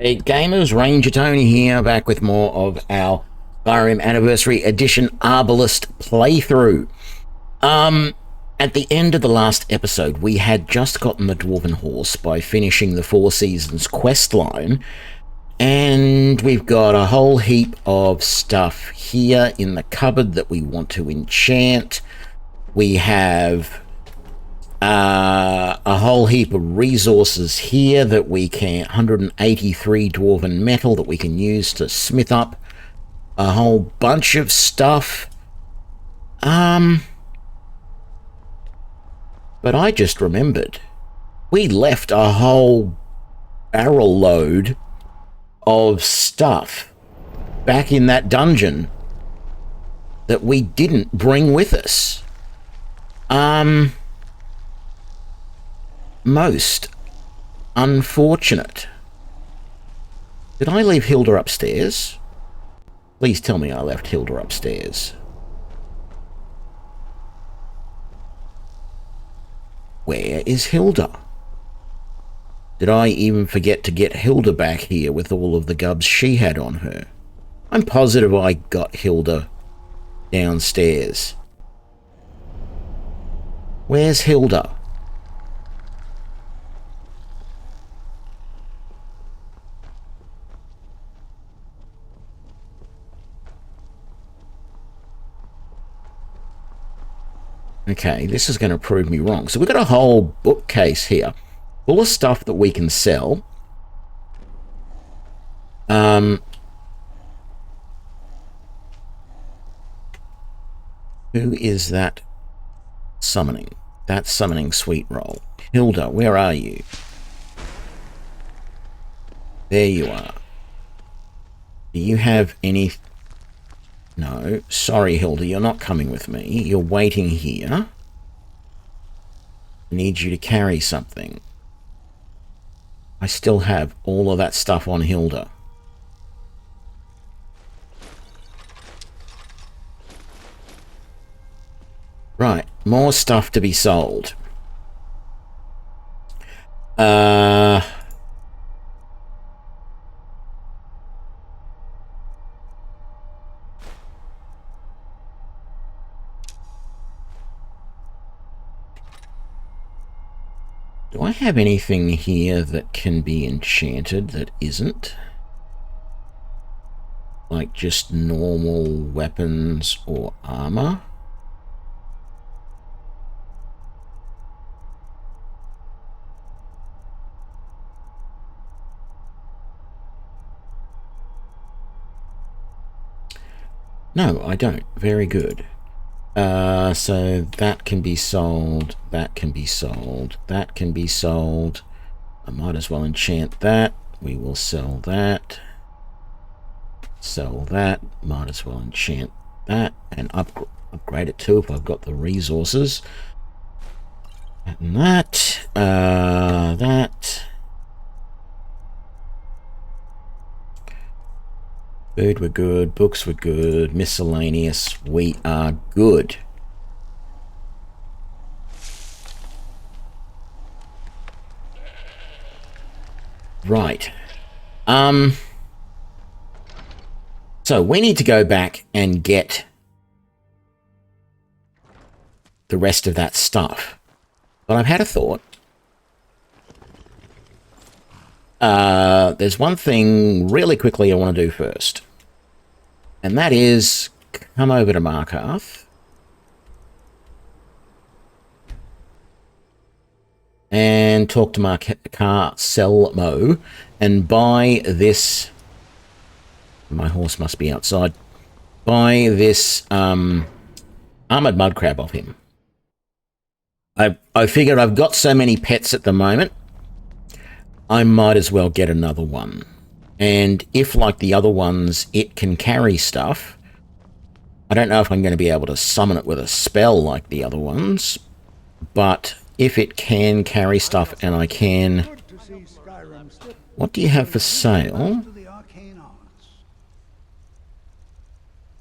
Hey gamers, Ranger Tony here, back with more of our Skyrim Anniversary Edition Arbalist playthrough. At the end of the last episode, we had just gotten the Dwarven Horse by finishing the Four Seasons quest line, and we've got a whole heap of stuff here in the cupboard that we want to enchant. We have a whole heap of resources here that we can, 183 dwarven metal that we can use to smith up a whole bunch of stuff. But I just remembered we left a whole barrel load of stuff back in that dungeon that we didn't bring with us. Most unfortunate. Did I leave Hilda upstairs? Please tell me I left Hilda upstairs. Where is Hilda? Did I even forget to get Hilda back here with all of the gubs she had on her? I'm positive I got Hilda downstairs. Where's Hilda? Okay, this is going to prove me wrong. So we've got a whole bookcase here full of stuff that we can sell. Who is that summoning? That's summoning Sweet Roll. Hilda, where are you? There you are. Do you have any... No, sorry Hilda, you're not coming with me. You're waiting here. I need you to carry something. I still have all of that stuff on Hilda. Right, more stuff to be sold. Do I have anything here that can be enchanted that isn't? Like just normal weapons or armor? No, I don't. Very good. So that can be sold, that can be sold, that can be sold. I might as well enchant that. We will sell that. Sell that. Might as well enchant that and upgrade it too if I've got the resources. And that. That. Food were good, books were good, miscellaneous, we are good. Right. So we need to go back and get the rest of that stuff. But I've had a thought. There's one thing really quickly I want to do first. And that is come over to Markarth. And talk to Markarth Selmo and buy this. My horse must be outside. Buy this armored mudcrab off him. I figured I've got so many pets at the moment, I might as well get another one. And if, like the other ones, it can carry stuff, I don't know if I'm going to be able to summon it with a spell like the other ones, but if it can carry stuff and I can... What do you have for sale?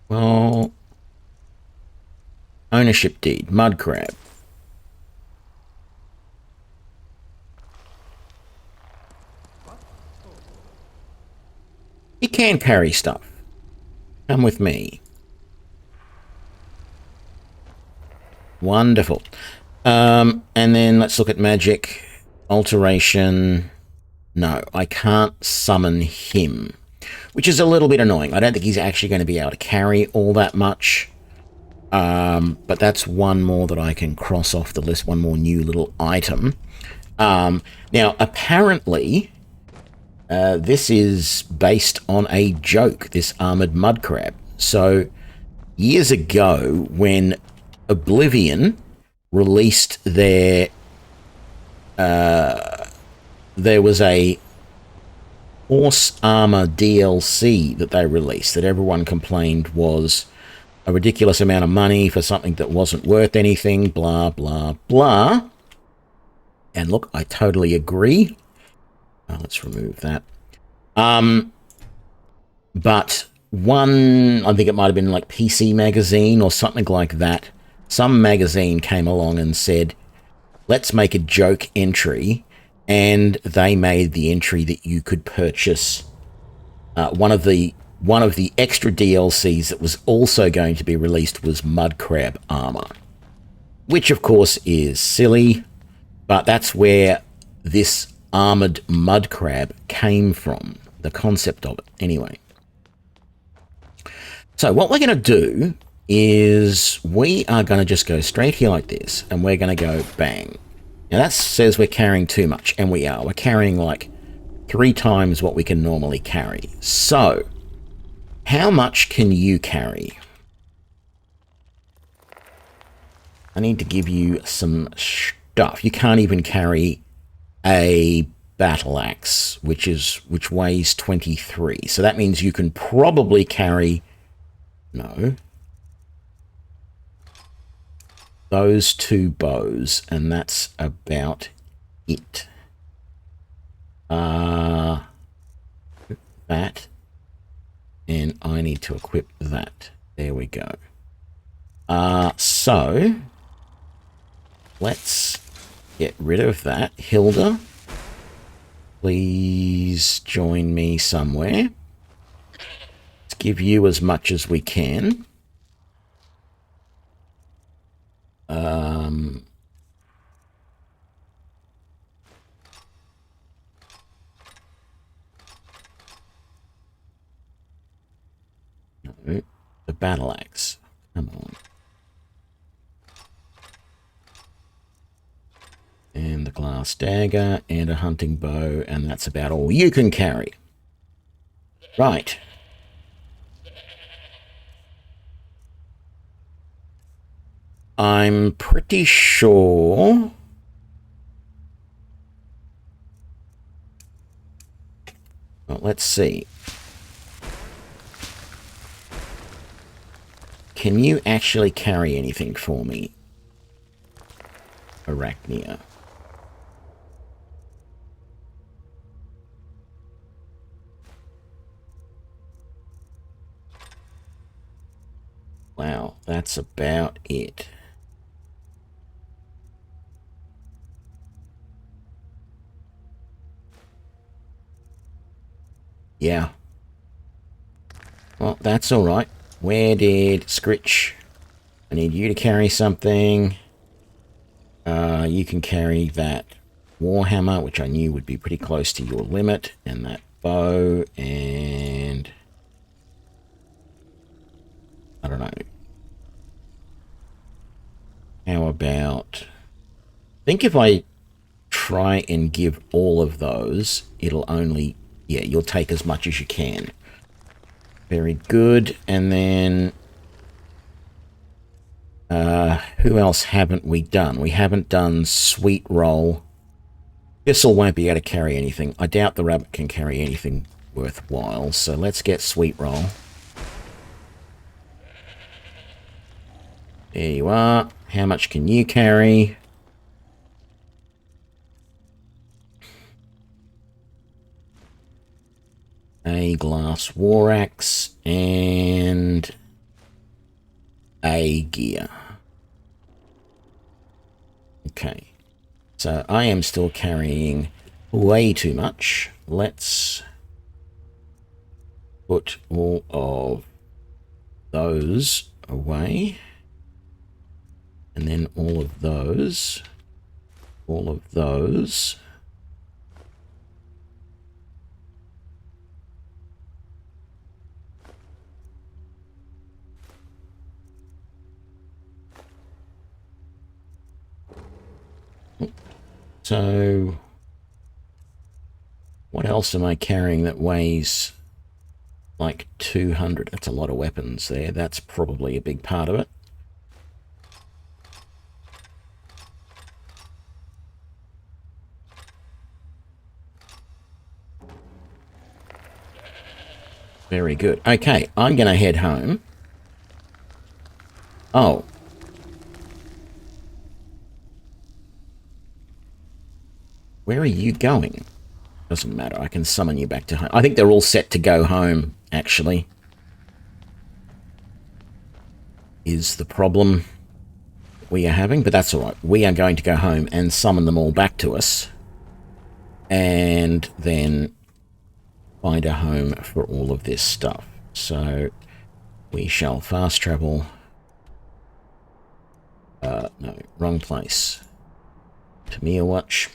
Well... Ownership deed, mudcrab. can carry stuff. Come with me. Wonderful. And then let's look at magic. Alteration. No, I can't summon him, which is a little bit annoying. I don't think he's actually going to be able to carry all that much. But that's one more that I can cross off the list, one more new little item. Now, apparently, this is based on a joke, this armored mud crab. So, years ago, when Oblivion released their... there was a horse armor DLC that they released that everyone complained was a ridiculous amount of money for something that wasn't worth anything, blah, blah, blah. And look, I totally agree. Let's remove that. But one, I think it might have been like PC Magazine or something like that. Some magazine came along and said, let's make a joke entry. And they made the entry that you could purchase one of the extra DLCs that was also going to be released was mud crab armor, which of course is silly, but that's where this armored mud crab came from, the concept of it anyway. So what we're going to do is we are going to just go straight here like this, and we're going to go bang. Now that says we're carrying too much, and we are. We're carrying like 3 times what we can normally carry. So, how much can you carry? I need to give you some stuff. You can't even carry a battle axe, which weighs 23. So that means you can probably carry... No. Those 2 bows, and that's about it. That, and I need to equip that. There we go. So let's get rid of that. Hilda, please join me somewhere. Let's give you as much as we can. No, the battle axe. Come on. And the glass dagger and a hunting bow, and that's about all you can carry. Right. I'm pretty sure... Well, let's see. Can you actually carry anything for me, Arachnia? Wow, that's about it. Yeah. Well, that's all right. Where did Scritch? I need you to carry something. You can carry that Warhammer, which I knew would be pretty close to your limit, and that bow, and... I don't know. How about... I think if I try and give all of those, it'll only... Yeah, you'll take as much as you can. Very good. And then... who else haven't we done? We haven't done Sweet Roll. Thistle won't be able to carry anything. I doubt the rabbit can carry anything worthwhile. So let's get Sweet Roll. There you are. How much can you carry? A glass war axe and a gear. Okay. So I am still carrying way too much. Let's put all of those away. And then all of those. All of those. So, what else am I carrying that weighs like 200? That's a lot of weapons there. That's probably a big part of it. Very good. Okay, I'm going to head home. Oh. Where are you going? Doesn't matter. I can summon you back to home. I think they're all set to go home, actually. Is the problem we are having, but that's all right. We are going to go home and summon them all back to us. And then find a home for all of this stuff. So we shall fast travel. No, wrong place. Tamir Watch.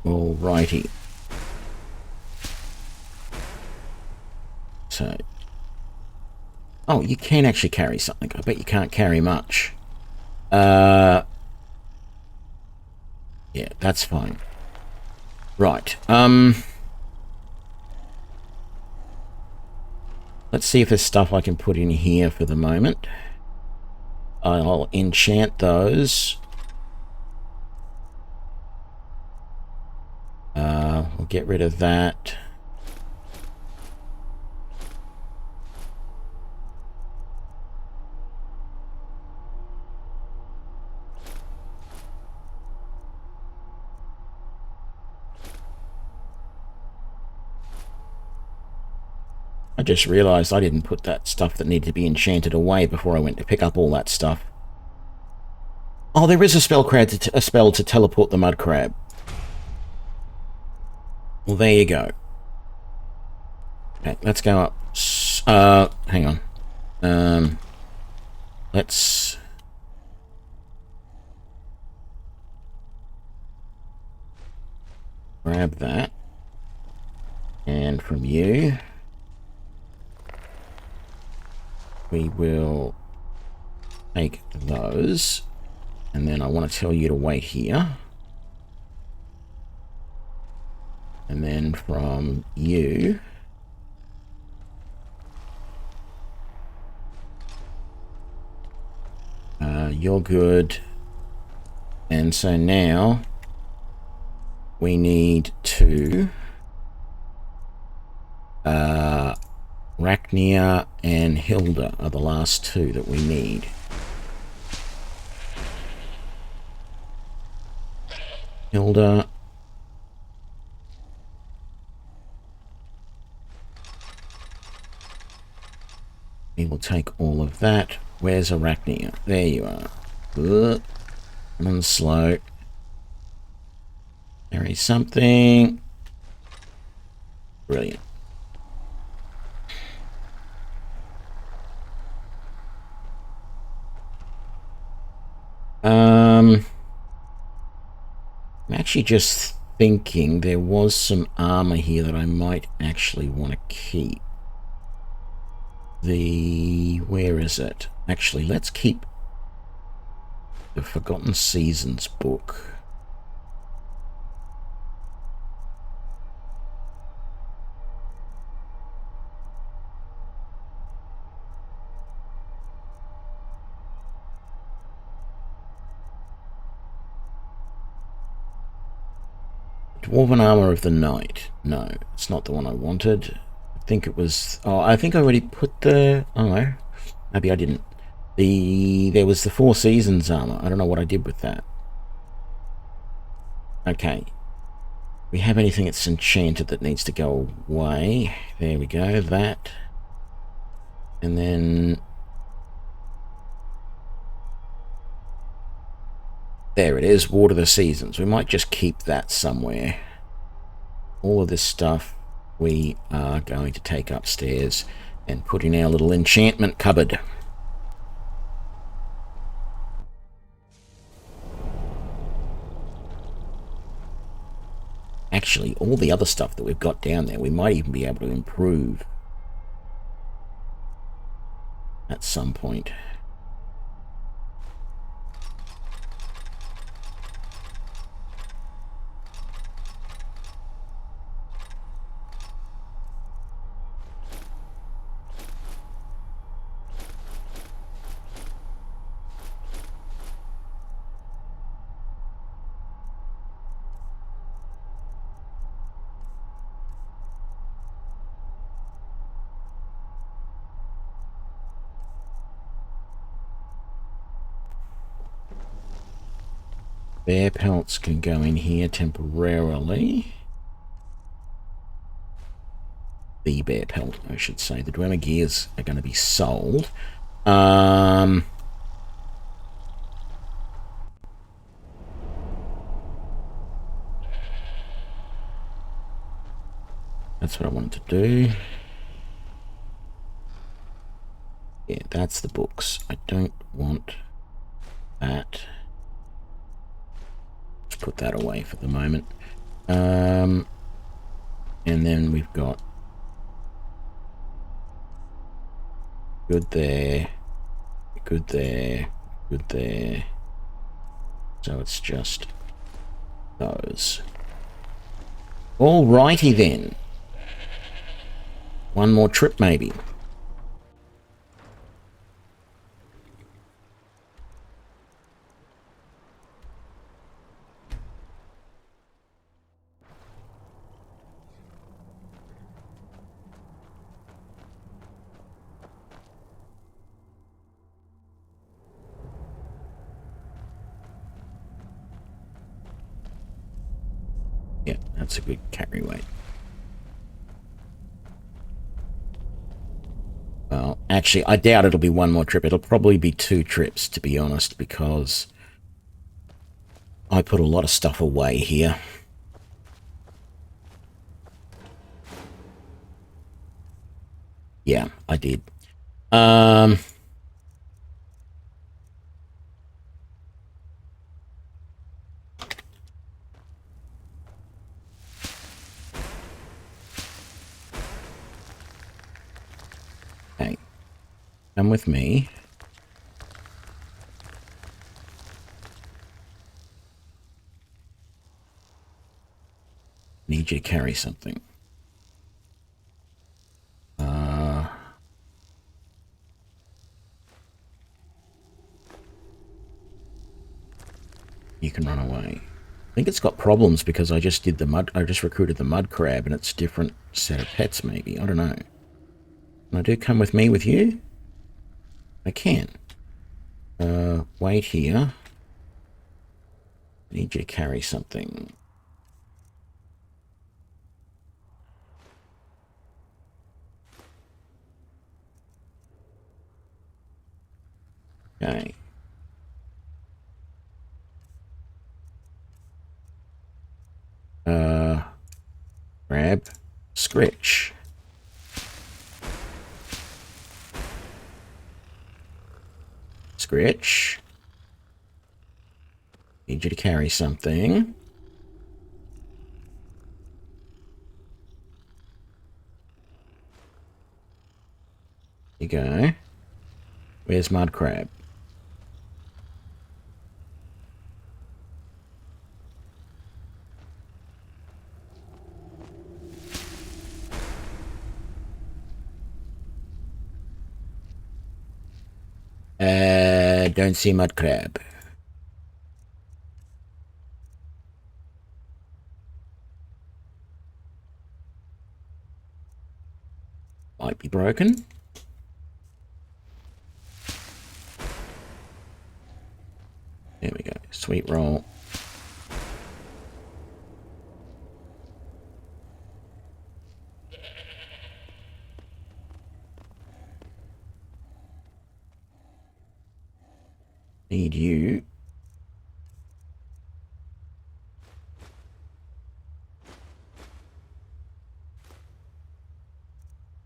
Alrighty. So, oh, you can actually carry something. I bet you can't carry much. Yeah, that's fine. Right. Let's see if there's stuff I can put in here for the moment. I'll enchant those. We'll get rid of that. I just realized I didn't put that stuff that needed to be enchanted away before I went to pick up all that stuff. Oh, there is a spell to teleport the mud crab. Well, there you go. Okay, let's go up. Hang on. Let's... grab that. And from you... we will take those, and then I want to tell you to wait here. And then from you, you're good. And so now we need to Rachnia and Hilda are the last two that we need. Hilda. We will take all of that. Where's Arachnia? There you are. Come on, slow. There is something. Brilliant. I'm actually just thinking there was some armor here that I might actually want to keep. Where is it? Actually, let's keep the Forgotten Seasons book. Dwarven Armor of the Night. No, it's not the one I wanted. I think it was... oh, I think I already put the... oh, no. Maybe I didn't. There was the Four Seasons armor. I don't know what I did with that. Okay. We have anything that's enchanted that needs to go away. There we go. That. And then there it is, water the seasons. We might just keep that somewhere. All of this stuff we are going to take upstairs and put in our little enchantment cupboard. Actually, all the other stuff that we've got down there, we might even be able to improve at some point. Bear pelts can go in here temporarily. The bear pelt, I should say. The Dwemer gears are going to be sold. That's what I wanted to do. Yeah, that's the books. I don't want that. Let's put that away for the moment. And then we've got good there, good there, good there. So it's just those. Alrighty then. One more trip maybe. Yeah, that's a good carry weight. Well, actually, I doubt it'll be one more trip. It'll probably be 2 trips, to be honest, because I put a lot of stuff away here. Yeah, I did. Okay. Come with me. Need you to carry something. You can run away. I think it's got problems because I just recruited the mud crab and it's a different set of pets maybe. I don't know. Can I do come with me with you? I can. Wait here. Need you to carry something. Okay. Grab. Scritch. Scritch. Need you to carry something. Here you go. Where's Mud Crab? Don't see Mud Crab. Might be broken. There we go. Sweet roll. Need you.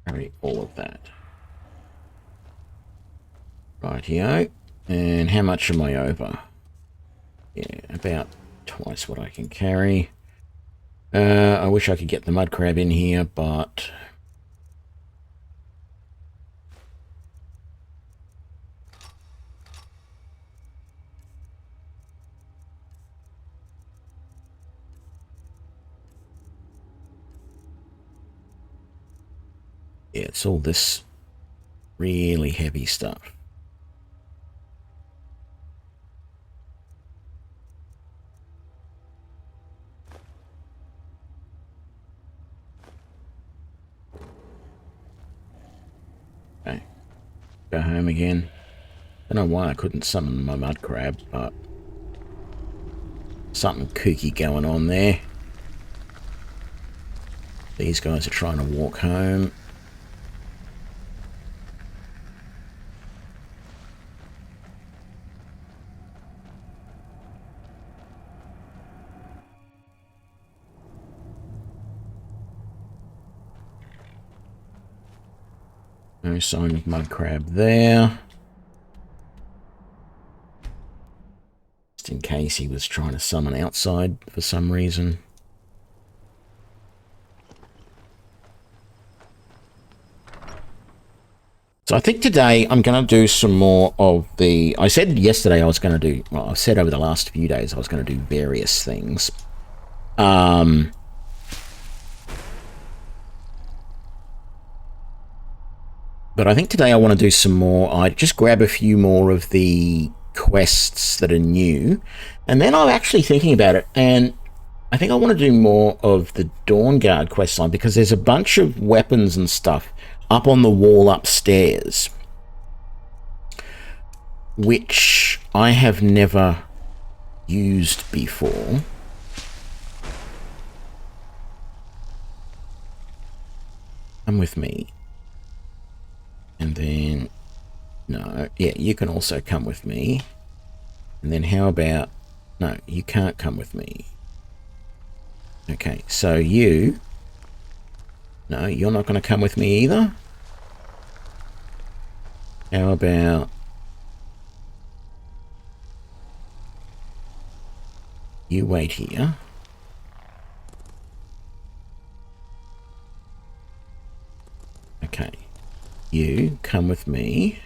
Carry all of that. Rightio. And how much am I over? Yeah, about twice what I can carry. I wish I could get the mud crab in here, but... yeah, it's all this really heavy stuff. Okay, go home again. I don't know why I couldn't summon my mud crab, but something kooky going on there. These guys are trying to walk home. No sign of mud crab there. Just in case he was trying to summon outside for some reason. So I think today I'm going to do some more of the... I said yesterday I was going to do... well, I said over the last few days I was going to do various things. But I think today I want to do some more. I just grab a few more of the quests that are new. And then I'm actually thinking about it. And I think I want to do more of the Dawnguard quest line, because there's a bunch of weapons and stuff up on the wall upstairs, which I have never used before. Come with me. And then, no, yeah, you can also come with me. And then how about, no, you can't come with me. Okay, so you, no, you're not going to come with me either. How about, you wait here. Okay. You come with me.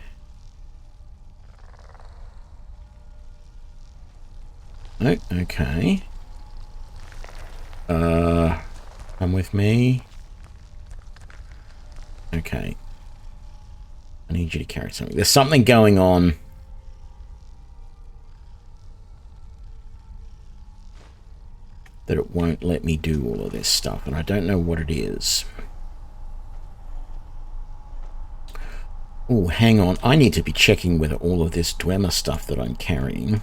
Oh, okay. Come with me. Okay. I need you to carry something. There's something going on. That it won't let me do all of this stuff, and I don't know what it is. Oh, hang on. I need to be checking whether all of this Dwemer stuff that I'm carrying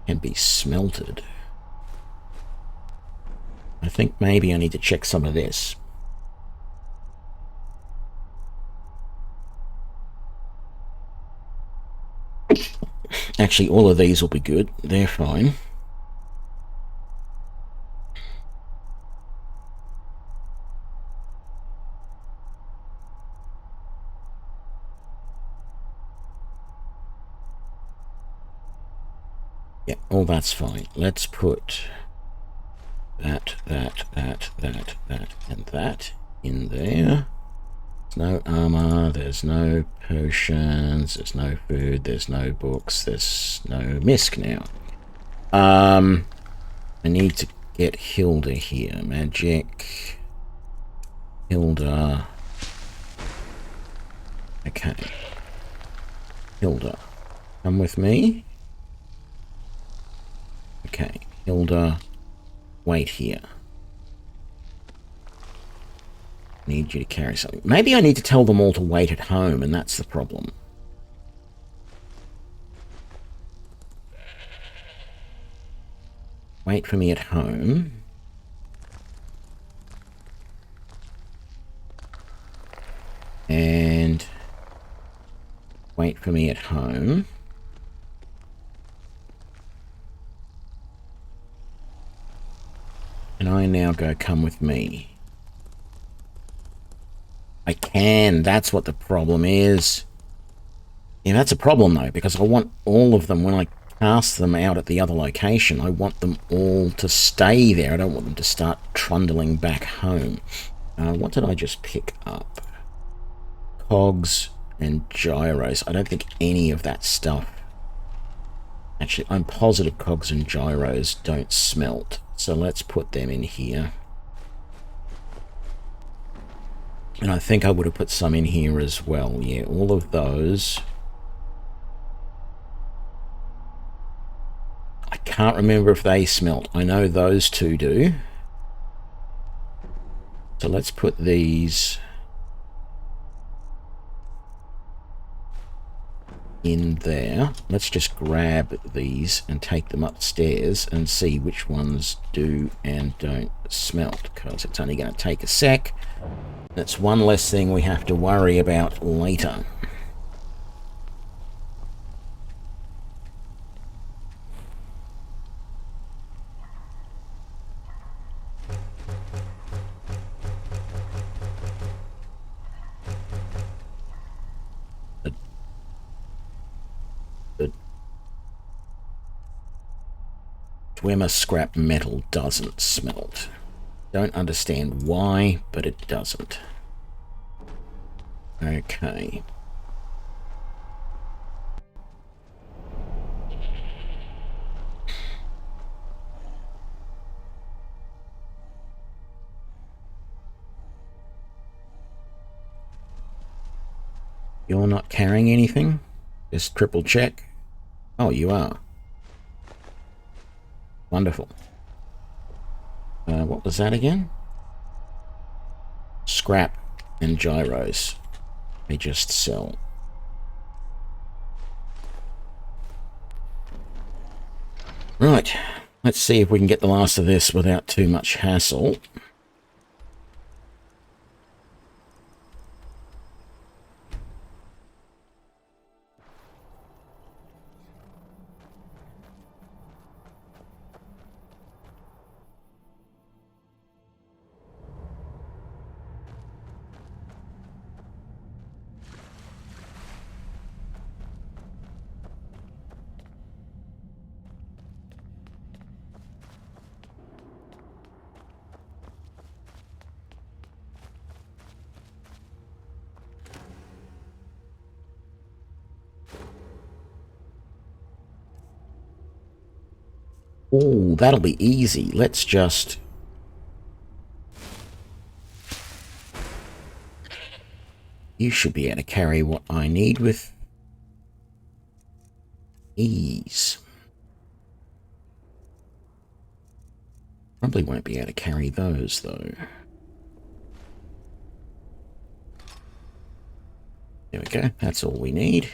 can be smelted. I think maybe I need to check some of this. Actually, all of these will be good. They're fine. Yeah, all that's fine. Let's put that, and that in there. There's no armor, there's no potions, there's no food, there's no books, there's no misc now. I need to get Hilda here. Magic. Hilda. Okay. Hilda, come with me. Okay, Hilda, wait here. Need you to carry something. Maybe I need to tell them all to wait at home, and that's the problem. Wait for me at home. And wait for me at home. And I now go, come with me. I can. That's what the problem is. Yeah, that's a problem, though, because I want all of them, when I cast them out at the other location, I want them all to stay there. I don't want them to start trundling back home. What did I just pick up? Cogs and gyros. I don't think any of that stuff... Actually, I'm positive cogs and gyros don't smelt. So let's put them in here. And I think I would have put some in here as well. Yeah, all of those. I can't remember if they smelt. I know those two do. So let's put these in there. Let's just grab these and take them upstairs and see which ones do and don't smelt, because it's only going to take a sec. That's one less thing we have to worry about later. The Dwemer scrap metal doesn't smelt. Don't understand why, but it doesn't. Okay. You're not carrying anything? Just triple check. Oh, you are. Wonderful. What was that again? Scrap and gyros. They just sell. Right. Let's see if we can get the last of this without too much hassle. Oh, that'll be easy. Let's just... You should be able to carry what I need with ease. Probably won't be able to carry those, though. There we go. That's all we need.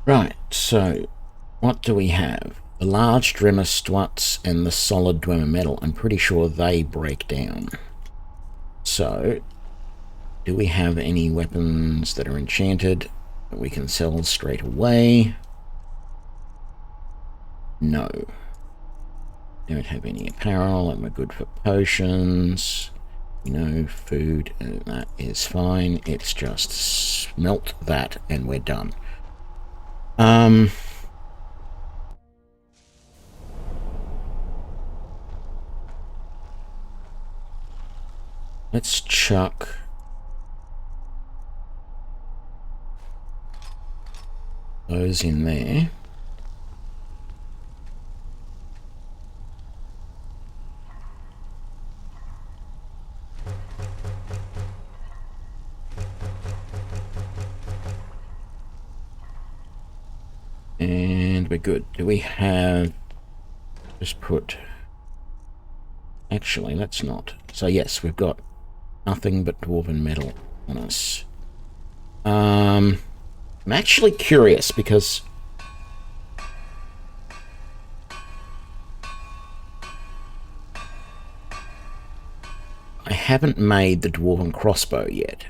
Right, so what do we have? The large Dwemer struts and the solid Dwemer metal. I'm pretty sure they break down. So, do we have any weapons that are enchanted that we can sell straight away? No. Don't have any apparel, and we're good for potions. No food, and that is fine. It's just smelt that and we're done. Let's chuck those in there. And we're good. Do we have... Just put... Actually, let's not. So yes, we've got nothing but dwarven metal on us. I'm actually curious because I haven't made the dwarven crossbow yet.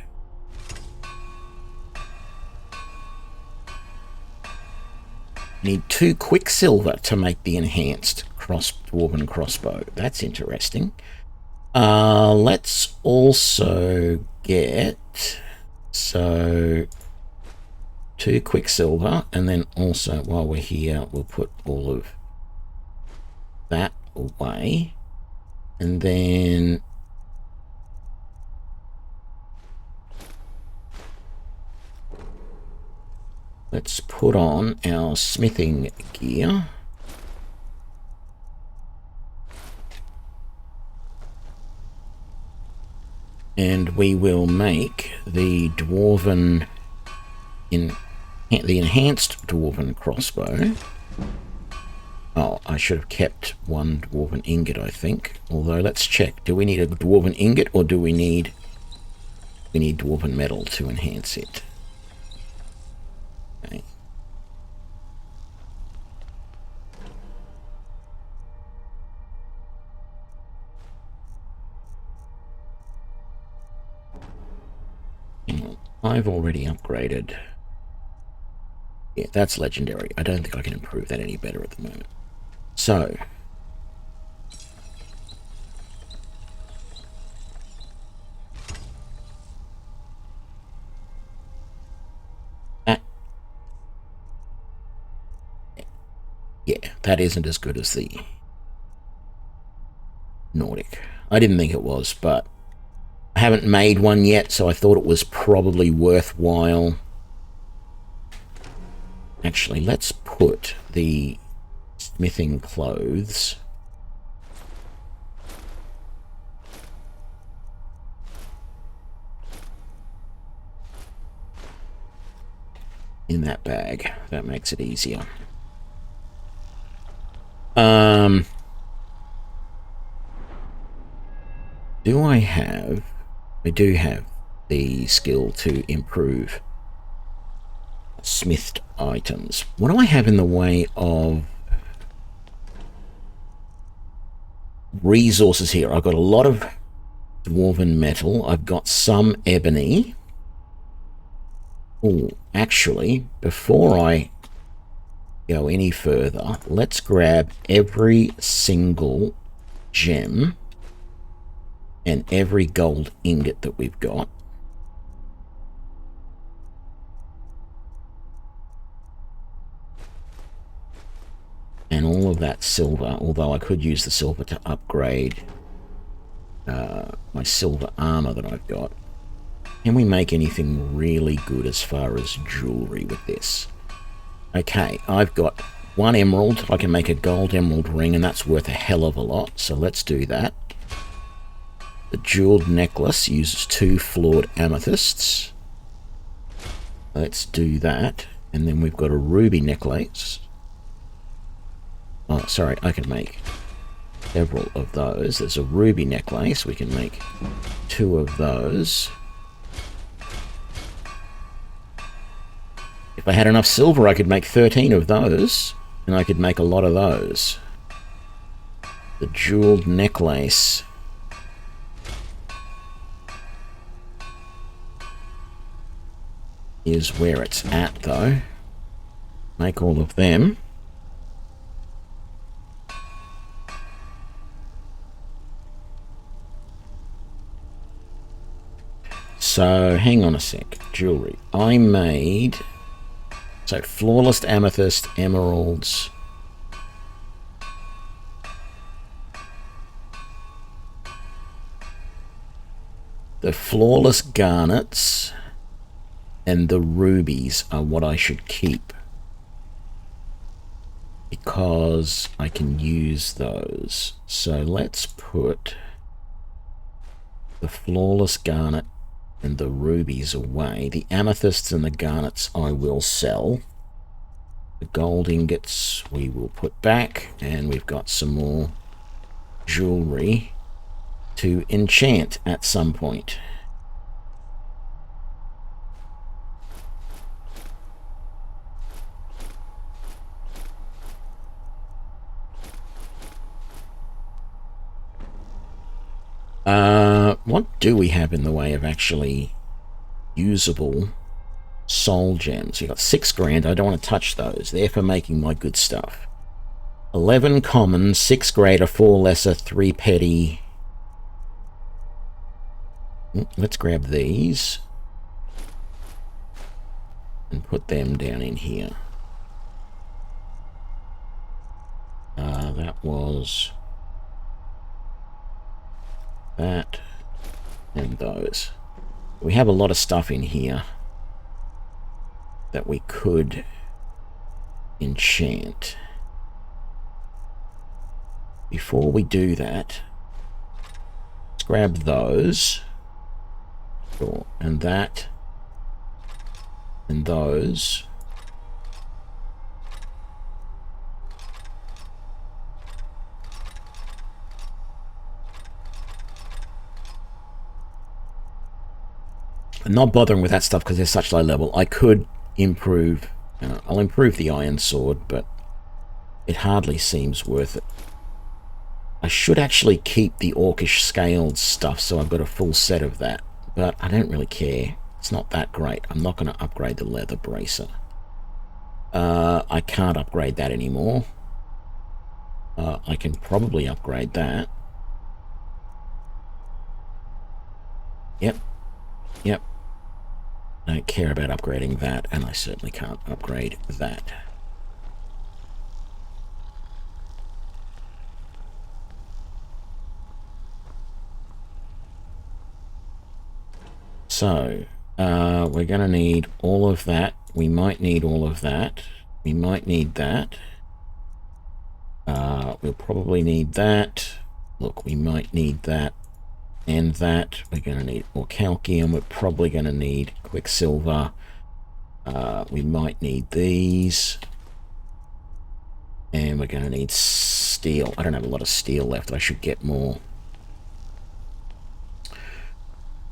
Need 2 quicksilver to make the enhanced dwarven crossbow. That's interesting. Let's also get... So 2 quicksilver, and then also while we're here, we'll put all of that away. And then let's put on our smithing gear. And we will make the dwarven the enhanced dwarven crossbow. Oh, I should have kept 1 dwarven ingot, I think. Although let's check. Do we need a dwarven ingot, or do we need dwarven metal to enhance it? Okay. I've already upgraded. Yeah, that's legendary. I don't think I can improve that any better at the moment. So, yeah, that isn't as good as the Nordic. I didn't think it was, but I haven't made one yet, so I thought it was probably worthwhile. Actually, let's put the smithing clothes in that bag. That makes it easier. Do I have... I do have the skill to improve smithed items. What do I have in the way of resources here? I've got a lot of dwarven metal. I've got some ebony. Oh, actually, before I go any further, let's grab every single gem and every gold ingot that we've got. And all of that silver, although I could use the silver to upgrade my silver armor that I've got. Can we make anything really good as far as jewelry with this? Okay, I've got 1 emerald. I can make a gold emerald ring, and that's worth a hell of a lot, so let's do that. The jeweled necklace uses 2 flawed amethysts. Let's do that. And then we've got a ruby necklace. Oh, sorry, I can make several of those. There's a ruby necklace. We can make 2 of those. If I had enough silver, I could make 13 of those. And I could make a lot of those. The jeweled necklace is where it's at, though. Make all of them. So, hang on a sec. Jewelry. I made... So, flawless amethyst, emeralds... The flawless garnets and the rubies are what I should keep, because I can use those. So let's put the flawless garnet and the rubies away. The amethysts and the garnets I will sell. The gold ingots we will put back, and we've got some more jewelry to enchant at some point. What do we have in the way of actually usable soul gems? You got 6 grand. I don't want to touch those. They're for making my good stuff. 11 common, 6 greater, 4 lesser, 3 petty. Let's grab these and put them down in here. That was that and those. We have a lot of stuff in here that we could enchant. Before we do that, let's grab those. Sure. And that and those. I'm not bothering with that stuff because they're such low level. I could improve. I'll improve the iron sword, but it hardly seems worth it. I should actually keep the orcish scaled stuff, so I've got a full set of that, but I don't really care. It's not that great. I'm not going to upgrade the leather bracer. I can't upgrade that anymore. I can probably upgrade that. Yep. I don't care about upgrading that, and I certainly can't upgrade that. So, we're going to need all of that. We might need all of that. We might need that. We'll probably need that. Look, we might need that and that. We're going to need more calcium. We're probably going to need quicksilver. We might need these. And we're going to need steel. I don't have a lot of steel left. I should get more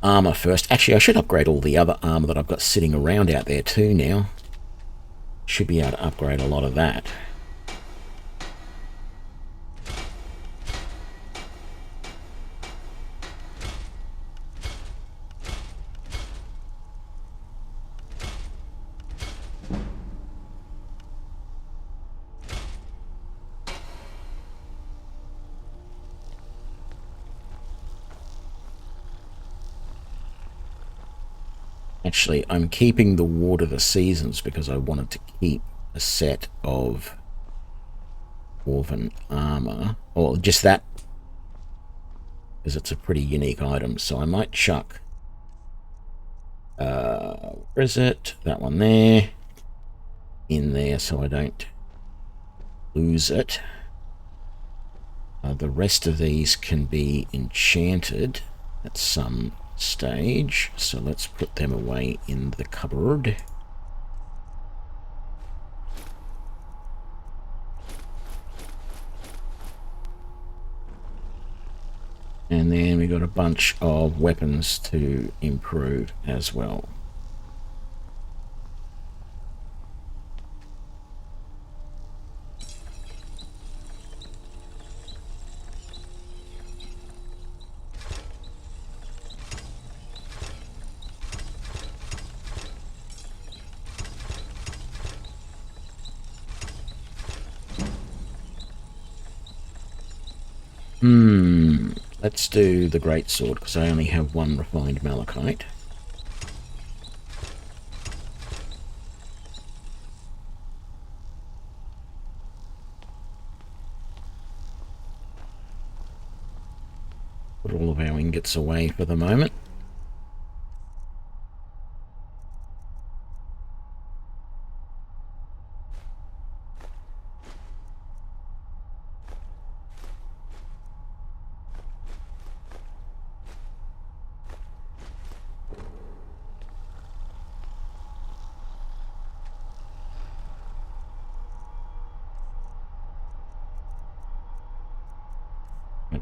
armor first. Actually, I should upgrade all the other armor that I've got sitting around out there too now. Should be able to upgrade a lot of that. Actually, I'm keeping the Ward of the Seasons because I wanted to keep a set of Dwarven armor, or just that, because it's a pretty unique item. So I might chuck, where is it? That one there, in there, so I don't lose it. The rest of these can be enchanted at some stage, so let's put them away in the cupboard. And then we got a bunch of weapons to improve as well. Let's do the greatsword because I only have one refined malachite. Put all of our ingots away for the moment.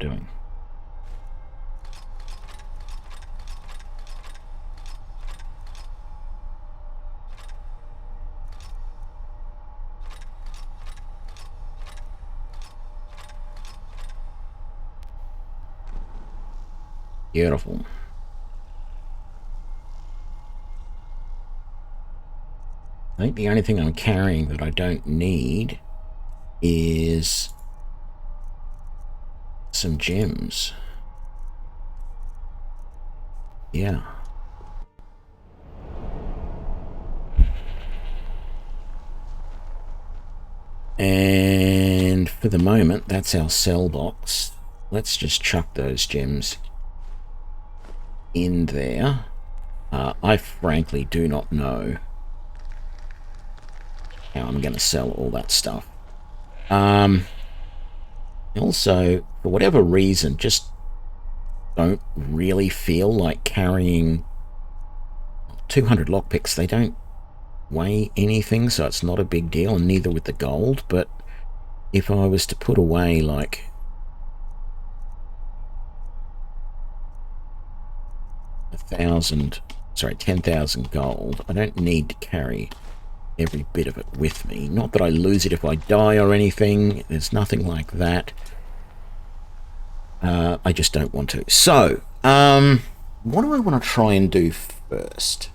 I doing? Beautiful. I think the only thing I'm carrying that I don't need is some gems. Yeah. And for the moment, that's our sell box. Let's just chuck those gems in there. I frankly do not know how I'm going to sell all that stuff. Also, for whatever reason, just don't really feel like carrying 200 lockpicks. They don't weigh anything, so it's not a big deal, and neither with the gold. But if I was to put away like 10,000 gold, I don't need to carry every bit of it with me. Not that I lose it if I die or anything. There's nothing like that. I just don't want to. So, what do I want to try and do first?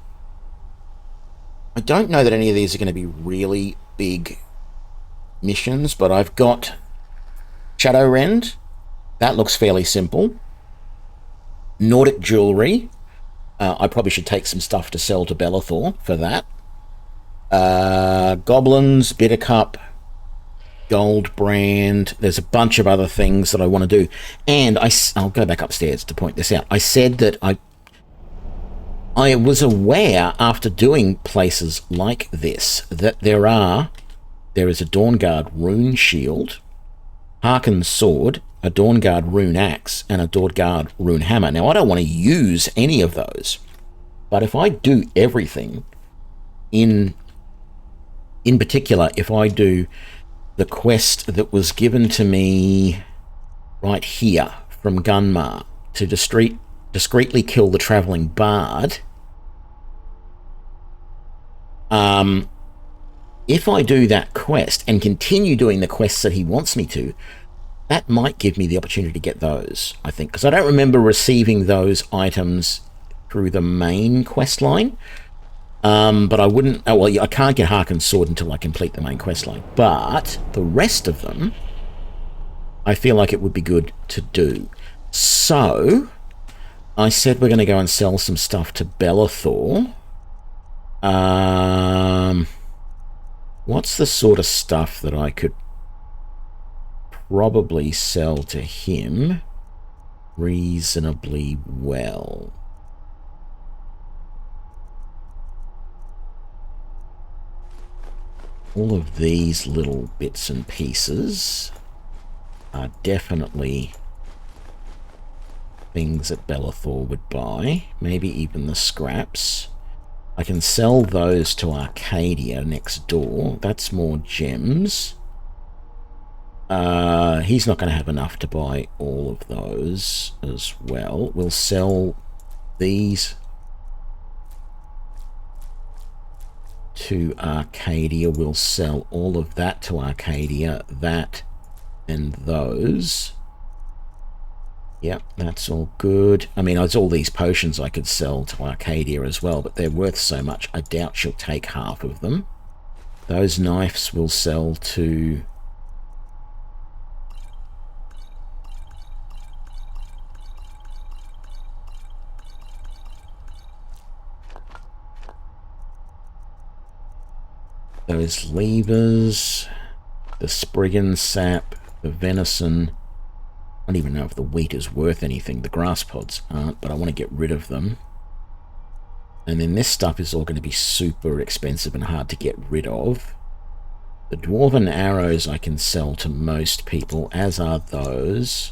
I don't know that any of these are going to be really big missions, but I've got Shadowrend. That looks fairly simple. Nordic jewelry. I probably should take some stuff to sell to Bellathor for that. Goblins, Bittercup, Gold Brand. There's a bunch of other things that I want to do. And I'll go back upstairs to point this out. I said that I was aware after doing places like this that there is a Dawnguard rune shield, Harken's sword, a Dawnguard rune axe, and a Dawnguard rune hammer. Now, I don't want to use any of those, but if I do everything, in particular, if I do the quest that was given to me right here from Gunmar to discreetly kill the traveling bard, if I do that quest and continue doing the quests that he wants me to, that might give me the opportunity to get those, I think, because I don't remember receiving those items through the main quest line. But I wouldn't... Oh, well, I can't get Harken's sword until I complete the main quest line. But the rest of them, I feel like it would be good to do. So, I said we're going to go and sell some stuff to Bellathor. What's the sort of stuff that I could probably sell to him reasonably well? All of these little bits and pieces are definitely things that Bellathor would buy. Maybe even the scraps. I can sell those to Arcadia next door. That's more gems. He's not going to have enough to buy all of those as well. We'll sell these to Arcadia. We'll sell all of that to Arcadia. That and those. Yep, that's all good. I mean, there's all these potions I could sell to Arcadia as well, but they're worth so much, I doubt she'll take half of them. Those knives will sell to... those levers, the Spriggan sap, the venison. I don't even know if the wheat is worth anything. The grass pods aren't, but I want to get rid of them. And then this stuff is all going to be super expensive and hard to get rid of. The dwarven arrows I can sell to most people, as are those.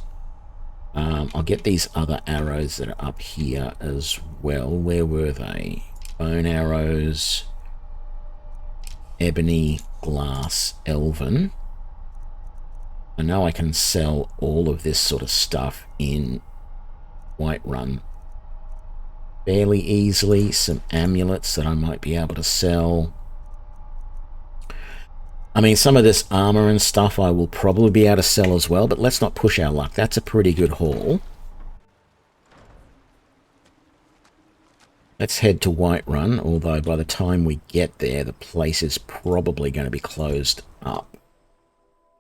I'll get these other arrows that are up here as well. Where were they? Bone arrows, ebony, glass, elven. I know I can sell all of this sort of stuff in Whiterun fairly easily. Some amulets that I might be able to sell. I mean, some of this armor and stuff I will probably be able to sell as well, but let's not push our luck. That's a pretty good haul. Let's head to Whiterun, although by the time we get there, the place is probably going to be closed up.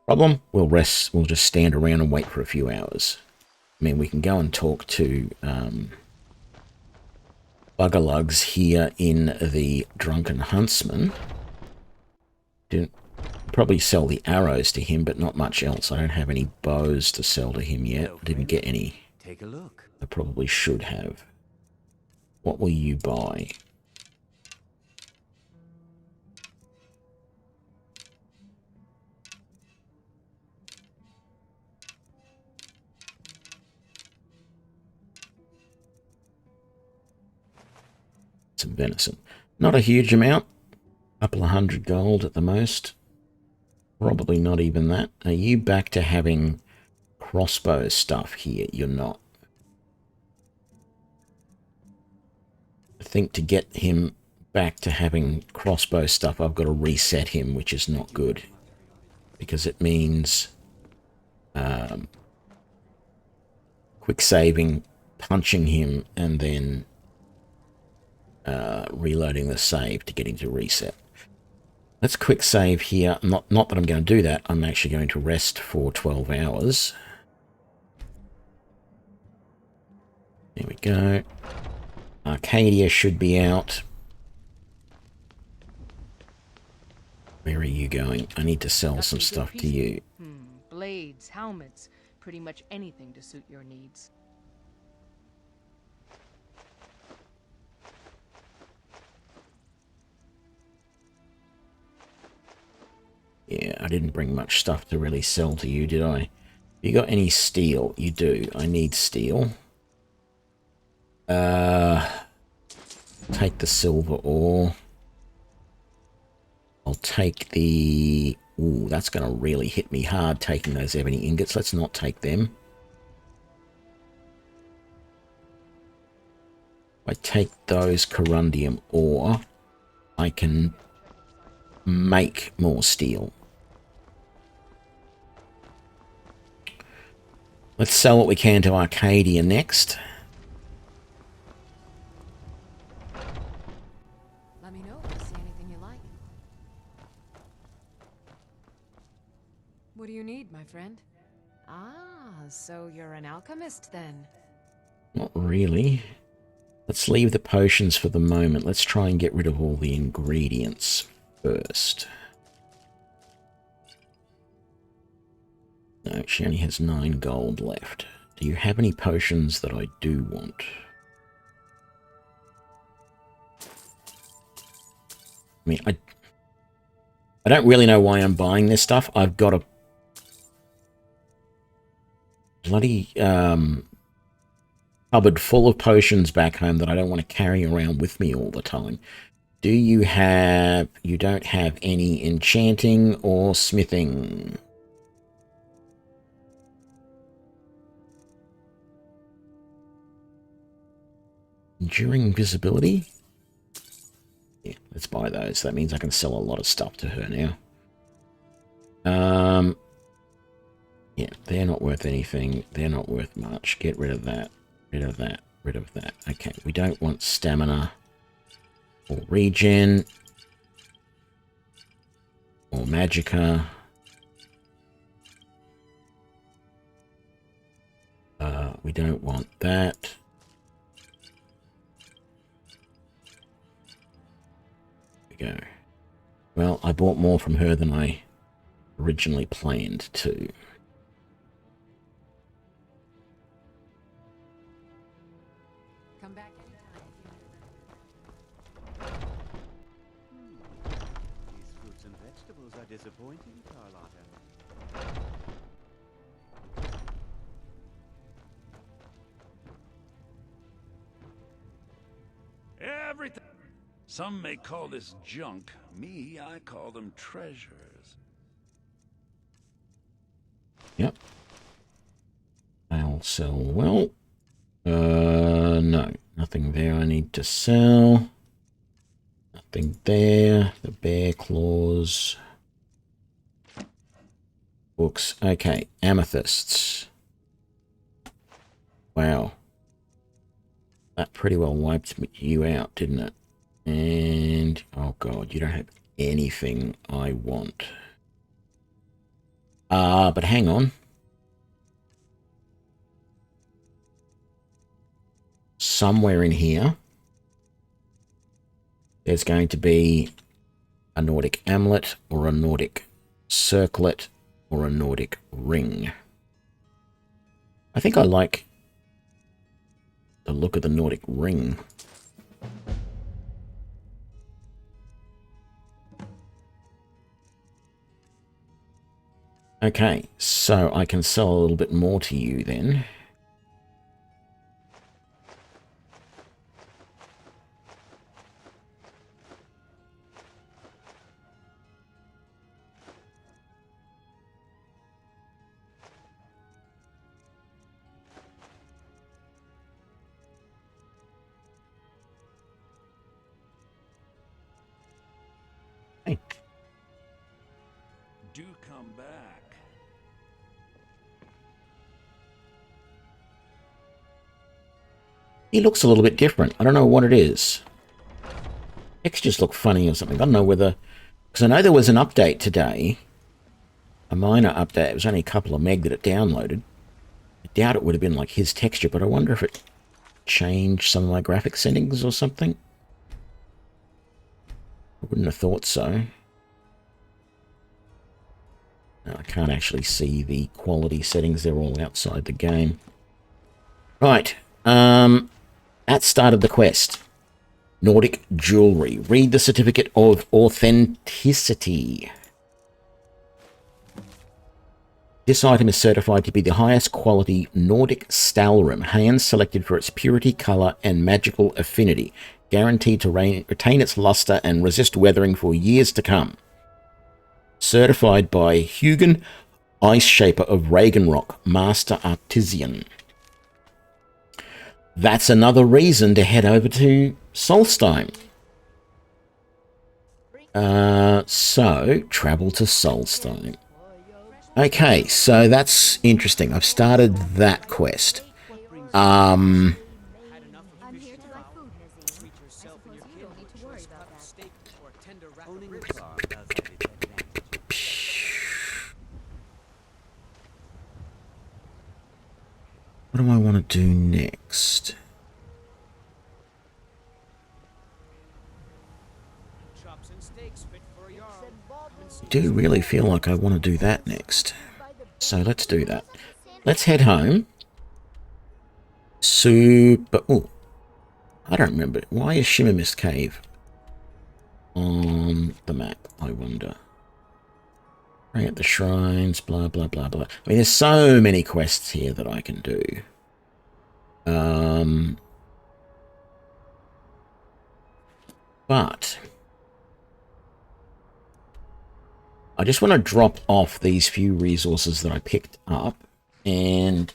Problem? We'll rest. We'll just stand around and wait for a few hours. I mean, we can go and talk to Buggerlugs here in the Drunken Huntsman. Didn't probably sell the arrows to him, but not much else. I don't have any bows to sell to him yet. I didn't get any. Take a look. I probably should have. What will you buy? Some venison. Not a huge amount. A couple of 100 gold at the most. Probably not even that. Are you back to having crossbow stuff here? You're not. I think to get him back to having crossbow stuff, I've got to reset him, which is not good. Because it means quick saving, punching him, and then reloading the save to get him to reset. Let's quick save here. Not that I'm going to do that. I'm actually going to rest for 12 hours. There we go. Arcadia should be out. Where are you going? I need to sell some stuff to you. Blades, helmets, pretty much anything to suit your needs. Yeah, I didn't bring much stuff to really sell to you, did I? You got any steel? You do. I need steel. Take the silver ore. I'll take the... Ooh, that's going to really hit me hard, taking those ebony ingots. Let's not take them. If I take those corundium ore, I can make more steel. Let's sell what we can to Arcadia next. Let me know if you see anything you like. What do you need, my friend? Ah, so you're an alchemist then? Not really. Let's leave the potions for the moment. Let's try and get rid of all the ingredients first. No, she only has 9 gold left. Do you have any potions that I do want? I mean, I don't really know why I'm buying this stuff. I've got a bloody cupboard full of potions back home that I don't want to carry around with me all the time. Do you have... You don't have any enchanting or smithing? Enduring invisibility? Yeah, let's buy those. That means I can sell a lot of stuff to her now. Yeah, they're not worth anything. They're not worth much. Get rid of that. Rid of that. Rid of that. Okay, we don't want stamina or regen or magicka. We don't want that. Go. Well, I bought more from her than I originally planned to. Come back anytime. These fruits and vegetables are disappointing, Carlotta. Everything. Some may call this junk. Me, I call them treasures. Yep. I'll sell well. No. Nothing there I need to sell. Nothing there. The bear claws. Books. Okay. Amethysts. Wow. That pretty well wiped you out, didn't it? And, oh god, you don't have anything I want. But hang on. Somewhere in here, there's going to be a Nordic amulet, or a Nordic circlet, or a Nordic ring. I think I like the look of the Nordic ring. Okay, so I can sell a little bit more to you then. Hey. Do come back. He looks a little bit different. I don't know what it is. Textures look funny or something. I don't know whether... Because I know there was an update today. A minor update. It was only a couple of meg that it downloaded. I doubt it would have been like his texture, but I wonder if it changed some of my graphic settings or something. I wouldn't have thought so. No, I can't actually see the quality settings. They're all outside the game. Right. That started the quest. Nordic jewelry. Read the certificate of authenticity. This item is certified to be the highest quality Nordic stalrum, hand-selected for its purity, color, and magical affinity, guaranteed to retain its luster and resist weathering for years to come. Certified by Hugin, Ice Shaper of Regenrock, Master Artisan. That's another reason to head over to Solstheim. So, travel to Solstheim. Okay, so that's interesting. I've started that quest. I'm here to buy food, Nazim. I suppose you don't need to worry about that. What do I want to do next? I do really feel like I want to do that next. So let's do that. Let's head home. Super... Oh, I don't remember. Why is Shimmer Mist Cave on the map, I wonder? Bring up the shrines, blah, blah, blah, blah. I mean, there's so many quests here that I can do. But I just want to drop off these few resources that I picked up. And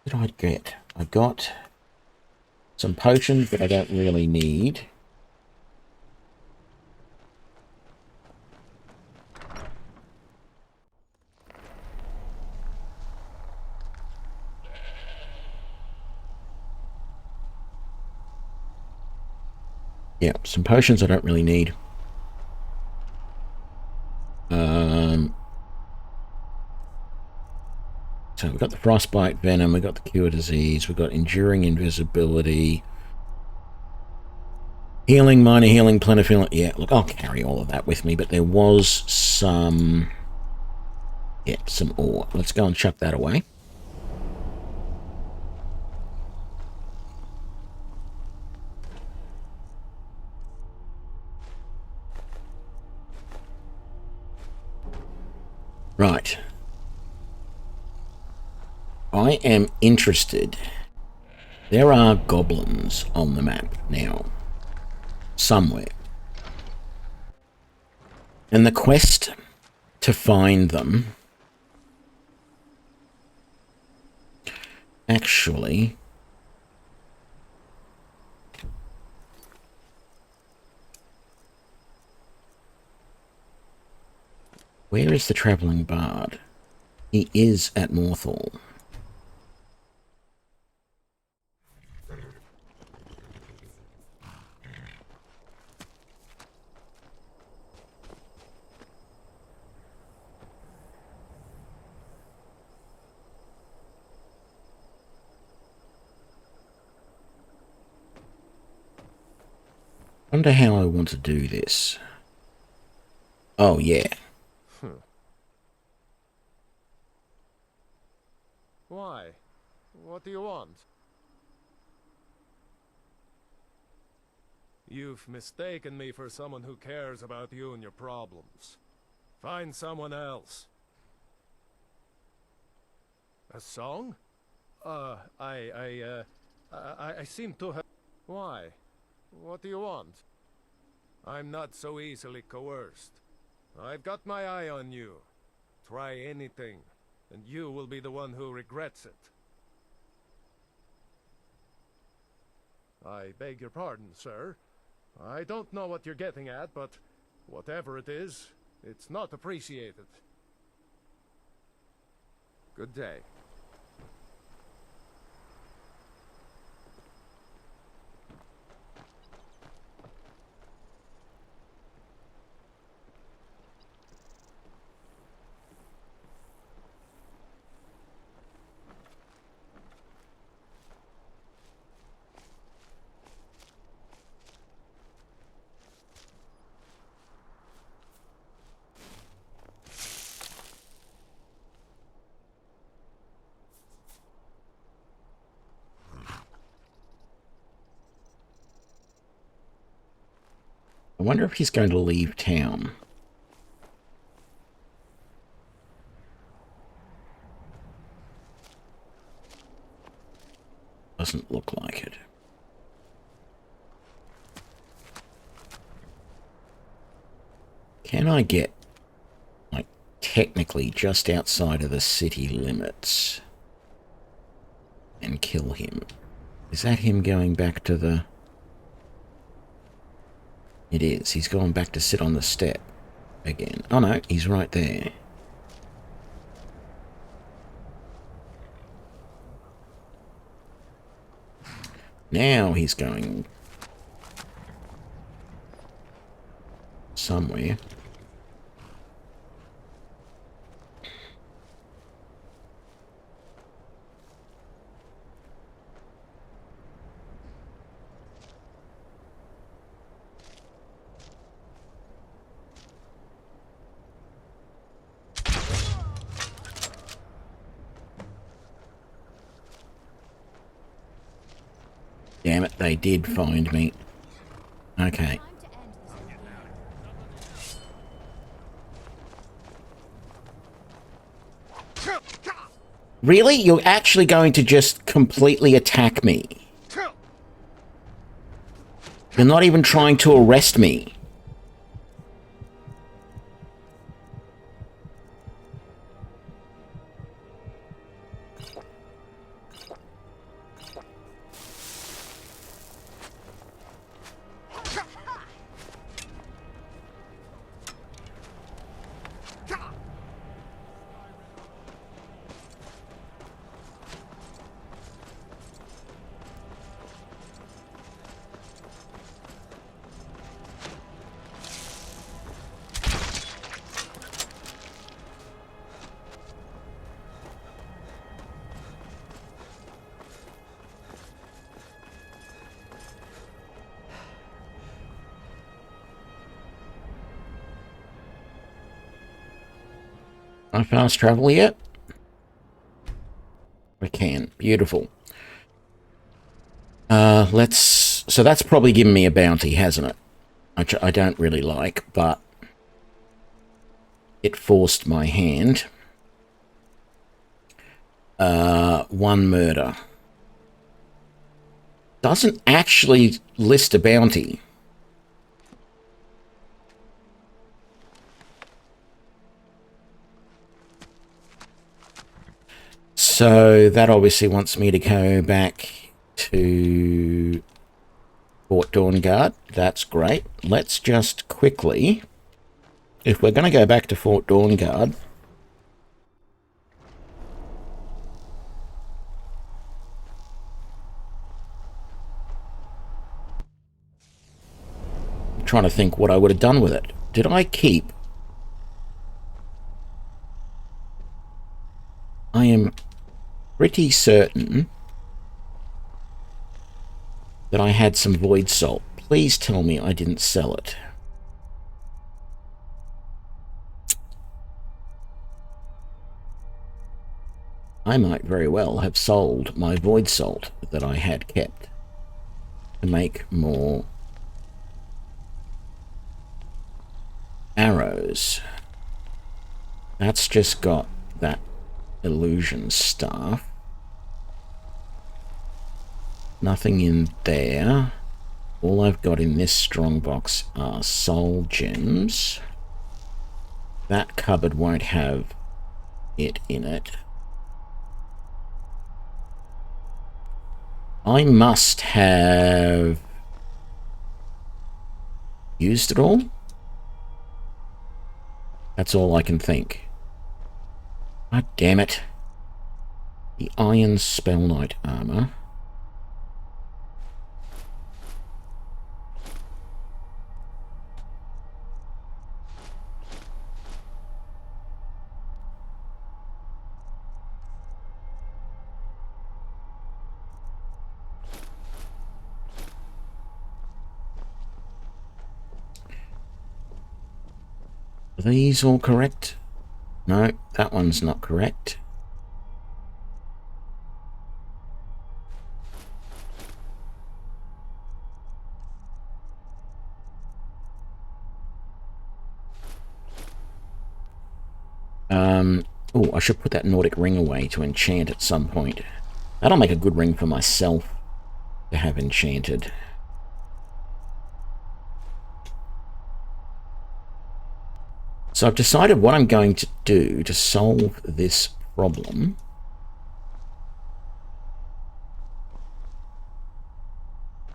what did I get? I got some potions that I don't really need. Yeah, some potions I don't really need. So we've got the frostbite venom, we've got the cure disease, we've got enduring invisibility, healing, minor healing, plentiful. Yeah, look, I'll carry all of that with me, but there was some... Yeah, some ore. Let's go and chuck that away. Right. I am interested. There are goblins on the map now. Somewhere. And the quest to find them Actually... Where is the travelling bard? He is at Morthal. Wonder how I want to do this. Oh, yeah. Why? What do you want? You've mistaken me for someone who cares about you and your problems. Find someone else. A song? I seem to have... Why? What do you want? I'm not so easily coerced. I've got my eye on you. Try anything, and you will be the one who regrets it. I beg your pardon, sir. I don't know what you're getting at, but whatever it is, it's not appreciated. Good day. I wonder if he's going to leave town. Doesn't look like it. Can I get, like, technically just outside of the city limits and kill him? Is that him going back to the... It is. He's going back to sit on the step again. Oh no, he's right there. Now he's going somewhere. Damn it, they did find me. Okay. Really? You're actually going to just completely attack me? You're not even trying to arrest me. I fast travel yet? I can. Beautiful. So that's probably given me a bounty, hasn't it? Which I don't really like, but it forced my hand. One murder. Doesn't actually list a bounty. So that obviously wants me to go back to Fort Dawnguard. That's great. Let's just quickly, if we're going to go back to Fort Dawnguard, I'm trying to think what I would have done with it. Did I keep? I am pretty certain that I had some void salt. Please tell me I didn't sell it. I might very well have sold my void salt that I had kept to make more arrows. That's just got that illusion staff. Nothing in there. All I've got in this strongbox are soul gems. That cupboard won't have it in it. I must have used it all. That's all I can think. God damn it. The Iron Spell Knight armor. Are these all correct? No, that one's not correct. Oh, I should put that Nordic ring away to enchant at some point. That'll make a good ring for myself to have enchanted. So I've decided what I'm going to do to solve this problem.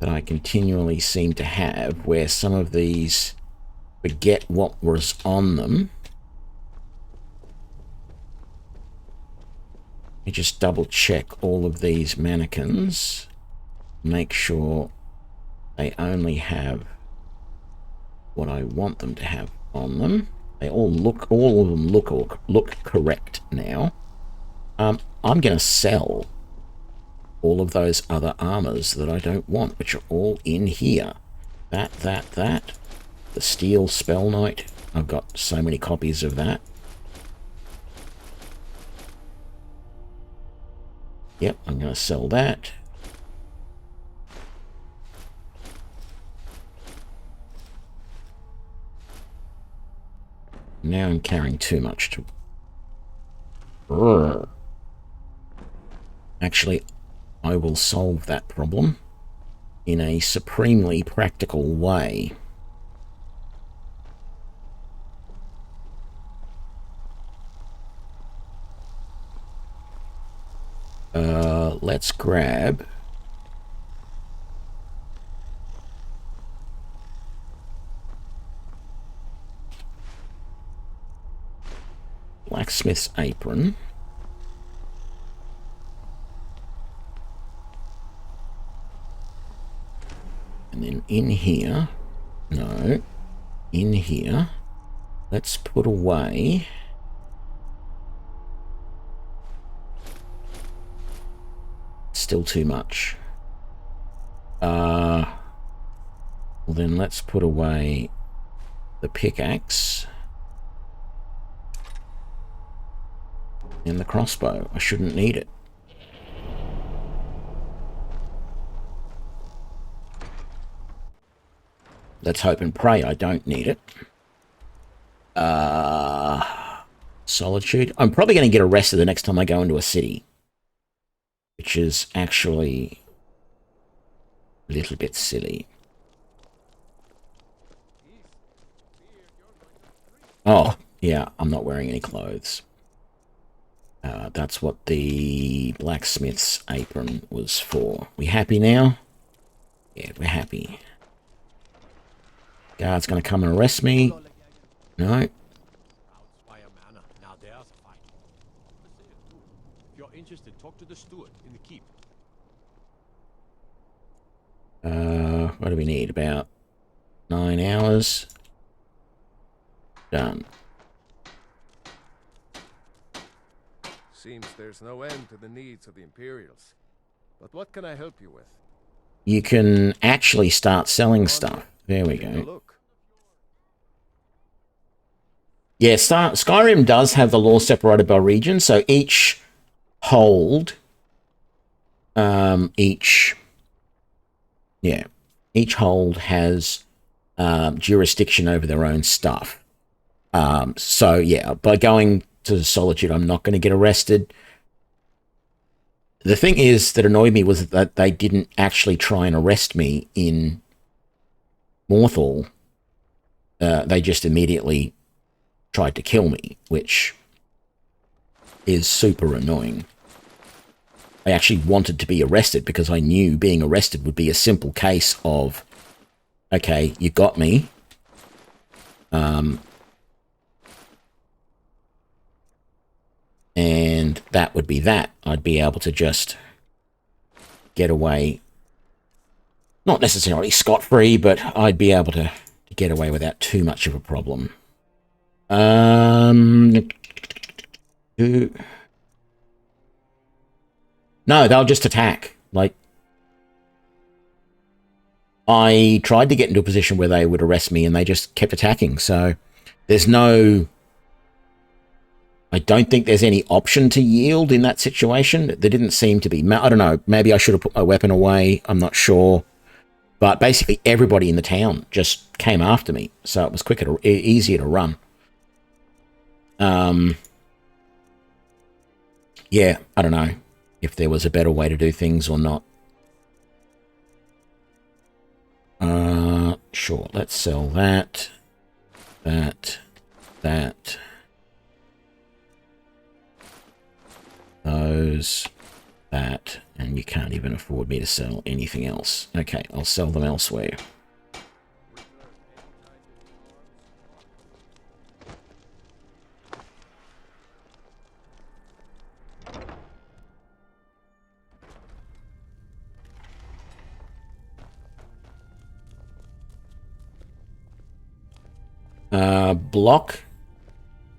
That I continually seem to have, where some of these forget what was on them. Let me just double check all of these mannequins. Make sure they only have what I want them to have on them. They all of them look correct now. I'm going to sell all of those other armors that I don't want, which are all in here. That. The Steel Spell Knight. I've got so many copies of that. Yep, I'm going to sell that. Now I'm carrying too much to... Urgh. Actually, I will solve that problem in a supremely practical way. Let's grab... Blacksmith's apron. And then in here, no, in here, let's put away still too much. Well then let's put away the pickaxe and the crossbow. I shouldn't need it. Let's hope and pray I don't need it. Solitude. I'm probably going to get arrested the next time I go into a city. Which is actually a little bit silly. Oh, yeah, I'm not wearing any clothes. That's what the blacksmith's apron was for. We happy now? Yeah, we're happy. Guard's gonna come and arrest me. No. If you're interested, talk to the steward in the keep. What do we need? About 9 hours. Done. Seems there's no end to the needs of the Imperials. But what can I help you with? You can actually start selling stuff. There we Take a go. look. Yeah, Skyrim does have the law separated by region, so each hold, each hold has jurisdiction over their own stuff. So yeah, by going to Solitude, I'm not going to get arrested. The thing is that annoyed me was that they didn't actually try and arrest me in Morthal. They just immediately tried to kill me, which is super annoying. I actually wanted to be arrested because I knew being arrested would be a simple case of, okay, you got me. And that would be that. I'd be able to just get away, not necessarily scot-free, but I'd be able to get away without too much of a problem. No, they'll just attack. Like, I tried to get into a position where they would arrest me and they just kept attacking. So there's no, I don't think there's any option to yield in that situation. There didn't seem to be. I don't know. Maybe I should have put my weapon away. I'm not sure. But basically everybody in the town just came after me. So it was quicker, easier to run. Yeah, I don't know if there was a better way to do things or not. Sure, let's sell that, that, those, that, and you can't even afford me to sell anything else. Okay, I'll sell them elsewhere. Block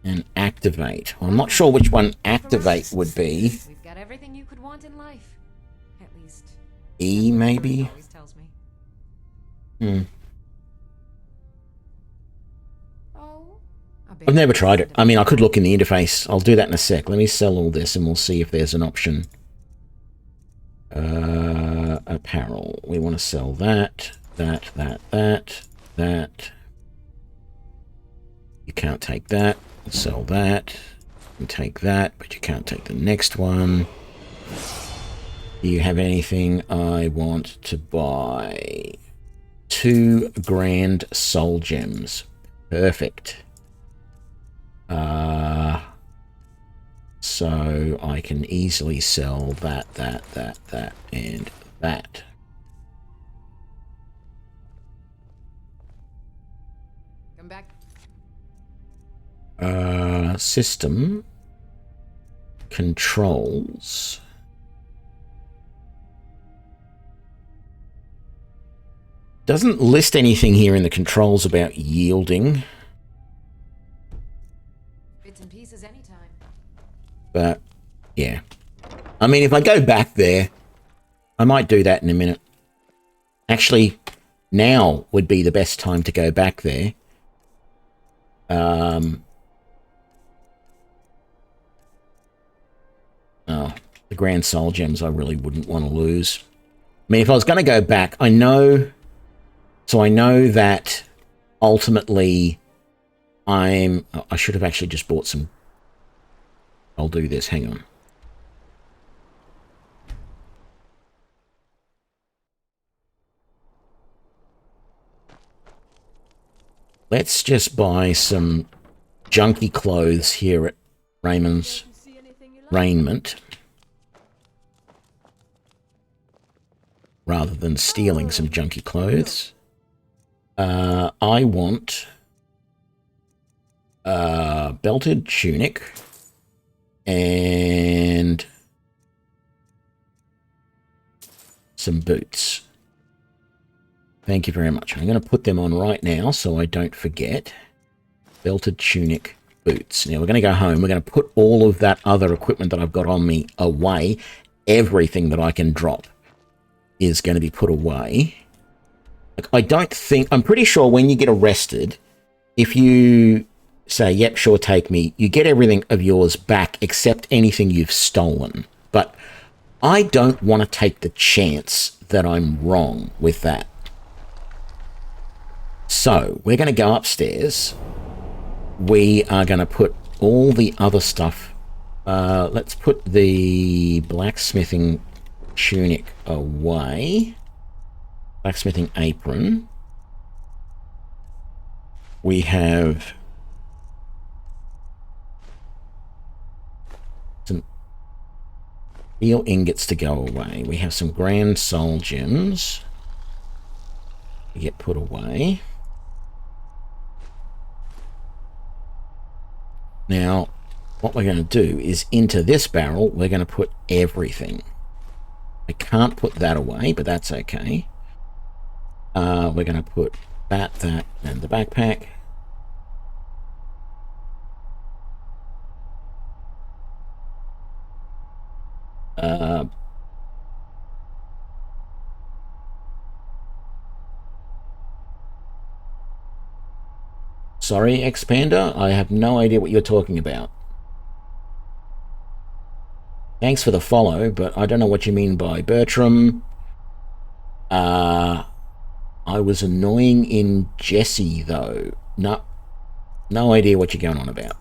and activate. Well, I'm not sure which one activate would be. We've got everything you could want in life. At least E, maybe? always tells me. Oh, I've never tried it. I mean, I could look in the interface. I'll do that in a sec. Let me sell all this and we'll see if there's an option. Apparel. We want to sell that. You can't take that. Sell that. You can take that, but you can't take the next one. Do you have anything I want to buy? 2 grand soul gems. Perfect. So I can easily sell that, and that. Come back. System controls. Doesn't list anything here in the controls about yielding. Bits and pieces anytime. But yeah, I mean, if I go back there, I might do that in a minute. Actually, now would be the best time to go back there. Oh, the Grand Soul Gems I really wouldn't want to lose. I mean, if I was going to go back, I know that ultimately I should have actually just bought some. I'll do this, hang on. Let's just buy some junky clothes here at Raymond's. See anything you raiment rather than stealing some junky clothes. I want a belted tunic and some boots. Thank you very much. I'm going to put them on right now so I don't forget. Belted tunic, boots. Now we're going to go home. We're going to put all of that other equipment that I've got on me away. Everything that I can drop is going to be put away. Like, I'm pretty sure when you get arrested, if you say, yep, sure, take me, you get everything of yours back except anything you've stolen. But I don't want to take the chance that I'm wrong with that. So we're going to go upstairs. We are going to put all the other stuff. Let's put the blacksmithing tunic away. Blacksmithing apron. We have some steel ingots to go away. We have some grand soul gems to get put away. Now, what we're going to do is into this barrel, we're going to put everything. I can't put that away, but that's okay. We're going to put that, and the backpack. Sorry, Expander, I have no idea what you're talking about. Thanks for the follow, but I don't know what you mean by Bertram. I was annoying in Jesse, though. No idea what you're going on about.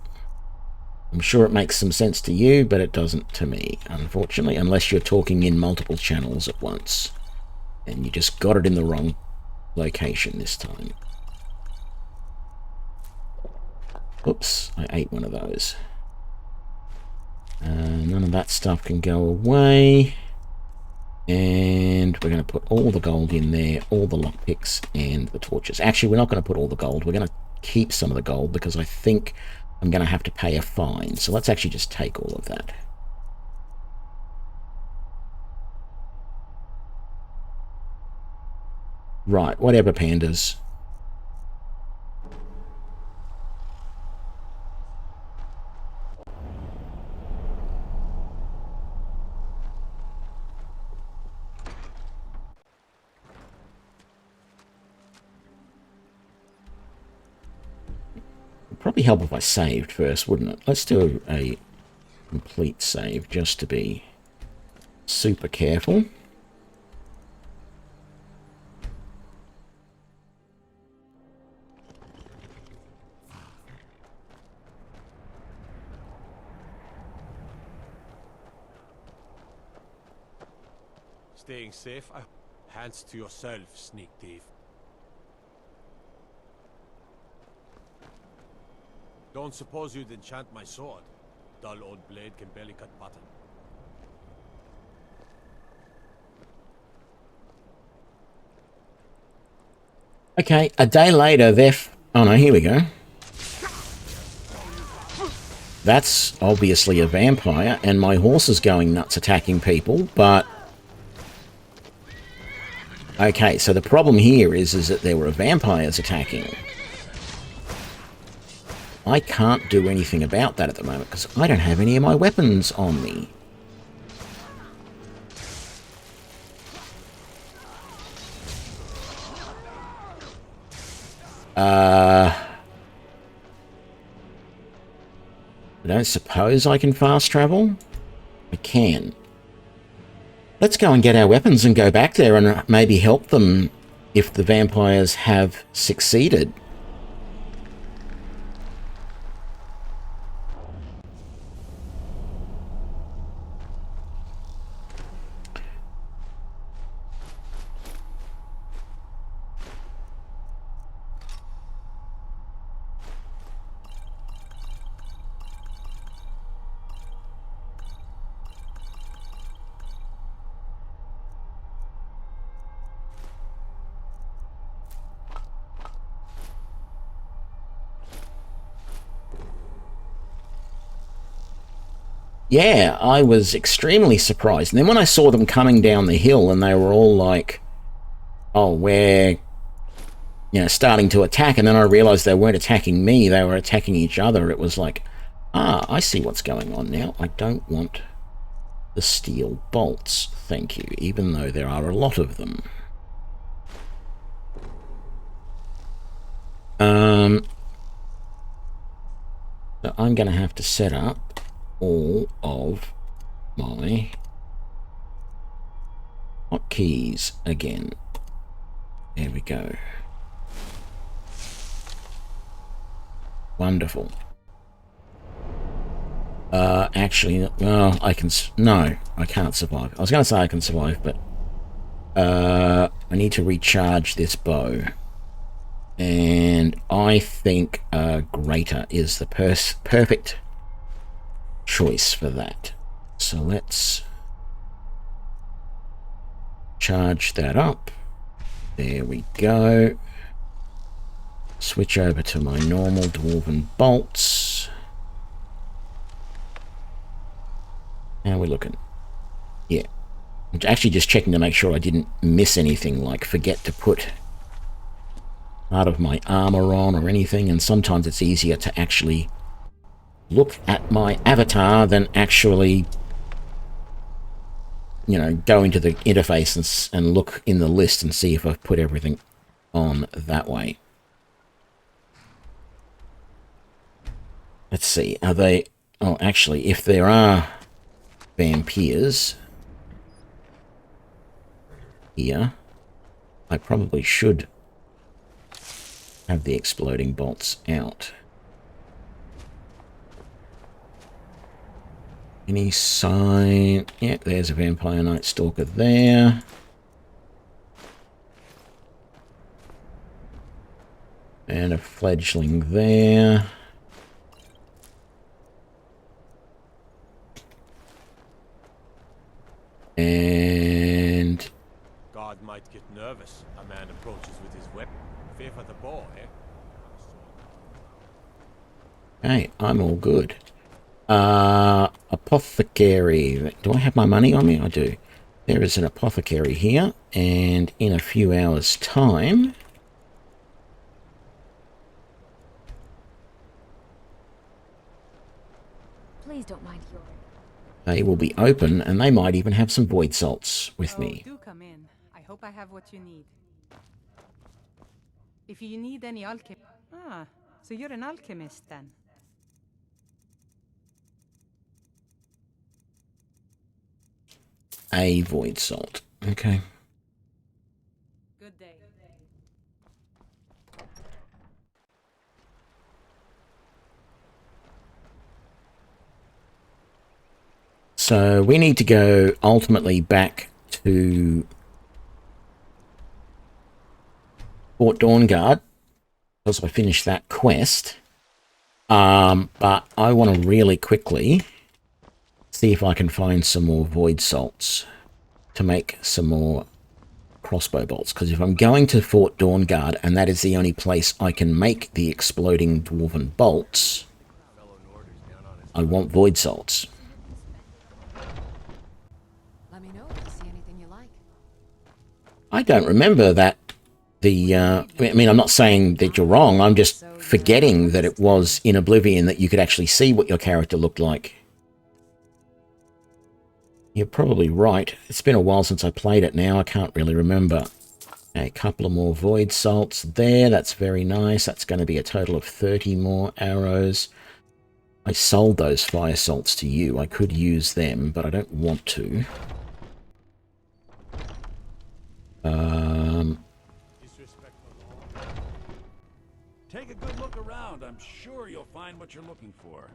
I'm sure it makes some sense to you, but it doesn't to me, unfortunately, unless you're talking in multiple channels at once. And you just got it in the wrong location this time. Oops, I ate one of those. None of that stuff can go away. And we're going to put all the gold in there, all the lockpicks and the torches. Actually, we're not going to put all the gold. We're going to keep some of the gold because I think I'm going to have to pay a fine. So let's actually just take all of that. Right, whatever, pandas. Probably help if I saved first, wouldn't it? Let's do a complete save just to be super careful. Staying safe? Hands to yourself, sneak thief. Don't suppose you'd enchant my sword? Dull old blade can barely cut button. Okay, a day later, oh no, here we go. That's obviously a vampire, and my horse is going nuts attacking people, but... Okay, so the problem here is that there were vampires attacking. I can't do anything about that at the moment because I don't have any of my weapons on me. I don't suppose I can fast travel? I can. Let's go and get our weapons and go back there and maybe help them if the vampires have succeeded. yeah, I was extremely surprised. And then when I saw them coming down the hill and they were all like, oh, we're, starting to attack, and then I realized they weren't attacking me, they were attacking each other. It was like, I see what's going on now. I don't want the steel bolts, thank you, even though there are a lot of them. So I'm going to have to set up all of my hotkeys again. There we go. Wonderful. Actually, well, I can't survive. I was going to say I can survive, but I need to recharge this bow. And I think greater is the perfect choice for that. So let's charge that up. There we go. Switch over to my normal dwarven bolts. How are we looking? Yeah. I'm actually just checking to make sure I didn't miss anything, like forget to put part of my armor on or anything, and sometimes it's easier to actually look at my avatar than actually, go into the interface and look in the list and see if I've put everything on that way. Let's see, are they... Oh, actually, if there are vampires here, I probably should have the exploding bolts out. Any sign? Yeah, there's a Vampire Night Stalker there. And a fledgling there. And... God might get nervous. A man approaches with his weapon. Fear for the boy. Hey, I'm all good. Apothecary. Do I have my money on me? I do. There is an apothecary here, and in a few hours' time... Please don't mind your... They will be open, and they might even have some void salts with me. Do come in. I hope I have what you need. If you need any alchemy... Ah, so you're an alchemist then? A void salt. Okay. Good day. So we need to go ultimately back to Fort Dawnguard because I finished that quest. But I want to really quickly see if I can find some more void salts to make some more crossbow bolts. Because if I'm going to Fort Dawnguard and that is the only place I can make the exploding dwarven bolts, I want void salts. Let me know if you see anything you like. I don't remember that I mean, I'm not saying that you're wrong, I'm just forgetting that it was in Oblivion that you could actually see what your character looked like. You're probably right. It's been a while since I played it now. I can't really remember. A couple of more void salts there. That's very nice. That's going to be a total of 30 more arrows. I sold those fire salts to you. I could use them, but I don't want to. Take a good look around. I'm sure you'll find what you're looking for.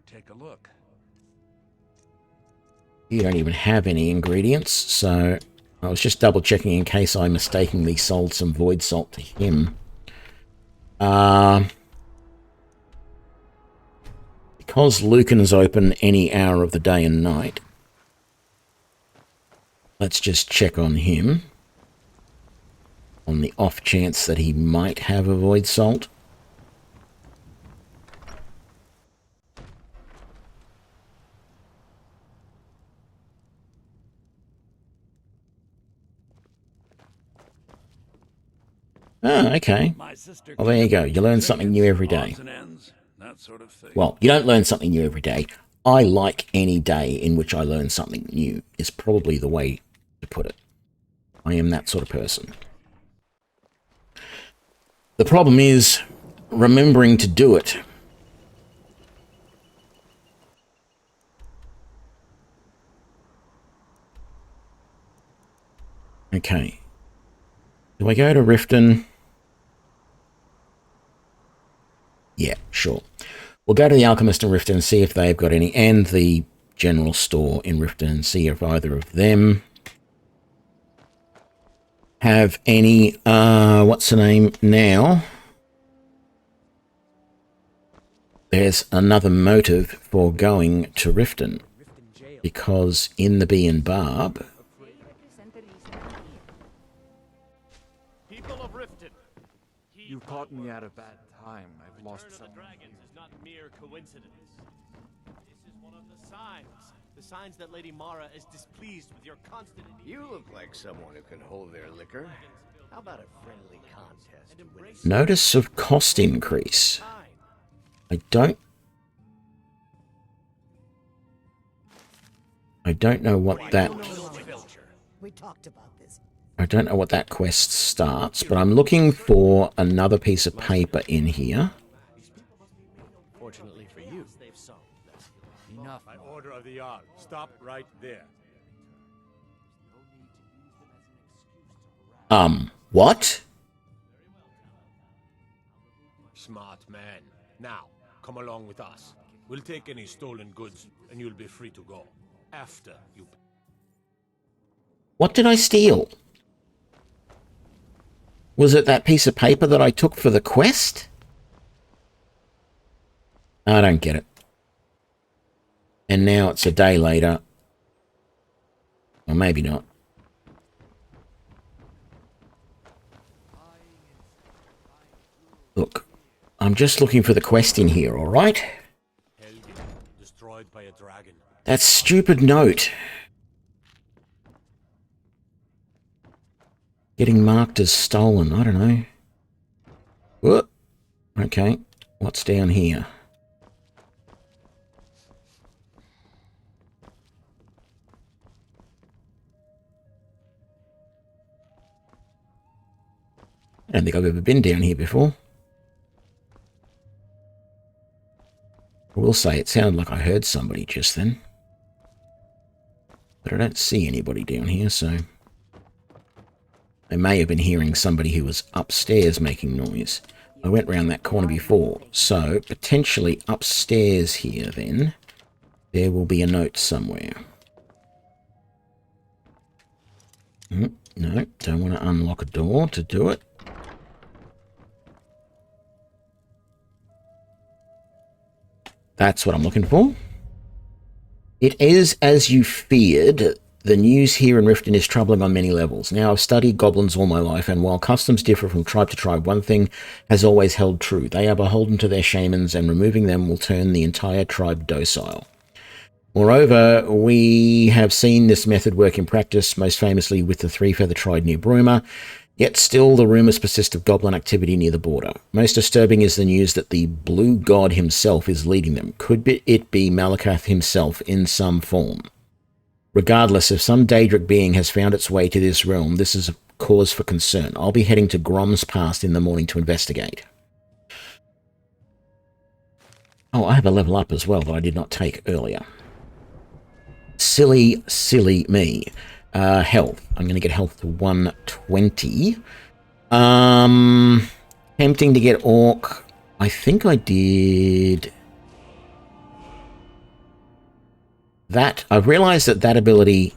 Take a look. You don't even have any ingredients, so I was just double checking in case I mistakenly sold some void salt to him. Because Lucan's open any hour of the day and night, let's just check on him on the off chance that he might have a void salt. Oh, okay. My sister. Well, there you go. You learn something new every day. Odds and ends, that sort of thing. Well, you don't learn something new every day. I like any day in which I learn something new, is probably the way to put it. I am that sort of person. The problem is remembering to do it. Okay. Do I go to Riften? Yeah, sure. We'll go to the Alchemist in Riften and see if they've got any, and the general store in Riften, and see if either of them have any, what's the name now? There's another motive for going to Riften, because in the Bee and Barb, People of Riften, You caught me at a bad time. I've lost Return of some. the dragons is not mere coincidence. This is one of the signs. The signs that Lady Mara is displeased with your constant. You look like someone who can hold their liquor. How about a friendly contest? And embrace notice of cost increase. I don't know what that... We talked about this. I don't know what that quest starts, but I'm looking for another piece of paper in here. Fortunately for you. Enough. By order of the Jarl, stop right there. What? Smart man. Now, come along with us. We'll take any stolen goods, and you'll be free to go. After you... What did I steal? Was it that piece of paper that I took for the quest? I don't get it. And now it's a day later. Or maybe not. Look, I'm just looking for the quest in here, alright? Destroyed by a dragon. That stupid note. Getting marked as stolen, I don't know. Whoop. Okay, what's down here? I don't think I've ever been down here before. I will say it sounded like I heard somebody just then. But I don't see anybody down here, so... I may have been hearing somebody who was upstairs making noise. I went round that corner before, so potentially upstairs here then, there will be a note somewhere. No, don't want to unlock a door to do it. That's what I'm looking for. It is as you feared. The news here in Riften is troubling on many levels. Now, I've studied goblins all my life, and while customs differ from tribe to tribe, one thing has always held true. They are beholden to their shamans, and removing them will turn the entire tribe docile. Moreover, we have seen this method work in practice, most famously with the three-feather tribe near Bruma, yet still the rumours persist of goblin activity near the border. Most disturbing is the news that the blue god himself is leading them. Could it be Malakath himself in some form? Regardless, if some Daedric being has found its way to this realm, this is a cause for concern. I'll be heading to Grom's Pass in the morning to investigate. Oh, I have a level up as well that I did not take earlier. Silly, silly me. Health. I'm going to get health to 120. Tempting to get Orc. I think I did... that. I've realised that that ability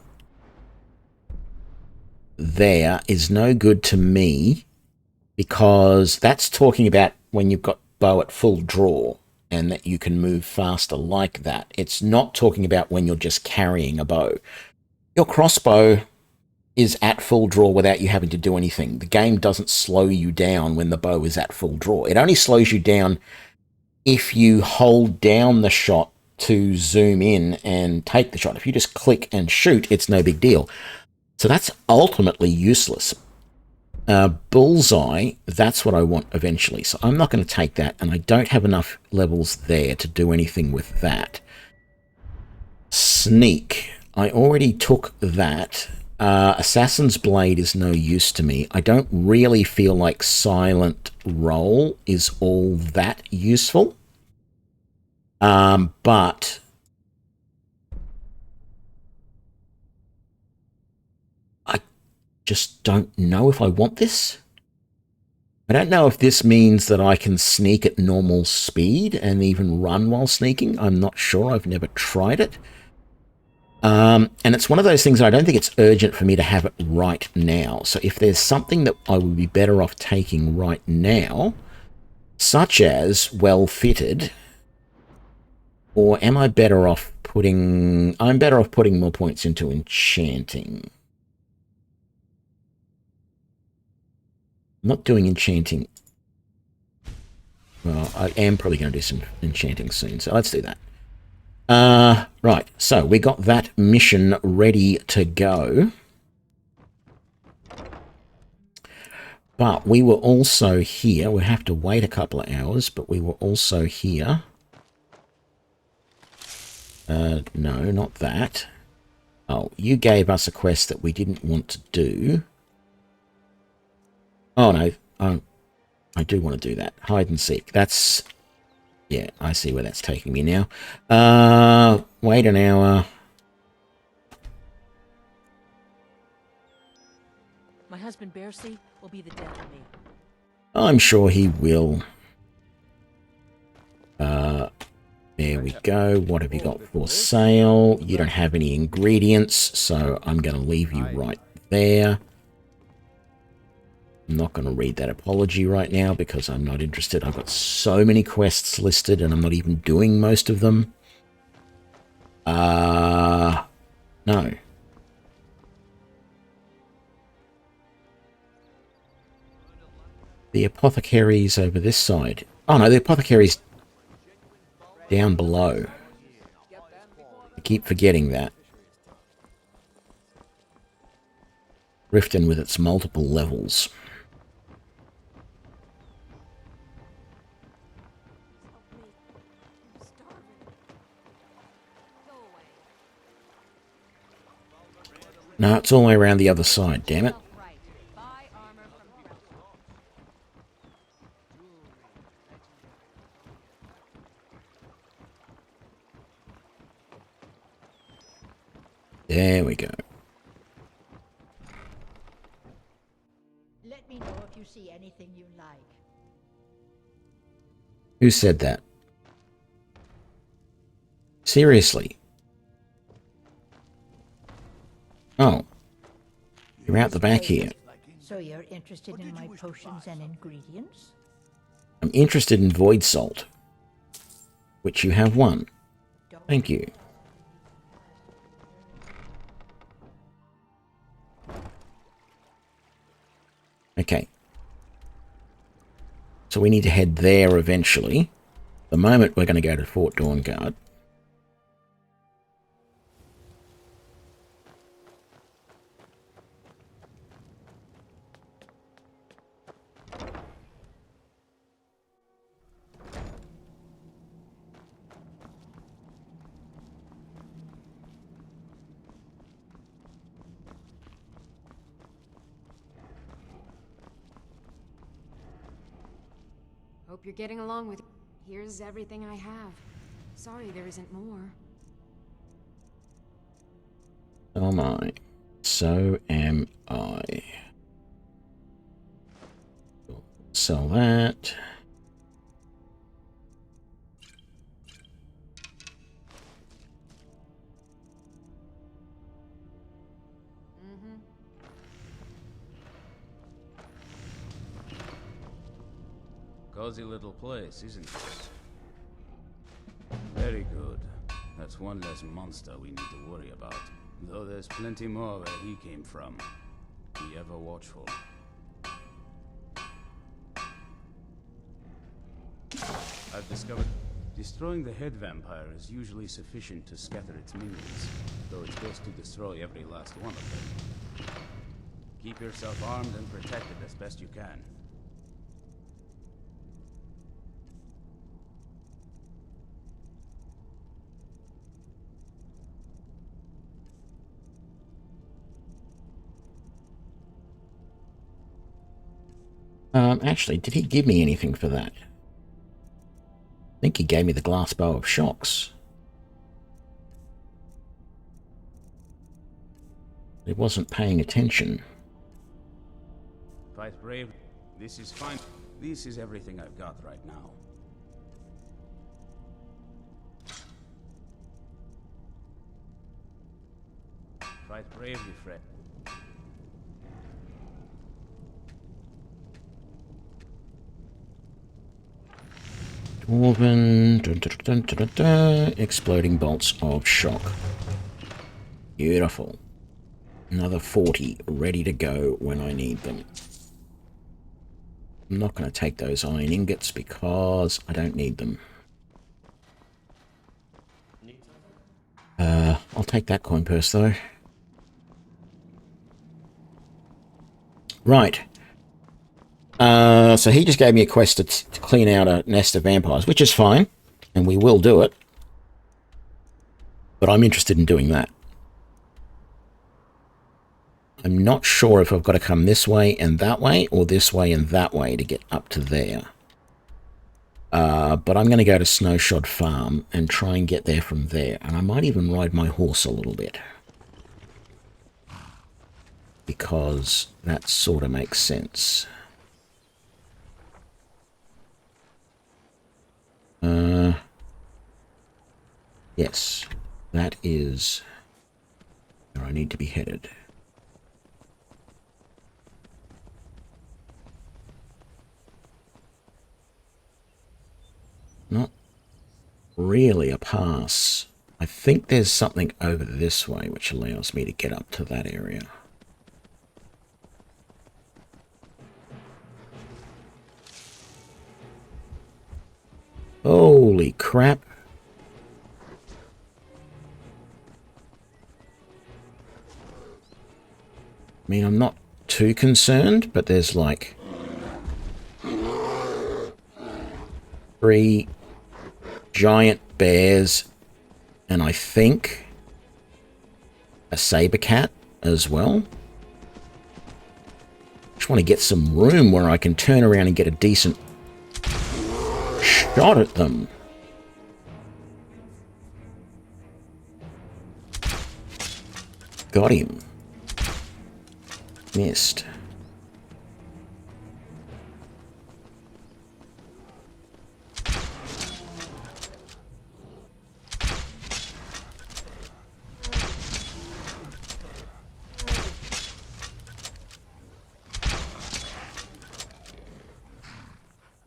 there is no good to me because that's talking about when you've got bow at full draw and that you can move faster like that. It's not talking about when you're just carrying a bow. Your crossbow is at full draw without you having to do anything. The game doesn't slow you down when the bow is at full draw. It only slows you down if you hold down the shot to zoom in and take the shot. If you just click and shoot, it's no big deal. So that's ultimately useless. Bullseye, that's what I want eventually. So I'm not going to take that, and I don't have enough levels there to do anything with that. Sneak, I already took that. Assassin's Blade is no use to me. I don't really feel like Silent Roll is all that useful. But I just don't know if I want this. I don't know if this means that I can sneak at normal speed and even run while sneaking. I'm not sure. I've never tried it. And it's one of those things I don't think it's urgent for me to have it right now. So if there's something that I would be better off taking right now, such as well-fitted, or am I better off putting... I'm better off putting more points into enchanting. I'm not doing enchanting. Well, I am probably going to do some enchanting soon, so let's do that. Right, so we got that mission ready to go. But we were also here. We'll have to wait a couple of hours, but we were also here. No, not that. Oh, you gave us a quest that we didn't want to do. Oh, no. I do want to do that. Hide and seek. That's... Yeah, I see where that's taking me now. Wait an hour. My husband Bercy will be the death of me. I'm sure he will. There we go. What have you got for sale? You don't have any ingredients, so I'm going to leave you right there. I'm not going to read that apology right now because I'm not interested. I've got so many quests listed and I'm not even doing most of them. No. The apothecary's over this side. Oh no, the apothecary's down below. I keep forgetting that. Riften with its multiple levels. No, it's all the way around the other side, damn it. There we go. Let me know if you see anything you like. Who said that? Seriously? Oh. You're out the back here. So you're interested in my potions and ingredients? I'm interested in Void Salt, which you have one. Thank you. Okay. So we need to head there eventually. The moment we're going to go to Fort Dawnguard. Hope you're getting along with... Here's everything I have. Sorry there isn't more. So am I. So am I. Sell that. Cozy little place, isn't it? Very good. That's one less monster we need to worry about. Though there's plenty more where he came from. Be ever watchful. I've discovered destroying the head vampire is usually sufficient to scatter its minions, though it's best to destroy every last one of them. Keep yourself armed and protected as best you can. Actually, did he give me anything for that? I think he gave me the glass bow of shocks. He wasn't paying attention. Fight brave. This is fine. This is everything I've got right now. Fight bravely, Fred. Dwarven, exploding bolts of shock. Beautiful. Another 40 ready to go when I need them. I'm not going to take those iron ingots because I don't need them. I'll take that coin purse though. Right. So he just gave me a quest to clean out a nest of vampires, which is fine, and we will do it. But I'm interested in doing that. I'm not sure if I've got to come this way and that way, or this way and that way to get up to there. But I'm going to go to Snowshod Farm and try and get there from there. And I might even ride my horse a little bit. Because that sort of makes sense. Yes, that is where I need to be headed. Not really a pass. I think there's something over this way which allows me to get up to that area. Holy crap. I mean, I'm not too concerned, but there's like 3 giant bears and I think a saber cat as well. Just want to get some room where I can turn around and get a decent shot at them. Got him. Missed.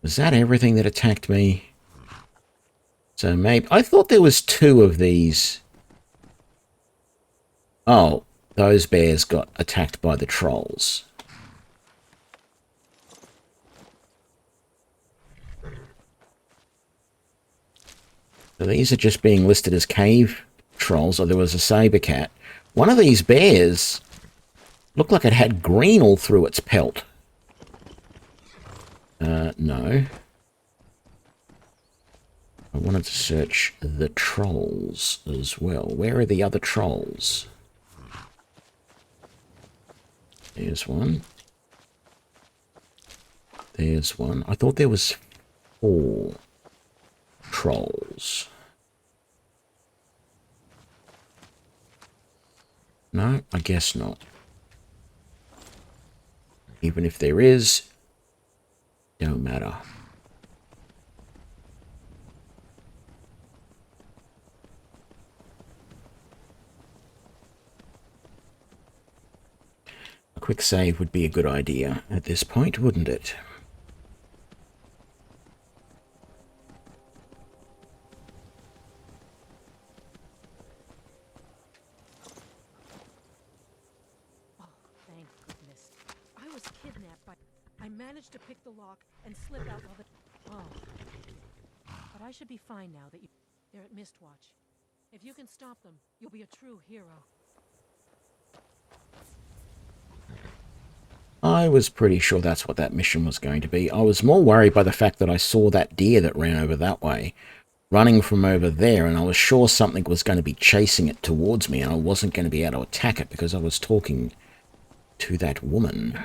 Was that everything that attacked me? So maybe... I thought there was 2 of these. Oh, those bears got attacked by the trolls. So these are just being listed as cave trolls. Or there was a saber cat. One of these bears looked like it had green all through its pelt. No. I wanted to search the trolls as well. Where are the other trolls? There's one. There's one. I thought there was 4 trolls. No, I guess not. Even if there is, don't matter. A quick save would be a good idea at this point, wouldn't it? Oh, thank goodness. I was kidnapped by... I managed to pick the lock and slip out while the... Oh. But I should be fine now that you... They're at Mistwatch. If you can stop them, you'll be a true hero. I was pretty sure that's what that mission was going to be. I was more worried by the fact that I saw that deer that ran over that way, running from over there, and I was sure something was going to be chasing it towards me, and I wasn't going to be able to attack it because I was talking to that woman.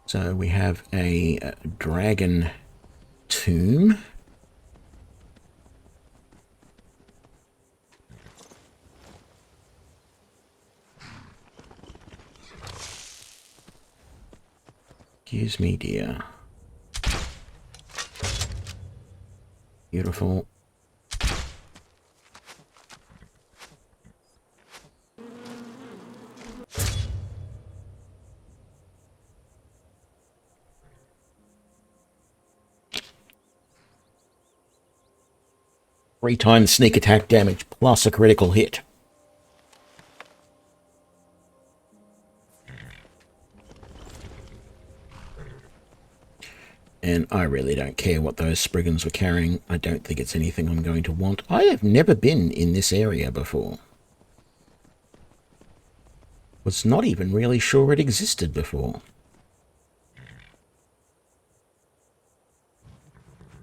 So we have a dragon tomb. Excuse me, dear. Beautiful. 3 times sneak attack damage plus a critical hit. And I really don't care what those Spriggans were carrying. I don't think it's anything I'm going to want. I have never been in this area before. Was not even really sure it existed before.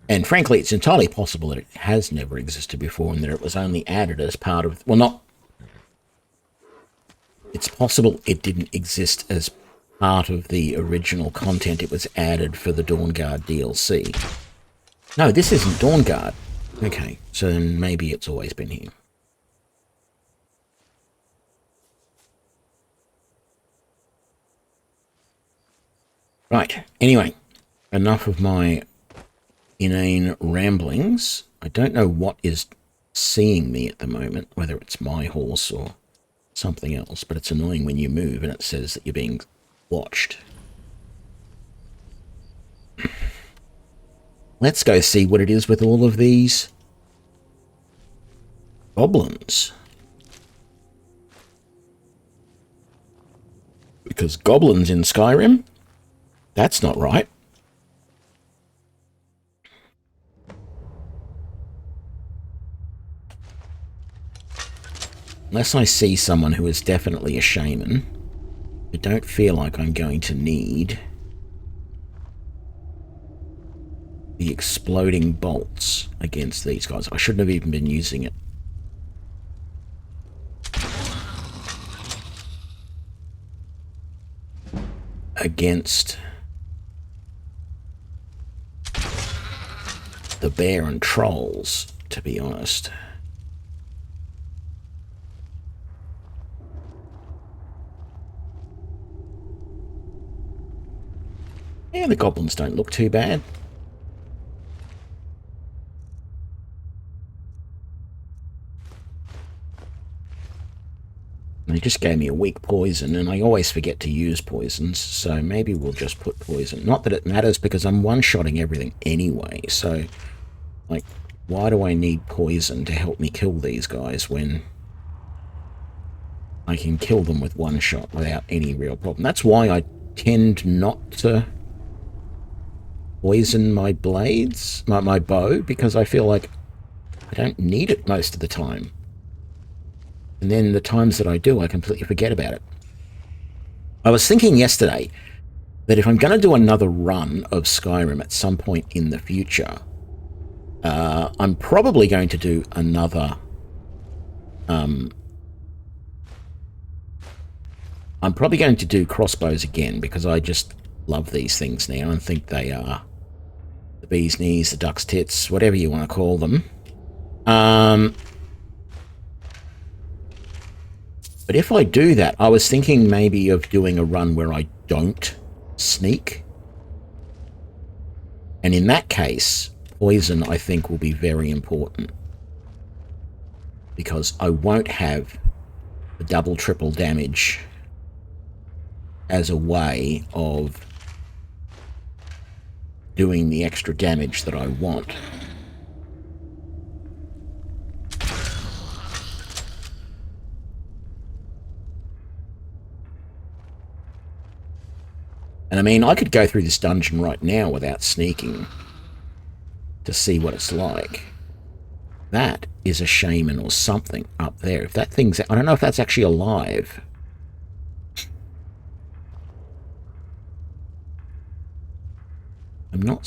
And frankly, it's entirely possible that it has never existed before and that it was only added as part of... Well, not... It's possible it didn't exist as part of the original content. It was added for the Dawnguard DLC. No, this isn't Dawnguard. Okay, so then maybe it's always been here. Right, anyway, enough of my inane ramblings. I don't know what is seeing me at the moment, whether it's my horse or something else, but it's annoying when you move and it says that you're being watched. Let's go see what it is with all of these goblins. Because goblins in Skyrim? That's not right. Unless I see someone who is definitely a shaman, I don't feel like I'm going to need the exploding bolts against these guys. I shouldn't have even been using it. Against the bear and trolls, to be honest. Yeah, the goblins don't look too bad. They just gave me a weak poison, and I always forget to use poisons, so maybe we'll just put poison. Not that it matters, because I'm one-shotting everything anyway, so, like, why do I need poison to help me kill these guys when I can kill them with one shot without any real problem? That's why I tend not to poison my blades, my bow, because I feel like I don't need it most of the time. And then the times that I do, I completely forget about it. I was thinking yesterday that if I'm going to do another run of Skyrim at some point in the future, I'm probably going to do another... I'm probably going to do Crossbows again, because I just love these things now and think they are the bee's knees, the duck's tits, whatever you want to call them. But if I do that, I was thinking maybe of doing a run where I don't sneak. And in that case, poison, I think, will be very important. Because I won't have the double, triple damage as a way of doing the extra damage that I want. And I mean, I could go through this dungeon right now without sneaking to see what it's like. That is a shaman or something up there. If that thing's... I don't know if that's actually alive. I'm not...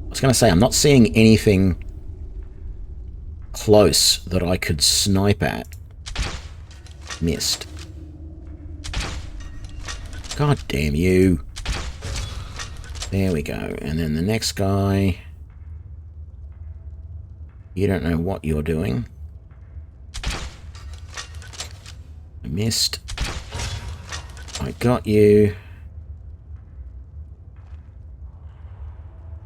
I was going to say, I'm not seeing anything close that I could snipe at. Missed. God damn you. There we go. And then the next guy... You don't know what you're doing. I missed. I got you.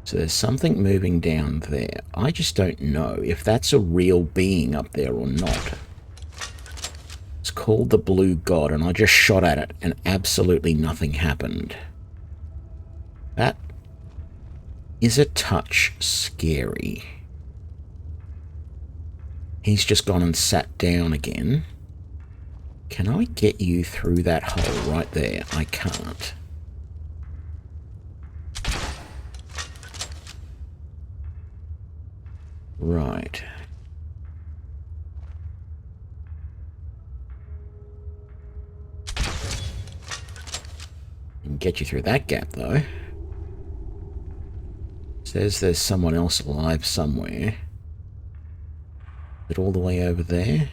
So there's something moving down there. I just don't know if that's a real being up there or not. It's called the Blue God, and I just shot at it, and absolutely nothing happened. That is a touch scary. He's just gone and sat down again. Can I get you through that hole right there? I can't. Right. Can get you through that gap, though. Says there's someone else alive somewhere. Is it all the way over there?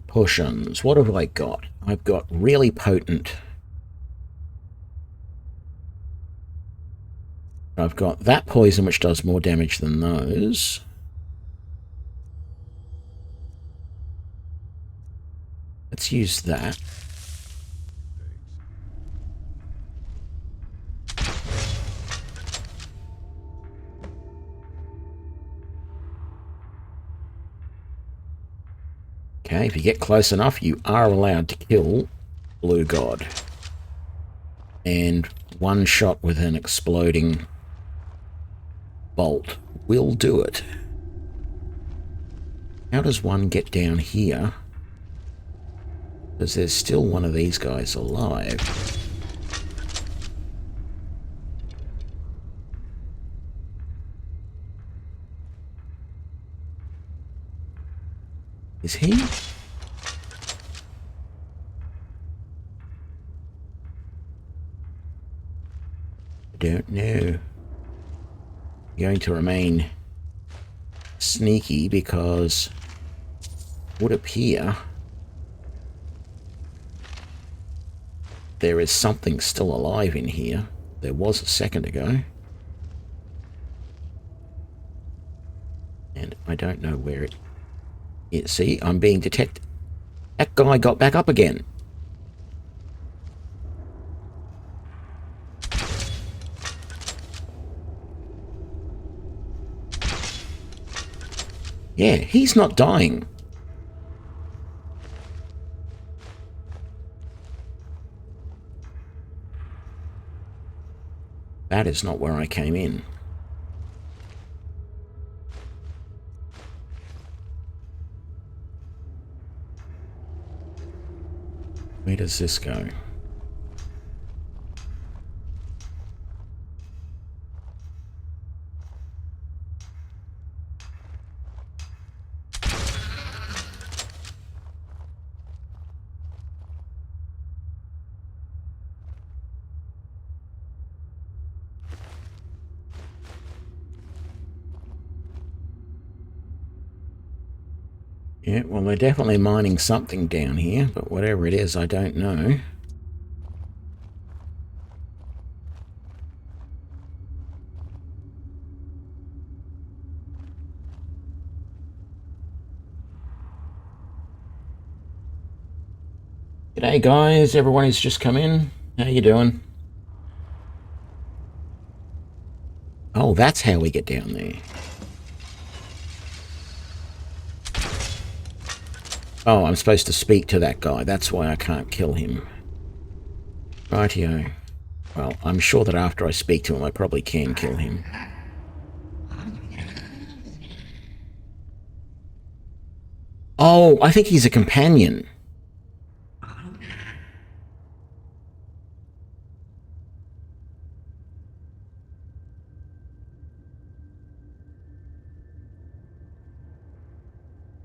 Potions. What have I got? I've got really potent. I've got that poison, which does more damage than those. Let's use that. Okay, if you get close enough, you are allowed to kill Blue God. And one shot with an exploding bolt will do it. How does one get down here? Because there's still one of these guys alive. Is he? I don't know. I'm going to remain sneaky because it would appear there is something still alive in here. There was a second ago. And I don't know where it is. See, I'm being detected. That guy got back up again. Yeah, he's not dying. That is not where I came in. Where does this go? Yeah, well, they're definitely mining something down here, but whatever it is, I don't know. G'day guys, everyone who's just come in. How you doing? Oh, that's how we get down there. Oh, I'm supposed to speak to that guy. That's why I can't kill him. Rightio. Well, I'm sure that after I speak to him, I probably can kill him. Oh, I think he's a companion.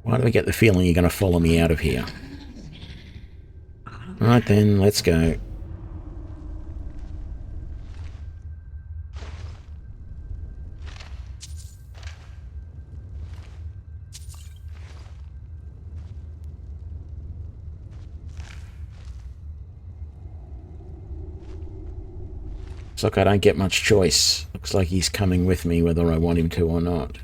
Why do I get the feeling you're going to follow me out of here? Right then, let's go. Looks like I don't get much choice. Looks like he's coming with me whether I want him to or not.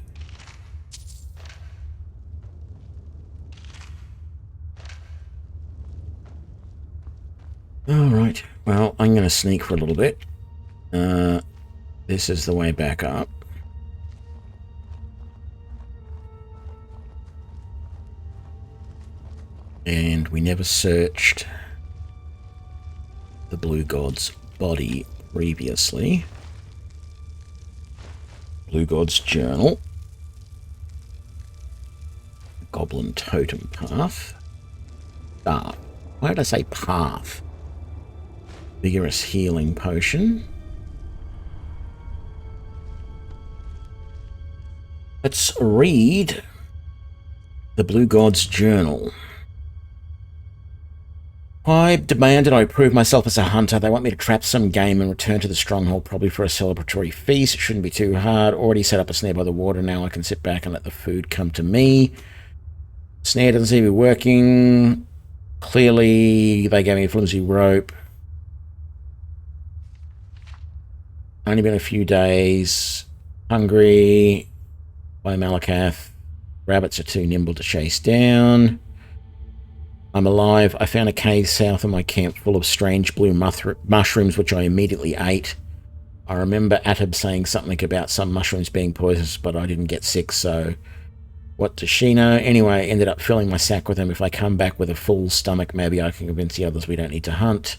Alright, well, I'm going to sneak for a little bit. This is the way back up. And we never searched the Blue God's body previously. Blue God's journal. Goblin totem path. Ah, why did I say path? Vigorous healing potion. Let's read the Blue God's journal. I demanded I prove myself as a hunter. They want me to trap some game and return to the stronghold, probably for a celebratory feast. It shouldn't be too hard. Already set up a snare by the water. Now I can sit back and let the food come to me. Snare doesn't seem to be working. Clearly, they gave me a flimsy rope. Only been a few days. Hungry. By Malakath. Rabbits are too nimble to chase down. I'm alive. I found a cave south of my camp full of strange blue mushrooms, which I immediately ate. I remember Atab saying something about some mushrooms being poisonous, but I didn't get sick, so what does she know? Anyway, I ended up filling my sack with them. If I come back with a full stomach, maybe I can convince the others we don't need to hunt.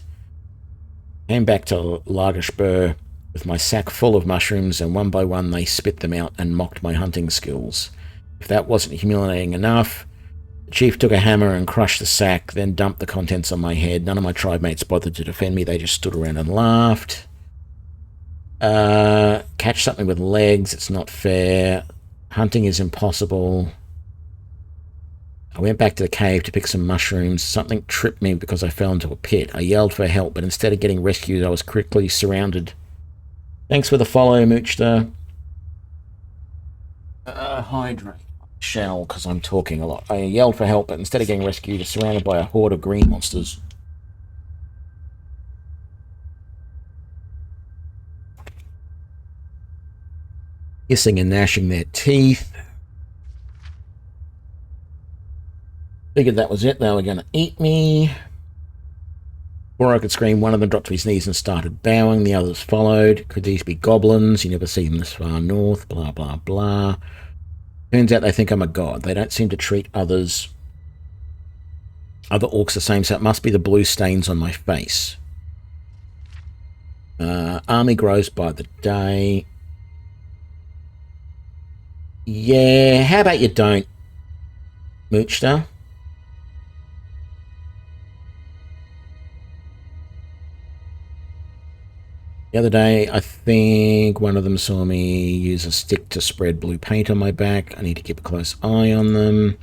Came back to Lagershbur with my sack full of mushrooms, and one by one they spit them out and mocked my hunting skills. If that wasn't humiliating enough, the chief took a hammer and crushed the sack, then dumped the contents on my head. None of my tribe mates bothered to defend me. They just stood around and laughed. Catch something with legs. It's not fair. Hunting is impossible. I went back to the cave to pick some mushrooms. Something tripped me because I fell into a pit. I yelled for help, but instead of getting rescued, I was quickly surrounded. Thanks for the follow, Moochster. Hydrate. Shall, because I'm talking a lot. I yelled for help, but instead of getting rescued, I was surrounded by a horde of green monsters. Hissing and gnashing their teeth. Figured that was it. They were going to eat me. Before I could scream, one of them dropped to his knees and started bowing. The others followed. Could these be goblins? You never see them this far north. Blah, blah, blah. Turns out they think I'm a god. They don't seem to treat other orcs the same, so it must be the blue stains on my face. Army grows by the day. Yeah, how about you don't, Moochster? The other day, I think one of them saw me use a stick to spread blue paint on my back. I need to keep a close eye on them.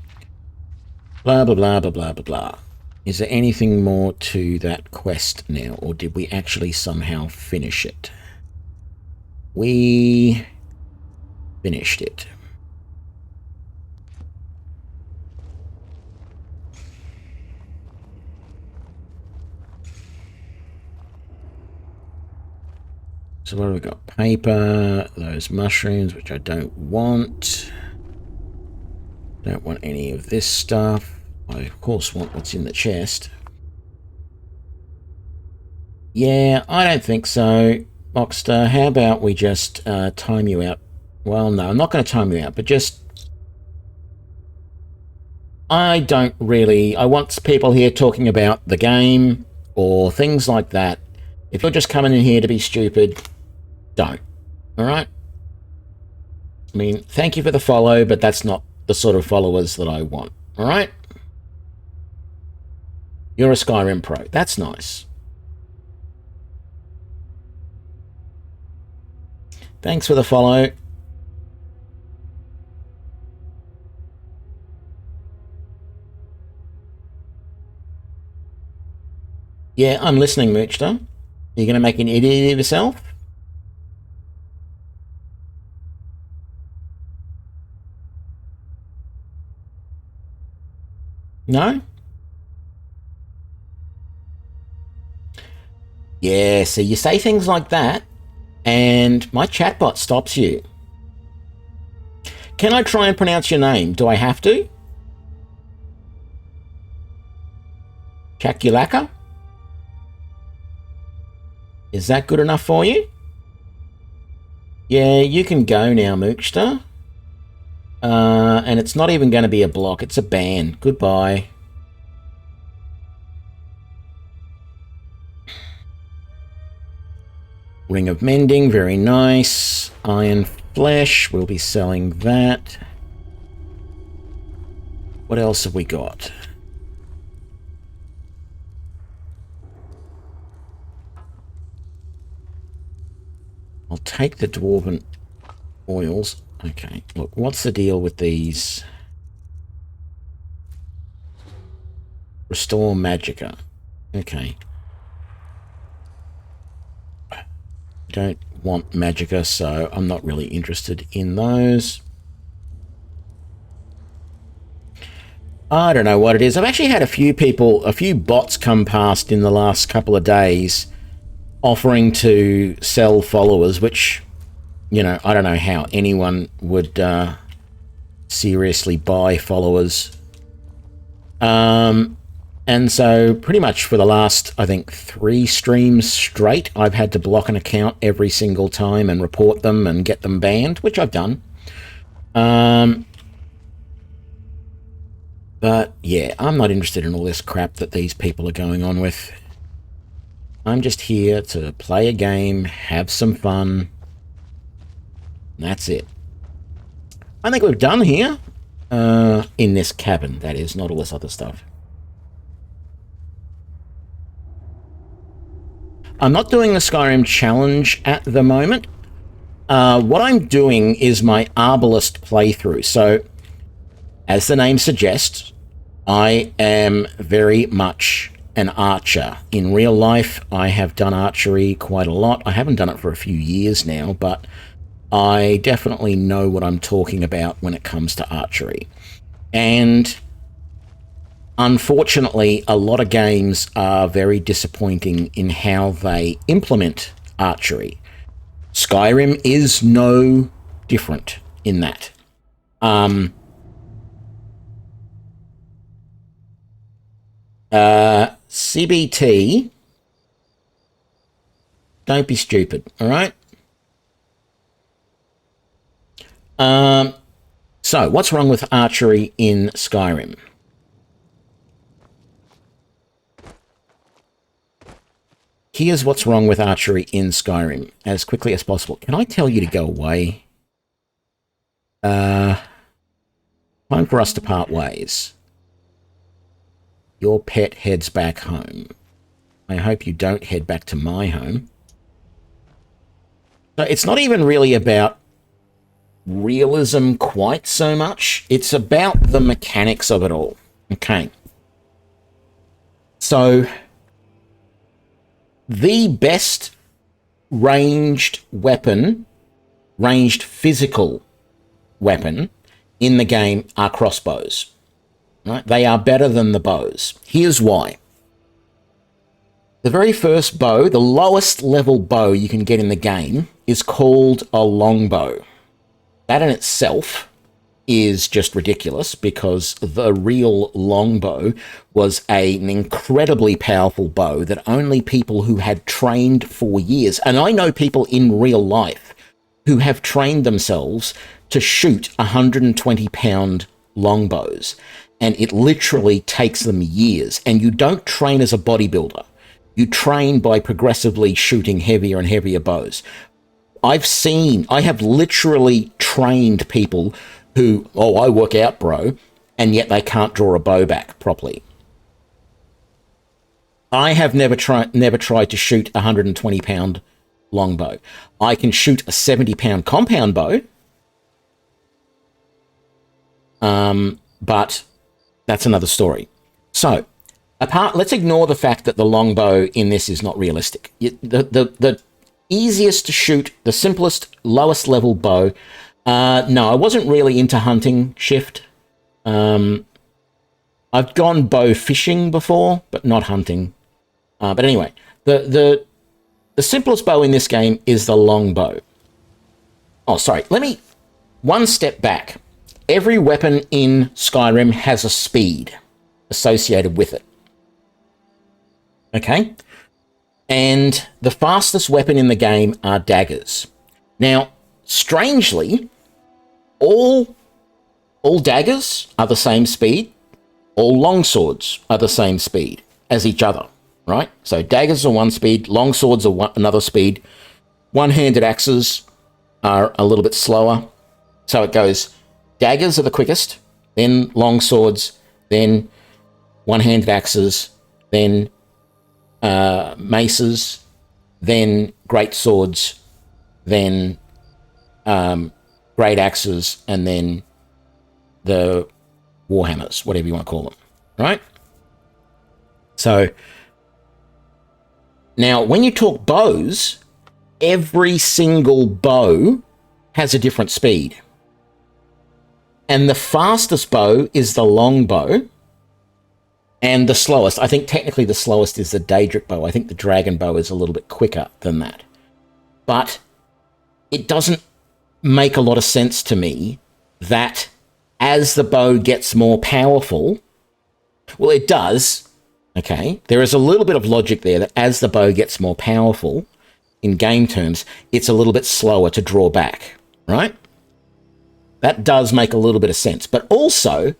Blah, blah, blah, blah, blah, blah, blah. Is there anything more to that quest now, or did we actually somehow finish it? We finished it. So what have we got? Paper, those mushrooms, which I don't want. Don't want any of this stuff. I, of course, want what's in the chest. Yeah, I don't think so. Boxster, how about we just time you out? Well, no, I'm not going to time you out, but just... I don't really... I want people here talking about the game or things like that. If you're just coming in here to be stupid, don't. Alright? I mean, thank you for the follow, but that's not the sort of followers that I want. Alright? You're a Skyrim pro. That's nice. Thanks for the follow. Yeah, I'm listening, Moochster. You're going to make an idiot of yourself? No? Yeah, so you say things like that, and my chatbot stops you. Can I try and pronounce your name? Do I have to? Chakulaka? Is that good enough for you? Yeah, you can go now, Mookster. And it's not even going to be a block, it's a ban. Goodbye. Ring of Mending, very nice. Iron Flesh, we'll be selling that. What else have we got? I'll take the Dwarven Oils. Okay, look, what's the deal with these? Restore Magicka. Okay. Don't want Magicka, so I'm not really interested in those. I don't know what it is. I've actually had a few bots come past in the last couple of days offering to sell followers, which, you know, I don't know how anyone would seriously buy followers. And so pretty much for the last, I think, 3 streams straight, I've had to block an account every single time and report them and get them banned, which I've done. But yeah, I'm not interested in all this crap that these people are going on with. I'm just here to play a game, have some fun. That's it. I think we're done here. In this cabin, that is, not all this other stuff. I'm not doing the Skyrim challenge at the moment. What I'm doing is my Arbalist playthrough. So, as the name suggests, I am very much an archer. In real life, I have done archery quite a lot. I haven't done it for a few years now, but I definitely know what I'm talking about when it comes to archery. And unfortunately, a lot of games are very disappointing in how they implement archery. Skyrim is no different in that. CBT, don't be stupid, all right? So, what's wrong with archery in Skyrim? Here's what's wrong with archery in Skyrim, as quickly as possible. Can I tell you to go away? Time for us to part ways. Your pet heads back home. I hope you don't head back to my home. So it's not even really about realism quite so much. It's about the mechanics of it all. Okay. So the best ranged weapon, ranged physical weapon in the game are crossbows. Right? They are better than the bows. Here's why. The very first bow, the lowest level bow you can get in the game, is called a longbow. That in itself is just ridiculous because the real longbow was an incredibly powerful bow that only people who had trained for years, and I know people in real life who have trained themselves to shoot 120-pound longbows. and it literally takes them years. And you don't train as a bodybuilder. You train by progressively shooting heavier and heavier bows. I have literally trained people who, oh, I work out, bro, and yet they can't draw a bow back properly. I have never tried to shoot a 120-pound longbow. I can shoot a 70-pound compound bow, but that's another story. So, let's ignore the fact that the longbow in this is not realistic. The easiest to shoot, the simplest, lowest level bow. No, I wasn't really into hunting shift. I've gone bow fishing before, but not hunting. But anyway, the simplest bow in this game is the longbow. Oh, sorry. One step back. Every weapon in Skyrim has a speed associated with it. Okay? And the fastest weapon in the game are daggers. Now, strangely, all daggers are the same speed. All longswords are the same speed as each other, right? So daggers are one speed, longswords are another speed. One-handed axes are a little bit slower. So it goes, daggers are the quickest, then longswords, then one-handed axes, then maces, then great swords, then great axes, and then the warhammers, whatever you want to call them, right? So now when you talk bows, every single bow has a different speed. And the fastest bow is the longbow. And the slowest, I think technically the slowest is the Daedric bow. I think the dragon bow is a little bit quicker than that. But it doesn't make a lot of sense to me that as the bow gets more powerful, well, it does, okay? There is a little bit of logic there that as the bow gets more powerful, in game terms, it's a little bit slower to draw back, right? That does make a little bit of sense. But also,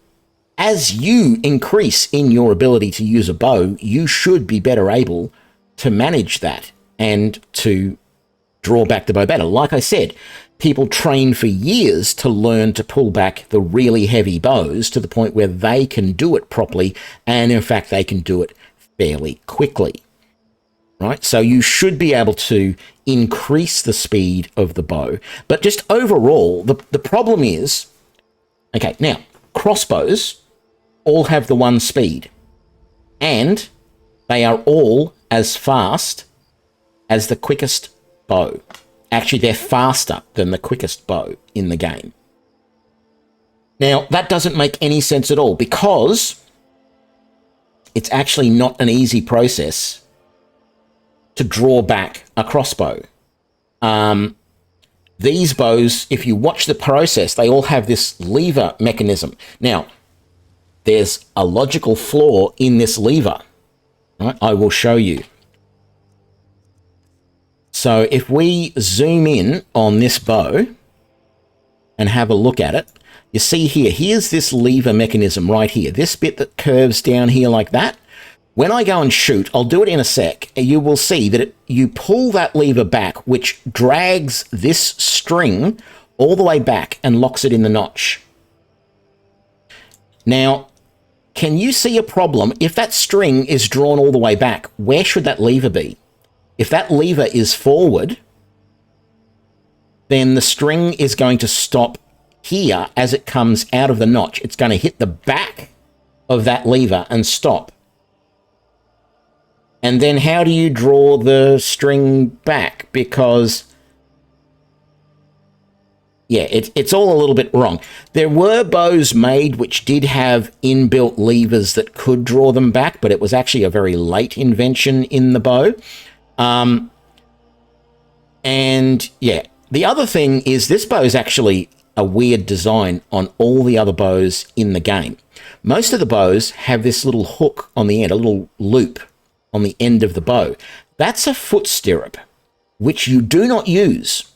as you increase in your ability to use a bow, you should be better able to manage that and to draw back the bow better. Like I said, people train for years to learn to pull back the really heavy bows to the point where they can do it properly, and in fact, they can do it fairly quickly. Right? So you should be able to increase the speed of the bow. But just overall, the problem is, okay, now, crossbows all have the one speed, and they are all as fast as the quickest bow. Actually, they're faster than the quickest bow in the game. Now, that doesn't make any sense at all, because it's actually not an easy process to draw back a crossbow. These bows, if you watch the process, they all have this lever mechanism. Now, there's a logical flaw in this lever. Right? I will show you. So if we zoom in on this bow and have a look at it, you see here's this lever mechanism right here. This bit that curves down here like that. When I go and shoot, I'll do it in a sec, you will see that you pull that lever back, which drags this string all the way back and locks it in the notch. Now, can you see a problem? If that string is drawn all the way back, where should that lever be? If that lever is forward, then the string is going to stop here as it comes out of the notch. It's going to hit the back of that lever and stop. And then how do you draw the string back? Because, yeah, it's all a little bit wrong. There were bows made which did have inbuilt levers that could draw them back, but it was actually a very late invention in the bow. And, yeah, the other thing is this bow is actually a weird design on all the other bows in the game. Most of the bows have this little hook on the end, a little loop on the end of the bow. That's a foot stirrup, which you do not use.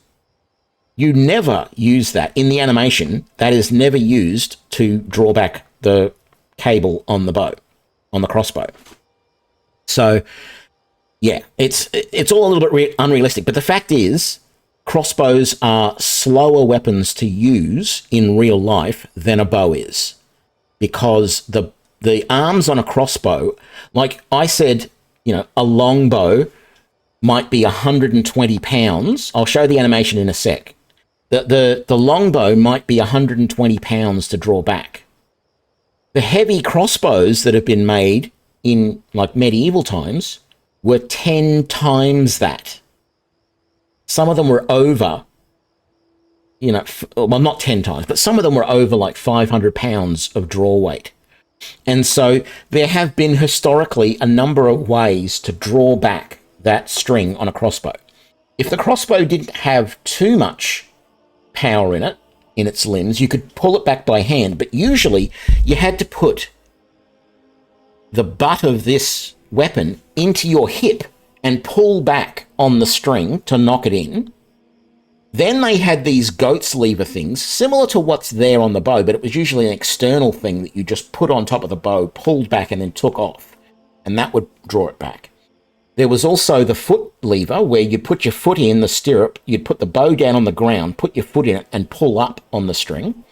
You never use that in the animation. That is never used to draw back the cable on the bow, on the crossbow. So, yeah, it's all a little bit unrealistic. But the fact is, crossbows are slower weapons to use in real life than a bow is, because the arms on a crossbow, like I said, you know, a longbow might be 120 pounds. I'll show the animation in a sec. The longbow might be 120 pounds to draw back. The heavy crossbows that have been made in like medieval times were 10 times that. Some of them were over, you know, well, not 10 times, but some of them were over like 500 pounds of draw weight. And so there have been historically a number of ways to draw back that string on a crossbow. If the crossbow didn't have too much power in it, in its limbs, you could pull it back by hand, but usually you had to put the butt of this weapon into your hip and pull back on the string to knock it in. Then they had these goat's lever things, similar to what's there on the bow, but it was usually an external thing that you just put on top of the bow, pulled back, and then took off, and that would draw it back. There was also the foot lever, where you'd put your foot in the stirrup, you'd put the bow down on the ground, put your foot in it, and pull up on the string.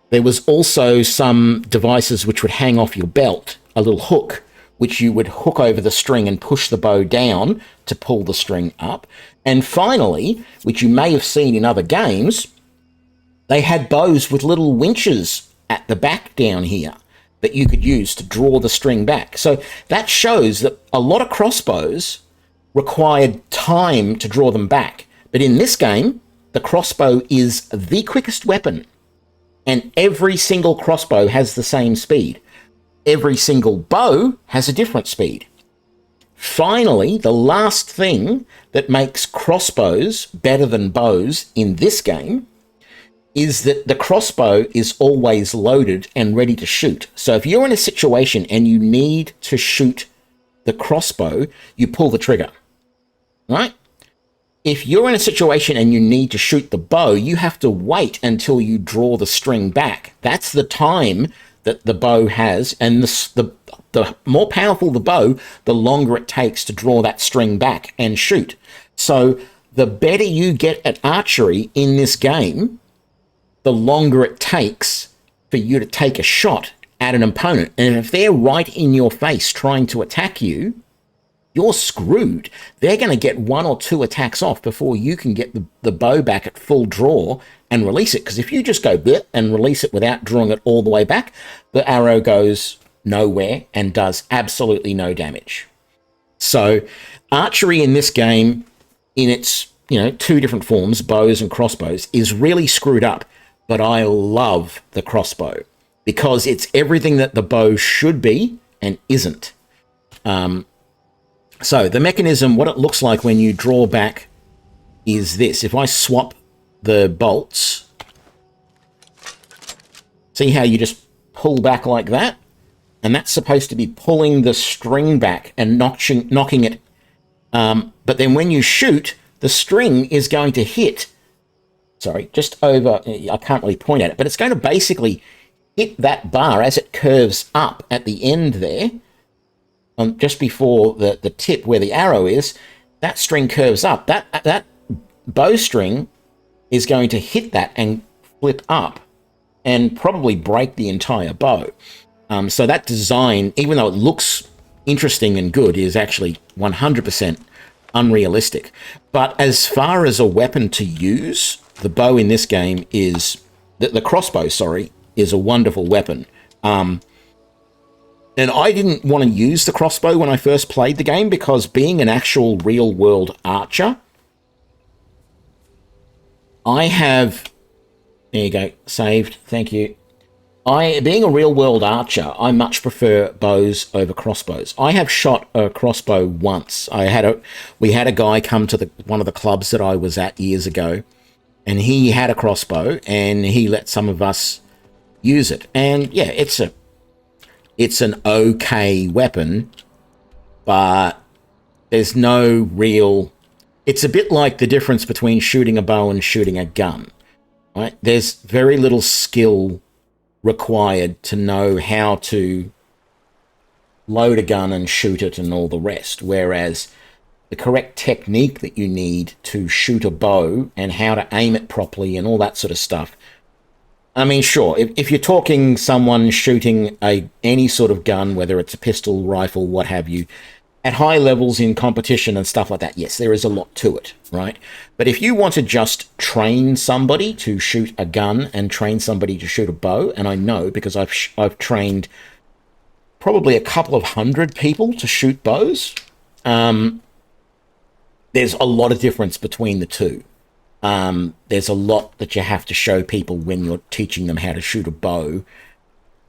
There was also some devices which would hang off your belt, a little hook, which you would hook over the string and push the bow down to pull the string up. And finally, which you may have seen in other games, they had bows with little winches at the back down here that you could use to draw the string back. So that shows that a lot of crossbows required time to draw them back. But in this game, the crossbow is the quickest weapon, and every single crossbow has the same speed. Every single bow has a different speed. Finally, the last thing that makes crossbows better than bows in this game is that the crossbow is always loaded and ready to shoot. So if you're in a situation and you need to shoot the crossbow, you pull the trigger, right? If you're in a situation and you need to shoot the bow, you have to wait until you draw the string back. That's the time that the bow has, and the more powerful the bow, the longer it takes to draw that string back and shoot. So the better you get at archery in this game, the longer it takes for you to take a shot at an opponent. And if they're right in your face trying to attack you, you're screwed. They're going to get one or two attacks off before you can get the bow back at full draw and release it. Because if you just go bleh and release it without drawing it all the way back, the arrow goes nowhere and does absolutely no damage. So archery in this game, in its two different forms, bows and crossbows, is really screwed up. But I love the crossbow because it's everything that the bow should be and isn't. So the mechanism, what it looks like when you draw back is this. If I swap the bolts, see how you just pull back like that? And that's supposed to be pulling the string back and knocking it. But then when you shoot, the string is going to hit, just over, I can't really point at it, but it's going to basically hit that bar as it curves up at the end there. Just before the tip where the arrow is, that string curves up. That bowstring is going to hit that and flip up and probably break the entire bow. So that design, even though it looks interesting and good, is actually 100% unrealistic. But as far as a weapon to use, the bow in this game is... The crossbow, is a wonderful weapon. And I didn't want to use the crossbow when I first played the game because being an actual real-world archer, I have... There you go. Saved. Thank you. Being a real-world archer, I much prefer bows over crossbows. I have shot a crossbow once. We had a guy come to one of the clubs that I was at years ago, and he had a crossbow, and he let some of us use it. And yeah, it's an okay weapon, but there's no real... It's a bit like the difference between shooting a bow and shooting a gun, right? There's very little skill required to know how to load a gun and shoot it and all the rest, whereas the correct technique that you need to shoot a bow and how to aim it properly and all that sort of stuff. I mean, sure, if you're talking someone shooting any sort of gun, whether it's a pistol, rifle, what have you, at high levels in competition and stuff like that, yes, there is a lot to it, right? But if you want to just train somebody to shoot a gun and train somebody to shoot a bow, and I know because I've trained probably a couple of hundred people to shoot bows, there's a lot of difference between the two. There's a lot that you have to show people when you're teaching them how to shoot a bow,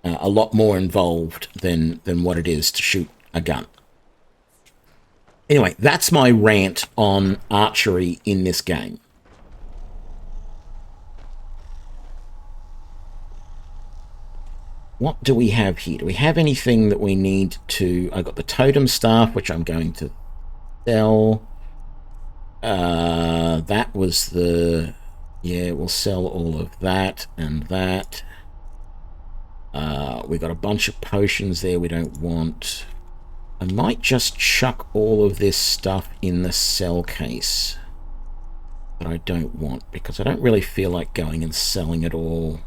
a lot more involved than what it is to shoot a gun. Anyway, that's my rant on archery in this game. What do we have here? Do we have anything that we need to... I got the totem staff, which I'm going to sell. That was the... Yeah, we'll sell all of that and that. We got a bunch of potions there we don't want. I might just chuck all of this stuff in the sell case that I don't want, because I don't really feel like going and selling it all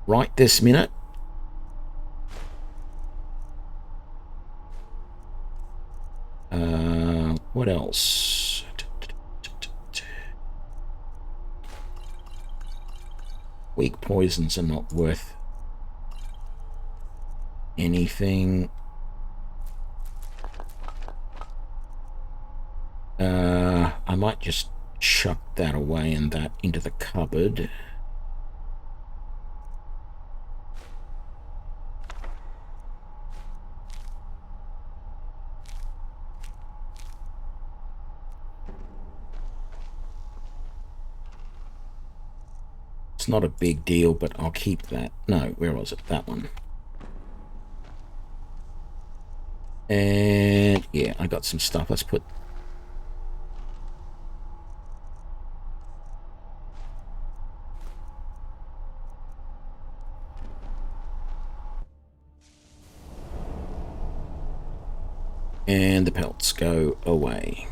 right this minute. What else? Weak poisons are not worth anything. I might just chuck that away and that into the cupboard. It's not a big deal, but I'll keep that. No, where was it? That one. And yeah, I got some stuff. Let's put... And the pelts go away.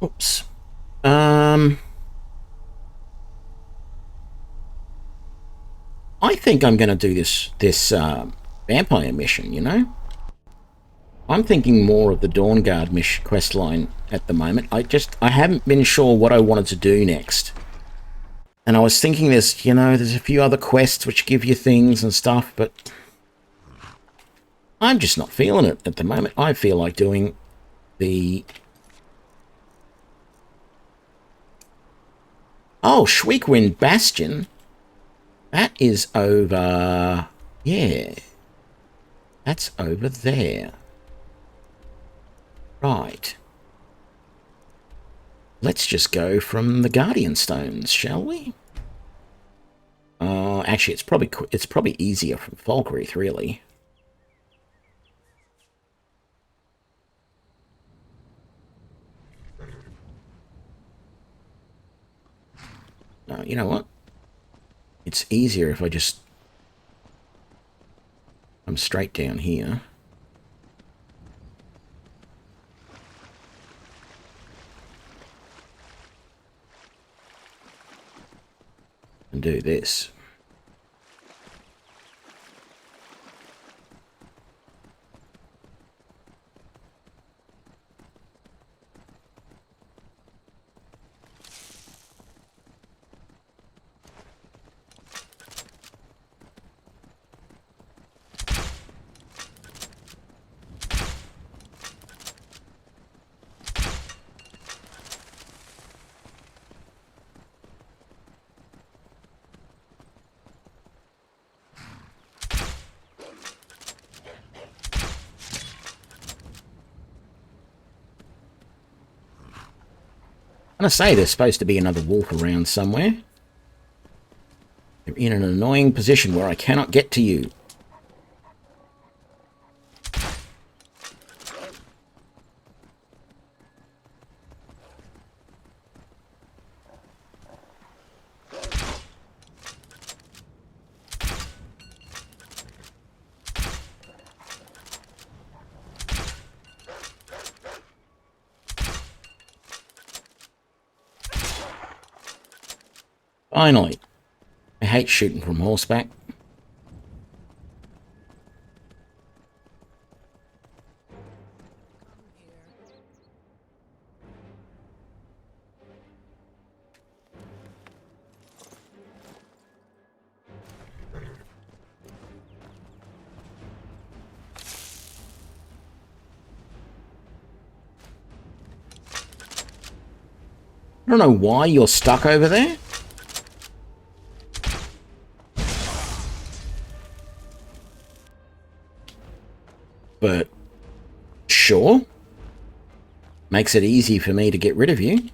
Oops. I think I'm going to do this vampire mission, you know? I'm thinking more of the Dawnguard quest line at the moment. I haven't been sure what I wanted to do next. And I was thinking there's a few other quests which give you things and stuff, but I'm just not feeling it at the moment. I feel like doing the... Oh, Shweekwind Bastion. That is over... Yeah. That's over there. Right. Let's just go from the Guardian Stones, shall we? Actually, it's probably easier from Falkreath, really. No, you know what? It's easier if I just... I'm straight down here. And do this. I say there's supposed to be another wolf around somewhere. You're in an annoying position where I cannot get to you. Finally. I hate shooting from horseback. I don't know why you're stuck over there. But sure. Makes it easy for me to get rid of you.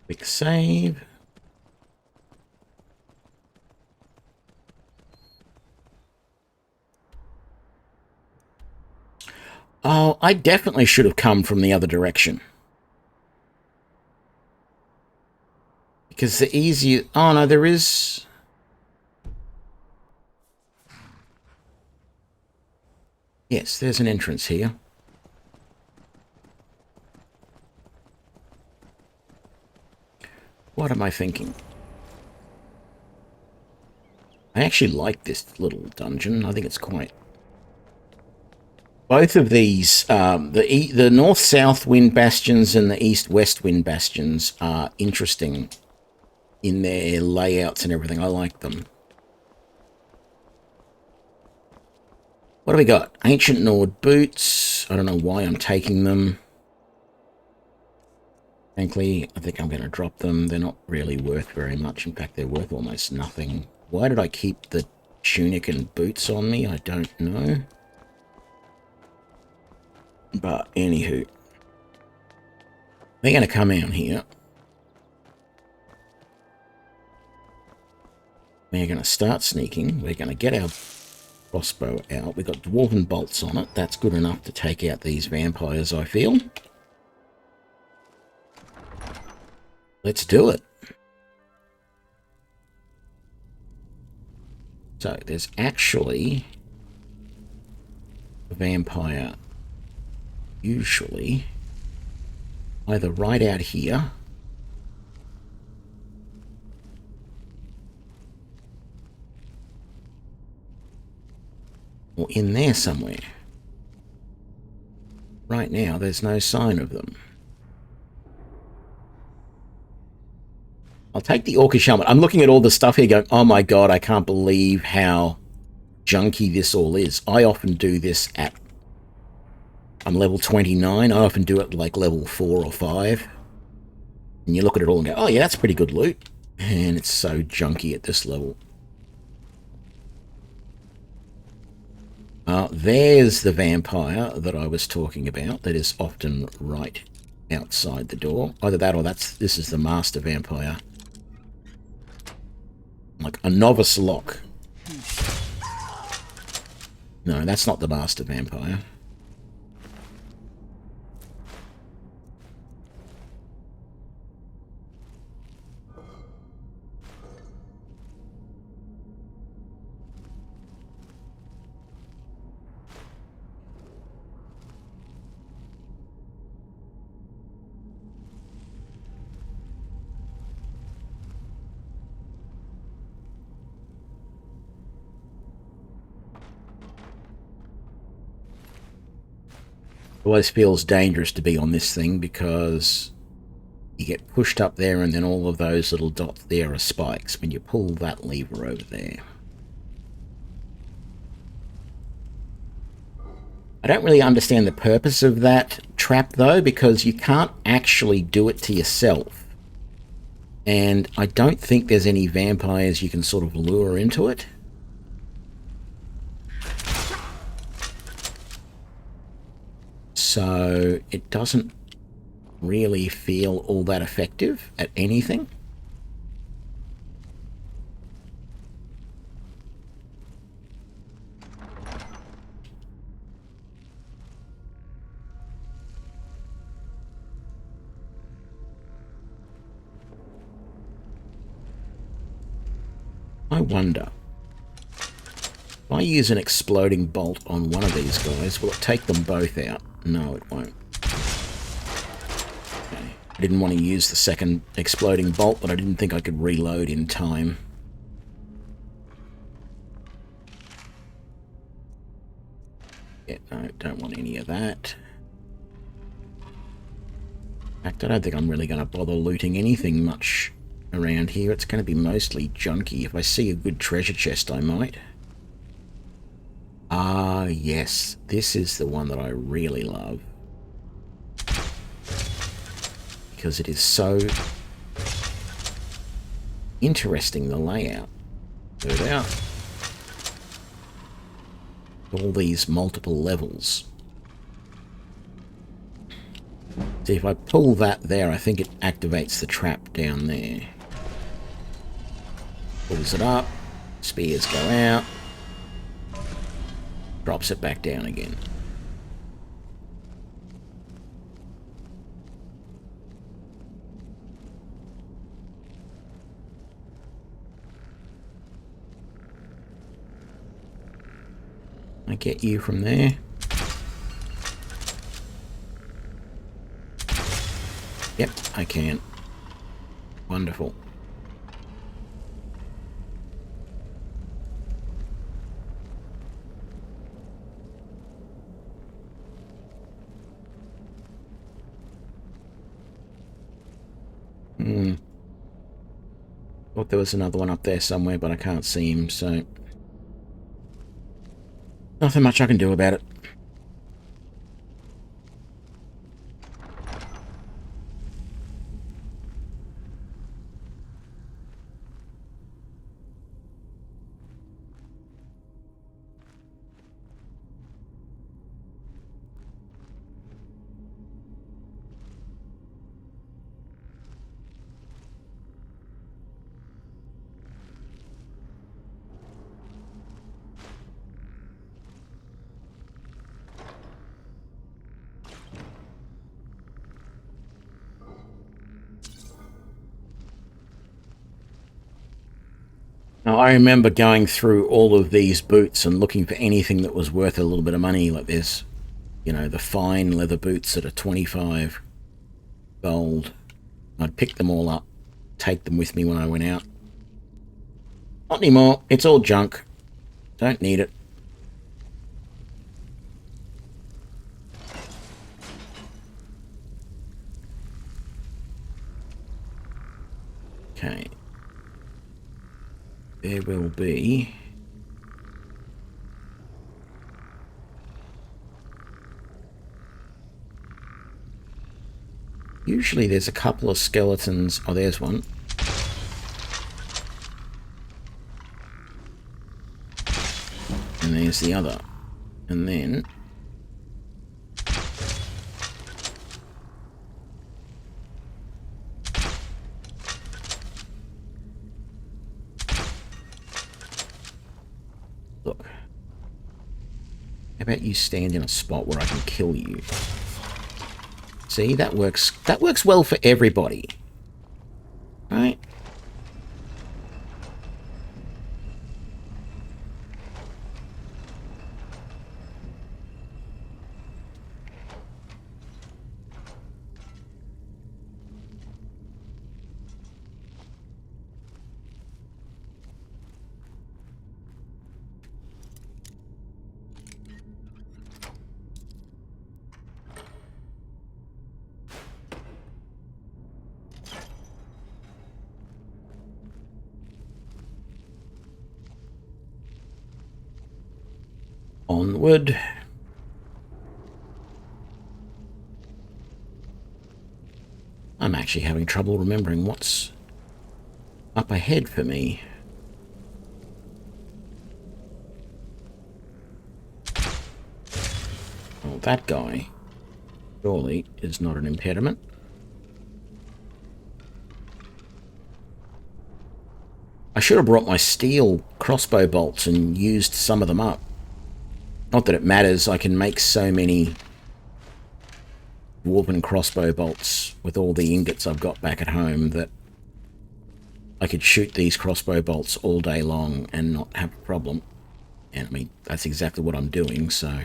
Quick save. Oh, I definitely should have come from the other direction. Because the easier... Oh, no, there is... Yes, there's an entrance here. What am I thinking? I actually like this little dungeon. I think it's quite... Both of these, the north-south wind bastions and the east-west wind bastions are interesting in their layouts and everything. I like them. What do we got? Ancient Nord boots. I don't know why I'm taking them. Frankly, I think I'm going to drop them. They're not really worth very much. In fact, they're worth almost nothing. Why did I keep the tunic and boots on me? I don't know. But anywho, they're going to come out here. We're going to start sneaking. We're going to get our crossbow out. We've got dwarven bolts on it. That's good enough to take out these vampires, I feel. Let's do it. So, there's actually a vampire usually either right out here or in there somewhere. Right now, there's no sign of them. I'll take the orcish helmet. I'm looking at all the stuff here going, oh my god, I can't believe how junky this all is. I often do this at... I'm level 29. I often do it like level 4 or 5. And you look at it all and go, oh yeah, that's pretty good loot. And it's so junky at this level. There's the vampire that I was talking about. That is often right outside the door. Either that or this is the master vampire. Like a novice lock. No, that's not the master vampire. Always feels dangerous to be on this thing because you get pushed up there and then all of those little dots there are spikes when you pull that lever over there. I don't really understand the purpose of that trap though, because you can't actually do it to yourself. And I don't think there's any vampires you can sort of lure into it. So it doesn't really feel all that effective at anything. I wonder, if I use an exploding bolt on one of these guys, will it take them both out? No, it won't. Okay. I didn't want to use the second exploding bolt, but I didn't think I could reload in time. Yeah, no, don't want any of that. In fact, I don't think I'm really going to bother looting anything much around here. It's going to be mostly junky. If I see a good treasure chest, I might. Ah, yes. This is the one that I really love. Because it is so interesting, the layout. Put it out. All these multiple levels. See, if I pull that there, I think it activates the trap down there. Pulls it up, spears go out, drops it back down again. I get you from there. Yep, I can. Wonderful. Thought there was another one up there somewhere, but I can't see him, so nothing much I can do about it. Now, I remember going through all of these boots and looking for anything that was worth a little bit of money, like this. You know, the fine leather boots that are 25 gold. I'd pick them all up, take them with me when I went out. Not anymore. It's all junk. Don't need it. Okay. There will be usually there's a couple of skeletons. Oh, there's one. And there's the other. And then look. How about you stand in a spot where I can kill you? See, that works. That works well for everybody. Right? Onward. I'm actually having trouble remembering what's up ahead for me. Well, that guy surely is not an impediment. I should have brought my steel crossbow bolts and used some of them up. Not that it matters, I can make so many dwarven crossbow bolts with all the ingots I've got back at home that I could shoot these crossbow bolts all day long and not have a problem. And I mean, that's exactly what I'm doing, so...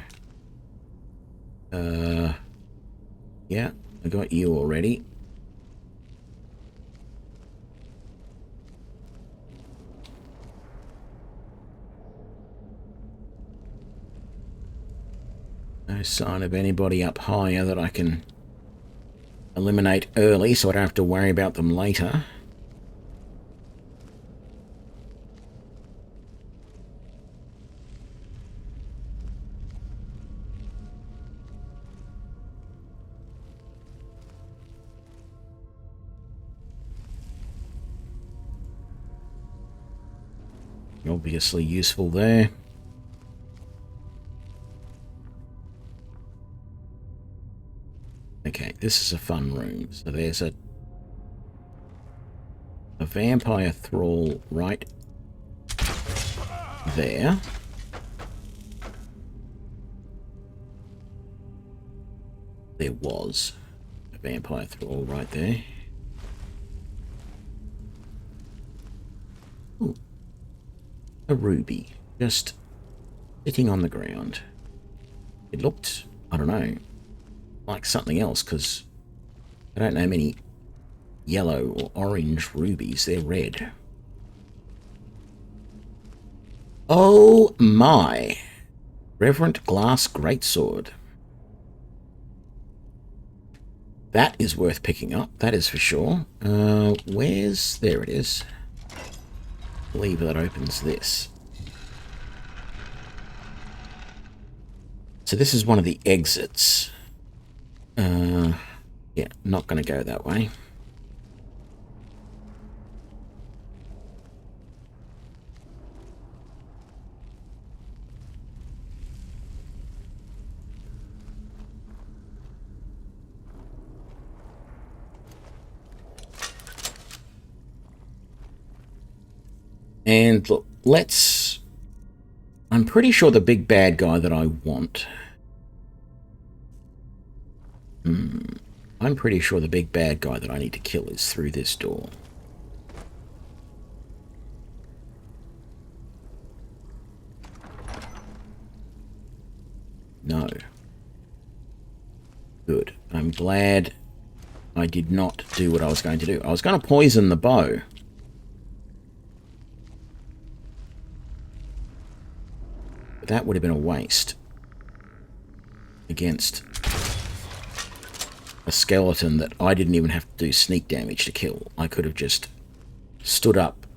yeah, I got you already. No sign of anybody up higher that I can eliminate early so I don't have to worry about them later. Obviously useful there. Okay, this is a fun room. So there's a vampire thrall right there. There was a vampire thrall right there. Ooh. A ruby, just sitting on the ground. It looked, I don't know, like something else, because I don't know many yellow or orange rubies. They're red. Oh my! Reverent Glass Greatsword. That is worth picking up, that is for sure. Where's... there it is. Lever that opens this. So this is one of the exits. Yeah, not going to go that way. And look, let's... I'm pretty sure the big bad guy that I want... I'm pretty sure the big bad guy that I need to kill is through this door. No. Good. I'm glad I did not do what I was going to do. I was going to poison the bow. But that would have been a waste against a skeleton that I didn't even have to do sneak damage to kill. I could have just stood up,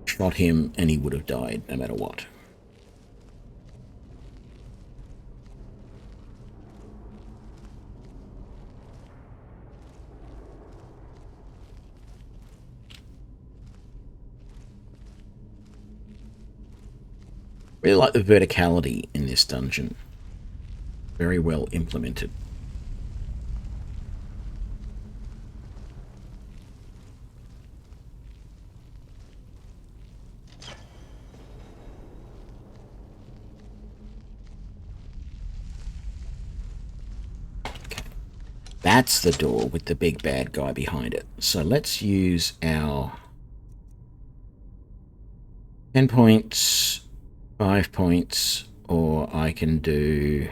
shot him, and he would have died no matter what. Really like the verticality in this dungeon. Very well implemented. That's the door with the big bad guy behind it. So let's use our 10 points, 5 points, or I can do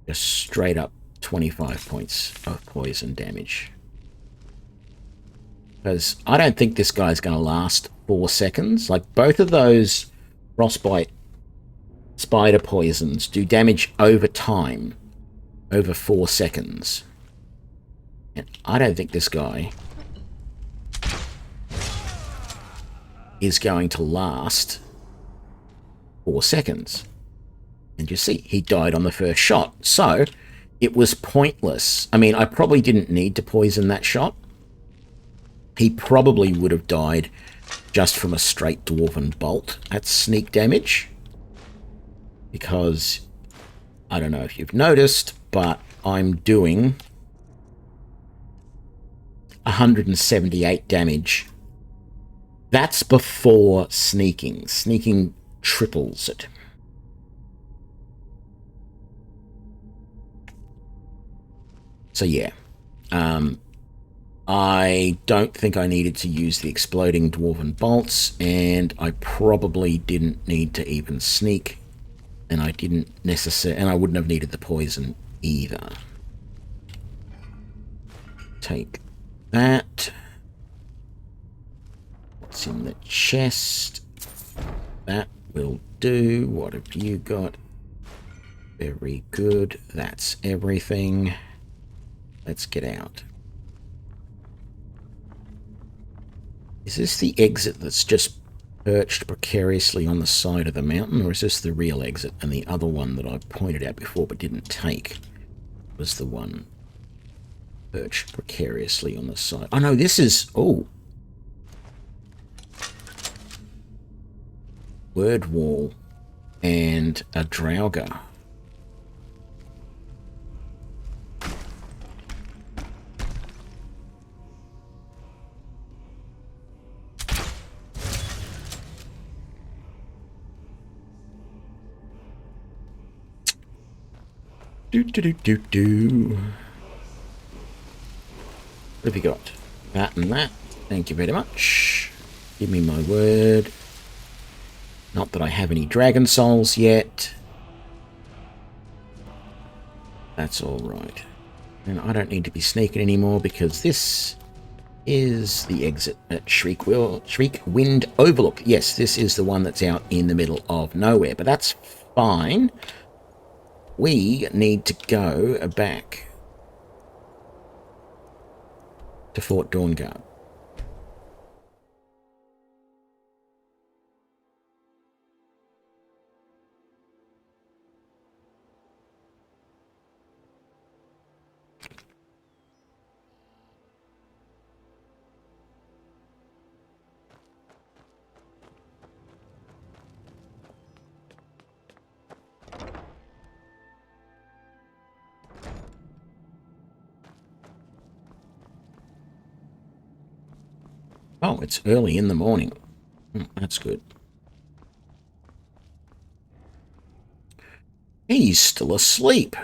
just straight up 25 points of poison damage. Because I don't think this guy's going to last 4 seconds. Like, both of those frostbite spider poisons do damage over time. Over 4 seconds. And I don't think this guy is going to last 4 seconds. And you see, he died on the first shot. So, it was pointless. I mean, I probably didn't need to poison that shot. He probably would have died just from a straight dwarven bolt at sneak damage. Because, I don't know if you've noticed, but I'm doing 178 damage. That's before sneaking. Sneaking triples it. So yeah, I don't think I needed to use the exploding dwarven bolts, and I probably didn't need to even sneak, and I wouldn't have needed the poison either. Take that. What's in the chest? That will do. What have you got? Very good. That's everything. Let's get out. Is this the exit that's just perched precariously on the side of the mountain, or is this the real exit? And the other one that I pointed out before but didn't take was the one perched precariously on the side. Oh no, this is... Oh. Word wall and a Draugr. Do. What have you got? That and that. Thank you very much. Give me my word. Not that I have any dragon souls yet. That's all right. And I don't need to be sneaking anymore because this is the exit at Shriekwind Overlook. Yes, this is the one that's out in the middle of nowhere, but that's fine. We need to go back to Fort Dawnguard. Oh, it's early in the morning. That's good. He's still asleep.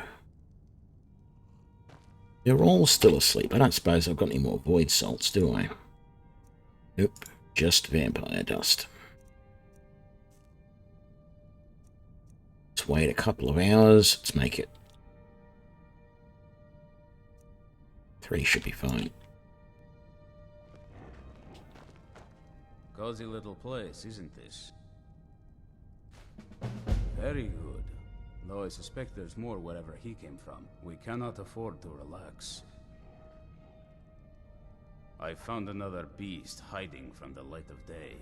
They're all still asleep. I don't suppose I've got any more void salts, do I? Nope, just vampire dust. Let's wait a couple of hours. Let's make it 3 should be fine. Cozy little place, isn't this? Very good. Though I suspect there's more wherever he came from. We cannot afford to relax. I found another beast hiding from the light of day.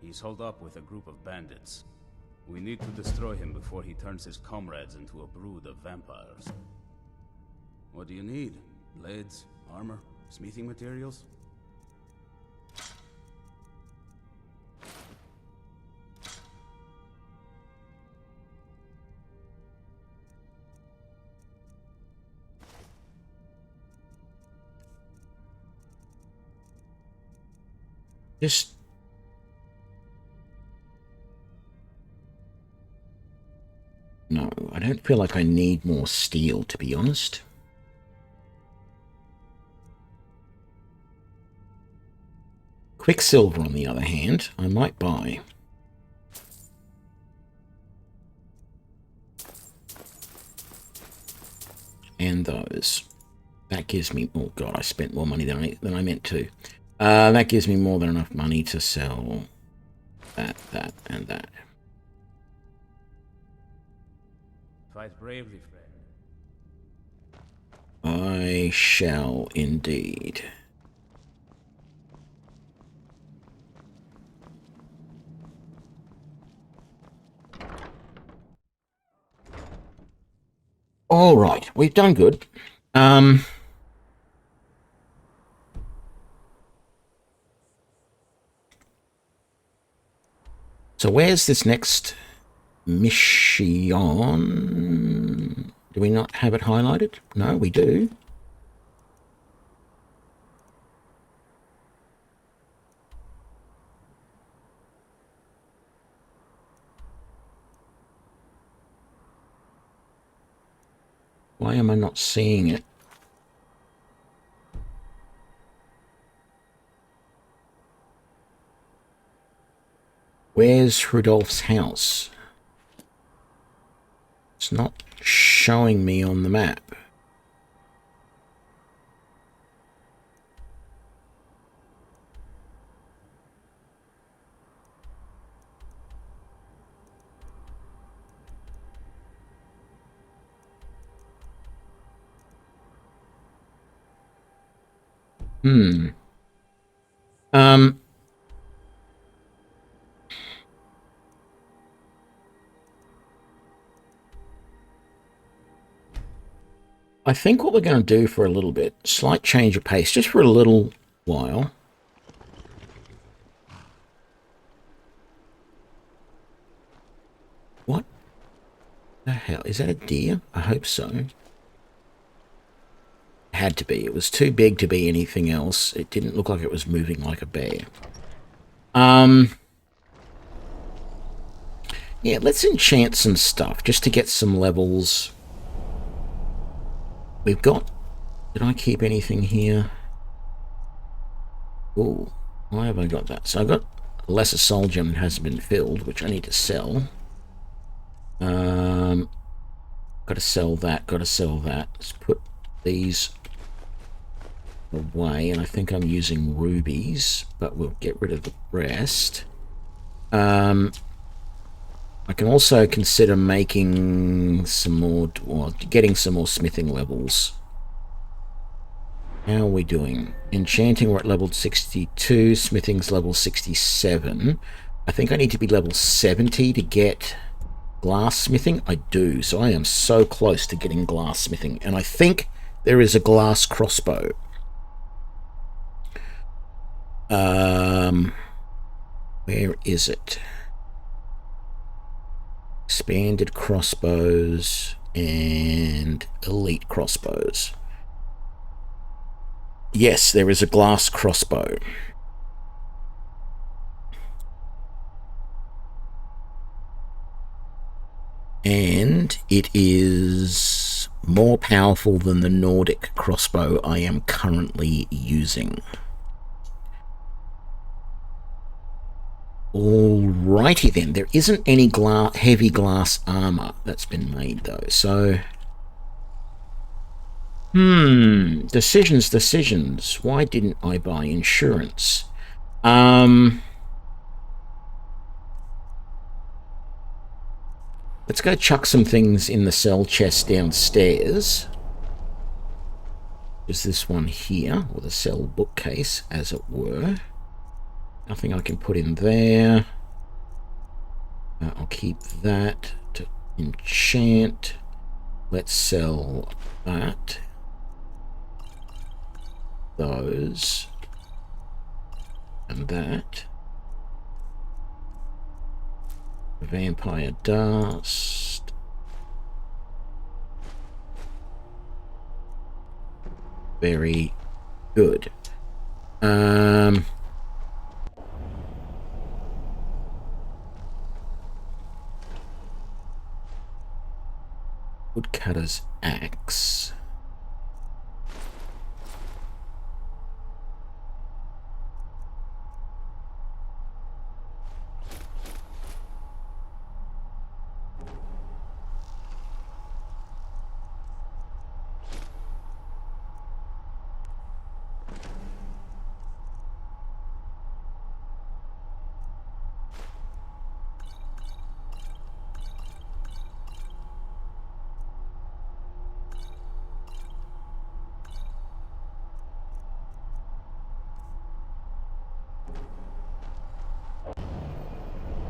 He's holed up with a group of bandits. We need to destroy him before he turns his comrades into a brood of vampires. What do you need? Blades? Armor? Smithing materials? Just... No, I don't feel like I need more steel, to be honest. Quicksilver, on the other hand, I might buy. And those. That gives me... Oh god, I spent more money than I meant to. That gives me more than enough money to sell that, and that. Fight bravely, friend. I shall indeed. All right, we've done good. So where's this next mission? Do we not have it highlighted? No, we do. Why am I not seeing it? Where's Rudolph's house? It's not showing me on the map. I think what we're going to do for a little bit, slight change of pace, just for a little while. What the hell? Is that a deer? I hope so. It had to be. It was too big to be anything else. It didn't look like it was moving like a bear. Yeah, let's enchant some stuff just to get some levels. We've got... Did I keep anything here? Oh, why have I got that? So I've got a lesser soul gem that hasn't been filled, which I need to sell. Got to sell that, got to sell that. Let's put these away, and I think I'm using rubies, but we'll get rid of the rest. I can also consider making some more, or getting some more smithing levels. How are we doing? Enchanting, we're at level 62, smithing's level 67. I think I need to be level 70 to get glass-smithing. I do, so I am so close to getting glass-smithing. And I think there is a glass crossbow. Where is it? Expanded crossbows and elite crossbows. Yes, there is a glass crossbow. And it is more powerful than the Nordic crossbow I am currently using. Alrighty then, there isn't any heavy glass armor that's been made though, so... Decisions. Why didn't I buy insurance? Let's go chuck some things in the cell chest downstairs. Is this one here, or the cell bookcase, as it were. Nothing I can put in there. I'll keep that to enchant. Let's sell that. Those. And that. Vampire dust. Very good. Woodcutter's axe.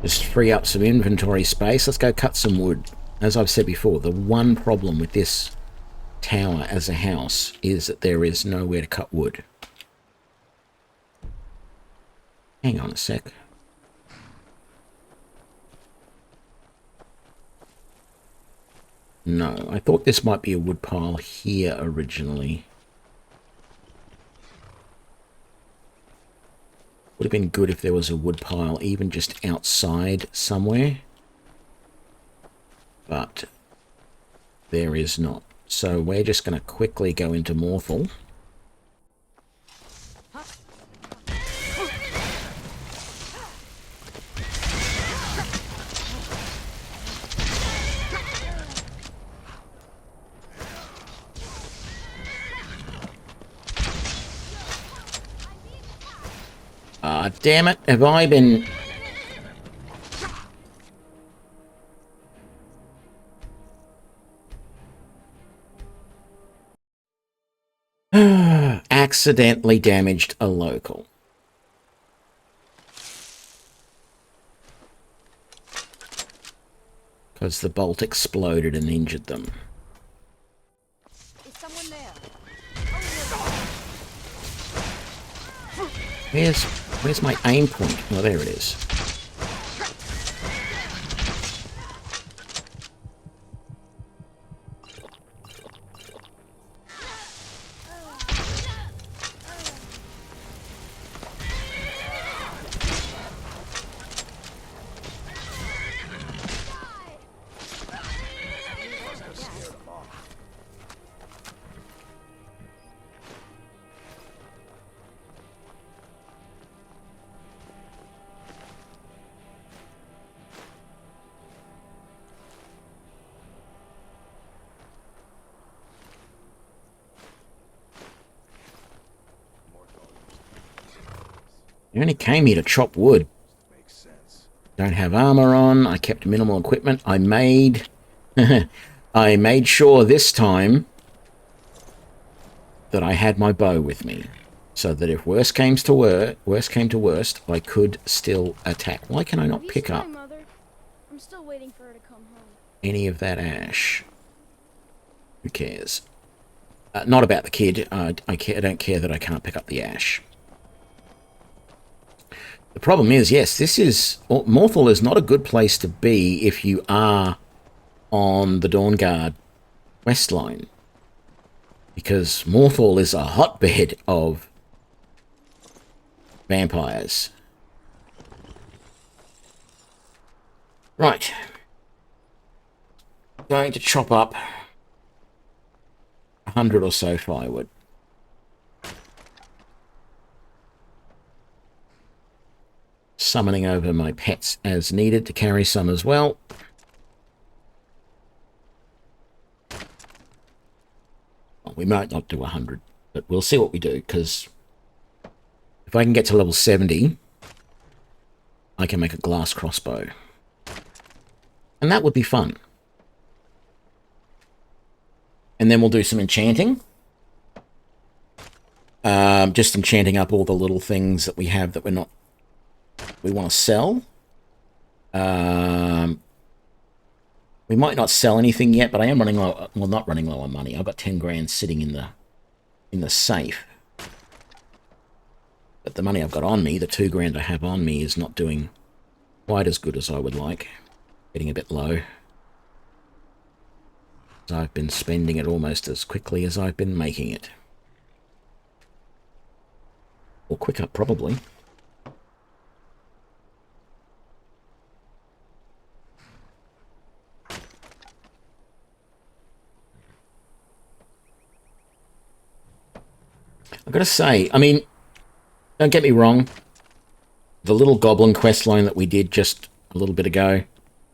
Just free up some inventory space. Let's go cut some wood. As I've said before, the one problem with this tower as a house is that there is nowhere to cut wood. Hang on a sec. No, I thought this might be a wood pile here originally. Would have been good if there was a wood pile even just outside somewhere. But there is not. So we're just going to quickly go into Morthal. Ah, damn it. Have I been... accidentally damaged a local. Because the bolt exploded and injured them. Is someone there? Where's my aim point? Oh, there it is. I only came here to chop wood. Don't have armor on. I kept minimal equipment. I made sure this time that I had my bow with me, so that if worst came to worst, I could still attack. Why can I not pick up Mother? I'm still waiting for her to come home. any of that ash? Who cares? Not about the kid. I don't care that I can't pick up the ash. The problem is, yes, Morthal is not a good place to be if you are on the Dawnguard quest line, because Morthal is a hotbed of vampires. Right. Going to chop up 100 or so firewood. Summoning over my pets as needed to carry some as well. Well, we might not do 100, but we'll see what we do, because if I can get to level 70, I can make a glass crossbow. And that would be fun. And then we'll do some enchanting. Just enchanting up all the little things that we have that we want to sell. We might not sell anything yet, but I am running low. Well, not running low on money. I've got 10 grand sitting in the safe. But the money I've got on me, the 2 grand I have on me, is not doing quite as good as I would like. Getting a bit low. So I've been spending it almost as quickly as I've been making it. Or quicker, probably. I've got to say, I mean, don't get me wrong, the little goblin quest line that we did just a little bit ago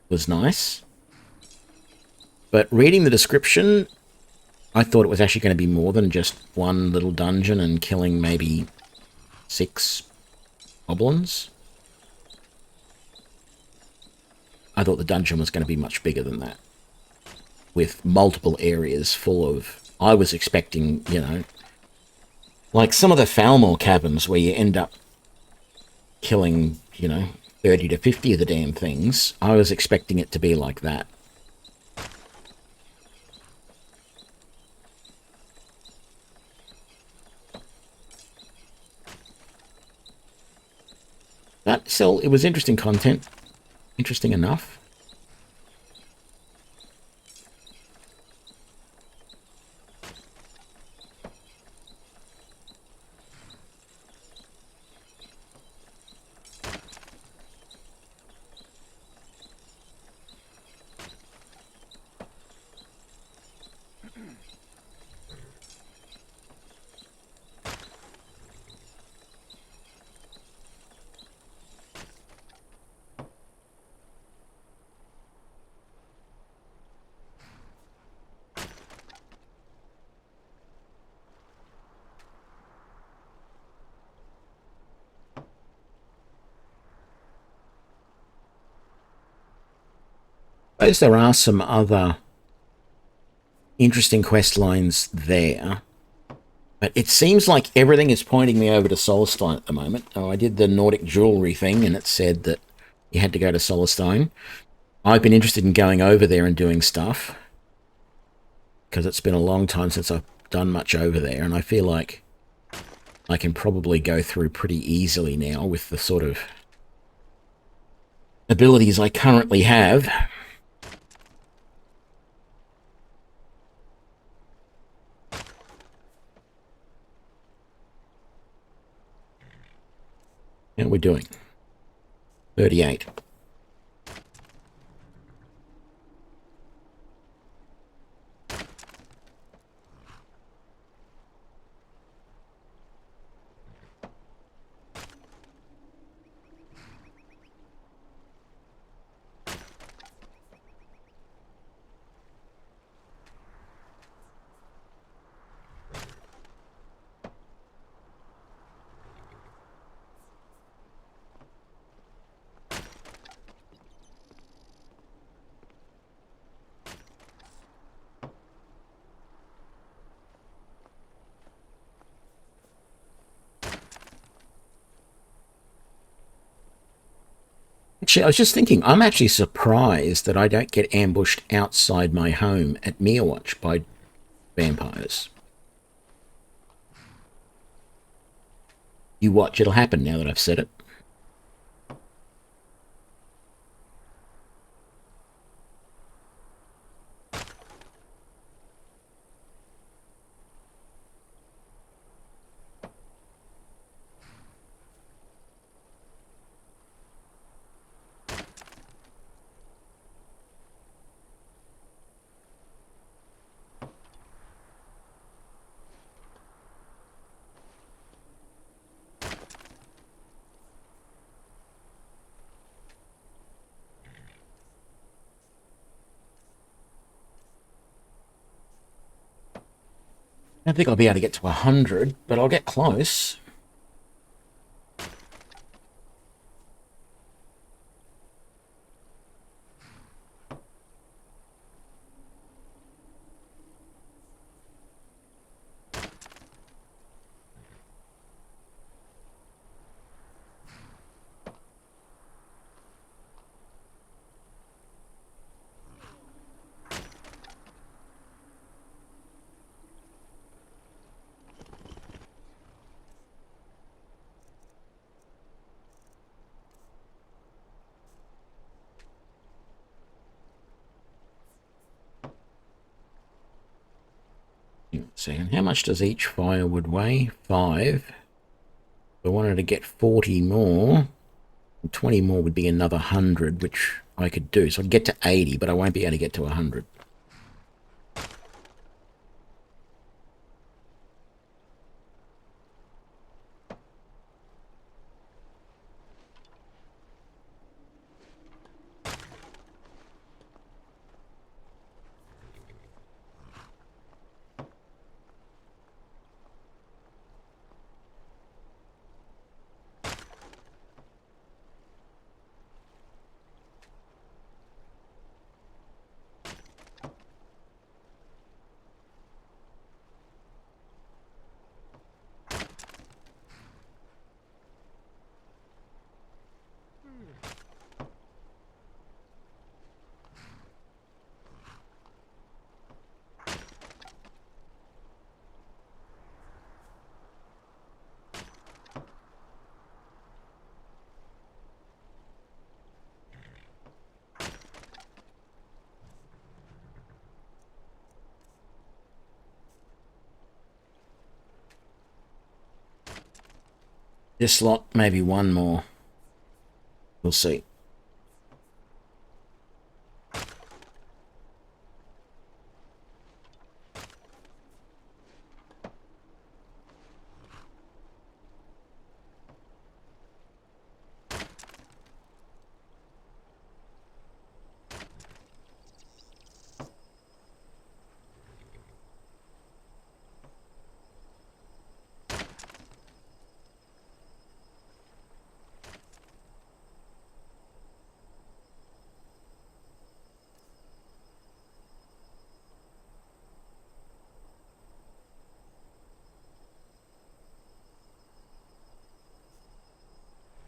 was nice. But reading the description, I thought it was actually going to be more than just one little dungeon and killing maybe 6 goblins. I thought the dungeon was going to be much bigger than that, with multiple areas full of... I was expecting, you know, like some of the Falmore caverns where you end up killing, you know, 30 to 50 of the damn things. I was expecting it to be like that. But still, it was interesting content. Interesting enough. suppose there are some other interesting quest lines there. But it seems like everything is pointing me over to Solastone at the moment. Oh, I did the Nordic jewelry thing, and it said that you had to go to Solastone. I've been interested in going over there and doing stuff, because it's been a long time since I've done much over there, and I feel like I can probably go through pretty easily now with the sort of abilities I currently have. How are we doing? 38. Actually, I was just thinking, I'm actually surprised that I don't get ambushed outside my home at Meerwatch by vampires. You watch, it'll happen now that I've said it. I don't think I'll be able to get to 100, but I'll get close. Second, how much does each firewood weigh? 5. If I wanted to get 40 more, 20 more would be another 100, which I could do. So I'd get to 80, but I won't be able to get to 100. This lot, maybe one more. We'll see.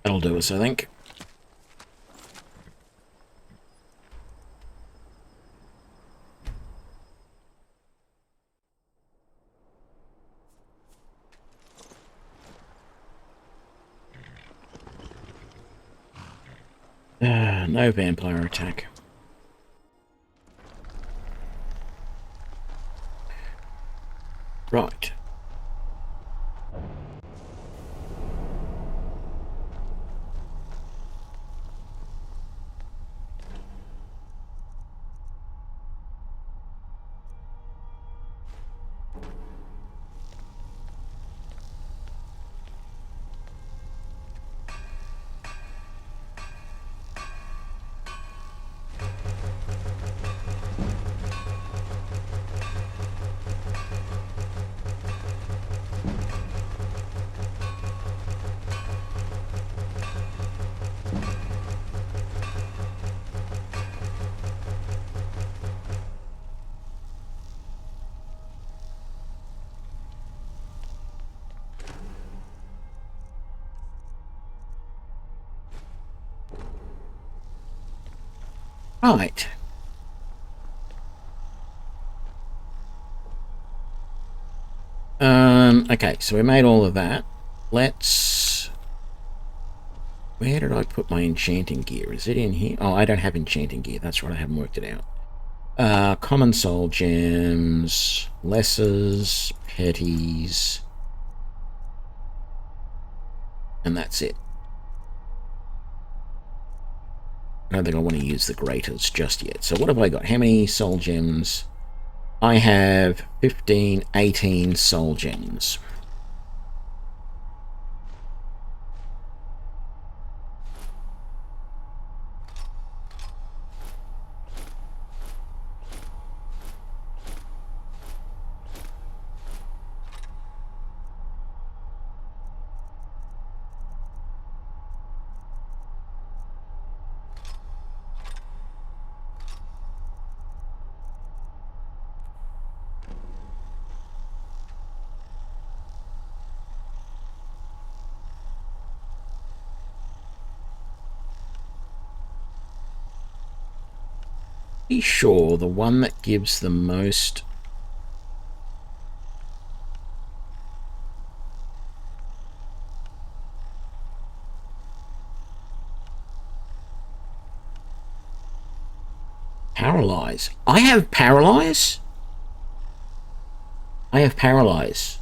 That'll do us, I think. No vampire attack. Right. Right. Okay, so we made all of that. Let's... Where did I put my enchanting gear? Is it in here? Oh, I don't have enchanting gear. That's right, I haven't worked it out. Common soul gems, lessers, petties, and that's it. I don't think I want to use the graters just yet. So what have I got? How many soul gems? I have 15, 18 soul gems. Be sure the one that gives the most paralyze. I have paralyze? I have paralyze.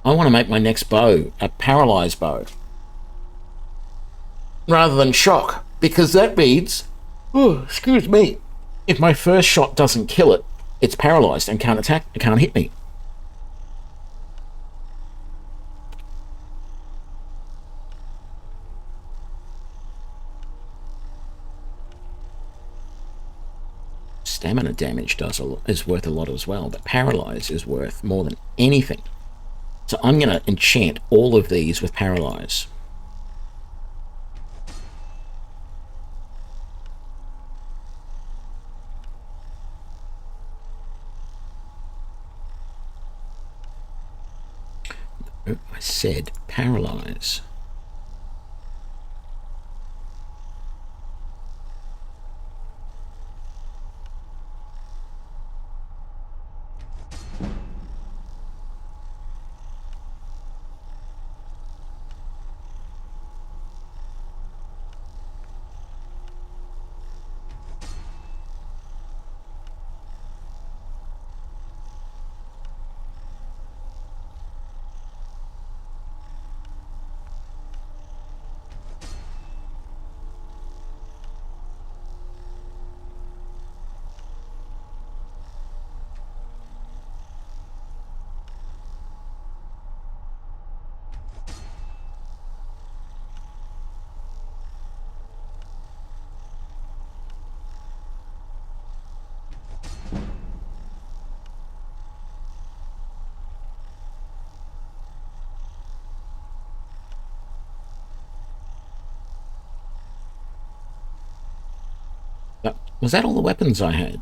I want to make my next bow a paralyze bow rather than shock, because that means, oh, excuse me, if my first shot doesn't kill it, it's paralyzed and can't attack, it can't hit me. Stamina damage is worth a lot as well, but paralyze is worth more than anything. So I'm going to enchant all of these with paralyze. I said paralyze. Was that all the weapons I had?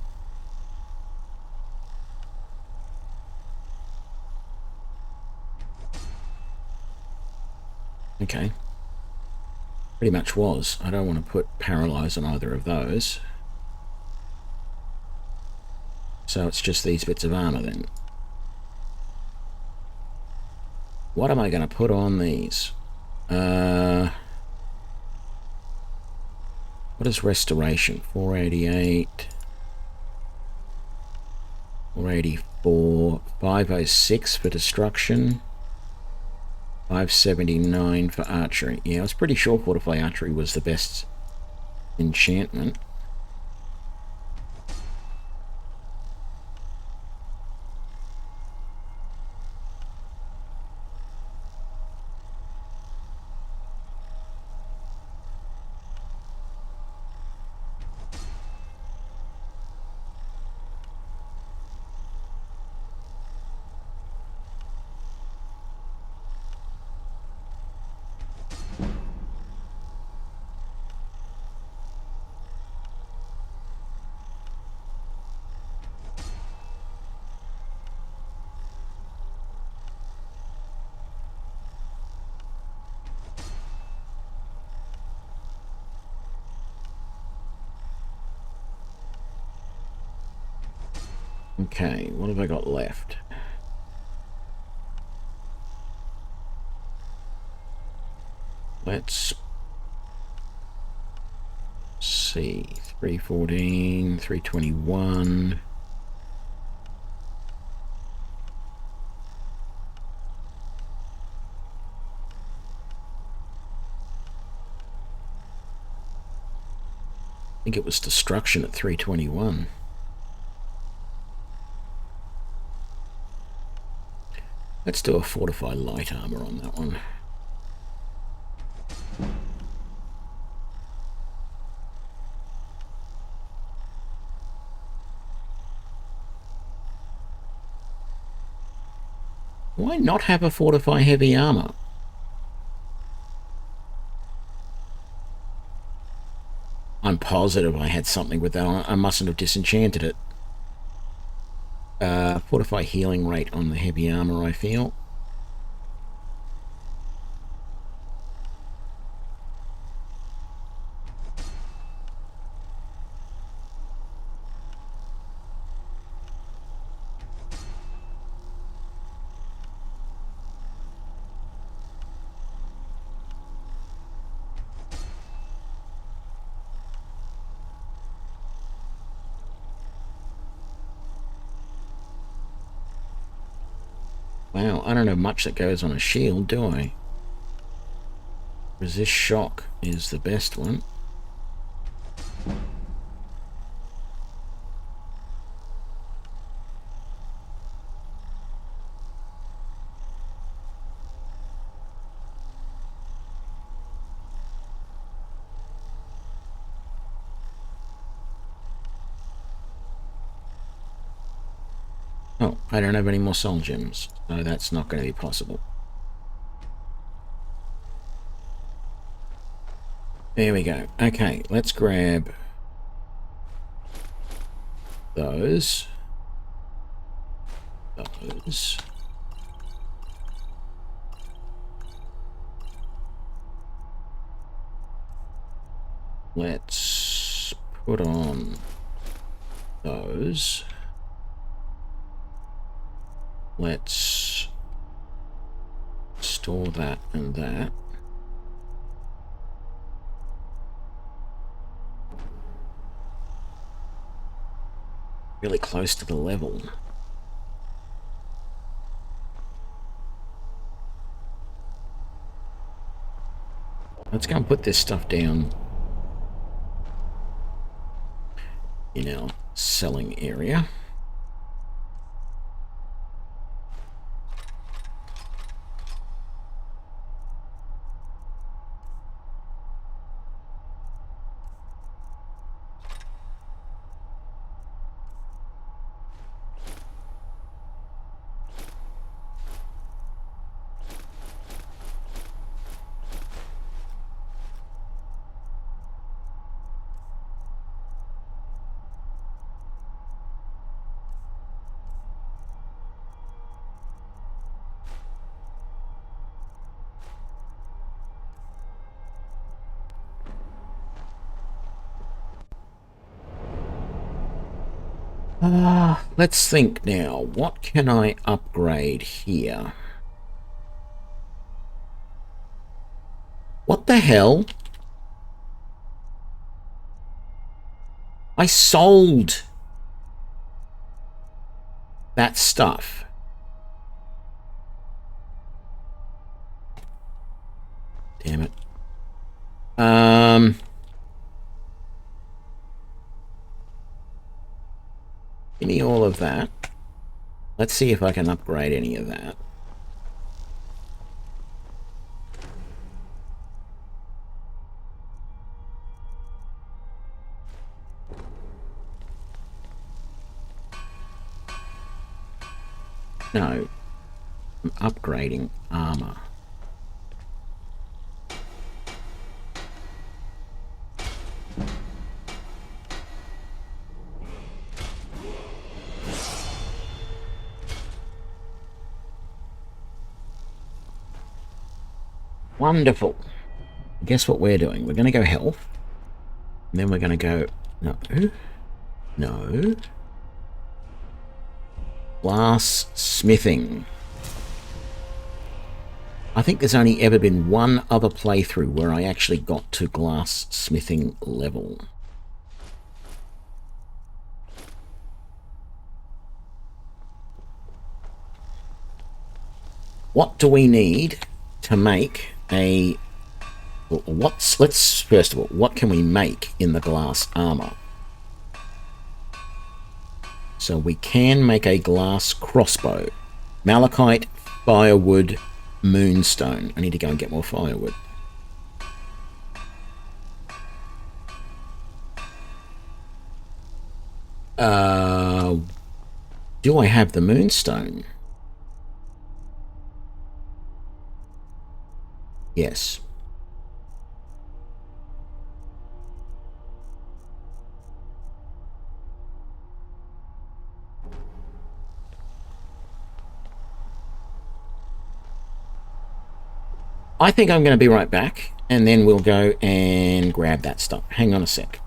Okay. Pretty much was. I don't want to put paralyze on either of those. So it's just these bits of armor then. What am I going to put on these? What is restoration? 488, 484, 506 for destruction, 579 for archery. Yeah, I was pretty sure Fortify Archery was the best enchantment. Okay, what have I got left? Let's see. 314, 321. I think it was destruction at 321. Let's do a fortify light armor on that one. Why not have a fortify heavy armor? I'm positive I had something with that on. I mustn't have disenchanted it. Fortify healing rate on the heavy armor, I feel. Wow, I don't have much that goes on a shield, do I? Resist shock is the best one. Oh, I don't have any more soul gems, so that's not going to be possible. There we go. Okay, let's grab those. Those. Let's put on those. Let's store that and that. Really close to the level. Let's go and put this stuff down in our selling area. Let's think now. What can I upgrade here? What the hell? I sold that stuff. Damn it. Give me all of that. Let's see if I can upgrade any of that. No, I'm upgrading armor. Wonderful. Guess what we're doing? We're going to go health. And then we're going to go... No. No. Glass smithing. I think there's only ever been one other playthrough where I actually got to glass smithing level. What do we need to make a... Let's first of all, what can we make in the glass armor? So we can make a glass crossbow. Malachite, firewood, moonstone. I need to go and get more firewood. Do I have the moonstone? Yes. I think I'm going to be right back, and then we'll go and grab that stuff. Hang on a sec.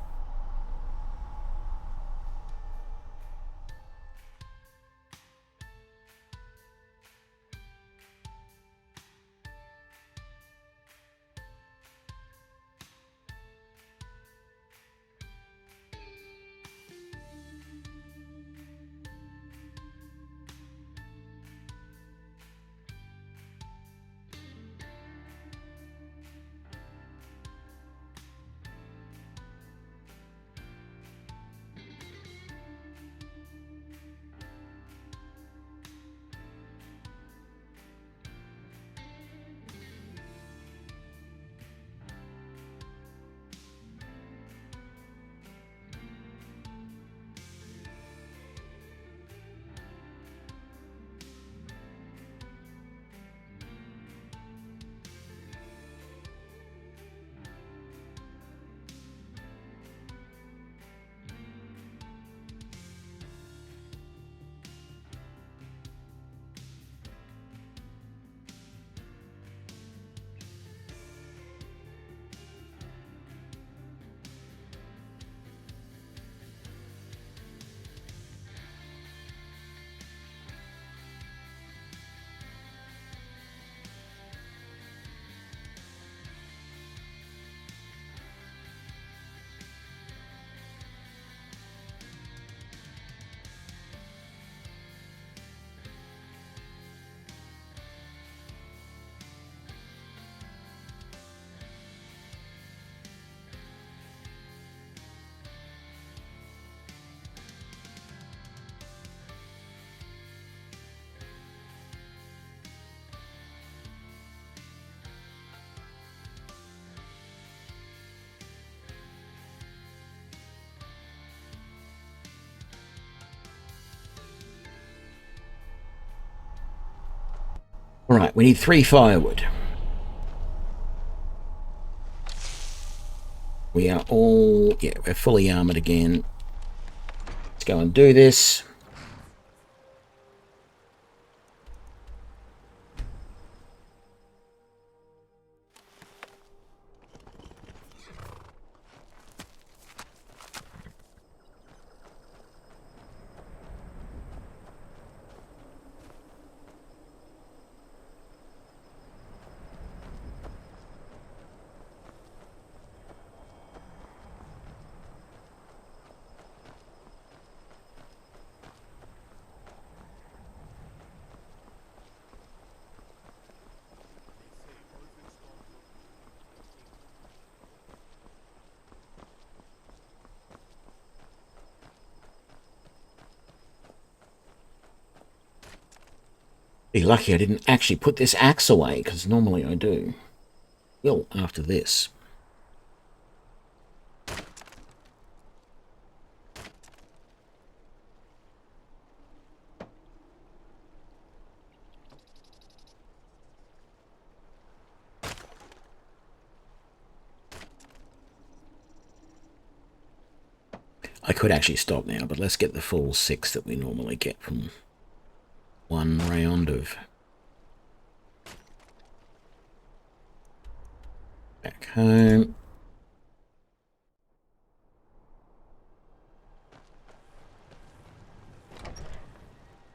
All right, we need 3 firewood. We are all... Yeah, we're fully armored again. Let's go and do this. Be lucky I didn't actually put this axe away, because normally I do. Will after this. I could actually stop now, but let's get the full 6 that we normally get from one round of back home.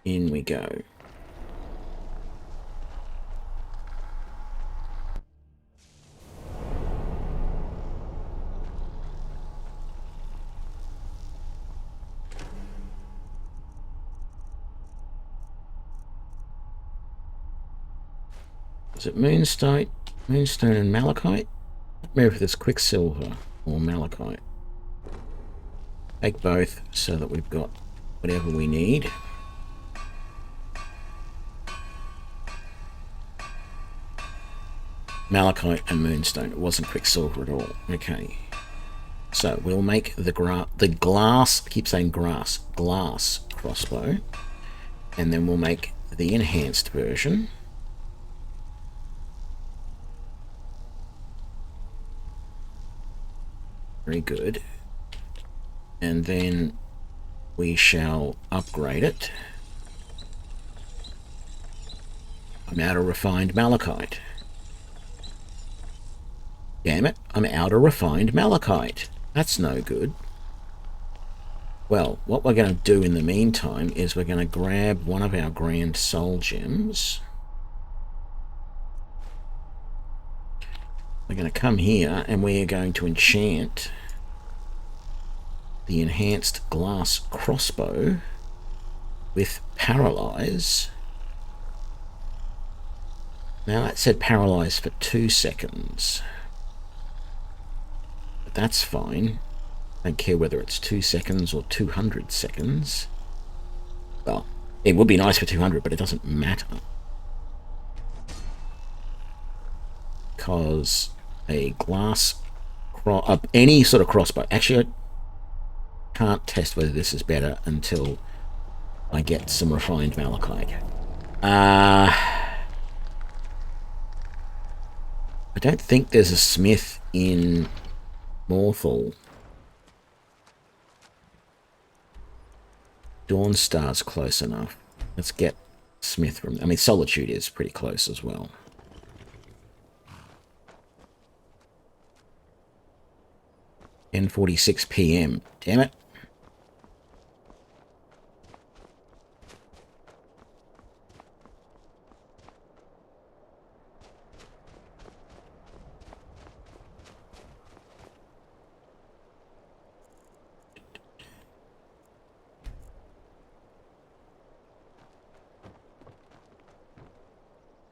In we go. Is it moonstone and malachite? Maybe if it's quicksilver or malachite. Take both so that we've got whatever we need. Malachite and moonstone. It wasn't quicksilver at all. Okay. So we'll make the glass, I keep saying glass crossbow. And then we'll make the enhanced version. Very good. And then we shall upgrade it. I'm out of refined malachite. Damn it, I'm out of refined malachite. That's no good. Well, what we're going to do in the meantime is we're going to grab one of our grand soul gems. We're going to come here and we're going to enchant the enhanced glass crossbow with paralyze. Now that said paralyze for 2 seconds. But that's fine. I don't care whether it's 2 seconds or 200 seconds. Well, it would be nice for 200, but it doesn't matter. Because a glass any sort of crossbow. Actually, I can't test whether this is better until I get some refined malachite. I don't think there's a smith in Morthal. Dawnstar's close enough. Let's get smith from... I mean, Solitude is pretty close as well. (10:46 PM). Damn it.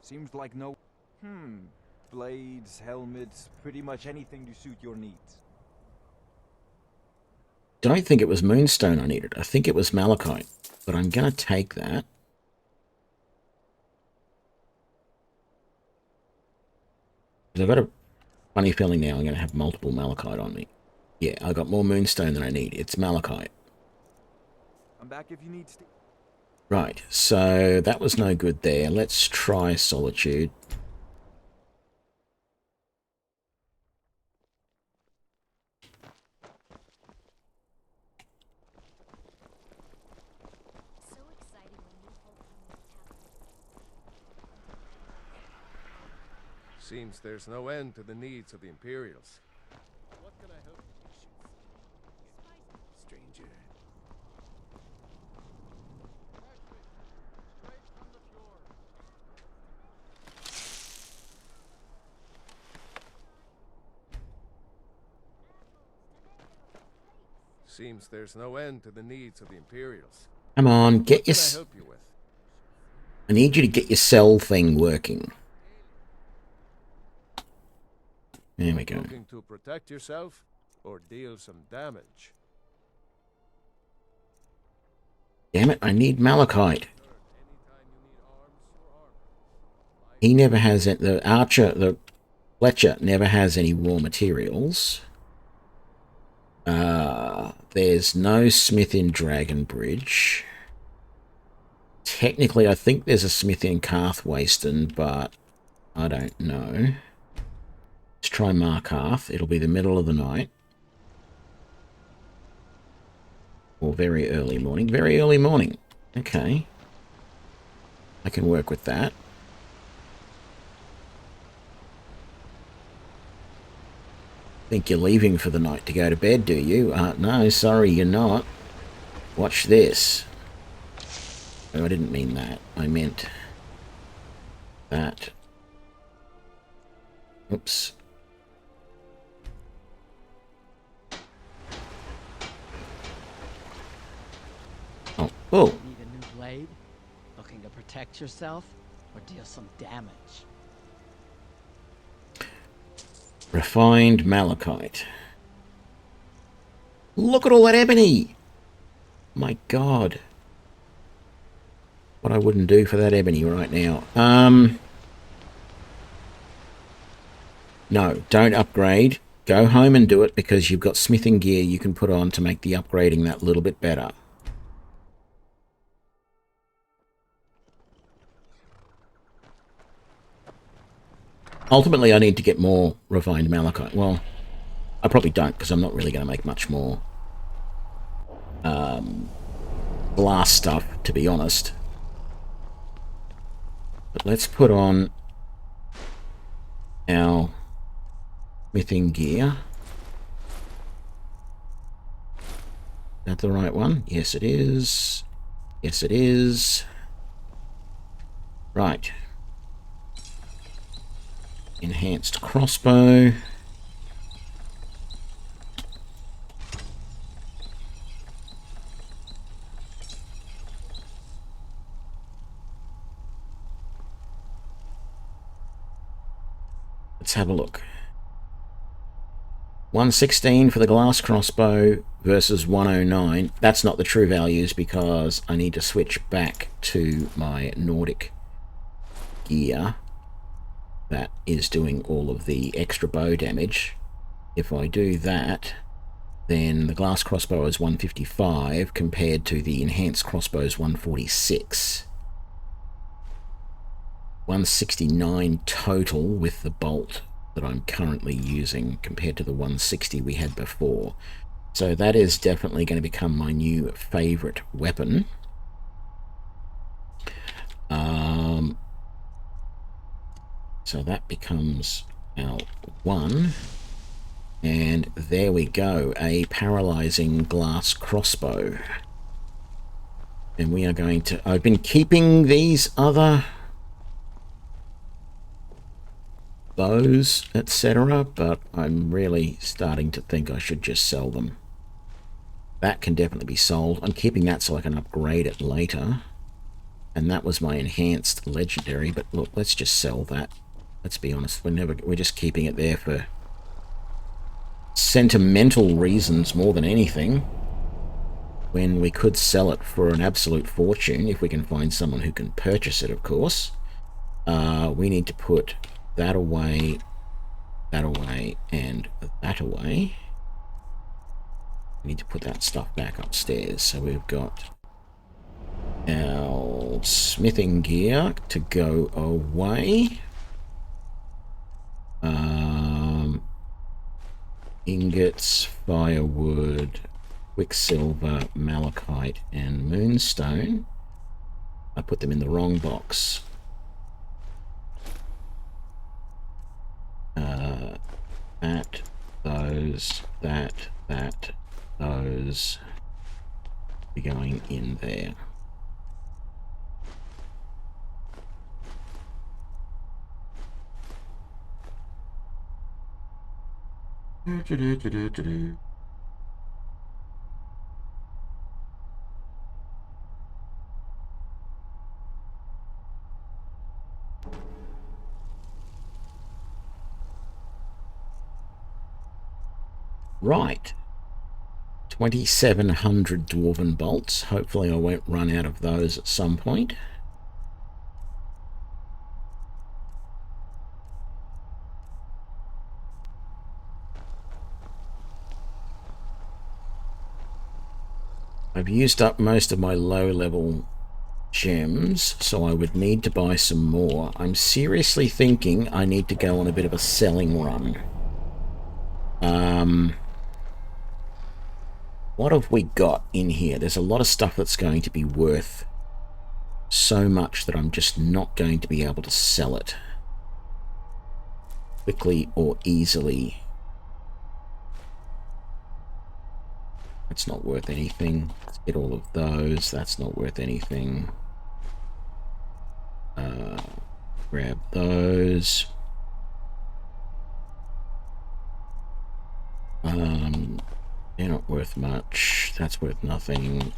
Seems like no... Blades, helmets, pretty much anything to suit your needs. Don't think it was moonstone I needed. I think it was malachite. But I'm going to take that. I've got a funny feeling now I'm going to have multiple malachite on me. Yeah, I got more moonstone than I need. It's malachite. I'm back if you need... Right, so that was no good there. Let's try Solitude. Seems there's no end to the needs of the Imperials. What can I help you? Stranger. Seems there's no end to the needs of the Imperials. Come on, get your... What can I help you with? I need you to get your cell thing working. There we go. Looking to protect yourself or deal some damage? Damn it, I need malachite. He never has it. The archer, the Fletcher, never has any raw materials. There's no smith in Dragon Bridge. Technically, I think there's a smith in Carthwayston, but I don't know. Let's try Markarth. It'll be the middle of the night. Or very early morning. Very early morning. Okay. I can work with that. Think you're leaving for the night to go to bed, do you? No, sorry, you're not. Watch this. Oh, I didn't mean that. I meant that. Oops. Oh. Oh. Need a new blade? Looking to protect yourself or deal some damage? Refined malachite. Look at all that ebony! My God. What I wouldn't do for that ebony right now. No, don't upgrade. Go home and do it because you've got smithing gear you can put on to make the upgrading that little bit better. Ultimately, I need to get more refined malachite. Well, I probably don't, because I'm not really going to make much more glass stuff, to be honest. But let's put on our smithing gear. Is that the right one? Yes, it is. Yes, it is. Right. Enhanced crossbow. Let's have a look. 116 for the glass crossbow versus 109. That's not the true values because I need to switch back to my Nordic gear. That is doing all of the extra bow damage. If I do that, then the glass crossbow is 155 compared to the enhanced crossbow's 146. 169 total with the bolt that I'm currently using compared to the 160 we had before. So that is definitely going to become my new favorite weapon. So that becomes our 1. And there we go, a paralyzing glass crossbow. And we are going to... I've been keeping these other bows, etc., but I'm really starting to think I should just sell them. That can definitely be sold. I'm keeping that so I can upgrade it later. And that was my enhanced legendary, but look, let's just sell that. Let's be honest, we're just keeping it there for sentimental reasons more than anything, when we could sell it for an absolute fortune if we can find someone who can purchase it, of course. We need to put that away, and that away. We need to put that stuff back upstairs. So we've got our smithing gear to go away. Ingots, firewood, quicksilver, malachite, and moonstone. I put them in the wrong box. That, those, that, those. Be going in there. Right. 2,700 dwarven bolts. Hopefully I won't run out of those at some point. I've used up most of my low-level gems, so I would need to buy some more. I'm seriously thinking I need to go on a bit of a selling run. What have we got in here? There's a lot of stuff that's going to be worth so much that I'm just not going to be able to sell it quickly or easily. That's not worth anything. Let's get all of those. That's not worth anything. Grab those. They're not worth much. That's worth nothing.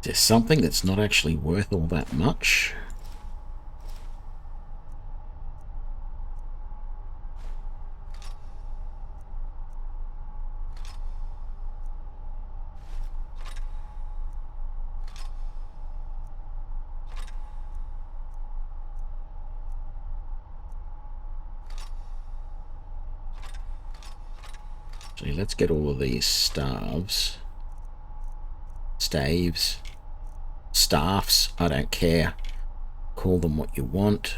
Is there something that's not actually worth all that much? Actually, let's get all of these staves, staffs, I don't care. Call them what you want.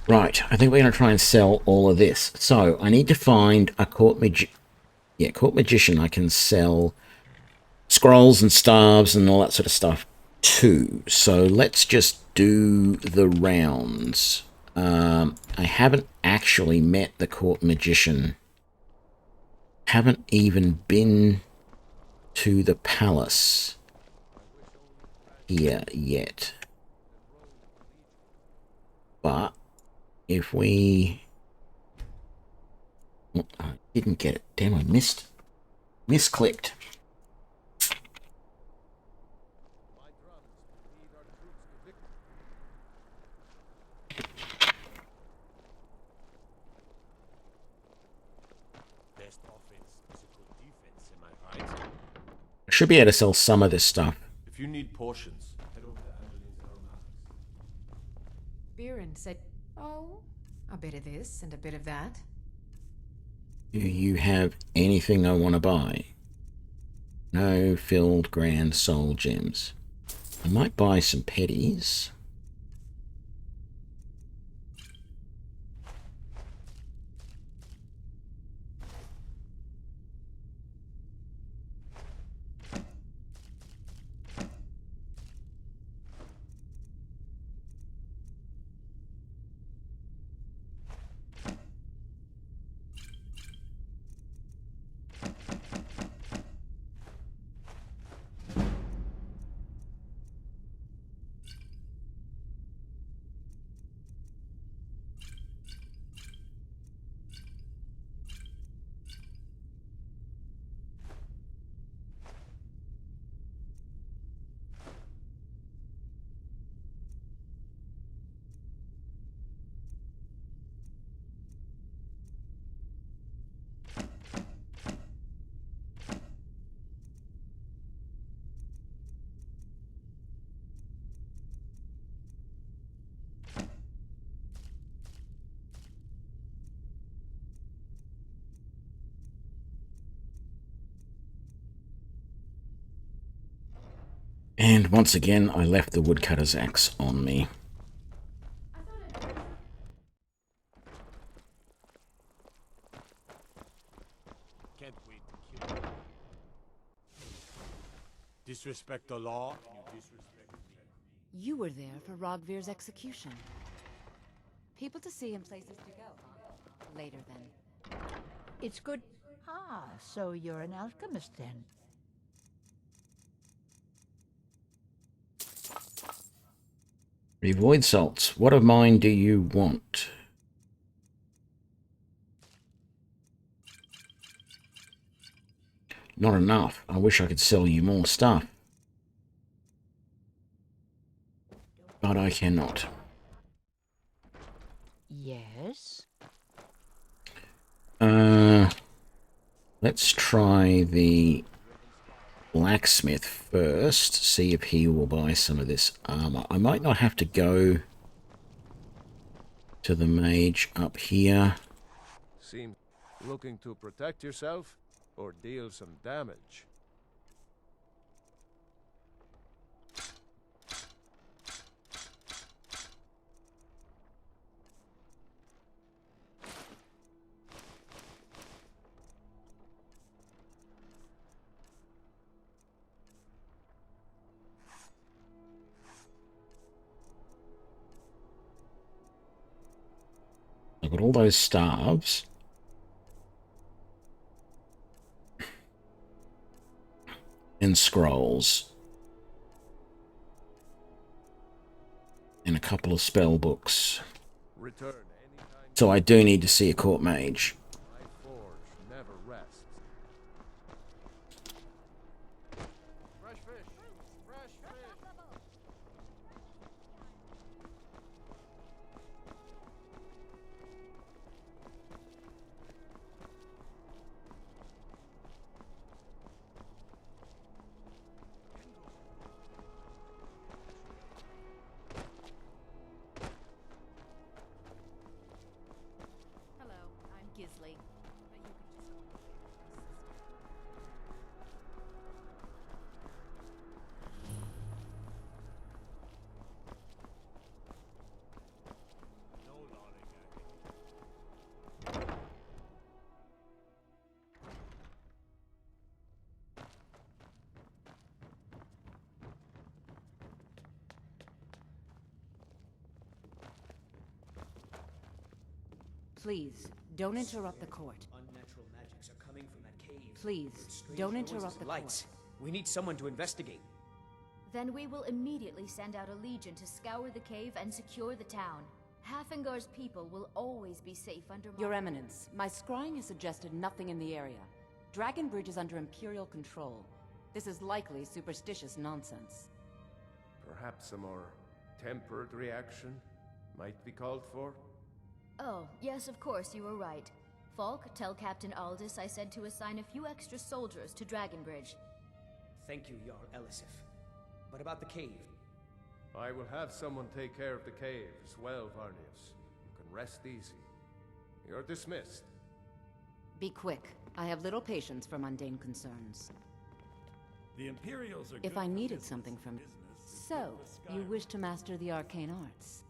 Right, I think we're going to try and sell all of this. So I need to find a court magician. I can sell scrolls and staves and all that sort of stuff too. So let's just do the rounds. I haven't actually met the court magician. Haven't even been to the palace here yet. But if we... Oh, I didn't get it. Damn, I misclicked. I should be able to sell some of this stuff. If you need portions, head over to Biren said, oh, a bit of this and a bit of that. Do you have anything I want to buy? No filled grand soul gems. I might buy some petties. And once again, I left the woodcutter's axe on me. disrespect the law, you disrespect me. You were there for Rogvir's execution. People to see and places to go, huh? Later then. It's good. Ah, so you're an alchemist then. Void salts. What of mine do you want? Not enough. I wish I could sell you more stuff. But I cannot. Yes? Let's try the blacksmith first. See if he will buy some of this armor. I might not have to go to the mage up here. Seem looking to protect yourself or deal some damage. I've got all those staves. And scrolls. And a couple of spell books. So I do need to see a court mage. My forge never rests. Fresh fish! Fresh fish! Hello, I'm Gisley. But you can just call me Please, don't interrupt the court. Unnatural magics are coming from that cave. Please, Strange don't noises interrupt and the lights. We need someone to investigate. Then we will immediately send out a legion to scour the cave and secure the town. Hafingar's people will always be safe under my... Your Eminence, my scrying has suggested nothing in the area. Dragonbridge is under Imperial control. This is likely superstitious nonsense. Perhaps a more tempered reaction might be called for? Oh, yes, of course, you were right. Falk, tell Captain Aldis I said to assign a few extra soldiers to Dragonbridge. Thank you, Jarl Elisif. But about the cave? I will have someone take care of the cave as well, Varnius. You can rest easy. You're dismissed. Be quick. I have little patience for mundane concerns. The Imperials are If good I for needed business. something from... Business is So, good for you Skyrim. wish to master the arcane arts?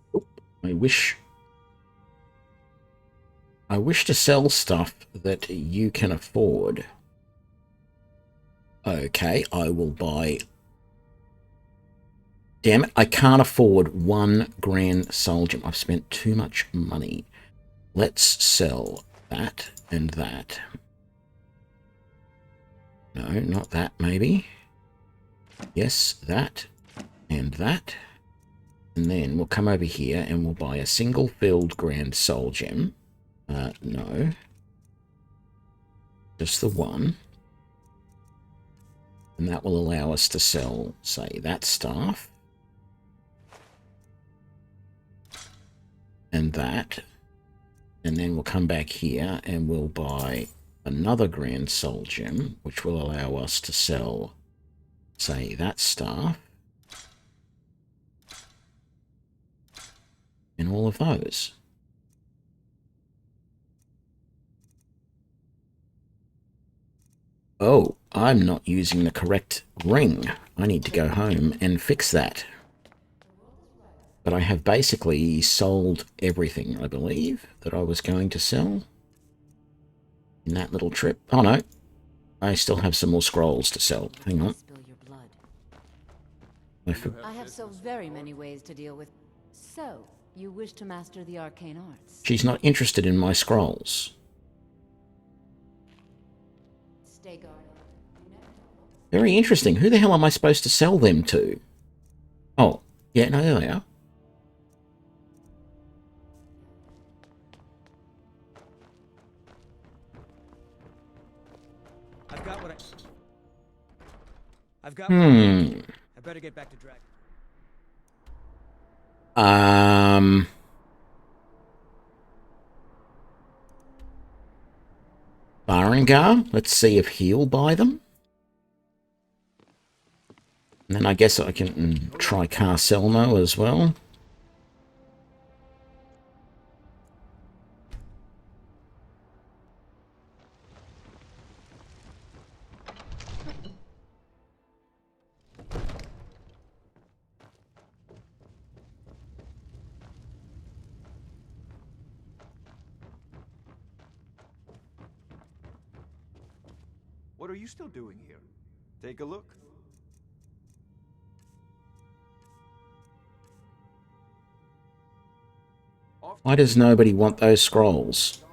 I wish to sell stuff that you can afford. Okay, I will buy... Damn it, I can't afford 1 grand soul gem. I've spent too much money. Let's sell that and that. No, not that, maybe. Yes, that and that. And then we'll come over here and we'll buy a single filled grand soul gem. No. Just the one. And that will allow us to sell, say, that staff. And that. And then we'll come back here and we'll buy another grand soul gem, which will allow us to sell, say, that staff. And all of those. Oh, I'm not using the correct ring. I need to go home and fix that. But I have basically sold everything, I believe, that I was going to sell in that little trip. Oh no, I still have some more scrolls to sell. Hang on. I have so very many ways to deal with. So, you wish to master the arcane arts? She's not interested in my scrolls. Stay guarded. Very interesting. Who the hell am I supposed to sell them to? Oh, yeah, no, there they are. I've got what I better get back to Dragon. Barangar. Let's see if he'll buy them. And then I guess I can try Carcelno as well. What are you still doing here? Take a look. Why does nobody want those scrolls?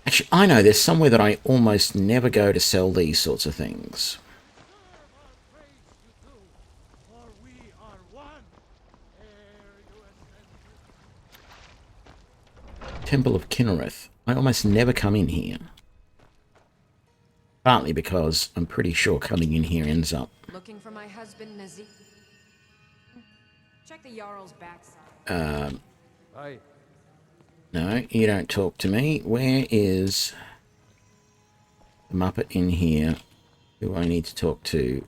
Actually, I know there's somewhere that I almost never go to sell these sorts of things. Temple of Kinnereth. I almost never come in here. Partly because I'm pretty sure coming in here ends up... Looking for my husband, Nazir. Check the Jarl's backside. No, you don't talk to me. Where is the Muppet in here who I need to talk to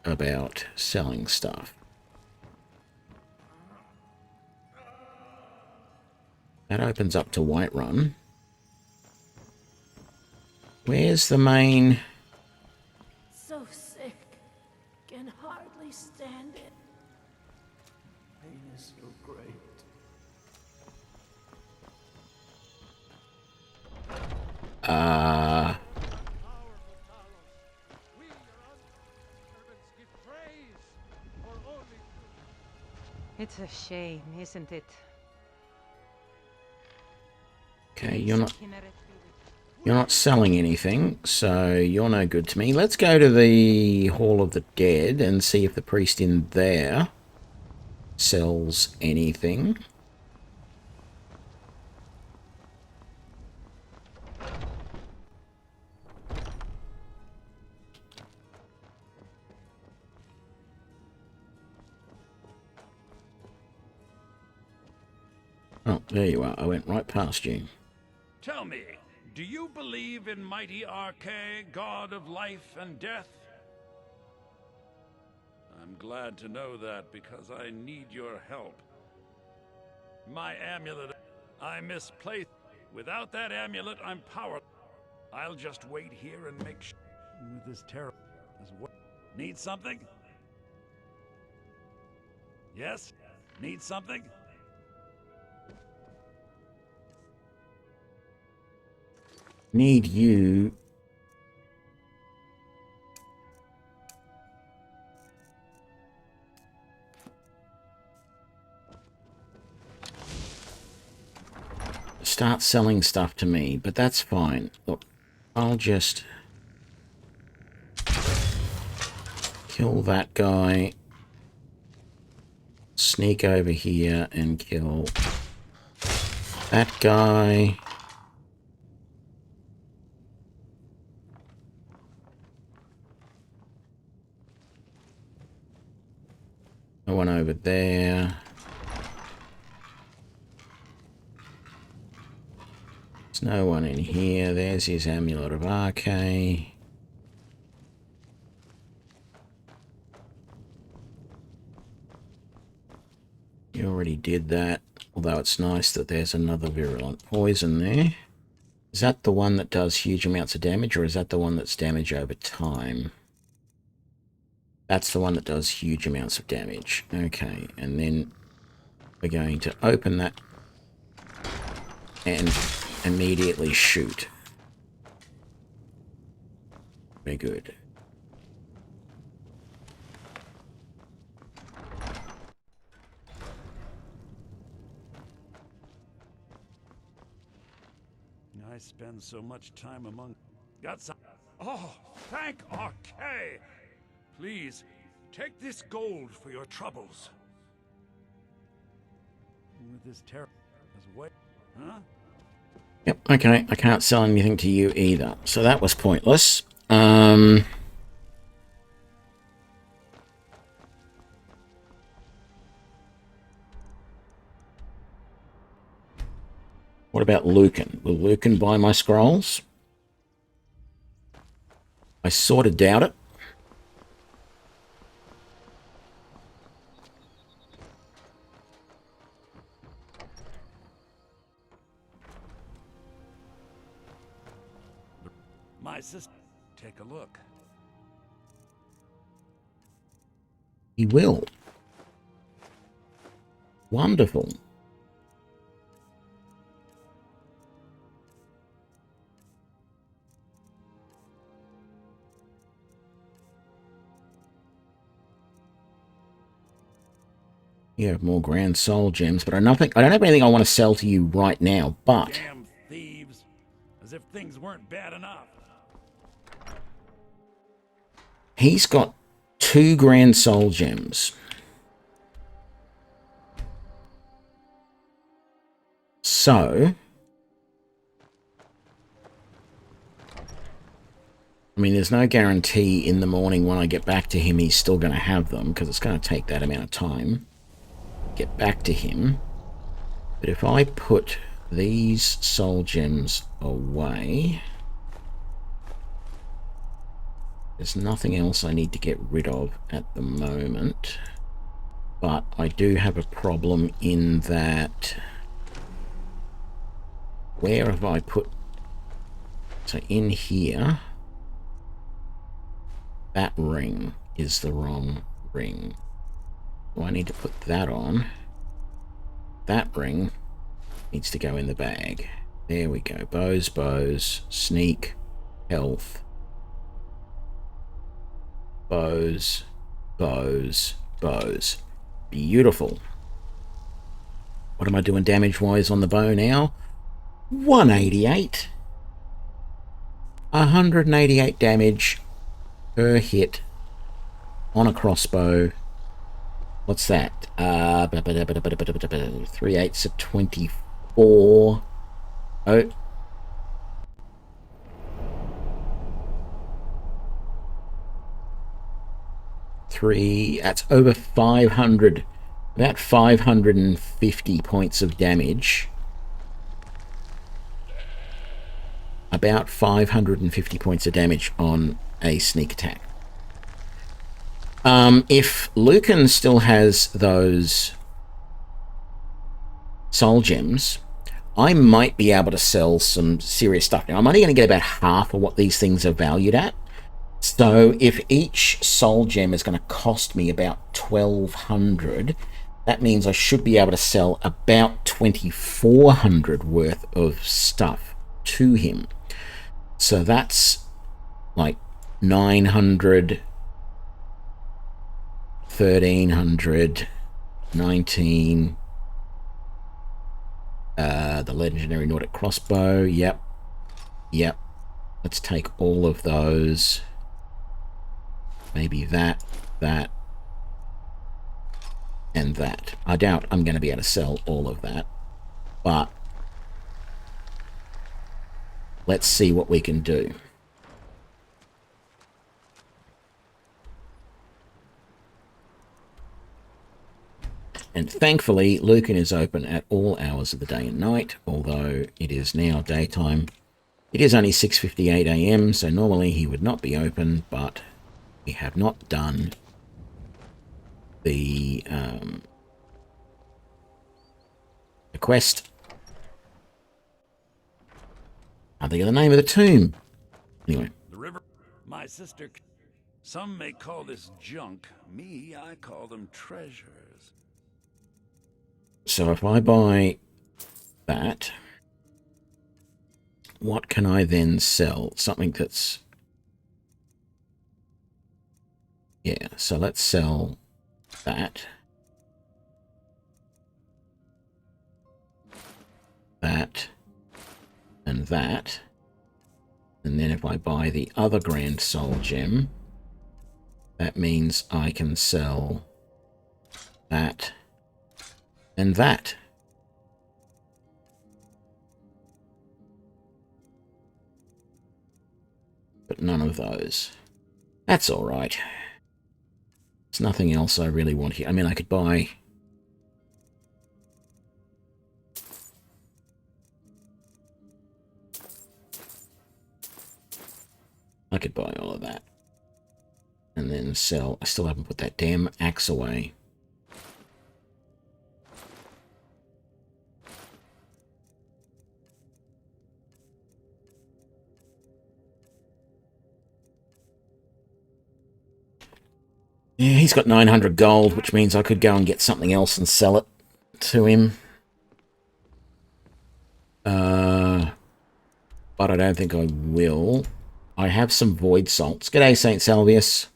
about selling stuff? That opens up to Whiterun. Where's the main... So sick. Can hardly stand it. Pain is so great. It's a shame, isn't it? Okay, you're not selling anything, so you're no good to me. Let's go to the Hall of the Dead and see if the priest in there sells anything. Oh, there you are. I went right past you. Tell me, do you believe in mighty Arche, god of life and death? I'm glad to know that because I need your help. My amulet, I misplaced. Without that amulet, I'm powerless. I'll just wait here and make sure this terror is what. Need something? Yes? Need something? Need you start selling stuff to me, but that's fine. Look, I'll just kill that guy, sneak over here and kill that guy. No one over there. There's no one in here. There's his Amulet of Arche. You already did that, although it's nice that there's another virulent poison there. Is that the one that does huge amounts of damage, or is that the one that's damage over time? That's the one that does huge amounts of damage. Okay, and then we're going to open that and immediately shoot. Very good. I spend so much time among... Got some... Oh, thank RK! Please, take this gold for your troubles. With this terror as way... Huh? Yep, okay, I can't sell anything to you either. So that was pointless. What about Lucan? Will Lucan buy my scrolls? I sort of doubt it. My sister, take a look. He will. Wonderful. You have more grand soul gems, but I don't have anything I want to sell to you right now, but... Damn thieves. As if things weren't bad enough. He's got 2 grand soul gems. So... I mean, there's no guarantee in the morning when I get back to him he's still going to have them, because it's going to take that amount of time. Get back to him. But if I put these soul gems away, there's nothing else I need to get rid of at the moment. But I do have a problem in that, where have I put, so in here, that ring is the wrong ring. So I need to put that on. That ring needs to go in the bag. There we go. Bows, sneak, health. Bows. Beautiful. What am I doing damage-wise on the bow now? 188. 188 damage per hit on a crossbow. What's that? 3 8s are 24. Oh. That's over 500. About 550 points of damage. About 550 points of damage on a sneak attack. If Lucan still has those soul gems, I might be able to sell some serious stuff. Now, I'm only going to get about half of what these things are valued at. So if each soul gem is going to cost me about 1,200, that means I should be able to sell about 2,400 worth of stuff to him. So that's like 900... 1,300, 19, the legendary Nordic crossbow, yep, let's take all of those, maybe that, and that. I doubt I'm going to be able to sell all of that, but let's see what we can do. And thankfully, Lucan is open at all hours of the day and night, although it is now daytime. It is only 6:58 AM, so normally he would not be open, but we have not done the quest. I think of the name of the tomb. Anyway. The river, my sister... Some may call this junk. Me, I call them treasures. So if I buy that, what can I then sell? Something that's... Yeah, so let's sell that. That. And that. And then if I buy the other Grand Soul Gem, that means I can sell that and that. But none of those. That's all right. There's nothing else I really want here. I mean, I could buy... all of that. And then sell... I still haven't put that damn axe away. Yeah, he's got 900 gold, which means I could go and get something else and sell it to him. But I don't think I will. I have some void salts. G'day, St. Salvius.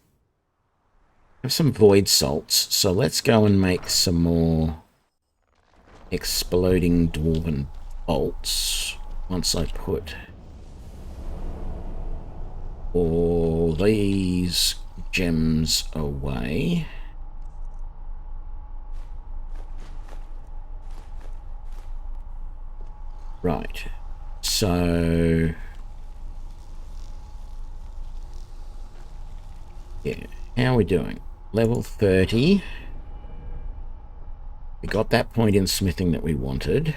I have some void salts, so let's go and make some more exploding dwarven bolts. Once I put all these gems away. Right. So... yeah, how are we doing? Level 30. We got that point in smithing that we wanted.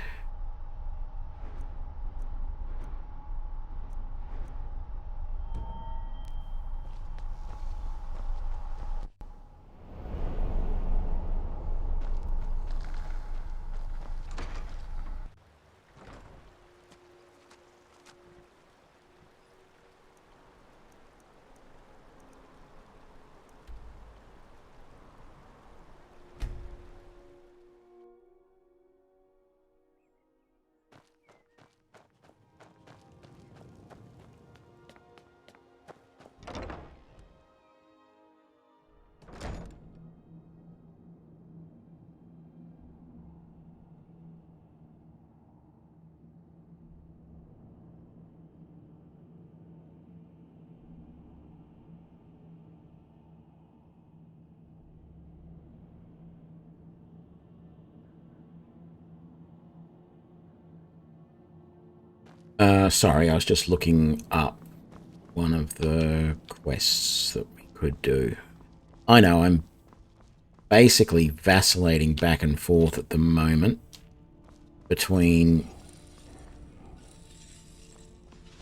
Sorry, I was just looking up one of the quests that we could do. I know, I'm basically vacillating back and forth at the moment between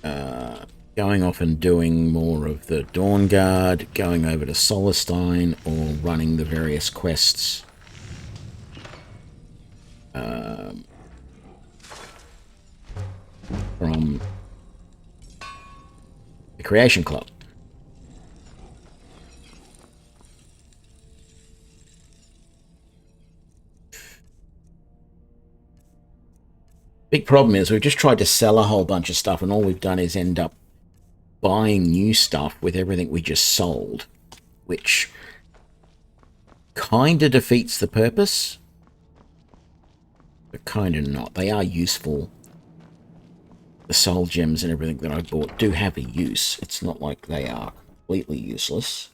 going off and doing more of the Dawnguard, going over to Solestein, or running the various quests. From the Creation Club. Big problem is we've just tried to sell a whole bunch of stuff and all we've done is end up buying new stuff with everything we just sold, which kind of defeats the purpose, but kind of not. They are useful. The soul gems and everything that I bought do have a use. It's not like they are completely useless.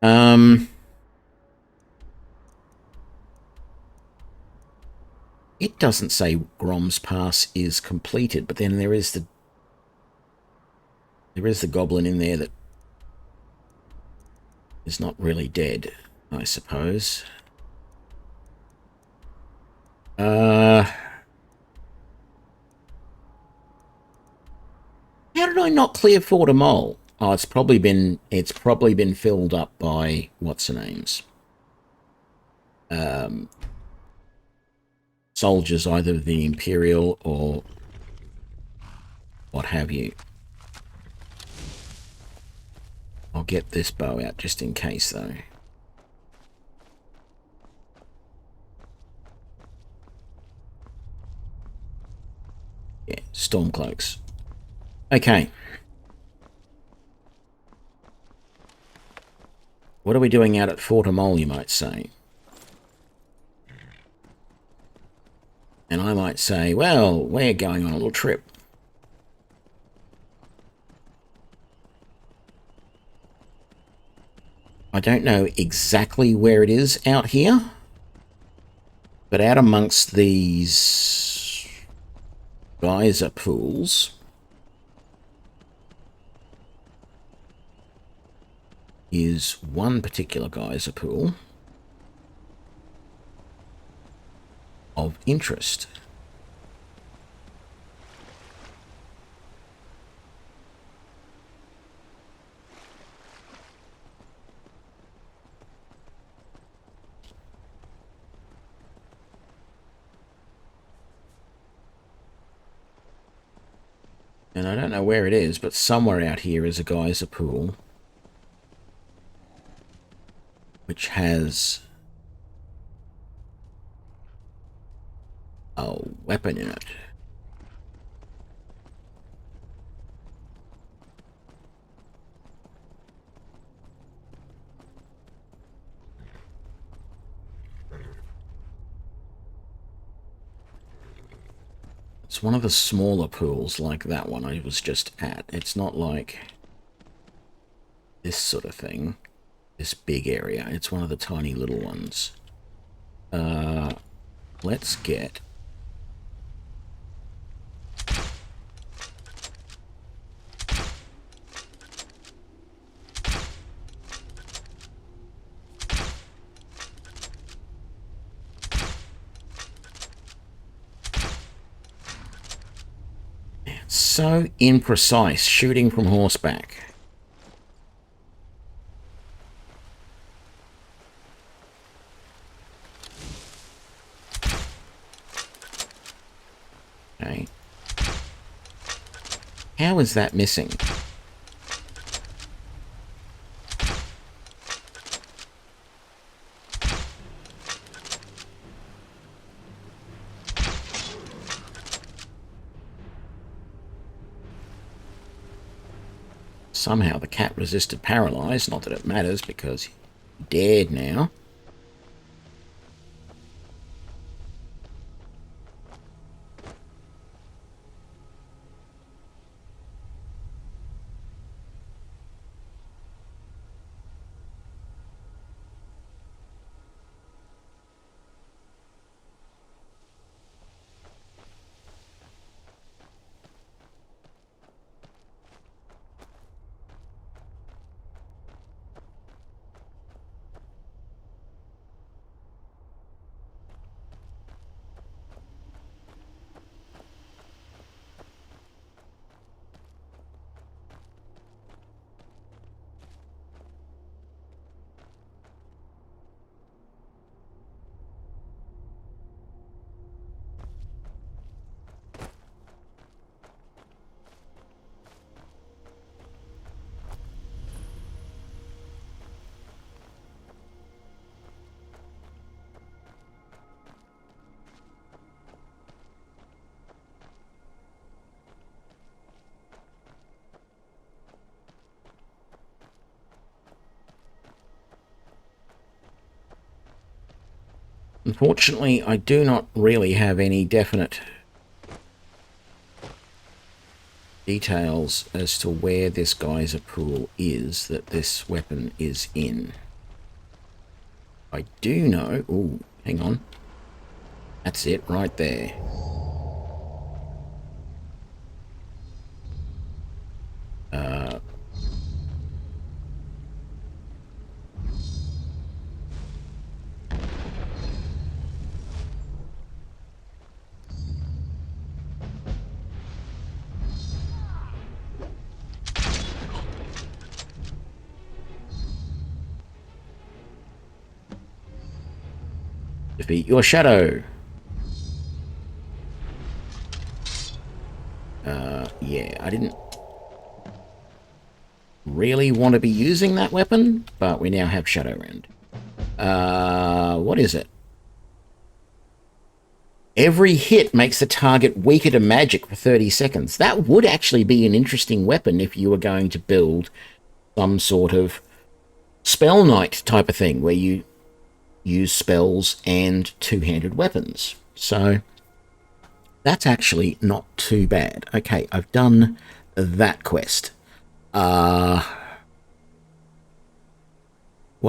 It doesn't say Grom's Pass is completed, but then there is the goblin in there that is not really dead, I suppose. How did I not clear Fort Mole? Oh, it's probably been filled up by what's her names. Soldiers, either the Imperial or what have you. I'll get this bow out just in case, though. Yeah, storm cloaks. Okay. What are we doing out at Fortamole, you might say? And I might say, well, we're going on a little trip. I don't know exactly where it is out here, but out amongst these geyser pools is one particular geyser pool of interest. And I don't know where it is, but somewhere out here is a geyser pool which has a weapon in it. It's one of the smaller pools like that one I was just at. It's not like this sort of thing, this big area. It's one of the tiny little ones. Let's get so imprecise shooting from horseback. Okay. How is that missing? Somehow the cat resisted paralyze, not that it matters because he's dead now. Unfortunately, I do not really have any definite details as to where this geyser pool is that this weapon is in. I do know... Ooh, hang on. That's it right there. Defeat your shadow. Yeah, I didn't really want to be using that weapon, but we now have Shadowrend. What is it? Every hit makes the target weaker to magic for 30 seconds. That would actually be an interesting weapon if you were going to build some sort of Spell Knight type of thing, where you use spells and two-handed weapons. So that's actually not too bad. Okay, I've done that quest. What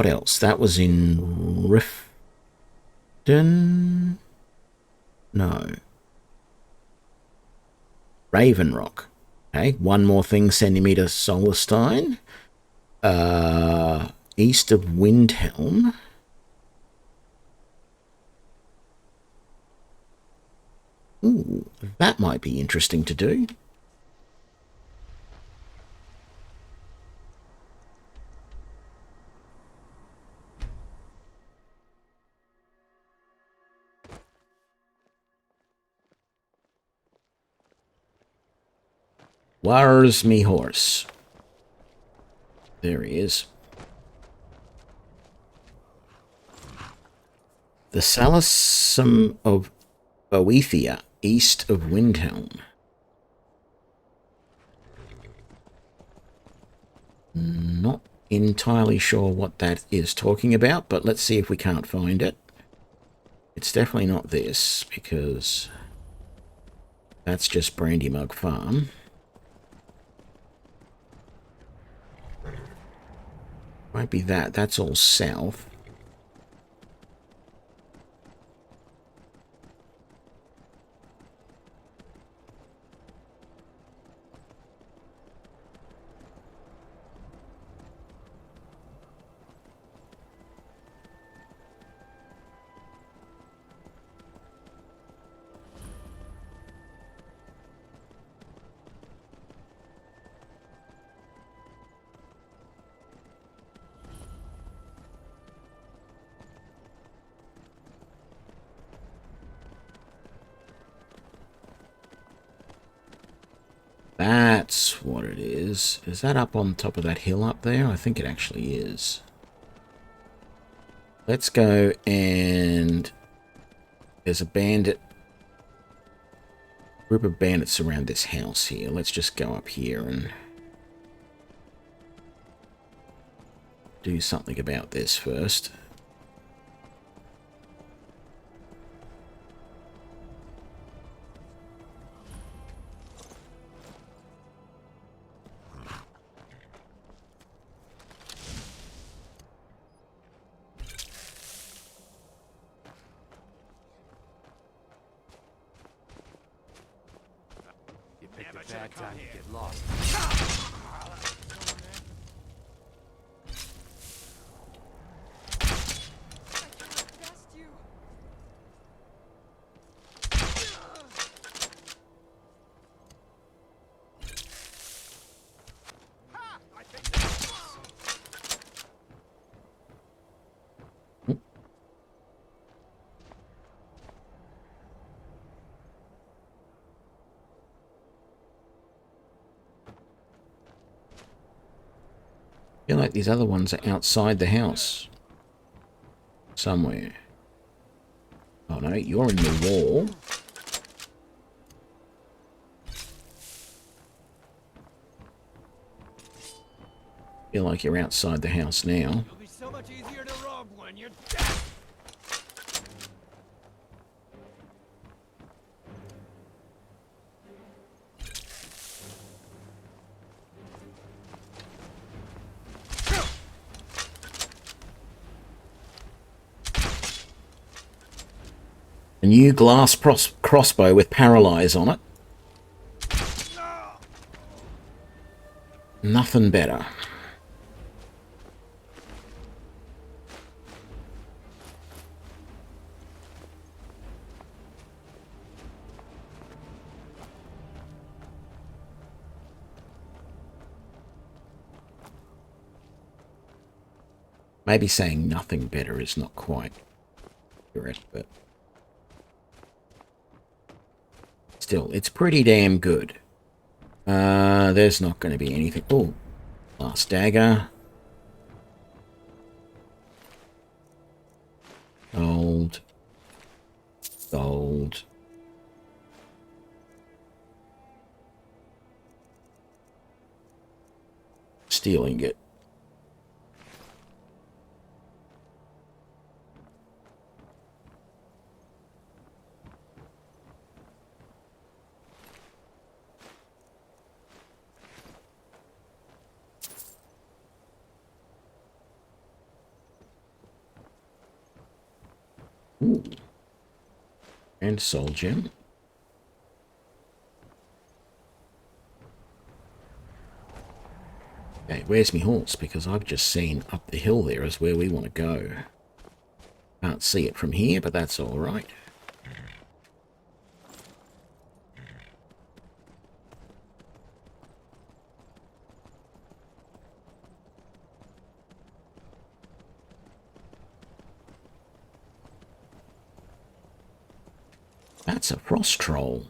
else? That was in Riften? No. Raven Rock. Okay, one more thing sending me to Solestein. East of Windhelm. Ooh, that might be interesting to do. Where's me horse? There he is. The Salisum of Boethia, east of Windhelm. Not entirely sure what that is talking about, but let's see if we can't find it. It's definitely not this, because that's just Brandymug Farm. Might be that. That's all south. That's what it is. Is that up on top of that hill up there? I think it actually is. Let's go and... There's a bandit... Group of bandits around this house here. Let's just go up here and... do something about this first. Bad time to get lost. I feel like these other ones are outside the house. Somewhere. Oh no, you're in the wall. Feel like you're outside the house now. It'll be so much easier to rob when you're dead. A new glass crossbow with paralyze on it. Nothing better. Maybe saying nothing better is not quite correct, but still, it's pretty damn good. There's not going to be anything. Oh, Last dagger. Gold. Gold. Steel ingot. Ooh. And soul gem. Okay, where's me horse? Because I've just seen up the hill there is where we want to go. Can't see it from here, but that's all right. That's a frost troll.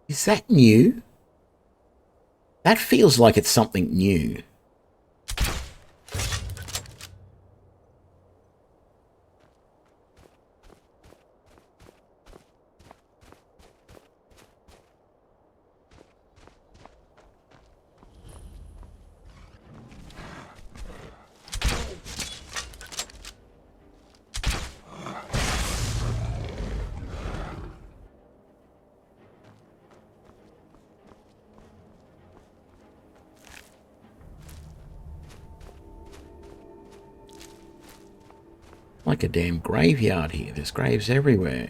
Is that new? That feels like it's something new. Like a damn graveyard here. There's graves everywhere.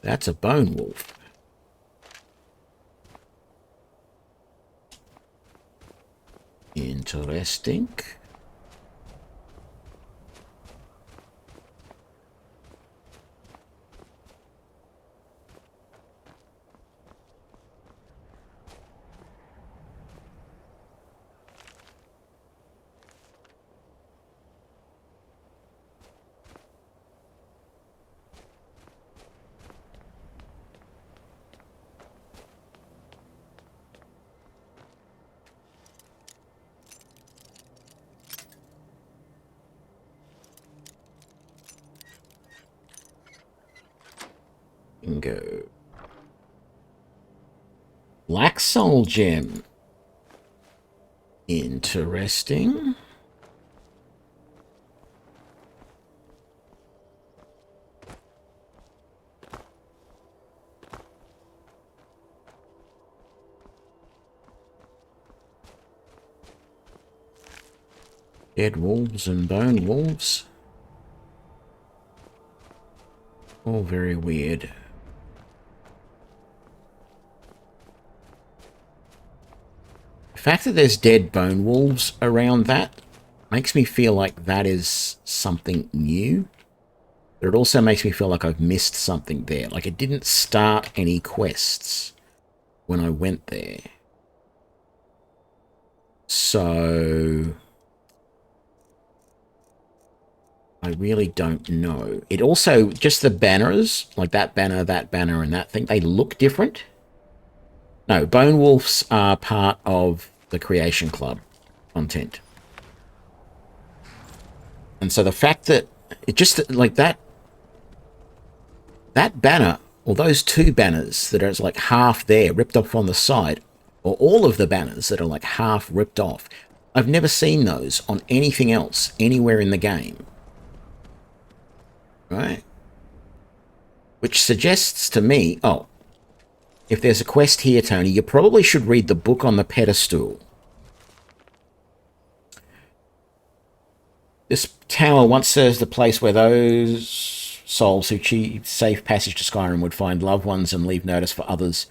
That's a bone wolf. Interesting. Bingo. Black soul gem. Interesting. Dead wolves and bone wolves. All very weird. The fact that there's dead bone wolves around that makes me feel like that is something new. But it also makes me feel like I've missed something there. Like it didn't start any quests when I went there. So I really don't know. It also, just the banners, like that banner, and that thing, they look different. No, bone wolves are part of the Creation Club content. And so the fact that it just, like that banner, or those two banners that are like half there, ripped off on the side, or all of the banners that are like half ripped off, I've never seen those on anything else, anywhere in the game. Right? Which suggests to me, oh, if there's a quest here, Tony, you probably should read the book on the pedestal. This tower once serves the place where those souls who achieve safe passage to Skyrim would find loved ones and leave notice for others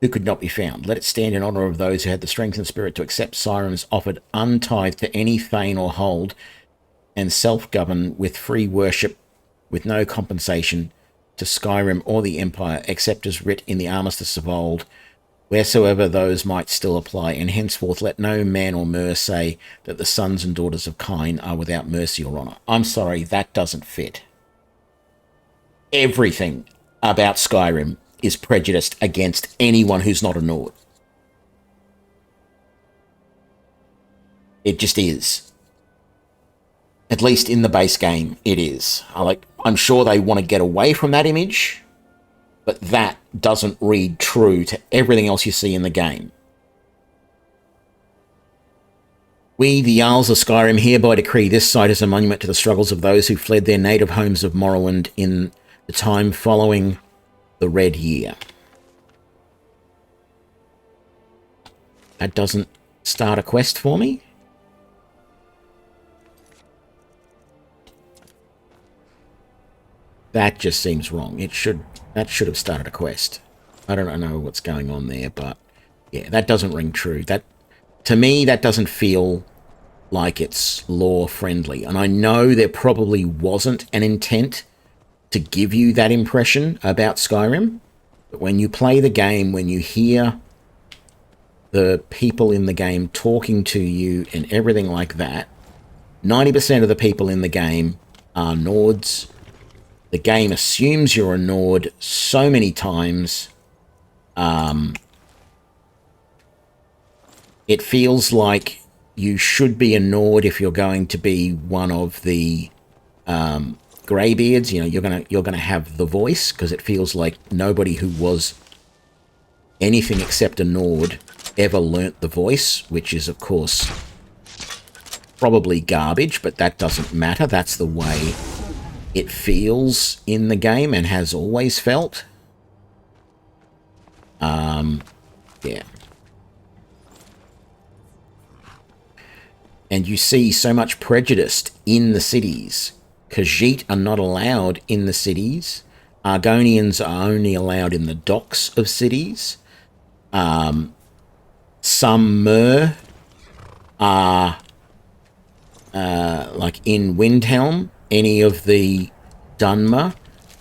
who could not be found. Let it stand in honour of those who had the strength and spirit to accept Sirens offered untithed to any thane or hold, and self-govern with free worship with no compensation to Skyrim or the Empire, except as writ in the armistice of old, wheresoever those might still apply, and henceforth let no man or mer say that the sons and daughters of Kine are without mercy or honour. I'm sorry, that doesn't fit. Everything about Skyrim is prejudiced against anyone who's not a Nord. It just is. At least in the base game, it is. I'm sure they want to get away from that image, but that doesn't read true to everything else you see in the game. We, the Jarls of Skyrim, hereby decree this site as a monument to the struggles of those who fled their native homes of Morrowind in the time following the Red Year. That doesn't start a quest for me. That just seems wrong. That should have started a quest. I don't know what's going on there, but yeah, that doesn't ring true. That, to me, that doesn't feel like it's lore friendly. And I know there probably wasn't an intent to give you that impression about Skyrim, but when you play the game, when you hear the people in the game talking to you and everything like that, 90% of the people in the game are Nords. The game assumes you're a Nord so many times. It feels like you should be a Nord if you're going to be one of the Greybeards. You know, you're gonna have the voice, because it feels like nobody who was anything except a Nord ever learnt the voice, which is, of course, probably garbage, but that doesn't matter. That's the way it feels in the game and has always felt. Yeah. And you see so much prejudice in the cities. Khajiit are not allowed in the cities. Argonians are only allowed in the docks of cities. Some Mer are like in Windhelm. Any of the Dunmer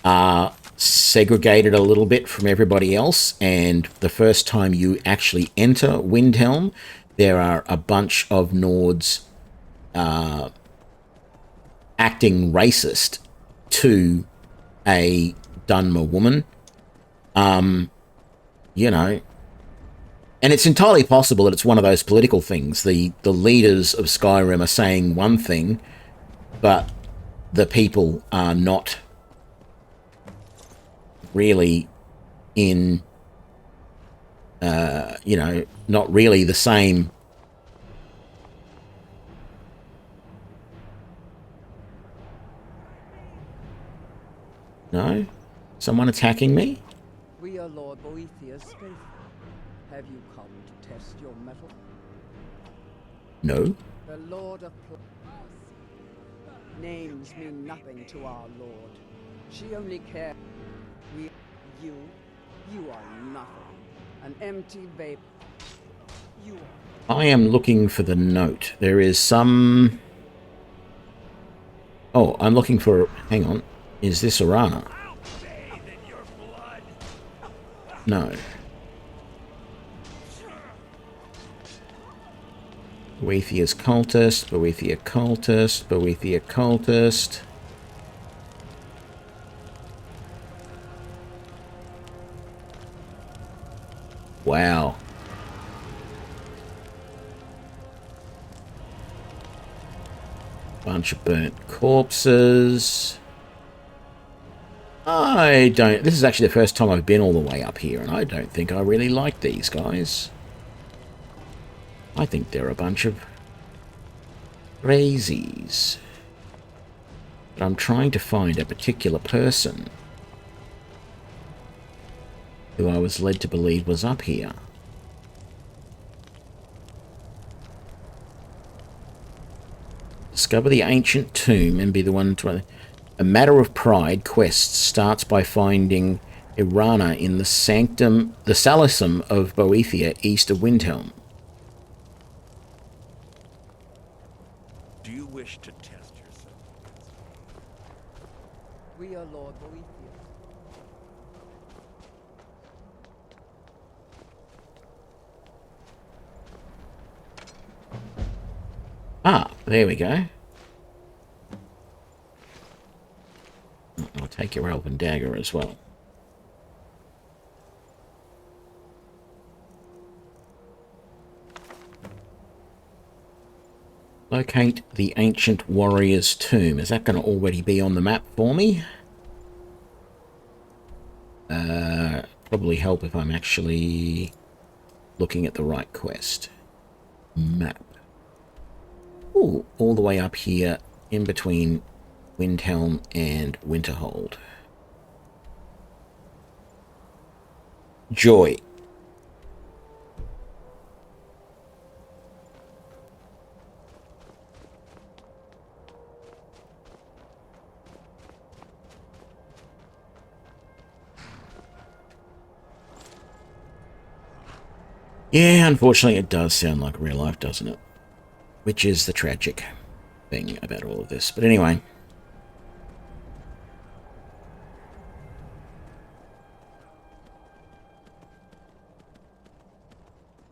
are segregated a little bit from everybody else, and the first time you actually enter Windhelm, there are a bunch of Nords acting racist to a Dunmer woman. You know, and it's entirely possible that it's one of those political things. The leaders of Skyrim are saying one thing, but the people are not really in, you know, not really the same. No? Someone attacking me? We are Lord Boethiah's faithful. Have you come to test your mettle? No. The Lord of Names mean nothing to our Lord. She only cares. You are nothing. An empty vapor. You are. I am looking for the note. There is some... Oh, I'm looking for... Hang on. Is this Arana? No. Boethiah's cultist, Boethia cultist, Boethia cultist. Wow. Bunch of burnt corpses. This is actually the first time I've been all the way up here, and I don't think I really like these guys. I think they're a bunch of crazies. But I'm trying to find a particular person who I was led to believe was up here. Discover the ancient tomb and be the one to... A Matter of Pride quest starts by finding Irana in the sanctum, the Salisum of Boethia, east of Windhelm. Do you wish to test yourself? We are Lord Boethius. Ah, there we go. I'll take your elven dagger as well. Locate the ancient warrior's tomb. Is that going to already be on the map for me? Probably help if I'm actually looking at the right quest. Map. Ooh, all the way up here in between Windhelm and Winterhold. Joy. Yeah, unfortunately it does sound like real life, doesn't it? Which is the tragic thing about all of this. But anyway.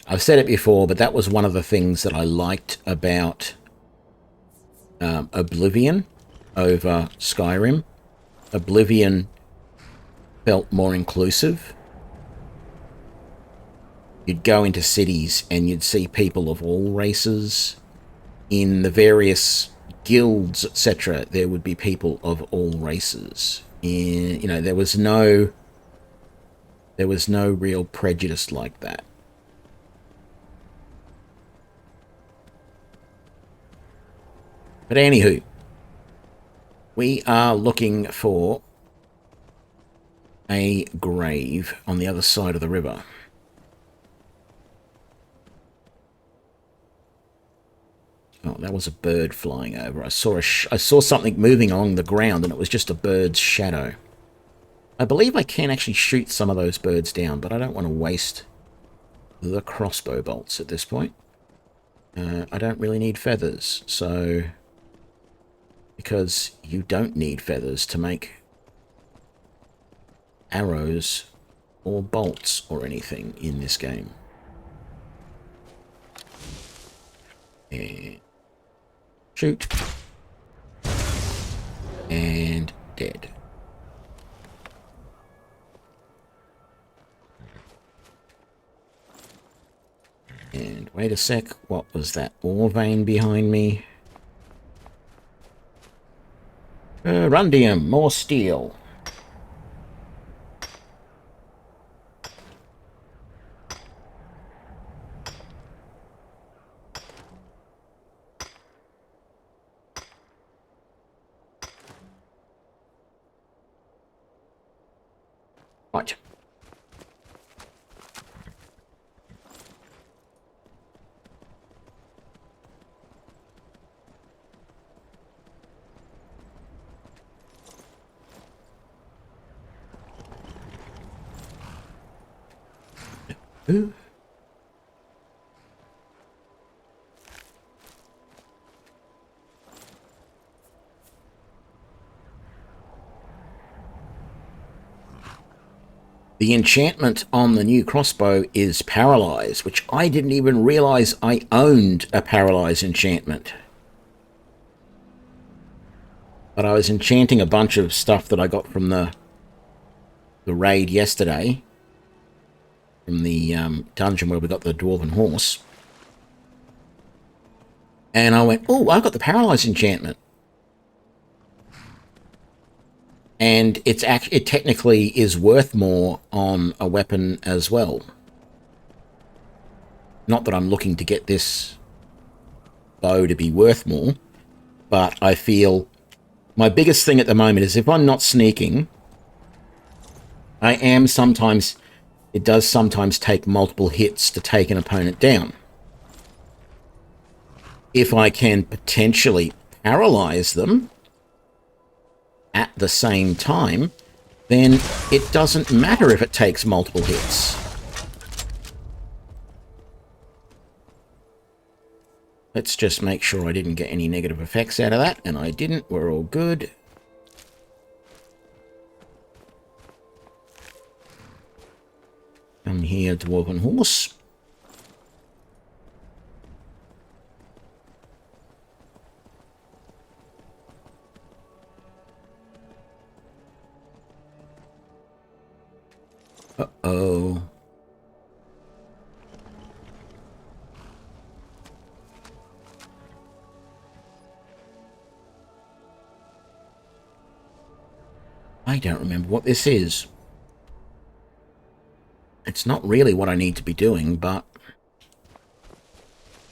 I've said it before, but that was one of the things that I liked about Oblivion over Skyrim. Oblivion felt more inclusive. You'd go into cities and you'd see people of all races. In the various guilds, etc., there would be people of all races. You know, there was no real prejudice like that. But anywho, we are looking for a grave on the other side of the river. Oh, that was a bird flying over. I saw something moving along the ground, and it was just a bird's shadow. I believe I can actually shoot some of those birds down, but I don't want to waste the crossbow bolts at this point. I don't really need feathers, so... Because you don't need feathers to make arrows or bolts or anything in this game. And shoot. And dead. And wait a sec, what was that ore vein behind me? Rundium, more steel. Right. Ooh. The enchantment on the new crossbow is Paralyze, which I didn't even realize I owned a Paralyze enchantment. But I was enchanting a bunch of stuff that I got from the raid yesterday. From the dungeon where we got the Dwarven Horse. And I went, oh, I've got the Paralyze enchantment. And it technically is worth more on a weapon as well. Not that I'm looking to get this bow to be worth more, but I feel my biggest thing at the moment is if I'm not sneaking, it does sometimes take multiple hits to take an opponent down. If I can potentially paralyze them at the same time, then it doesn't matter if it takes multiple hits. Let's just make sure I didn't get any negative effects out of that, and I didn't. We're all good. Come here, Dwarven Horse. Uh-oh. I don't remember what this is. It's not really what I need to be doing, but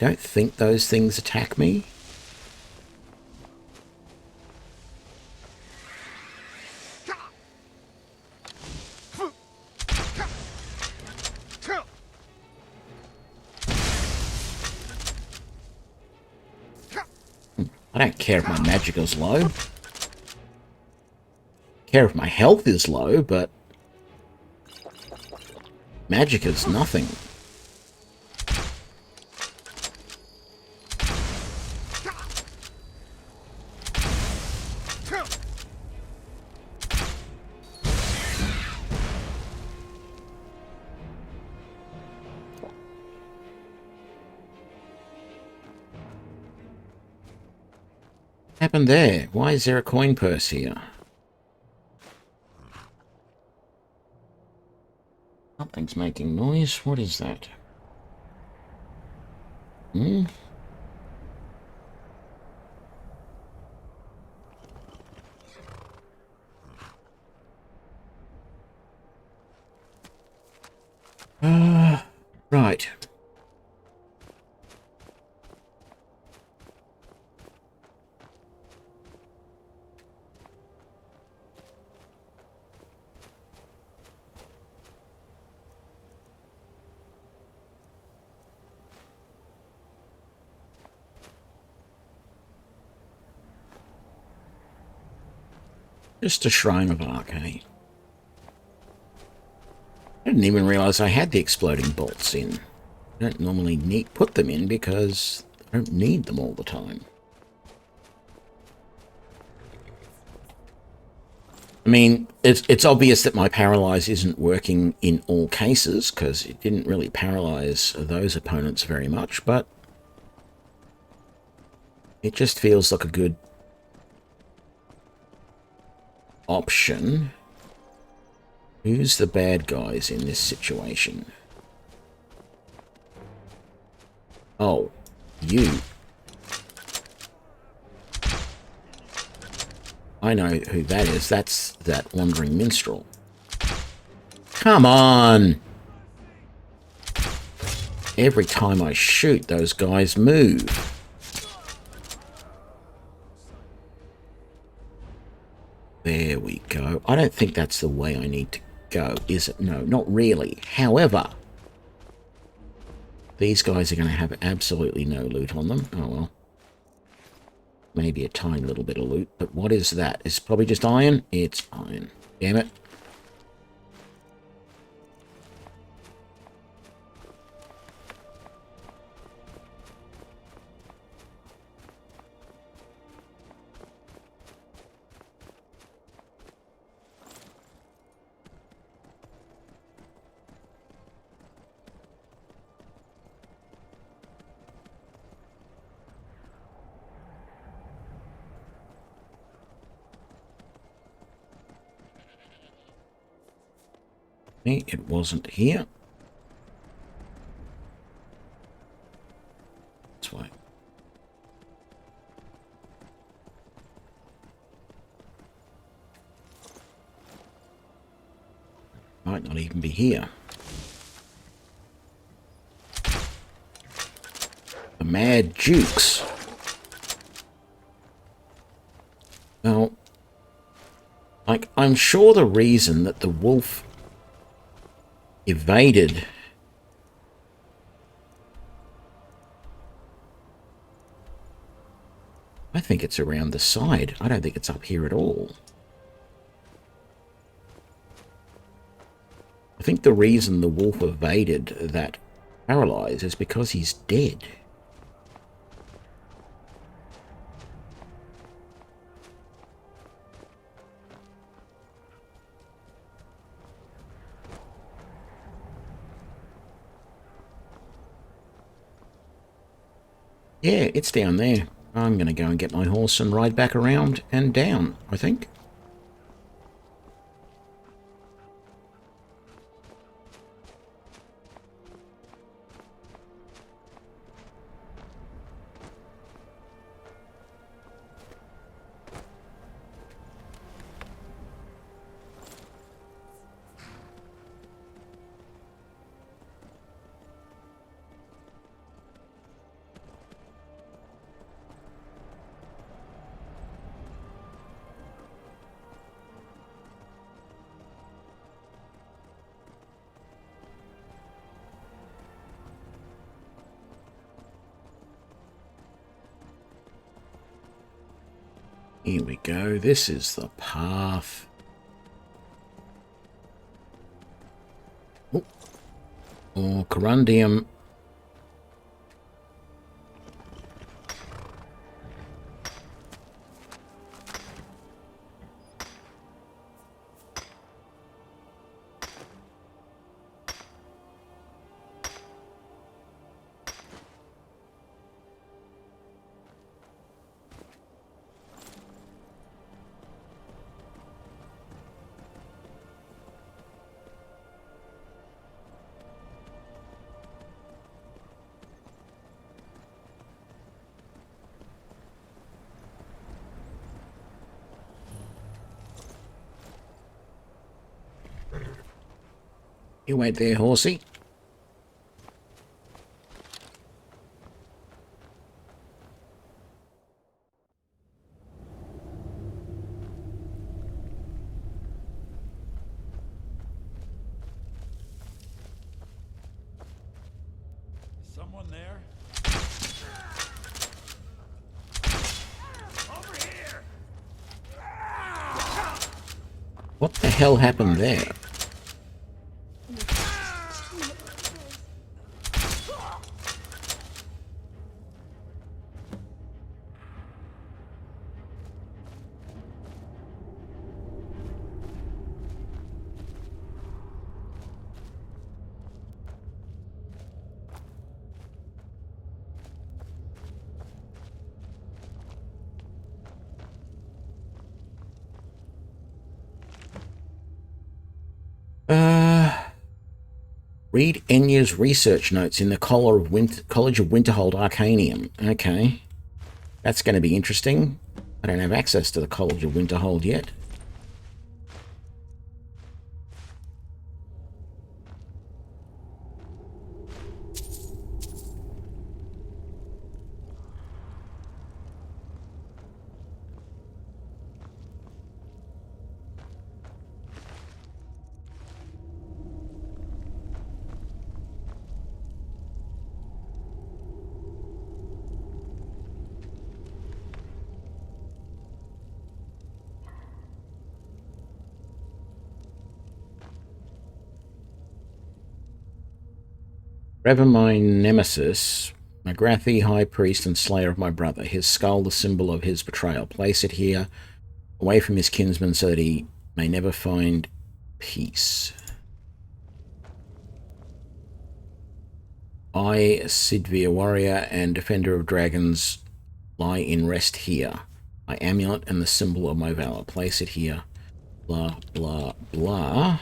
I don't think those things attack me. I don't care if my magic is low. I care if my health is low, but magic is nothing. What happened there? Why is there a coin purse here? Something's making noise. What is that? Hmm? Right. Just a Shrine of Arcane. I didn't even realize I had the exploding bolts in. I don't normally put them in because I don't need them all the time. I mean, it's obvious that my paralyze isn't working in all cases because it didn't really paralyze those opponents very much, but it just feels like a good option. Who's the bad guys in this situation? Oh, you. I know who that is. That's that wandering minstrel. Come on! Every time I shoot, those guys move. There we go. I don't think that's the way I need to go, is it? No, not really. However, these guys are going to have absolutely no loot on them. Oh, well. Maybe a tiny little bit of loot. But what is that? It's probably just iron? It's iron. Damn it. It wasn't here. That's why. Might not even be here. The Mad Dukes. Now, like, I'm sure the reason that the wolf evaded I think it's around the side. I don't think it's up here at all. I think the reason the wolf evaded that paralyze is because he's dead. Yeah, it's down there. I'm going to go and get my horse and ride back around and down, I think. Here we go. This is the path. Oh, Corundium. You wait there, horsey. Someone there? Over here! What the hell happened there? Read Enya's research notes in the College of Winterhold Arcanium. Okay. That's going to be interesting. I don't have access to the College of Winterhold yet. Forever my nemesis, Magrathi, high priest and slayer of my brother. His skull, the symbol of his betrayal. Place it here, away from his kinsman, so that he may never find peace. I, Sidvir warrior and defender of dragons, lie in rest here. My amulet and the symbol of my valor. Place it here. Blah, blah, blah.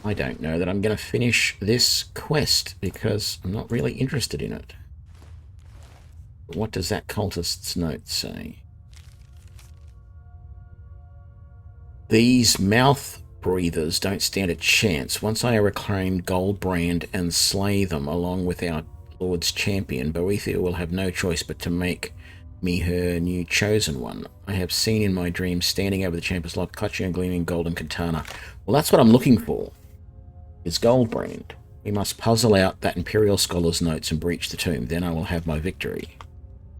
I don't know that I'm going to finish this quest because I'm not really interested in it. But what does that cultist's note say? These mouth breathers don't stand a chance. Once I reclaim Goldbrand and slay them along with our Lord's champion, Boethia will have no choice but to make me her new chosen one. I have seen in my dreams standing over the chamber's lock, clutching a gleaming golden katana. Well, that's what I'm looking for, is Goldbrand. We must puzzle out that Imperial Scholar's notes and breach the tomb. Then I will have my victory.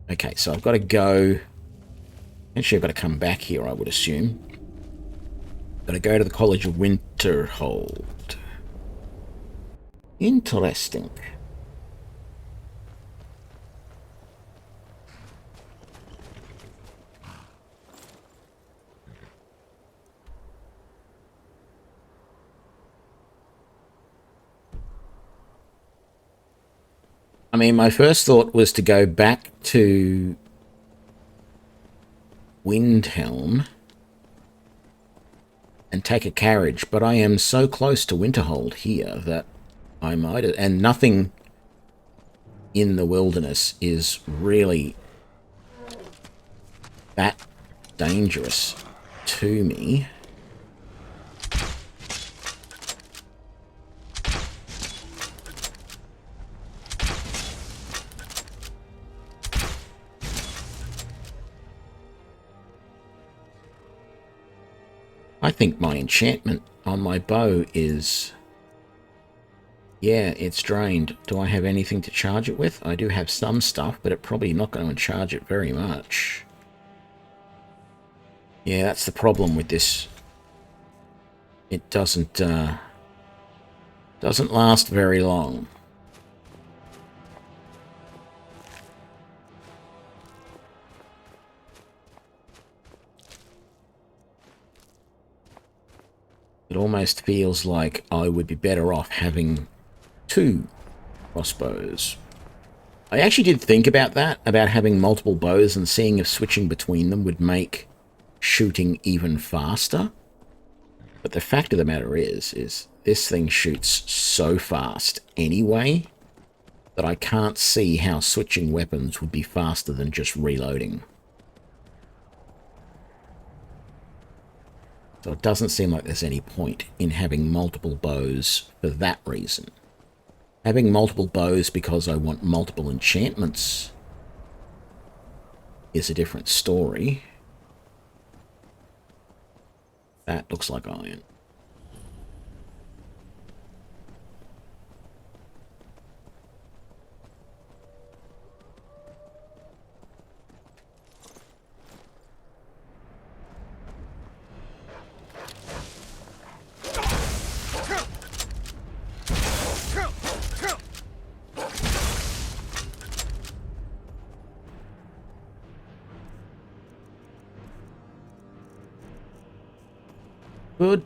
Okay, so I've got to go... Actually, I've got to come back here, I would assume. Got to go to the College of Winterhold. Interesting. I mean, my first thought was to go back to Windhelm and take a carriage, but I am so close to Winterhold here that I might... And nothing in the wilderness is really that dangerous to me. I think my enchantment on my bow is... Yeah, it's drained. Do I have anything to charge it with? I do have some stuff, but it's probably not going to charge it very much. Yeah, that's the problem with this. It doesn't last very long. It almost feels like I would be better off having 2 crossbows. I actually did think about that, about having multiple bows and seeing if switching between them would make shooting even faster. But the fact of the matter is this thing shoots so fast anyway that I can't see how switching weapons would be faster than just reloading. So it doesn't seem like there's any point in having multiple bows for that reason. Having multiple bows because I want multiple enchantments is a different story. That looks like iron. Good.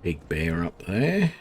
Big bear up there.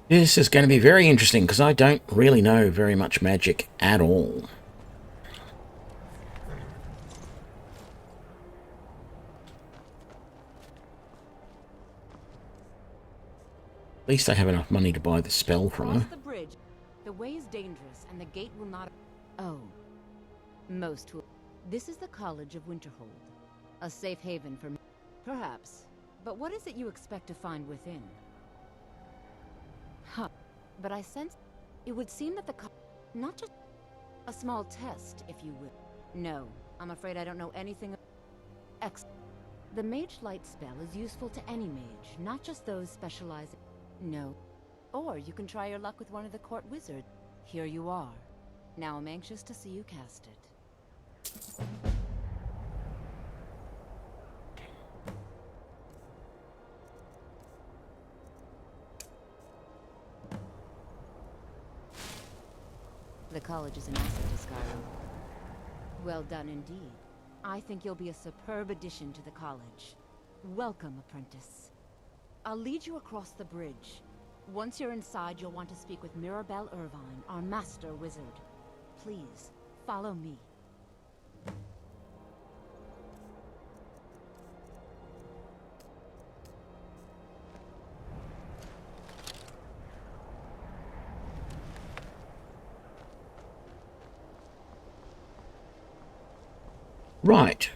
This is going to be very interesting because I don't really know very much magic at all. least I have enough money to buy the spell from Cross her. the bridge. The way is dangerous, and the gate will not... Oh. Most will... This is the College of Winterhold. A safe haven for... Perhaps. But what is it you expect to find within? Huh. But I sense... It would seem that the... Not just... A small test, if you will. No. I'm afraid I don't know anything... The Mage Light spell is useful to any mage, not just those specializing... No. Or you can try your luck with one of the court wizards. Here you are. Now I'm anxious to see you cast it. The college is an asset to Skyrim. Well done indeed. I think you'll be a superb addition to the college. Welcome, apprentice. I'll lead you across the bridge. Once you're inside, you'll want to speak with Mirabelle Irvine, our master wizard. Please, follow me. Right.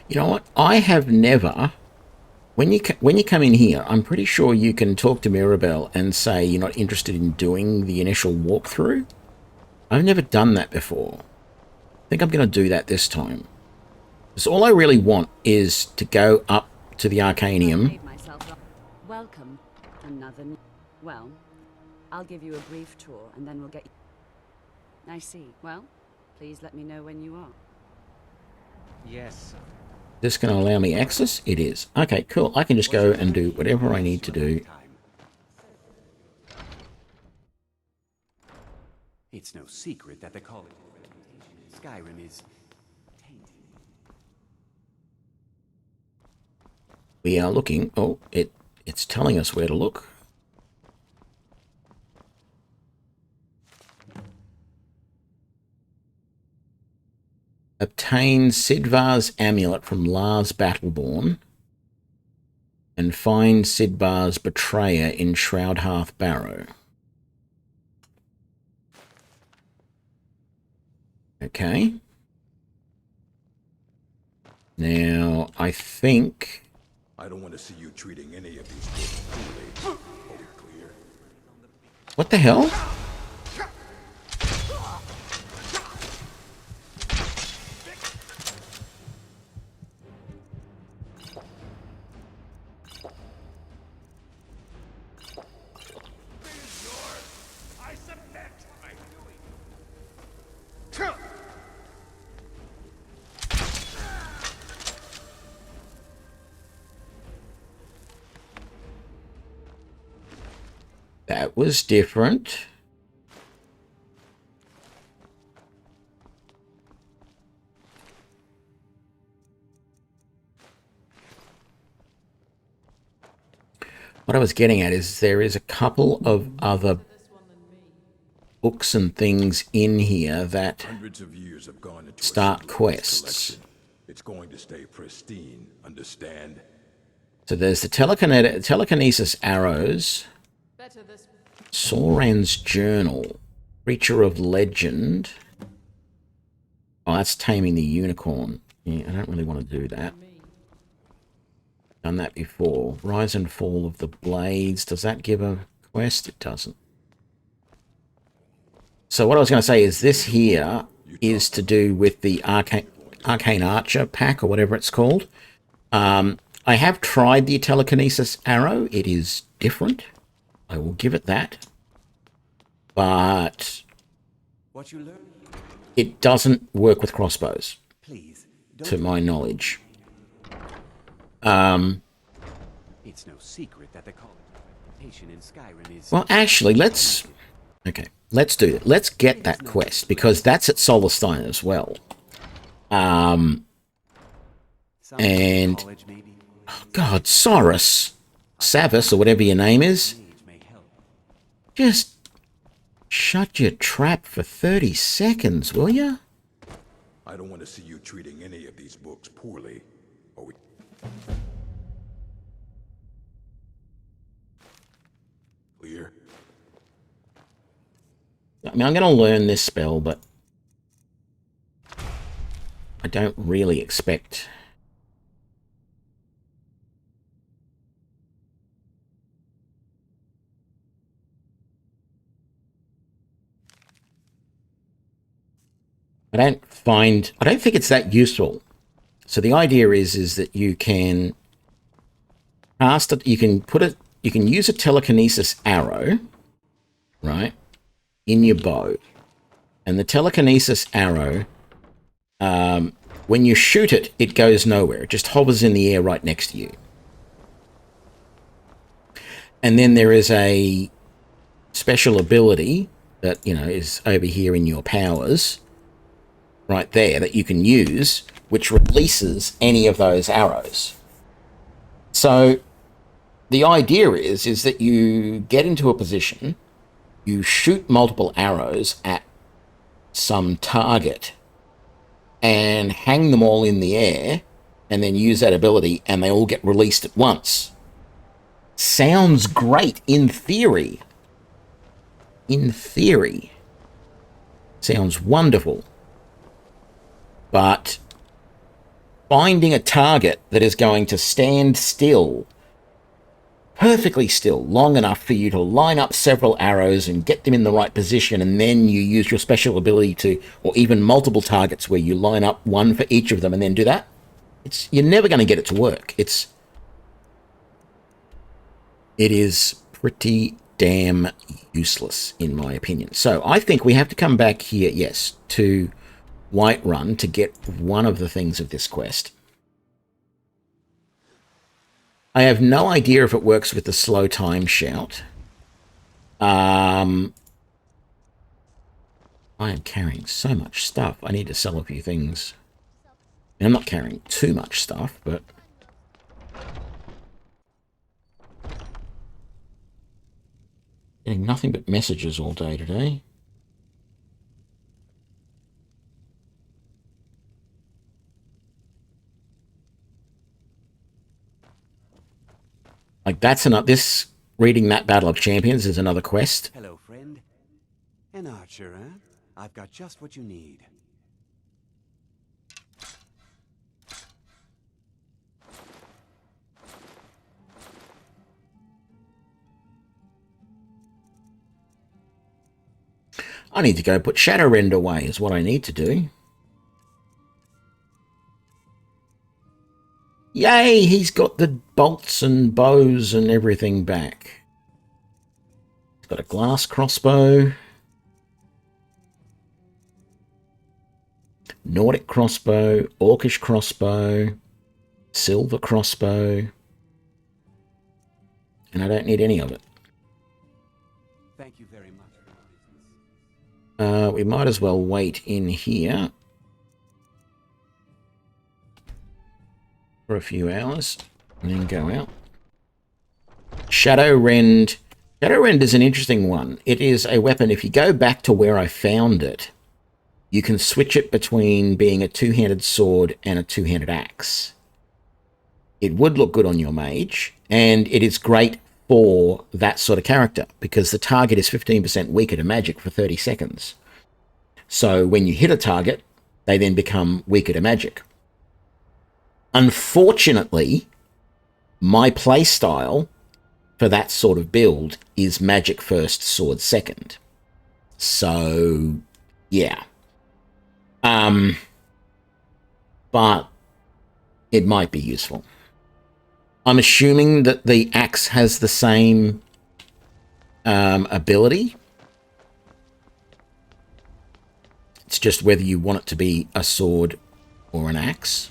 You know what? I have never... When you come in here, I'm pretty sure you can talk to Mirabelle and say you're not interested in doing the initial walkthrough. I've never done that before. I think I'm going to do that this time. Because all I really want is to go up to the Arcanium. Welcome. Another... Well, I'll give you a brief tour, and then we'll get you... I see. Well, please let me know when you are. Yes, sir. This going to allow me access? It is. Okay, cool. I can just go and do whatever I need to do. It's no secret that the college Skyrim is tainted. We are looking. Oh, it's telling us where to look. Obtain Sidvar's amulet from Lars Battleborn and find Sidvar's betrayer in Shroudhearth Barrow. Okay. Now, I think... I don't want to see you treating any of these kids poorly. Clear. What the hell? That was different. What I was getting at is there is a couple of other books and things in here that Hundreds of years have gone into start quests. It's going to stay pristine, understand? So there's the telekinesis arrows, Soran's journal, Creature of Legend. Oh, that's taming the unicorn. Yeah, I don't really want to do that. Done that before. Rise and Fall of the Blades. Does that give a quest? It doesn't. So what I was going to say is this here is to do with the Arcane Archer pack or whatever it's called. I have tried the telekinesis arrow. It is different. I will give it that. But What you learn? it doesn't work with crossbows, Please, to my knowledge. It's no secret that the college reputation in Skyrim is... Well, actually, let's do it. Let's get that quest, because that's at Solestein as well. And... Oh God, Saurus. Savus, or whatever your name is. Just shut your trap for 30 seconds, will ya? I don't want to see you treating any of these books poorly. Are we... Clear? I mean, I'm going to learn this spell, but I don't really expect... I don't think it's that useful. So the idea is that you can cast it, you can use a telekinesis arrow, right, in your bow. And the telekinesis arrow, when you shoot it, it goes nowhere. It just hovers in the air right next to you. And then there is a special ability that, you know, is over here in your powers, right there, that you can use, which releases any of those arrows. So the idea is that you get into a position, you shoot multiple arrows at some target and hang them all in the air and then use that ability and they all get released at once. Sounds great in theory. In theory. Sounds wonderful. But finding a target that is going to stand still, perfectly still, long enough for you to line up several arrows and get them in the right position, and then you use your special ability to, or even multiple targets where you line up one for each of them and then do that, you're never going to get it to work. It is pretty damn useless, in my opinion. So I think we have to come back here, yes, to Whiterun to get one of the things of this quest. I have no idea if it works with the slow time shout. I am carrying so much stuff. I need to sell a few things. And I'm not carrying too much stuff, but... getting nothing but messages all day today. Like, that's another... this, reading that Battle of Champions is another quest. Hello, friend. An archer, huh? I've got just what you need. I need to go put Shadowrend away is what I need to do. Yay, he's got the bolts and bows and everything back. He's got a glass crossbow. Nordic crossbow, orcish crossbow, silver crossbow. And I don't need any of it. Thank you very much. We might as well wait in here for a few hours and then go out. Shadowrend. Shadowrend is an interesting one. It is a weapon. If you go back to where I found it, you can switch it between being a two-handed sword and a two-handed axe. It would look good on your mage, and it is great for that sort of character because the target is 15% weaker to magic for 30 seconds. So when you hit a target, they then become weaker to magic. Unfortunately, my playstyle for that sort of build is magic first, sword second. So, yeah. But it might be useful. I'm assuming that the axe has the same ability. It's just whether you want it to be a sword or an axe.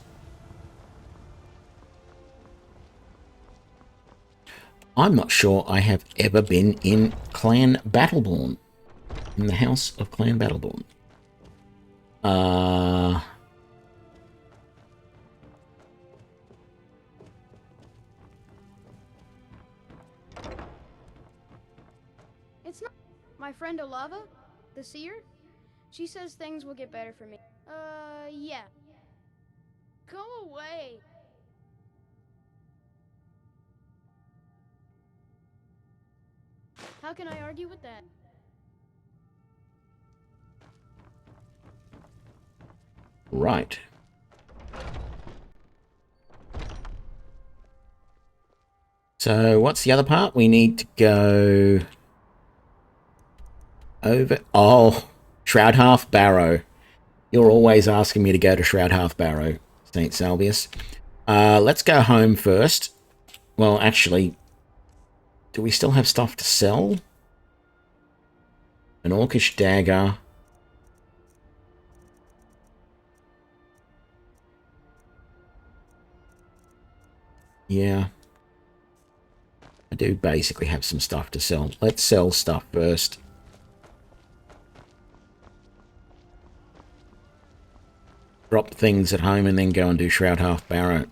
I'm not sure I have ever been in Clan Battleborn. In the House of Clan Battleborn. It's not my friend Olava, the seer. She says things will get better for me. Yeah. Go away. How can I argue with that? Right. So what's the other part? We need to go over... Oh, Shroud Half Barrow. You're always asking me to go to Shroud Half Barrow, St. Salvius. Let's go home first. Well, actually, do we still have stuff to sell? An Orcish Dagger. Yeah. I do basically have some stuff to sell. Let's sell stuff first. Drop things at home and then go and do Shroud Half Barrow.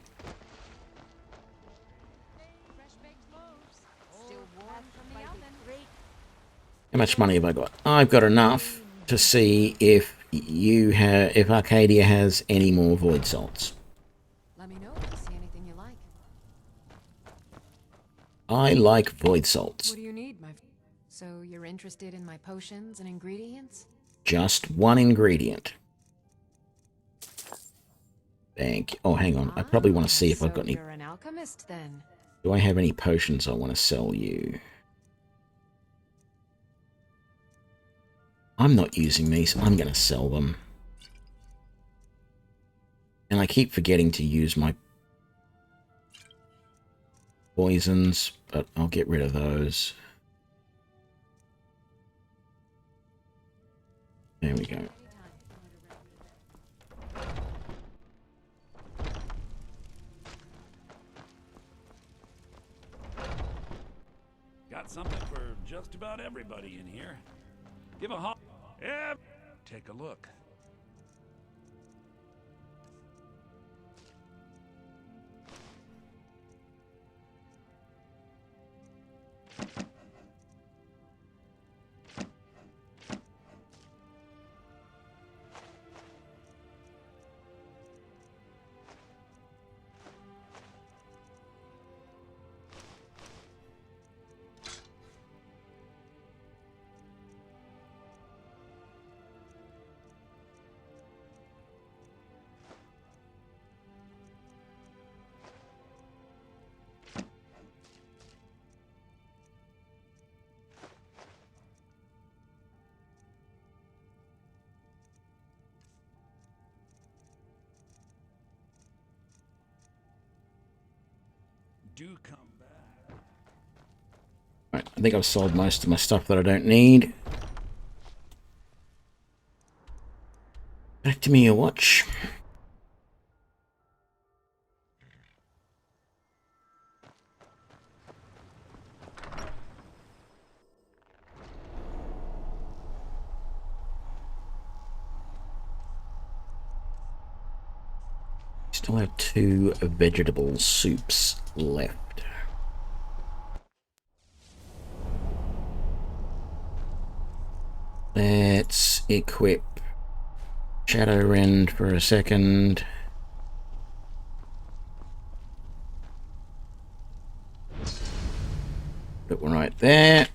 How much money have I got? I've got enough to see if if Arcadia has any more void salts. Let me know if you see anything you like. I like void salts. What do you need, So you're interested in my potions and ingredients? Just one ingredient. Thank you. Oh, hang on. I probably want to see if I've got any... You're an alchemist, then. Do I have any potions I want to sell you? I'm not using these. I'm going to sell them. And I keep forgetting to use my poisons, but I'll get rid of those. There we go. Got something for just about everybody in here. Give a hop. Yeah. Take a look. Do come back. Right, I think I've sold most of my stuff that I don't need. Back to me, your watch. Still have 2 vegetable soups left. Let's equip Shadowrend for a second. Put one right there.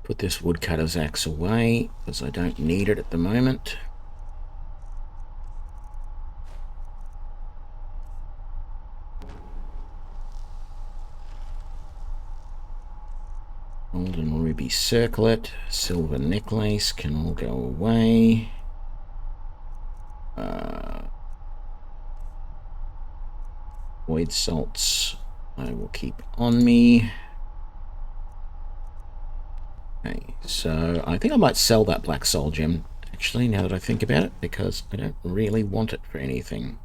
Put this woodcutter's axe away, because I don't need it at the moment. Golden ruby circlet, silver necklace can all go away. Void salts I will keep on me. Okay, so I think I might sell that black soul gem, actually, now that I think about it, because I don't really want it for anything.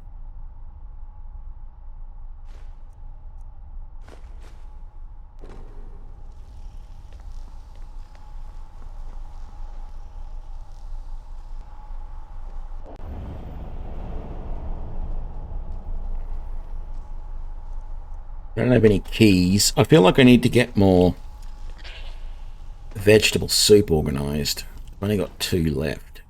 I don't have any keys. I feel like I need to get more vegetable soup organised. I've only got 2 left.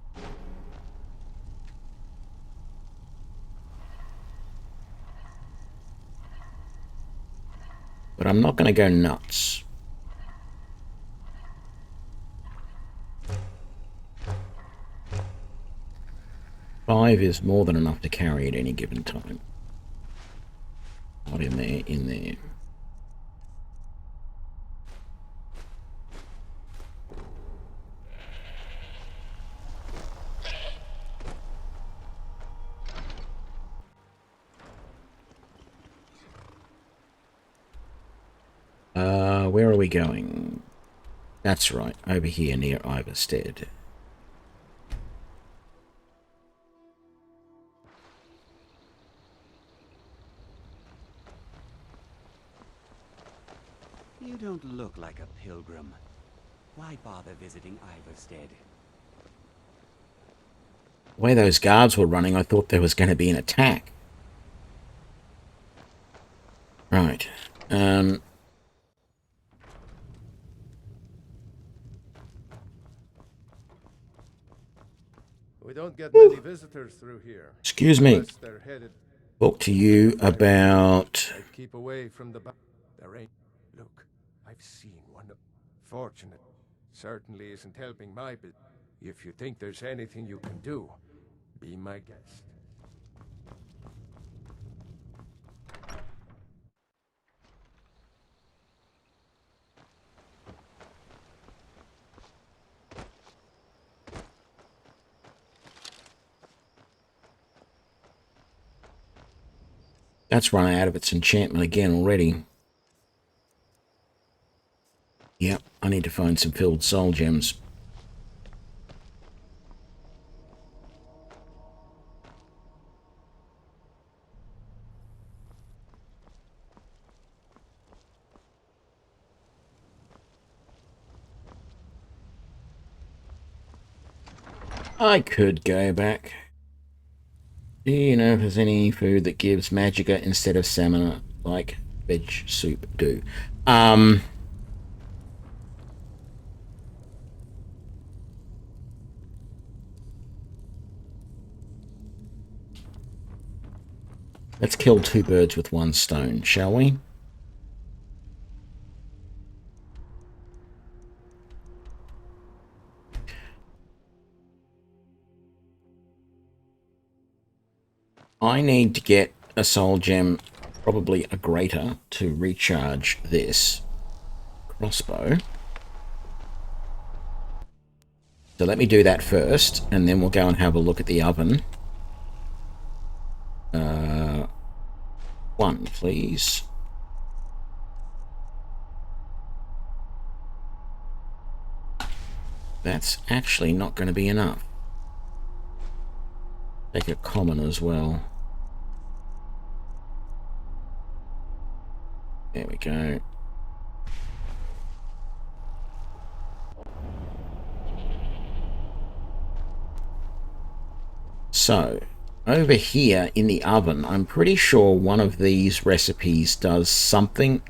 But I'm not going to go nuts. Five is more than enough to carry at any given time. Not in there, in there. Where are we going? That's right, over here near Iverstead. You don't look like a pilgrim. Why bother visiting Iverstead? The way those guards were running, I thought there was going to be an attack. Right. We don't get many visitors through here. Excuse me. Unless they're headed. Talk to you about... I'd keep away from the... There ain't... Look, I've seen one of... Fortunate. Certainly isn't helping my business. If you think there's anything you can do, be my guest. That's run out of its enchantment again already. Yep, I need to find some filled soul gems. I could go back. Do you know if there's any food that gives magicka instead of stamina, like veg soup do? Let's kill 2 birds with 1 stone, shall we? I need to get a soul gem, probably a greater, to recharge this crossbow. So let me do that first, and then we'll go and have a look at the oven. 1, please. That's actually not going to be enough. Take a common as well. There we go. So, over here in the oven, I'm pretty sure one of these recipes does something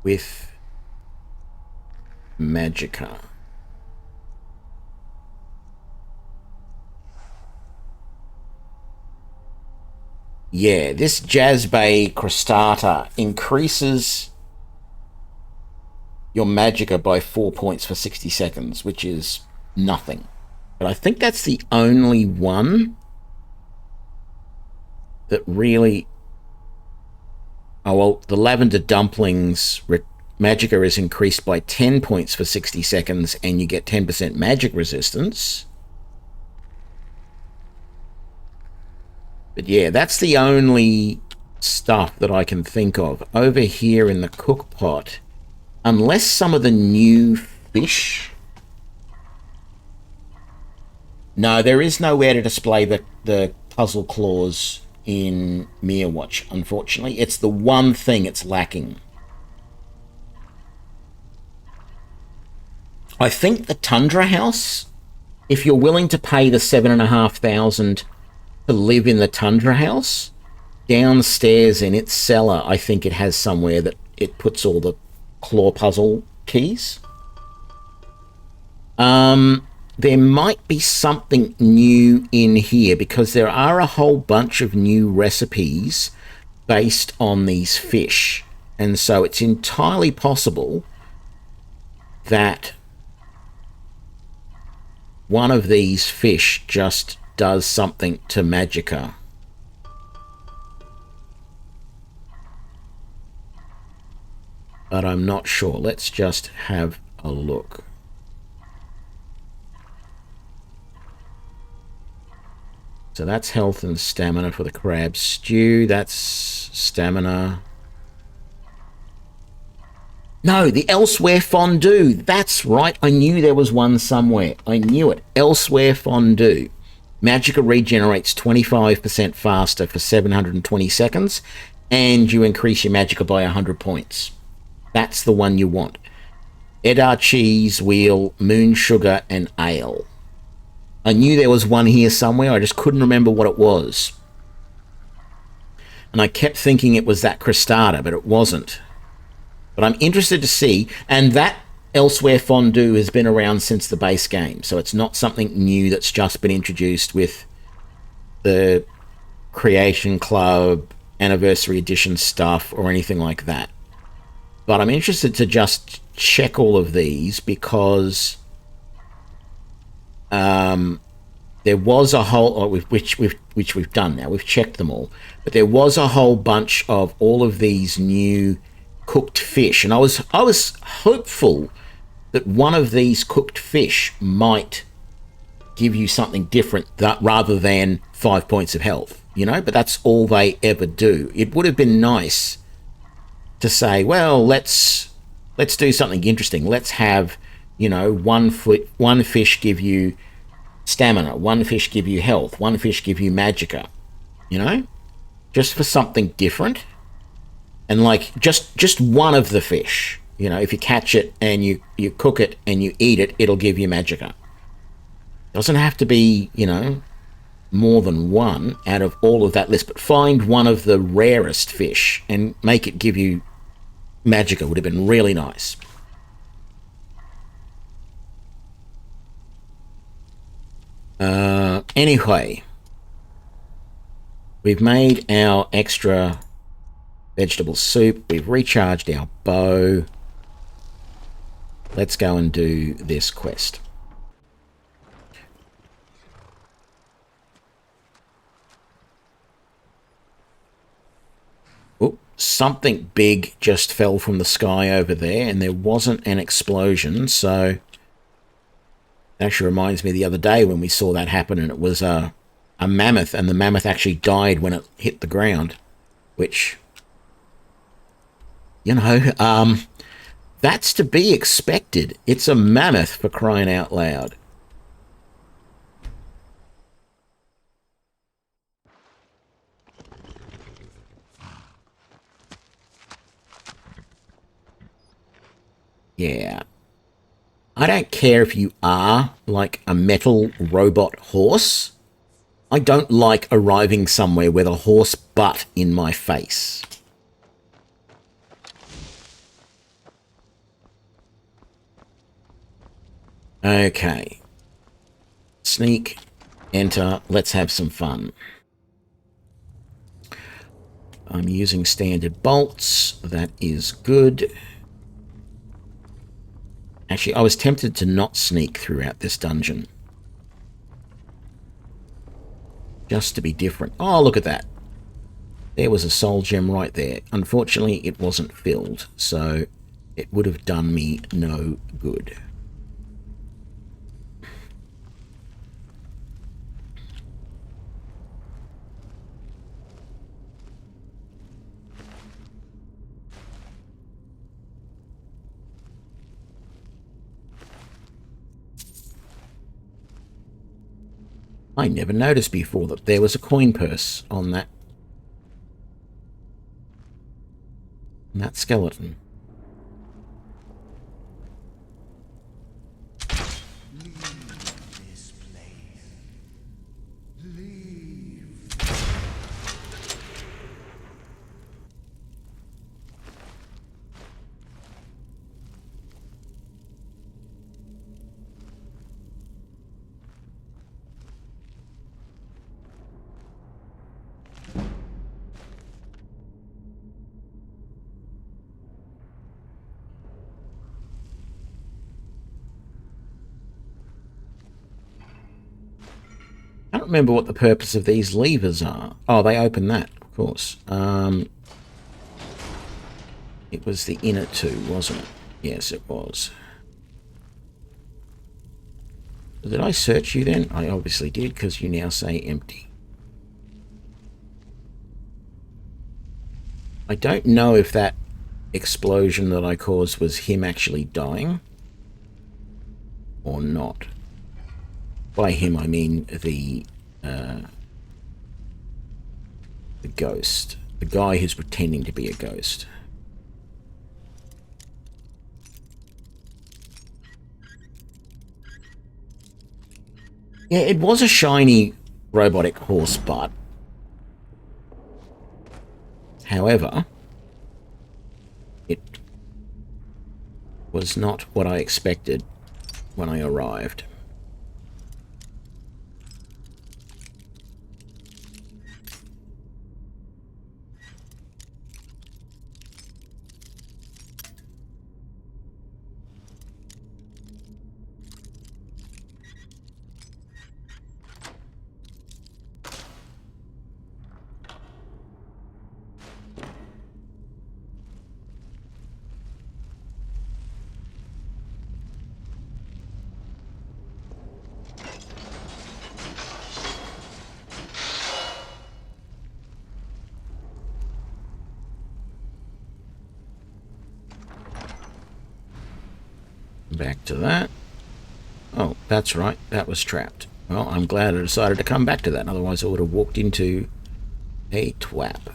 with magicka. Yeah, this Jazbay Crostata increases your magicka by 4 points for 60 seconds, which is nothing. But I think that's the only one that really... Oh, well, the Lavender Dumplings magicka is increased by 10 points for 60 seconds, and you get 10% magic resistance. But yeah, that's the only stuff that I can think of. Over here in the cook pot, unless some of the new fish... No, there is nowhere to display the puzzle claws in Mirwatch, unfortunately. It's the one thing it's lacking. I think the Tundra House, if you're willing to pay the 7,500 to live in the Tundra House, downstairs in its cellar, I think it has somewhere that it puts all the claw puzzle keys. There might be something new in here because there are a whole bunch of new recipes based on these fish. And so it's entirely possible that one of these fish just does something to magicka. But I'm not sure. Let's just have a look. So that's health and stamina for the crab stew. That's stamina. No, the Elsewhere Fondue. That's right. I knew there was one somewhere. I knew it. Elsewhere Fondue. Magicka regenerates 25% faster for 720 seconds, and you increase your magicka by 100 points. That's the one you want. Edar cheese, wheel, moon sugar, and ale. I knew there was one here somewhere. I just couldn't remember what it was. And I kept thinking it was that crostata, but it wasn't. But I'm interested to see, and that Elsewhere Fondue has been around since the base game, so it's not something new that's just been introduced with the Creation Club Anniversary Edition stuff or anything like that. But I'm interested to just check all of these because there was a whole, which we've done now, we've checked them all, but there was a whole bunch of all of these new cooked fish, and I was hopeful that one of these cooked fish might give you something different that rather than 5 points of health, you know, but that's all they ever do. It would have been nice to say, well, let's do something interesting. Let's have, you know, one fish give you stamina, one fish give you health, one fish give you magicka, you know, just for something different. And like just one of the fish, you know, if you catch it and you cook it and you eat it, it'll give you magicka. Doesn't have to be, you know, more than one out of all of that list, but find one of the rarest fish and make it give you magicka would have been really nice. Anyway, we've made our extra vegetable soup. We've recharged our bow. Let's go and do this quest. Oh, something big just fell from the sky over there, and there wasn't an explosion, so it actually reminds me of the other day when we saw that happen, and it was a mammoth, and the mammoth actually died when it hit the ground, which, you know, that's to be expected. It's a mammoth, for crying out loud. Yeah. I don't care if you are like a metal robot horse. I don't like arriving somewhere with a horse butt in my face. Okay. Sneak, enter, let's have some fun. I'm using standard bolts, that is good. Actually, I was tempted to not sneak throughout this dungeon. Just to be different. Oh, look at that. There was a soul gem right there. Unfortunately, it wasn't filled, so it would have done me no good. I never noticed before that there was a coin purse on that skeleton. remember what the purpose of these levers are. Oh, they open that, of course. It was the inner two, wasn't it? Yes, it was. Did I search you then? I obviously did, because you now say empty. I don't know if that explosion that I caused was him actually dying or not. By him, I mean the ghost. The guy who's pretending to be a ghost. Yeah, it was a shiny robotic horse butt. However, it was not what I expected when I arrived. Back to that. Oh, that's right. That was trapped. Well, I'm glad I decided to come back to that. Otherwise, I would have walked into a twap.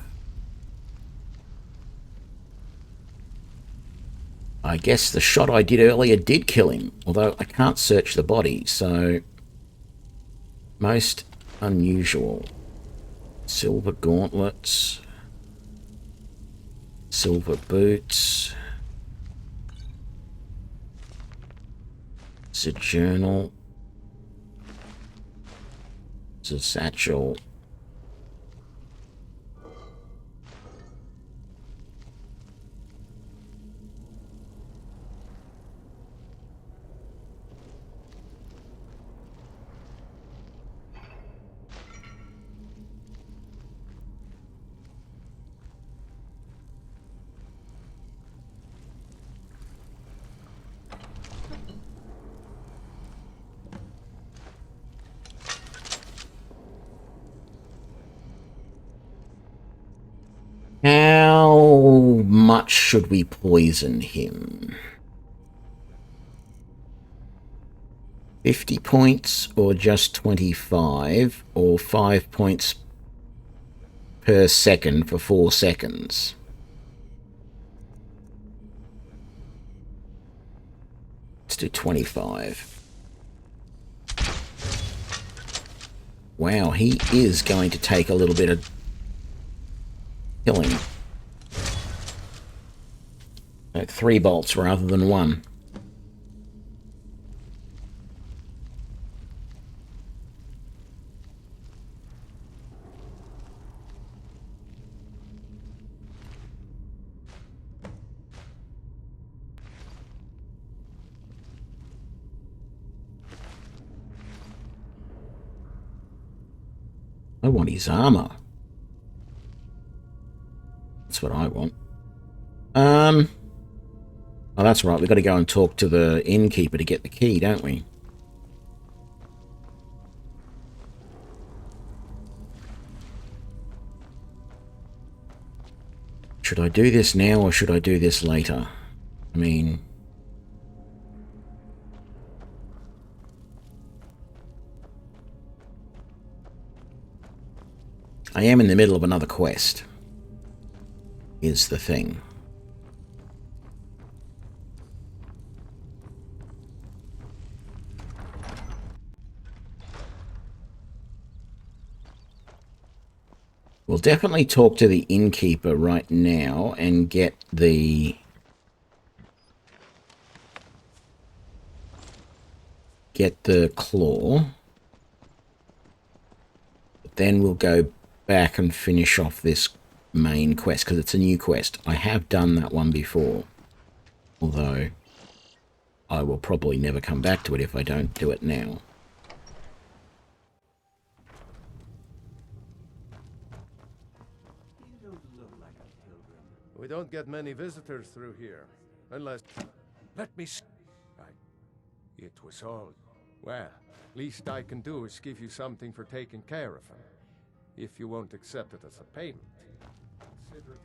I guess the shot I did earlier did kill him. Although I can't search the body, so... Most unusual. Silver gauntlets. Silver boots. It's a journal. It's a satchel. How much should we poison him? 50 points or just 25 or 5 points per second for 4 seconds? Let's do 25. Wow, he is going to take a little bit of killing. 3 bolts rather than 1. I want his armor. That's what I want. Oh, that's right. We've got to go and talk to the innkeeper to get the key, don't we? Should I do this now or should I do this later? I mean... I am in the middle of another quest, is the thing. We'll definitely talk to the innkeeper right now and get the... claw. But then we'll go back and finish off this main quest, because it's a new quest. I have done that one before, although I will probably never come back to it if I don't do it now. We don't get many visitors through here. Unless... Let me It was all... Well, least I can do is give you something for taking care of him. If you won't accept it as a payment. Consider it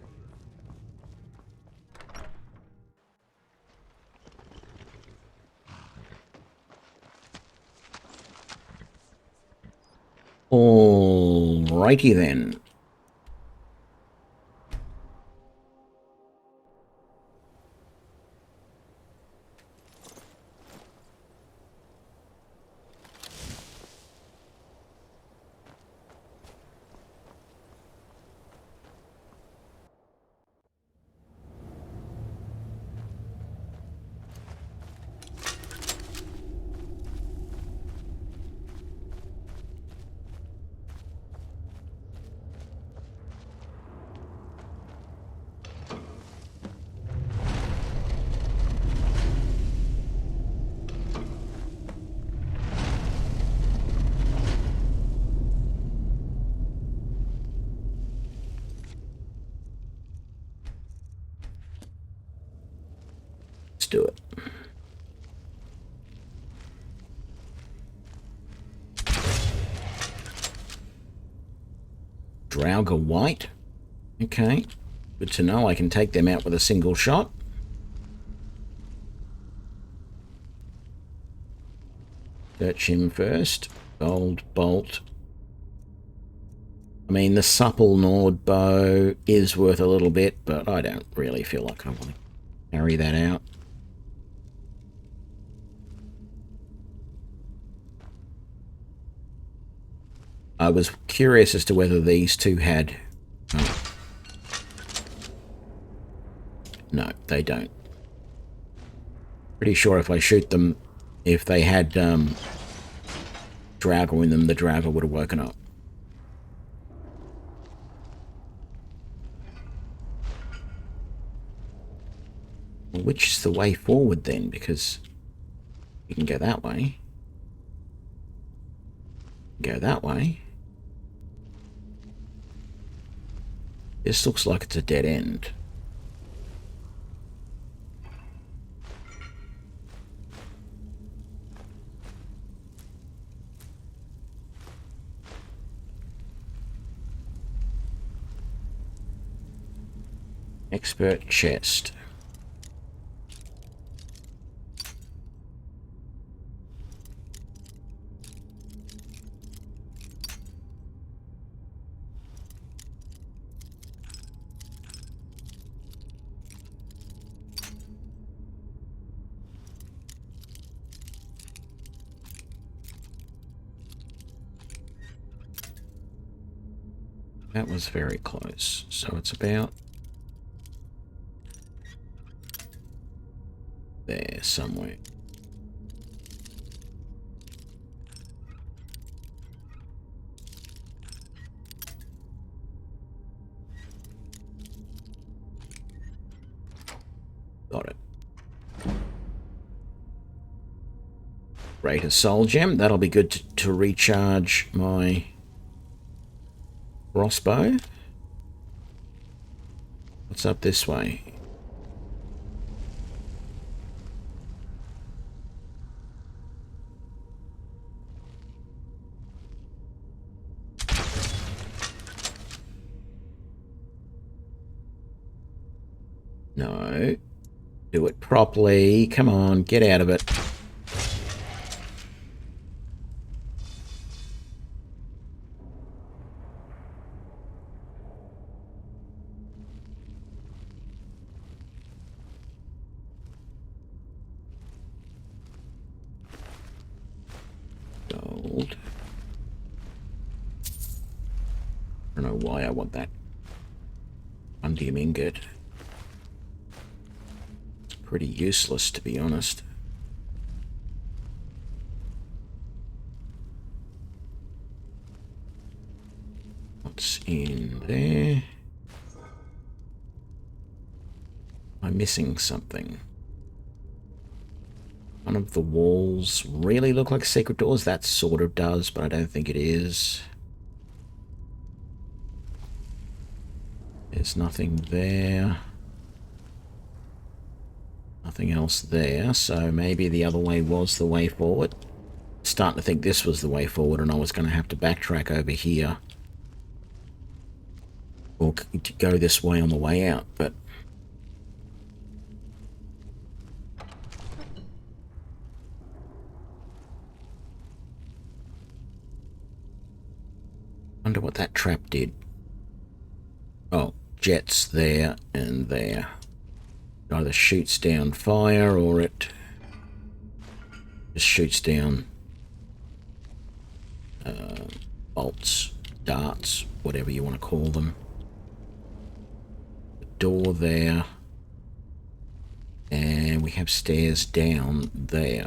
Alrighty then. Do it. Draugr White. Okay. Good to know I can take them out with a single shot. Search him first. Gold bolt. I mean, the supple Nord bow is worth a little bit, but I don't really feel like I want to carry that out. I was curious as to whether these two had... Oh. No, they don't. Pretty sure if I shoot them, if they had Draugr in them, the Draugr would have woken up. Well, which is the way forward then? Because you can go that way. Go that way. This looks like it's a dead end. Expert chest. That was very close. So it's about there somewhere. Got it. Greater soul gem. That'll be good to recharge my crossbow. What's up this way? No. Do it properly. Come on, get out of it. Gold. I don't know why I want that undium ingot. It's pretty useless, to be honest. What's in there? Am I missing something? None of the walls really look like secret doors. That sort of does, but I don't think it is. There's nothing there. Nothing else there, so maybe the other way was the way forward. Starting to think this was the way forward and I was going to have to backtrack over here. Or to go this way on the way out, but... Wonder what that trap did. Oh, jets there and there. It either shoots down fire or it just shoots down bolts, darts, whatever you want to call them. The door there. And we have stairs down there.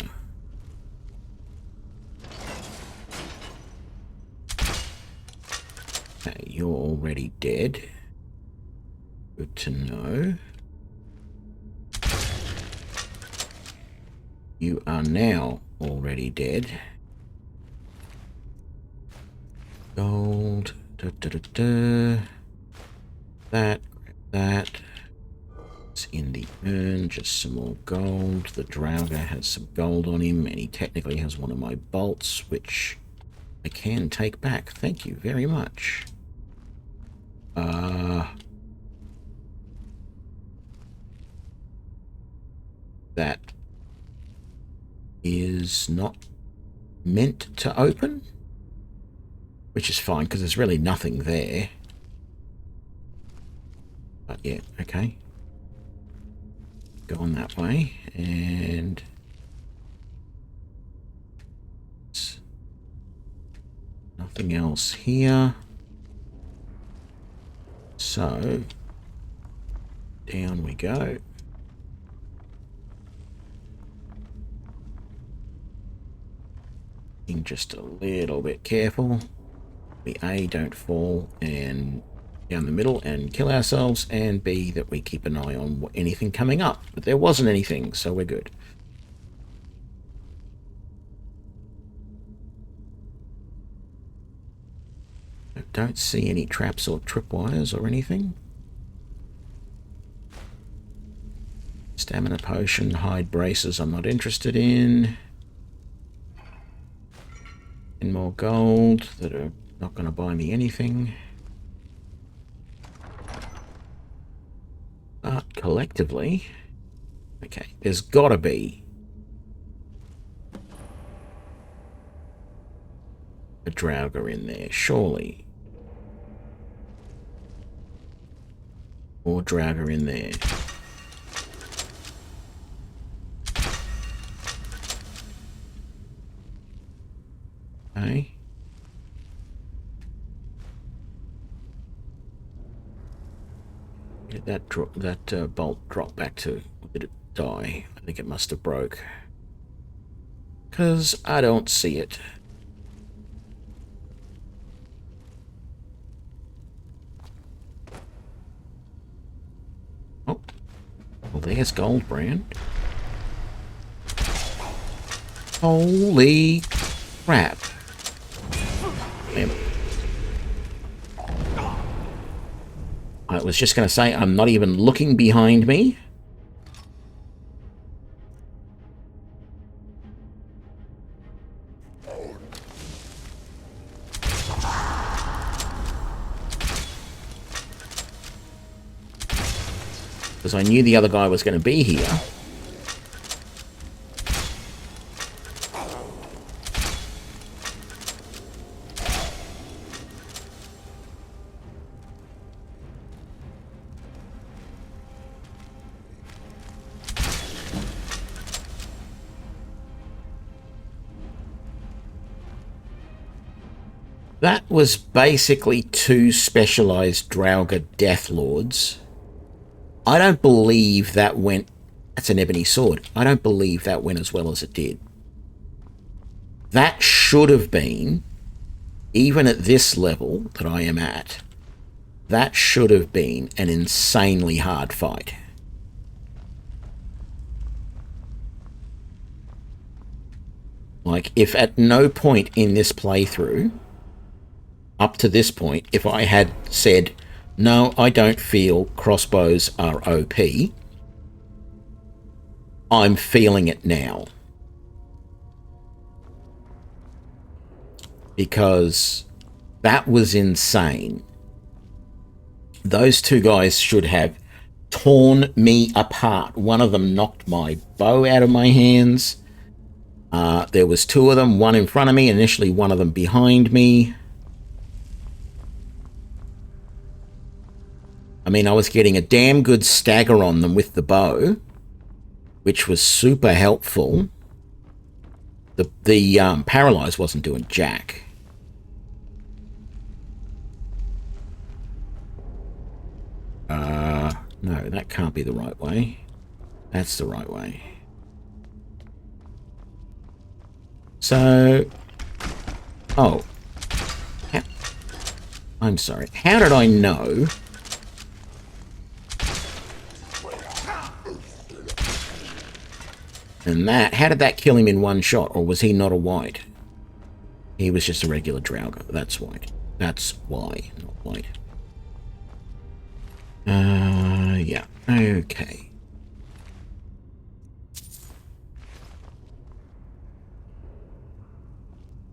Okay, you're already dead. Good to know. You are now already dead. Gold. Da, da, da, da. That. That. It's in the urn. Just some more gold. The Draugr has some gold on him, and he technically has one of my bolts, which I can take back. Thank you very much. That is not meant to open, which is fine because there's really nothing there. But yeah, okay. Go on that way, and nothing else here. So down we go. Being just a little bit careful. We A, don't fall and down the middle and kill ourselves, and B, that we keep an eye on anything coming up. But there wasn't anything, so we're good. I don't see any traps or tripwires or anything. Stamina potion, hide braces I'm not interested in. And more gold that are not going to buy me anything. But collectively, okay, there's got to be a Draugr in there, surely. Or Draugr in there. Okay. Did that bolt drop back to? Or did it die? I think it must have broke. 'Cause I don't see it. Oh, well, there's Goldbrand. Holy crap! I was just going to say, I'm not even looking behind me. Because I knew the other guy was going to be here. That was basically two specialized Draugr Death Lords. I don't believe that went... That's an ebony sword. I don't believe that went as well as it did. That should have been, even at this level that I am at, that should have been an insanely hard fight. Like, if at no point in this playthrough, up to this point, if I had said, no, I don't feel crossbows are OP, I'm feeling it now. Because that was insane. Those two guys should have torn me apart. One of them knocked my bow out of my hands. There was two of them, one in front of me, initially one of them behind me. I mean, I was getting a damn good stagger on them with the bow, which was super helpful. The paralyze wasn't doing jack. No, that can't be the right way. That's the right way. So, oh, I'm sorry. How did I know? And that, how did that kill him in one shot? Or was he not a white? He was just a regular Draugr. That's white. That's why, not white. Yeah, okay.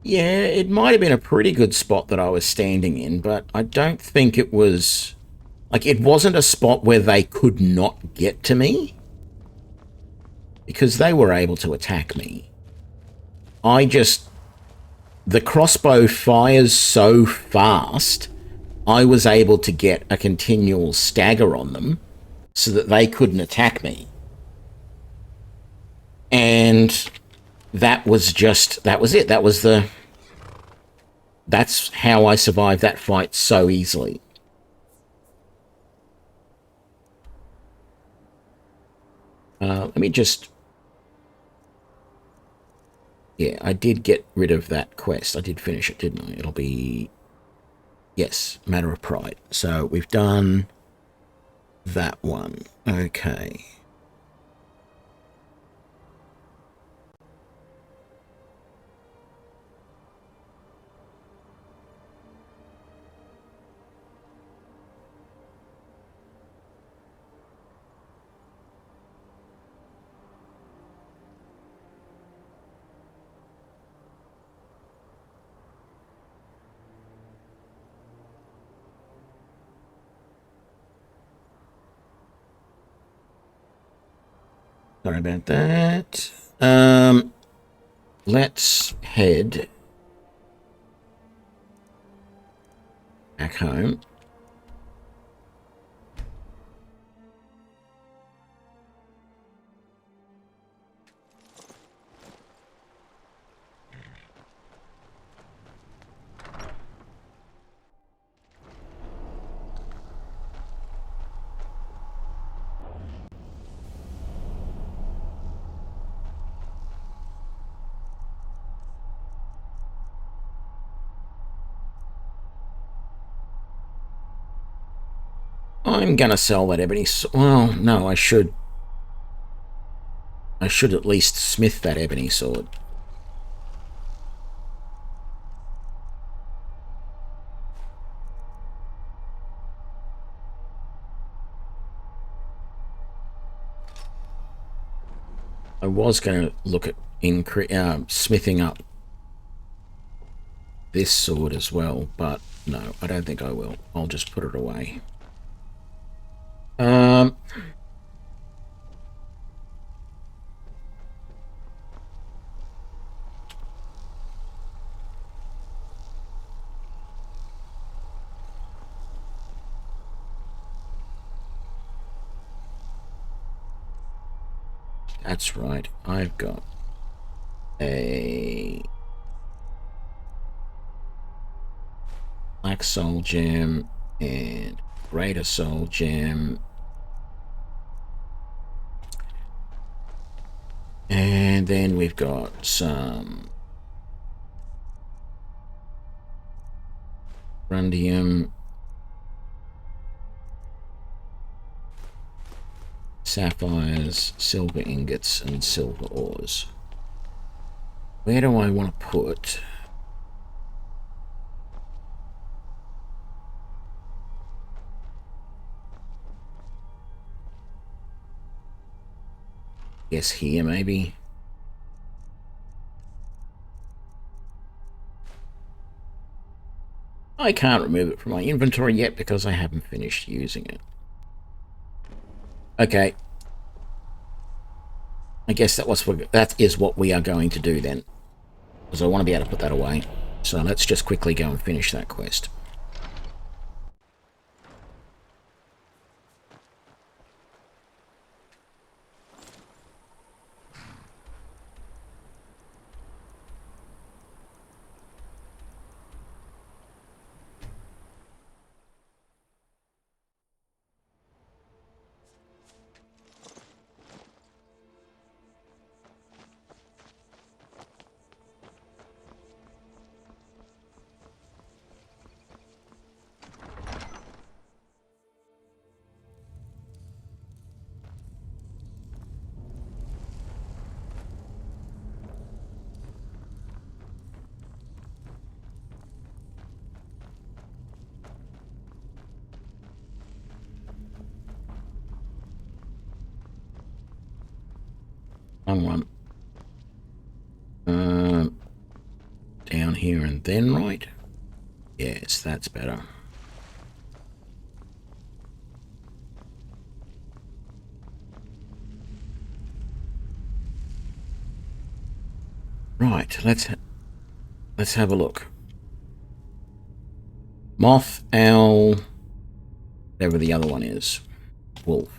Yeah, it might have been a pretty good spot that I was standing in, but I don't think it was... Like, it wasn't a spot where they could not get to me. Because they were able to attack me. The crossbow fires so fast, I was able to get a continual stagger on them so that they couldn't attack me. And that was it. That's how I survived that fight so easily. Let me just... Yeah, I did get rid of that quest. I did finish it, didn't I? It'll be... Yes, Matter of Pride. So we've done that one. Okay. Sorry about that. Let's head back home. I'm gonna sell that ebony sword. Well, no, I should at least smith that ebony sword. I was going to look at smithing up this sword as well, but no, I don't think I will. I'll just put it away. That's right. I've got a Black Soul Gem and Greater Soul Gem. And then we've got some Rundium, sapphires, silver ingots, and silver ores. Where do I want to put... Guess here, maybe. I can't remove it from my inventory yet because I haven't finished using it. Okay. I guess that is what we are going to do then. Because I want to be able to put that away. So let's just quickly go and finish that quest. Wrong one. Down here and then right? Yes, that's better. Right, let's have a look. Moth, owl, whatever the other one is. Wolf.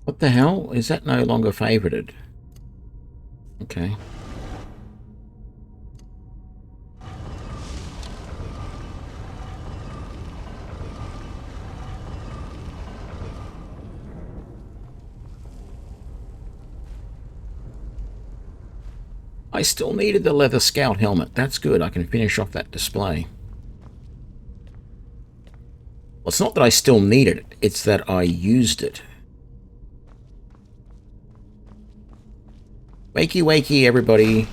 What the hell? Is that no longer favorited? Okay. I still needed the leather scout helmet. That's good. I can finish off that display. Well, it's not that I still needed it. It's that I used it. Wakey, wakey, everybody.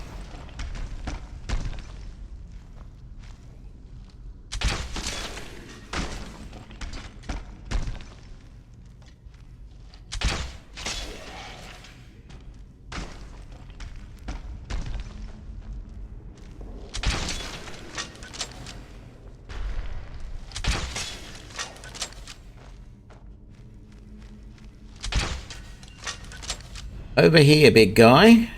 Over here, big guy.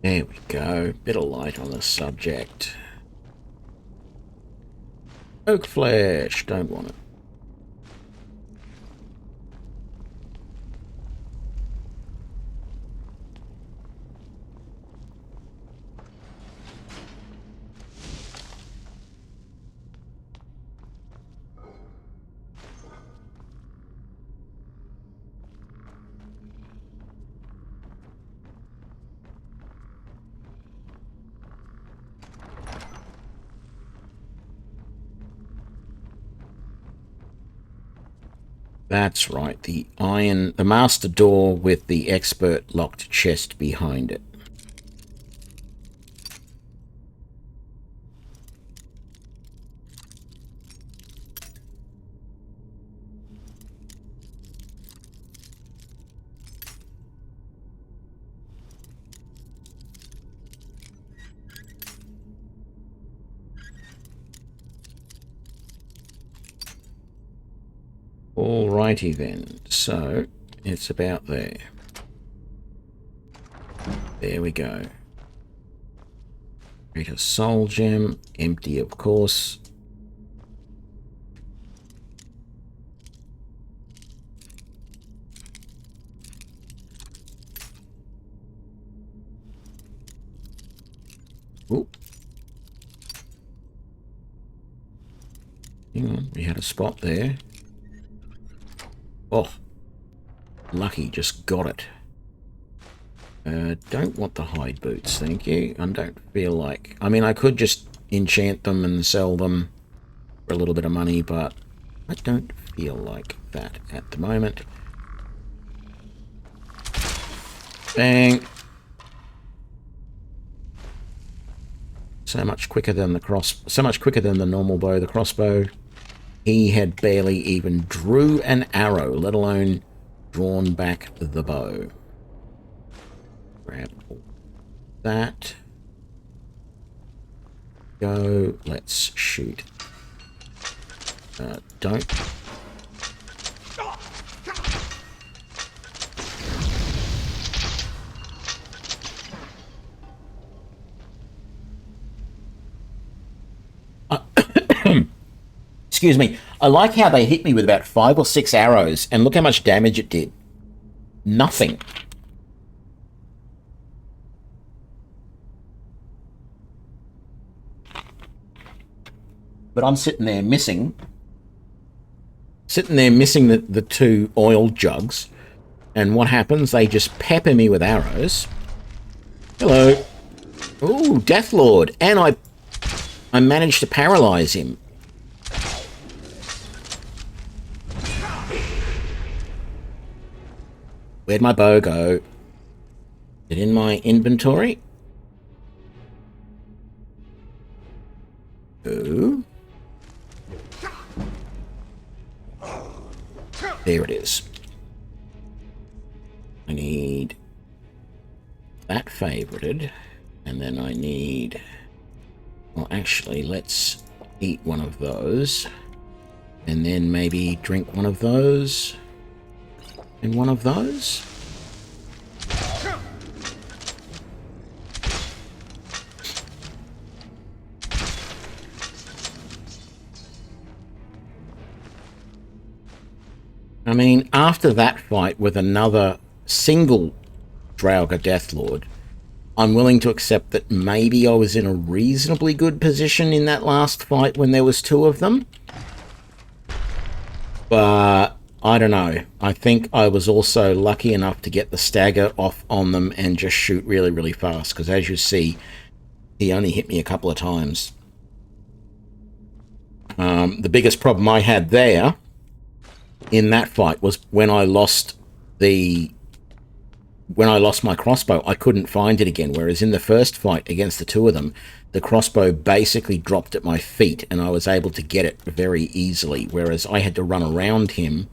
There we go. Bit of light on the subject. Oak flesh. Don't want it. That's right, the master door with the expert locked chest behind it. Righty then. So, it's about there. There we go. Create a soul gem. Empty, of course. Ooh. Hang on, we had a spot there. Oh, lucky, just got it. Don't want the hide boots, thank you. I don't feel like... I mean, I could just enchant them and sell them for a little bit of money, but I don't feel like that at the moment. Bang! So much quicker than the normal bow, the crossbow. He had barely even drew an arrow, let alone drawn back the bow. Grab all that. Go. Let's shoot. Don't. Excuse me. I like how they hit me with about 5 or 6 arrows, and look how much damage it did. Nothing. But I'm sitting there missing the 2 oil jugs, and what happens? They just pepper me with arrows. Hello. Ooh, Deathlord, and I managed to paralyze him. Where'd my bow go? Is it in my inventory? Ooh. There it is. I need that favorited, and then I need... Well, actually, let's eat one of those, and then maybe drink one of those, and one of those. I mean, after that fight with another single Dawnguard Deathlord, I'm willing to accept that maybe I was in a reasonably good position in that last fight when there was 2 of them. But I don't know. I think I was also lucky enough to get the stagger off on them and just shoot really, really fast. Because as you see, he only hit me a couple of times. The biggest problem I had there in that fight was when I lost my crossbow, I couldn't find it again. Whereas in the first fight against the 2 of them, the crossbow basically dropped at my feet and I was able to get it very easily. Whereas I had to run around him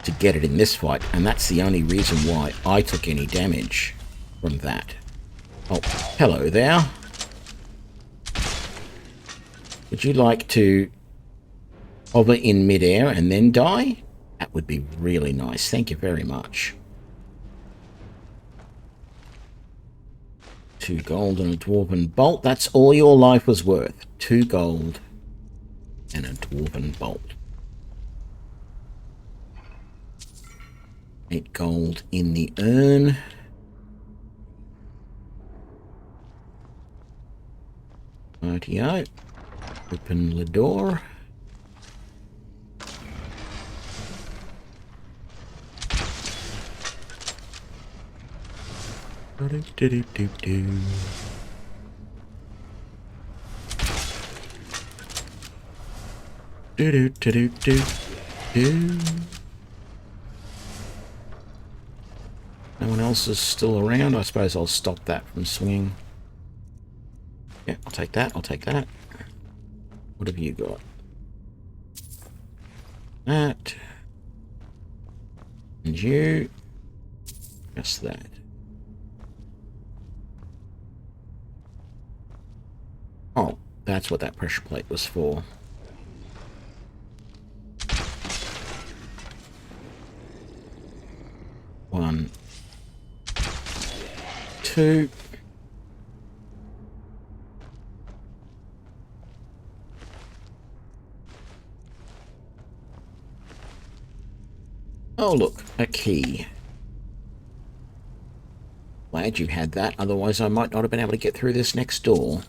to get it in this fight. And that's the only reason why I took any damage from that. Oh, hello there. Would you like to hover in midair and then die? That would be really nice. Thank you very much. 2 gold and a dwarven bolt. That's all your life was worth. 2 gold and a dwarven bolt. 8 gold in the urn. Rightio. Open the door. Do-do-do-do-do. Do-do-do-do-do. No one else is still around. I suppose I'll stop that from swinging. Yeah, I'll take that. I'll take that. What have you got? That. And you. Just that. Oh, that's what that pressure plate was for. 2. Oh look, a key. Glad you had that, otherwise I might not have been able to get through this next door.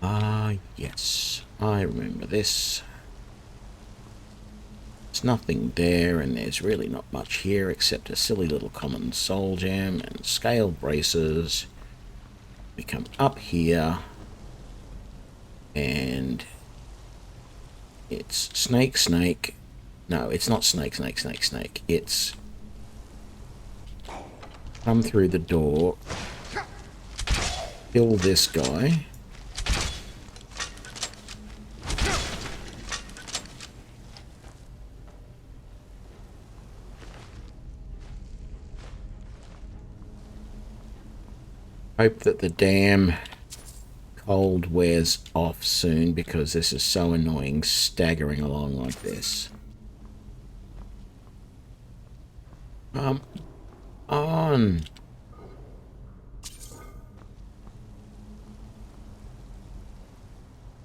Ah, yes, I remember this. There's nothing there, and there's really not much here except a silly little common soul gem and scale braces. We come up here, and it's snake, snake. No, it's not snake, snake, snake, snake. It's come through the door, kill this guy. Hope that the damn cold wears off soon, because this is so annoying staggering along like this. On.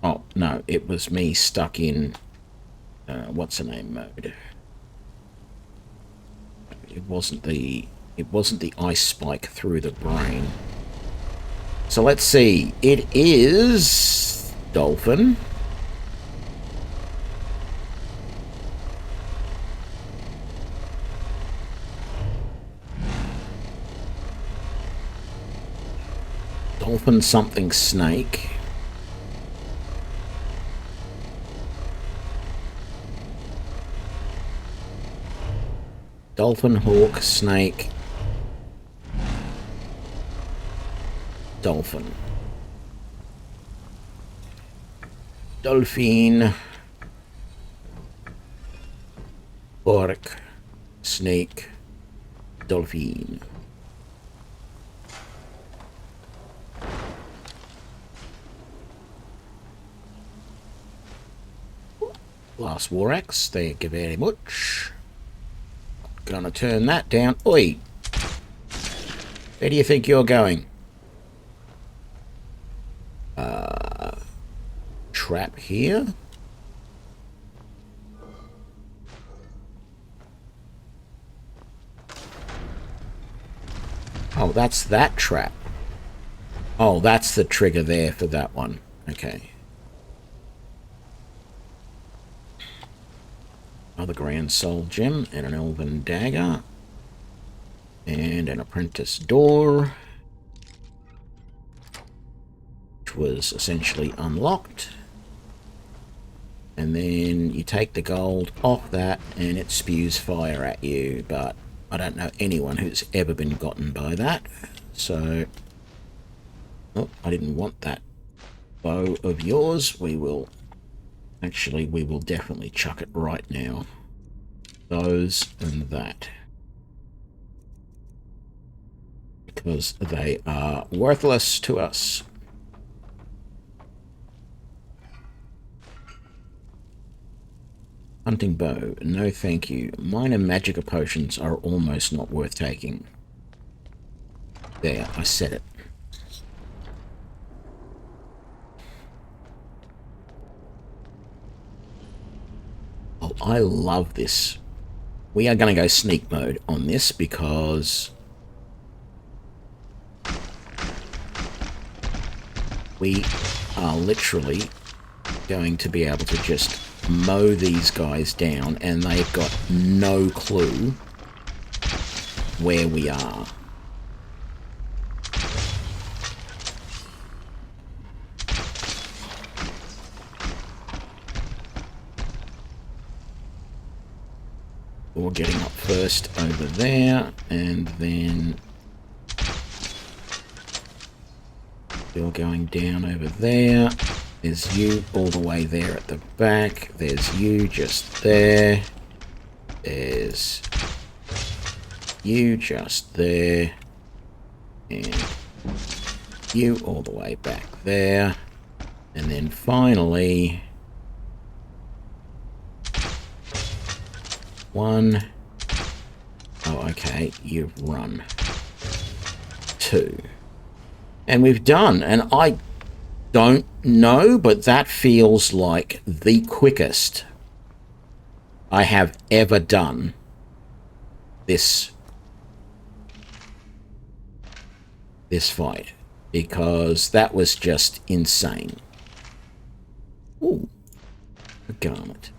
Oh, no, it was me stuck in, what's the name mode. It wasn't the ice spike through the brain. So let's see. It is Dolphin. Dolphin something snake. Dolphin, hawk, snake. Dolphin. Dolphin. Orc. Snake. Dolphin. Last war axe, thank you very much. Gonna turn that down. Oi! Where do you think you're going? Trap here? Oh, that's that trap. Oh, that's the trigger there for that one. Okay. Another grand soul gem and an elven dagger. And an apprentice door. Which was essentially unlocked. And then you take the gold off that and it spews fire at you. But I don't know anyone who's ever been gotten by that. So... oh, I didn't want that bow of yours. We will... actually, we will definitely chuck it right now. Those and that. Because they are worthless to us. Hunting bow. No thank you. Minor magica potions are almost not worth taking. There, I said it. Oh, I love this. We are going to go sneak mode on this because we are literally going to be able to just mow these guys down and they've got no clue where we are. We're getting up first over there, and then you're going down over there. There's you all the way there at the back. There's you just there. There's you just there. And you all the way back there. And then finally... 1. Oh, okay, you've run. 2. And we've done, and I don't know, but that feels like the quickest I have ever done this fight, because that was just insane. Ooh, a garment.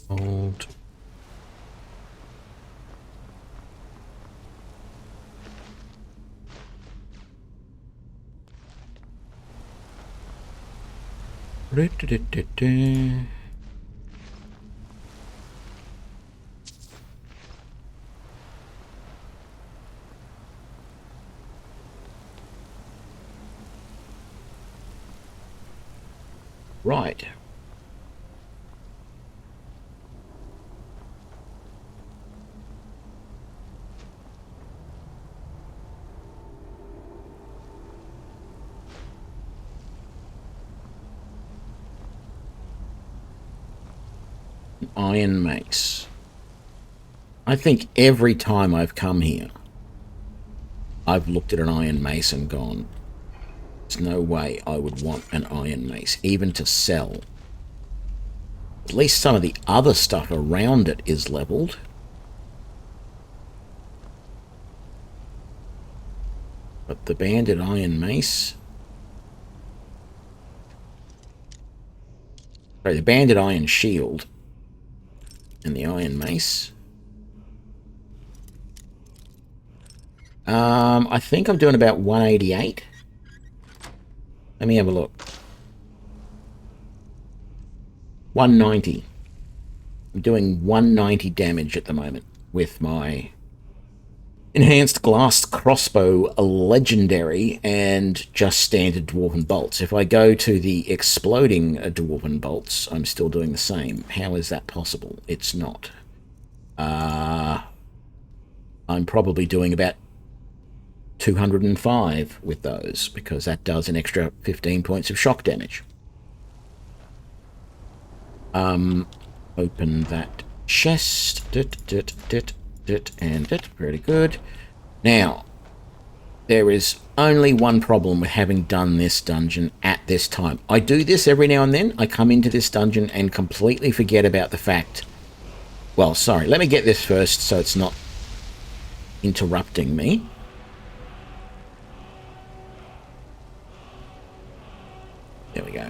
Hold. Right. Iron mace. I think every time I've come here, I've looked at an iron mace and gone, there's no way I would want an iron mace, even to sell. At least some of the other stuff around it is leveled. But the banded iron mace... Sorry, the banded iron shield and the iron mace. I think I'm doing about 188. Let me have a look. 190. I'm doing 190 damage at the moment with my enhanced glass crossbow legendary and just standard dwarven bolts. If I go to the exploding dwarven bolts, I'm still doing the same. How is that possible? It's not. I'm probably doing about 205 with those, because that does an extra 15 points of shock damage. Open that chest. And it. Very good. Now, there is only one problem with having done this dungeon at this time. I do this every now and then. I come into this dungeon and completely forget about the fact... Well, sorry, let me get this first so it's not interrupting me. There we go.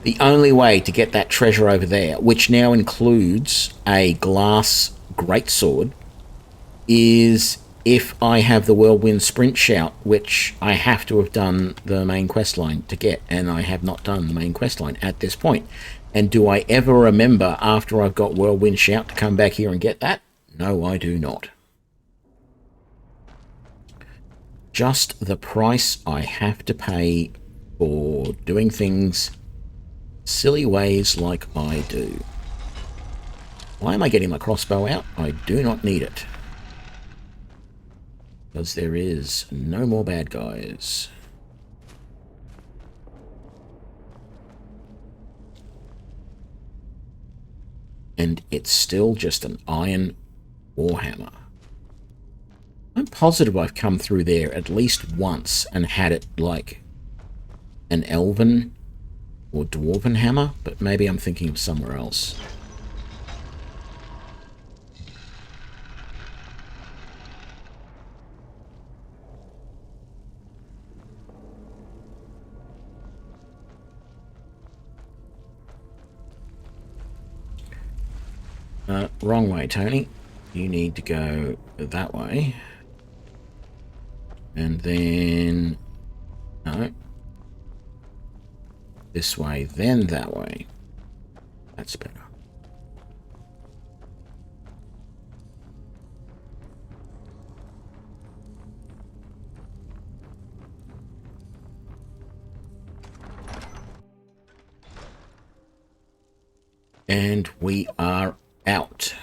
The only way to get that treasure over there, which now includes a glass greatsword, is if I have the Whirlwind Sprint Shout, which I have to have done the main questline to get, and I have not done the main questline at this point. And do I ever remember after I've got Whirlwind Shout to come back here and get that? No, I do not. Just the price I have to pay for doing things silly ways like I do. Why am I getting my crossbow out? I do not need it. Because there is no more bad guys. And it's still just an iron warhammer. I'm positive I've come through there at least once and had it like an elven or dwarven hammer, but maybe I'm thinking of somewhere else. Wrong way, Tony. You need to go that way. And then... No. This way, then that way. That's better. And we are out.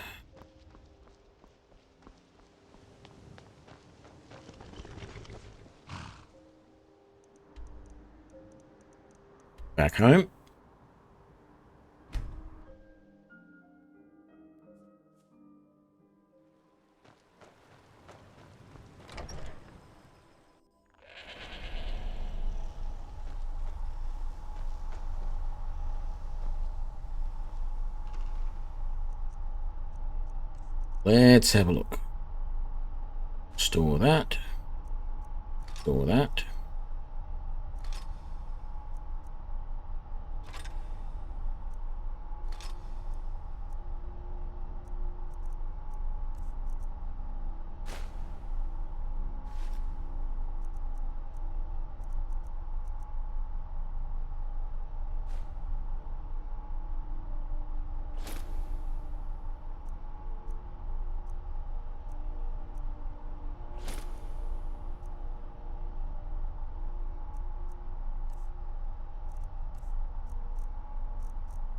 Back home. Let's have a look. Store that. Store that.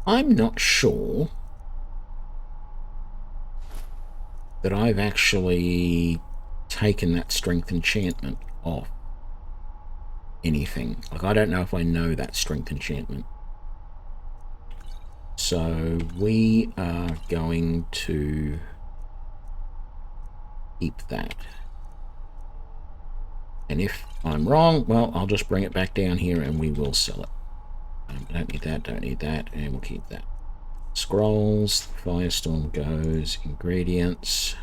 I'm not sure that I've actually taken that strength enchantment off anything. Like, I don't know if I know that strength enchantment. So we are going to keep that. And if I'm wrong, well, I'll just bring it back down here and we will sell it. Don't need that, and we'll keep that. Scrolls, Firestorm goes, ingredients,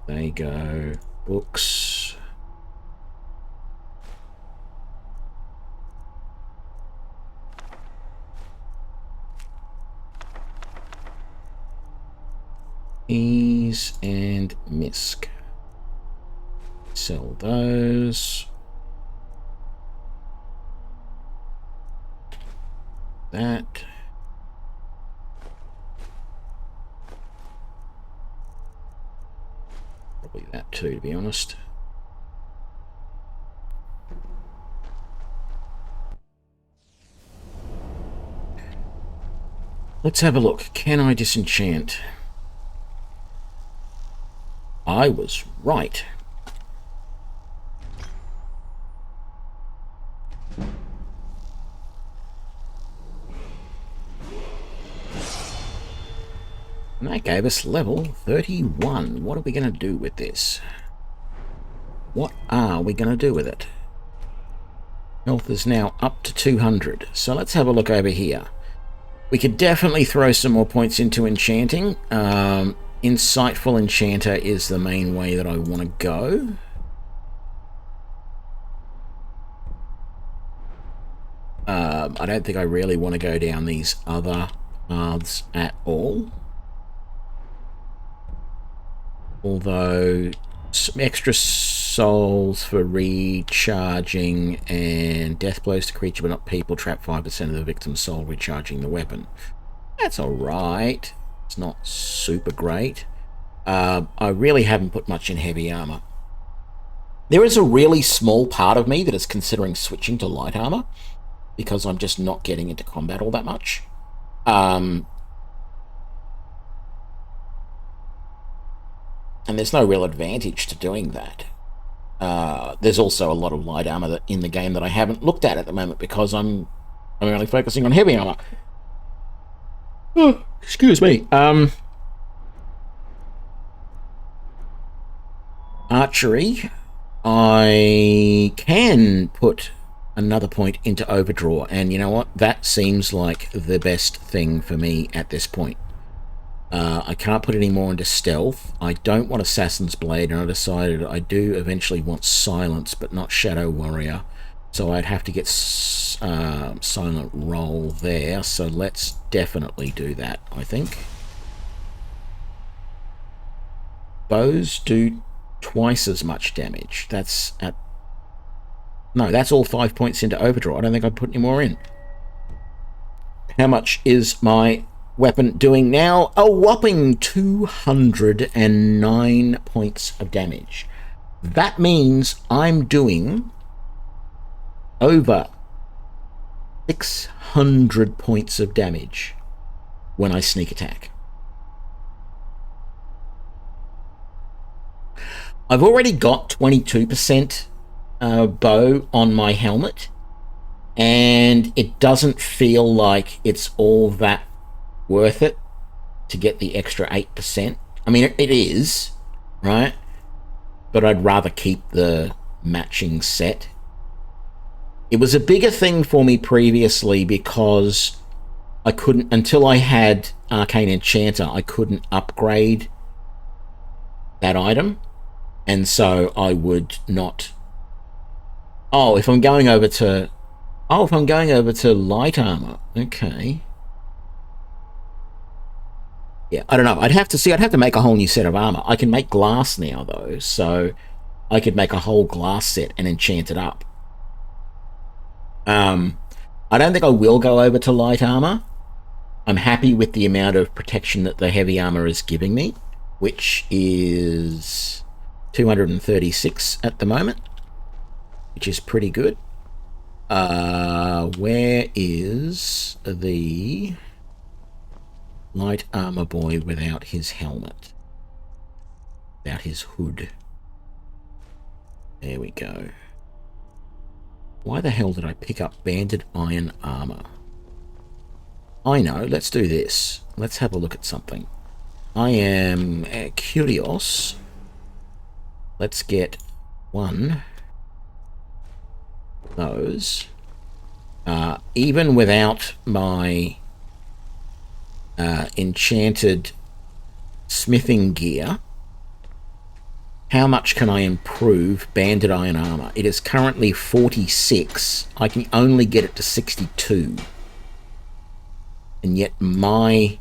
they go, books. Ease and Misk. Sell those. That. Probably that too, to be honest. Let's have a look. Can I disenchant? I was right. And that gave us level 31. What are we going to do with this? What are we going to do with it? Health is now up to 200. So let's have a look over here. We could definitely throw some more points into enchanting. Insightful Enchanter is the main way that I want to go. I don't think I really want to go down these other paths at all. Although some extra souls for recharging and death blows to creature but not people trap 5% of the victim's soul recharging the weapon. That's alright. It's not super great. I really haven't put much in heavy armor. There is a really small part of me that is considering switching to light armor because I'm just not getting into combat all that much. And there's no real advantage to doing that. There's also a lot of light armor in the game that I haven't looked at the moment because I'm only focusing on heavy armor. Oh, excuse me. Archery. I can put another point into overdraw, and you know what? That seems like the best thing for me at this point. I can't put any more into stealth. I don't want Assassin's Blade, and I decided I do eventually want Silence, but not Shadow Warrior. So I'd have to get Silent Roll there. So let's definitely do that, I think. Bows do twice as much damage. That's at... No, that's all 5 points into overdraw. I don't think I'd put any more in. How much is my weapon doing now? A whopping 209 points of damage. That means I'm doing over 600 points of damage when I sneak attack. I've already got 22% bow on my helmet, and it doesn't feel like it's all that worth it to get the extra 8%. I mean, it is, right? But I'd rather keep the matching set. It was a bigger thing for me previously because I couldn't, until I had Arcane Enchanter, I couldn't upgrade that item. And so I would not... if I'm going over to light armor, okay. Yeah, I don't know. I'd have to make a whole new set of armor. I can make glass now, though, so I could make a whole glass set and enchant it up. I don't think I will go over to light armor. I'm happy with the amount of protection that the heavy armor is giving me, which is 236 at the moment, which is pretty good. Where is the light armor boy without his helmet? Without his hood. There we go. Why the hell did I pick up banded iron armor? I know, let's do this. Let's have a look at something. I am curious. Let's get one of those. Even without my enchanted smithing gear, how much can I improve banded iron armor? It is currently 46. I can only get it to 62. And yet my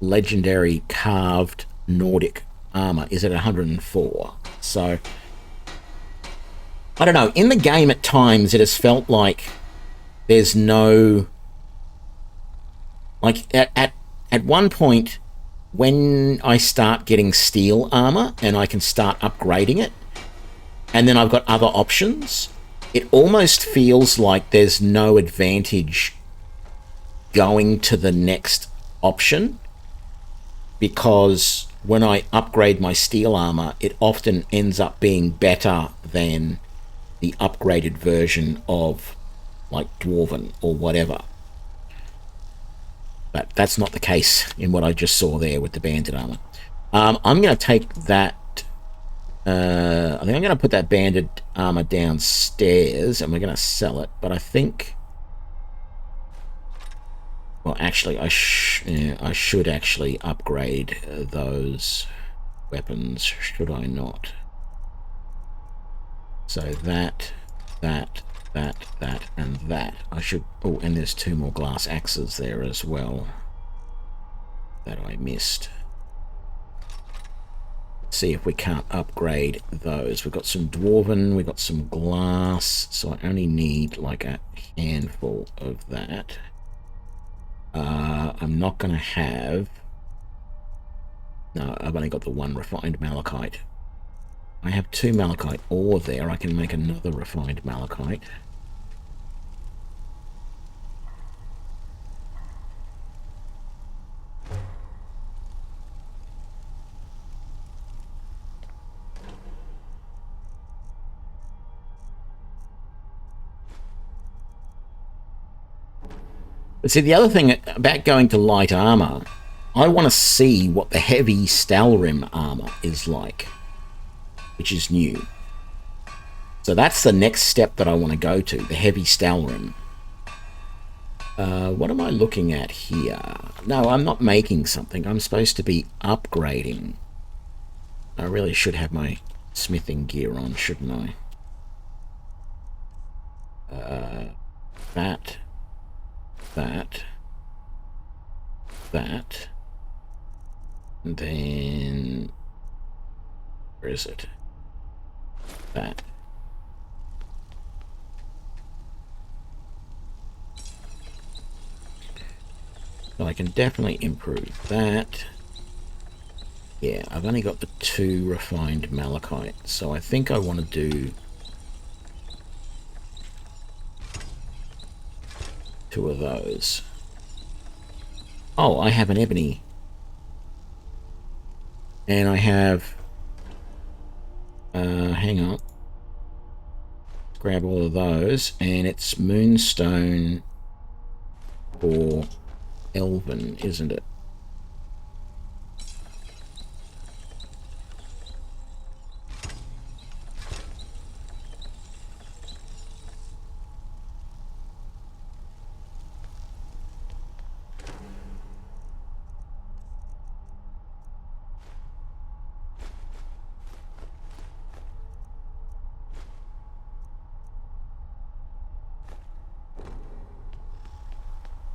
legendary carved Nordic armor is at 104. So I don't know. In the game at times it has felt like there's no... Like at one point, when I start getting steel armor and I can start upgrading it, and then I've got other options, it almost feels like there's no advantage going to the next option, because when I upgrade my steel armor, it often ends up being better than the upgraded version of like Dwarven or whatever. But that's not the case in what I just saw there with the banded armor. I'm going to take that... I think I'm going to put that banded armor downstairs and we're going to sell it. But I think... Well, actually, I should actually upgrade those weapons, should I not? So that, and that. I should... Oh, and there's 2 more glass axes there as well that I missed. See if we can't upgrade those. We've got some dwarven, we've got some glass, so I only need like a handful of that. I'm not going to have... No, I've only got the 1 refined malachite. I have 2 malachite ore there. I can make another refined malachite. But see, the other thing about going to light armor, I want to see what the heavy Stalrim armor is like, which is new. So that's the next step that I want to go to, the heavy Stalrim. What am I looking at here? No, I'm not making something. I'm supposed to be upgrading. I really should have my smithing gear on, shouldn't I? That. And then... Where is it? That. So I can definitely improve that. Yeah, I've only got the 2 refined malachite, so I think I want to do 2 of those. Oh, I have an ebony. And I have... hang on. Grab all of those. And it's moonstone or elven, isn't it?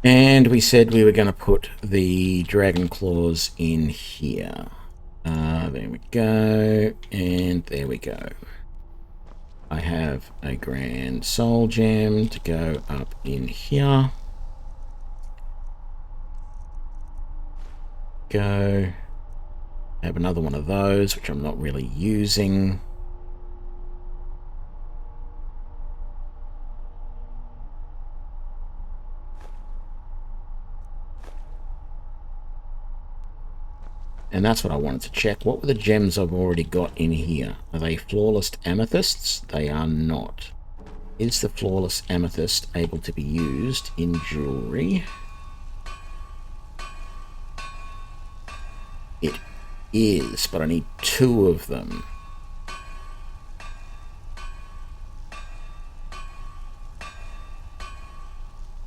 And we said we were going to put the dragon claws in here. There we go. And there we go. I have a grand soul gem to go up in here. Go. I have another one of those, which I'm not really using. And that's what I wanted to check. What were the gems I've already got in here? Are they flawless amethysts? They are not. Is the flawless amethyst able to be used in jewelry? It is, but I need 2 of them.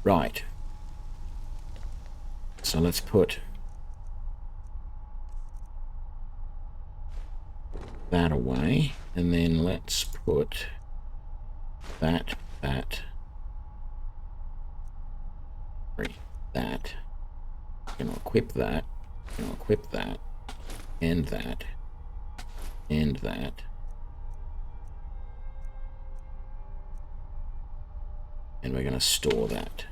Right. So let's put that away, and then let's put that, that, gonna equip that, gonna equip that, and that, and that. And we're gonna store that.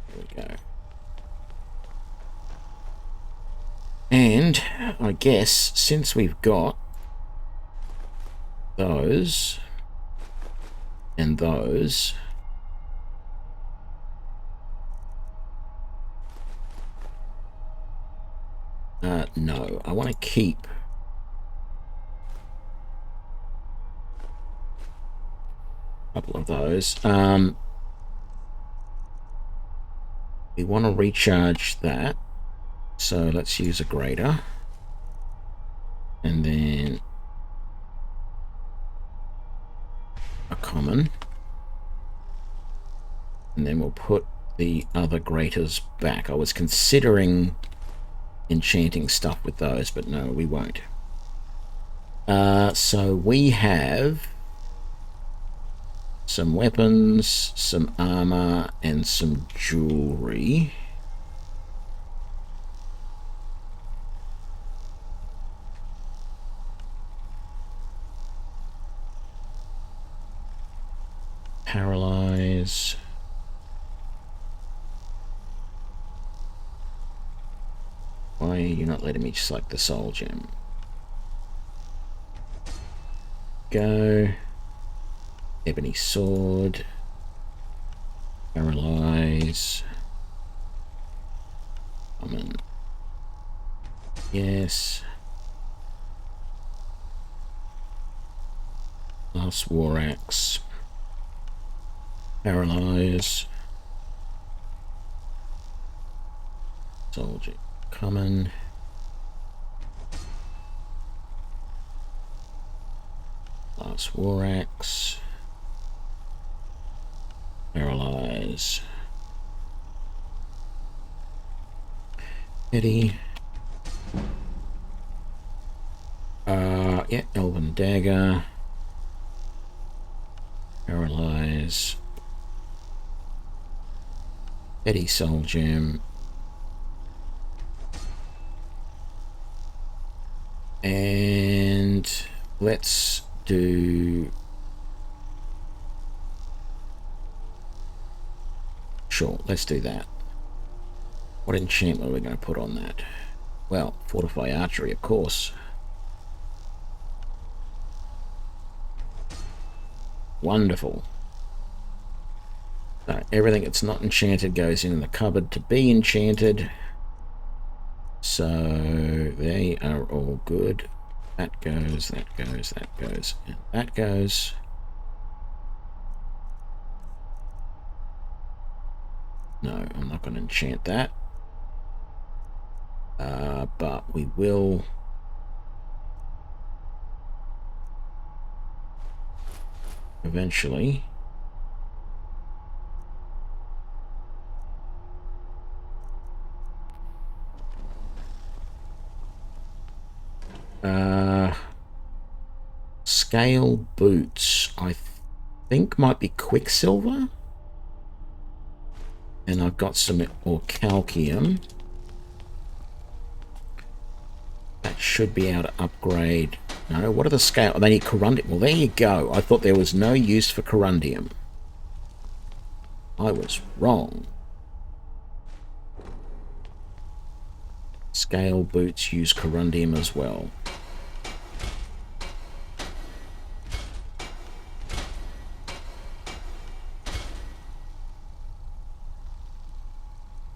There we go. And I guess since we've got those and those, no, I want to keep a couple of those. We want to recharge that. So let's use a grater, and then a common, and then we'll put the other graters back. I was considering enchanting stuff with those, but no, we won't. So we have some weapons, some armor, and some jewelry. Paralyze. Why are you not letting me select the soul gem? Go. Ebony sword. Paralyze. Common. Yes. Last war axe. Paralyze. Soldier. Common. Last war axe. Paralyze. Eddie. Yeah, Elven dagger. Paralyze. Eddie soul gem. And let's do... Sure, let's do that. What enchantment are we going to put on that? Well, fortify archery, of course. Wonderful. So, everything that's not enchanted goes in the cupboard to be enchanted. So they are all good. That goes, that goes, that goes, and that goes. No, I'm not going to enchant that. But we will eventually. Scale boots, I think might be Quicksilver. And I've got some Orcalcium. That should be able to upgrade. No, what are the scale? Oh, they need Corundium. Well, there you go. I thought there was no use for Corundium. I was wrong. Scale boots use Corundium as well.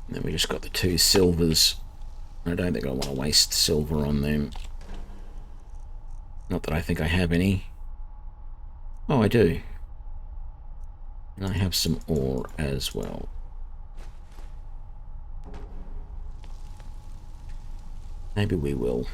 And then we just got the 2 silvers. I don't think I want to waste silver on them. Not that I think I have any. Oh, I do. And I have some ore as well. Maybe we will.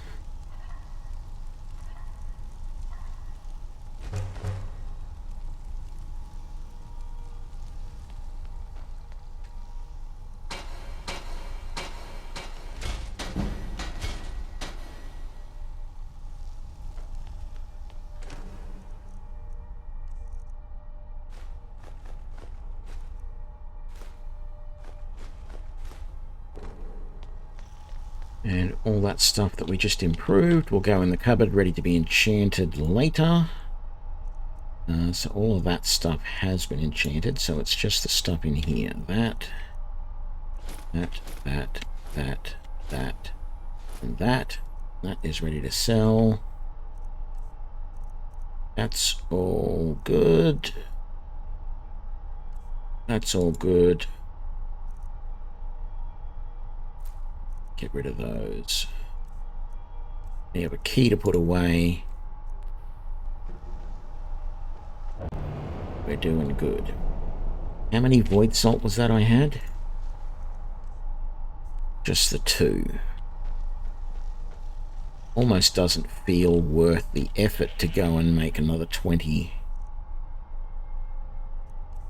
And all that stuff that we just improved will go in the cupboard, ready to be enchanted later. So all of that stuff has been enchanted, so it's just the stuff in here. That, and that. That is ready to sell. That's all good. That's all good. Get rid of those. We have a key to put away. We're doing good. How many void salt was that I had? Just the 2. Almost doesn't feel worth the effort to go and make another 20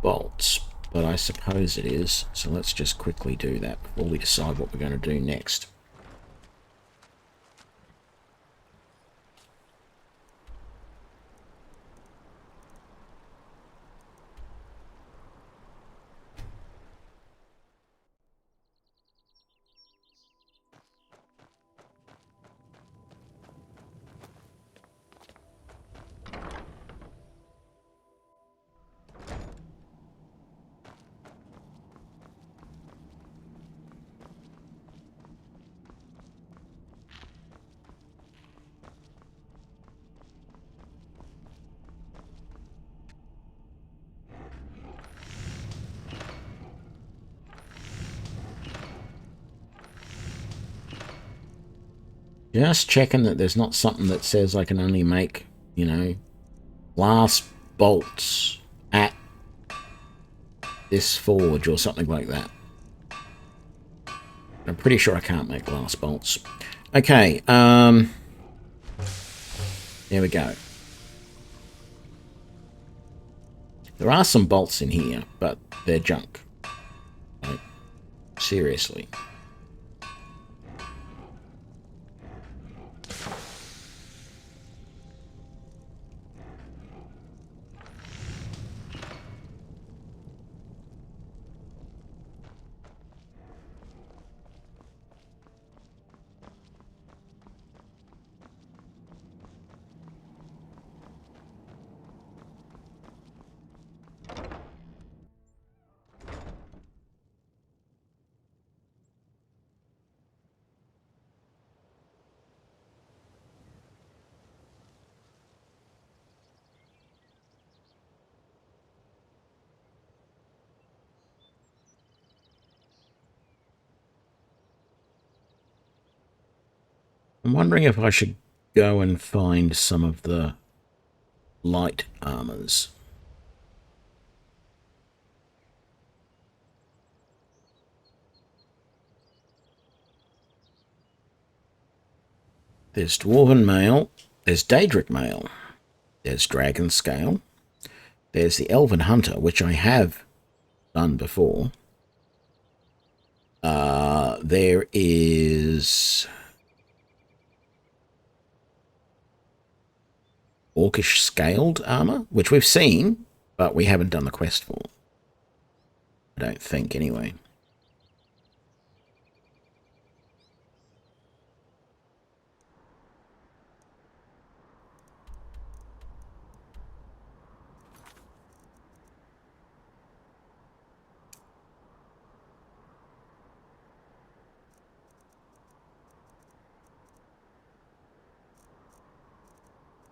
bolts. But I suppose it is, so let's just quickly do that before we decide what we're going to do next. Just checking that there's not something that says I can only make, you know, glass bolts at this forge or something like that. I'm pretty sure I can't make glass bolts. Okay, there we go. There are some bolts in here, but they're junk. Like, seriously. I'm wondering if I should go and find some of the light armors. There's Dwarven Mail, there's Daedric Mail, there's Dragon Scale, there's the Elven Hunter, which I have done before. There is Orcish Scaled Armor, which we've seen, but we haven't done the quest for. I don't think, anyway.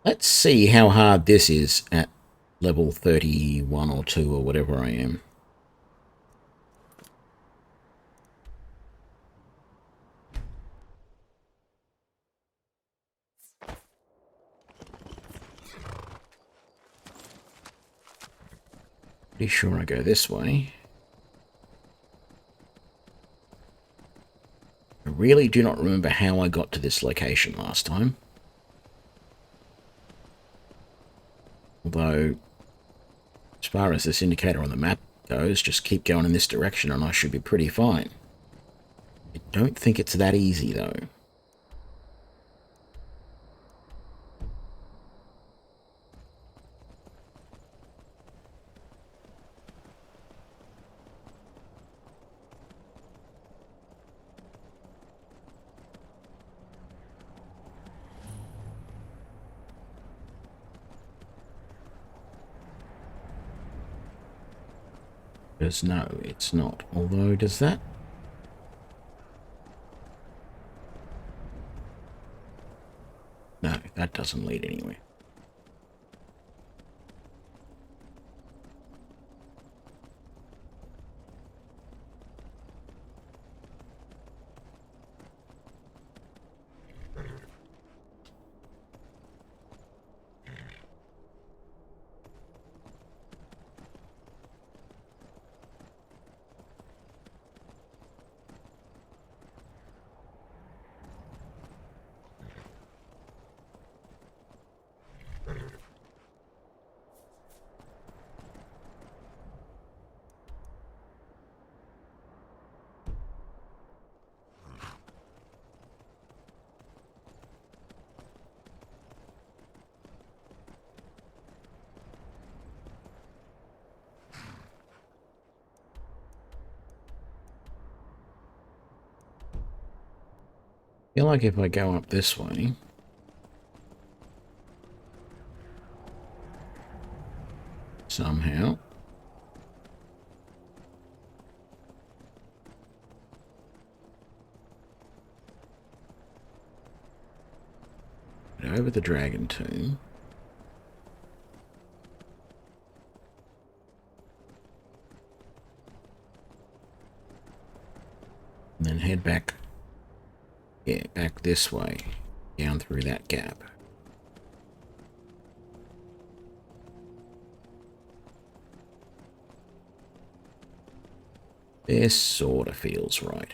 Let's see how hard this is at level 31 or 2 or whatever I am. Pretty sure I go this way. I really do not remember how I got to this location last time. Although, as far as this indicator on the map goes, just keep going in this direction and I should be pretty fine. I don't think it's that easy, though. No, it's not. Although, does that? No, that doesn't lead anywhere. I feel like if I go up this way, somehow, over the Dragon Tomb, and then head back. Yeah, back this way, down through that gap. This sort of feels right.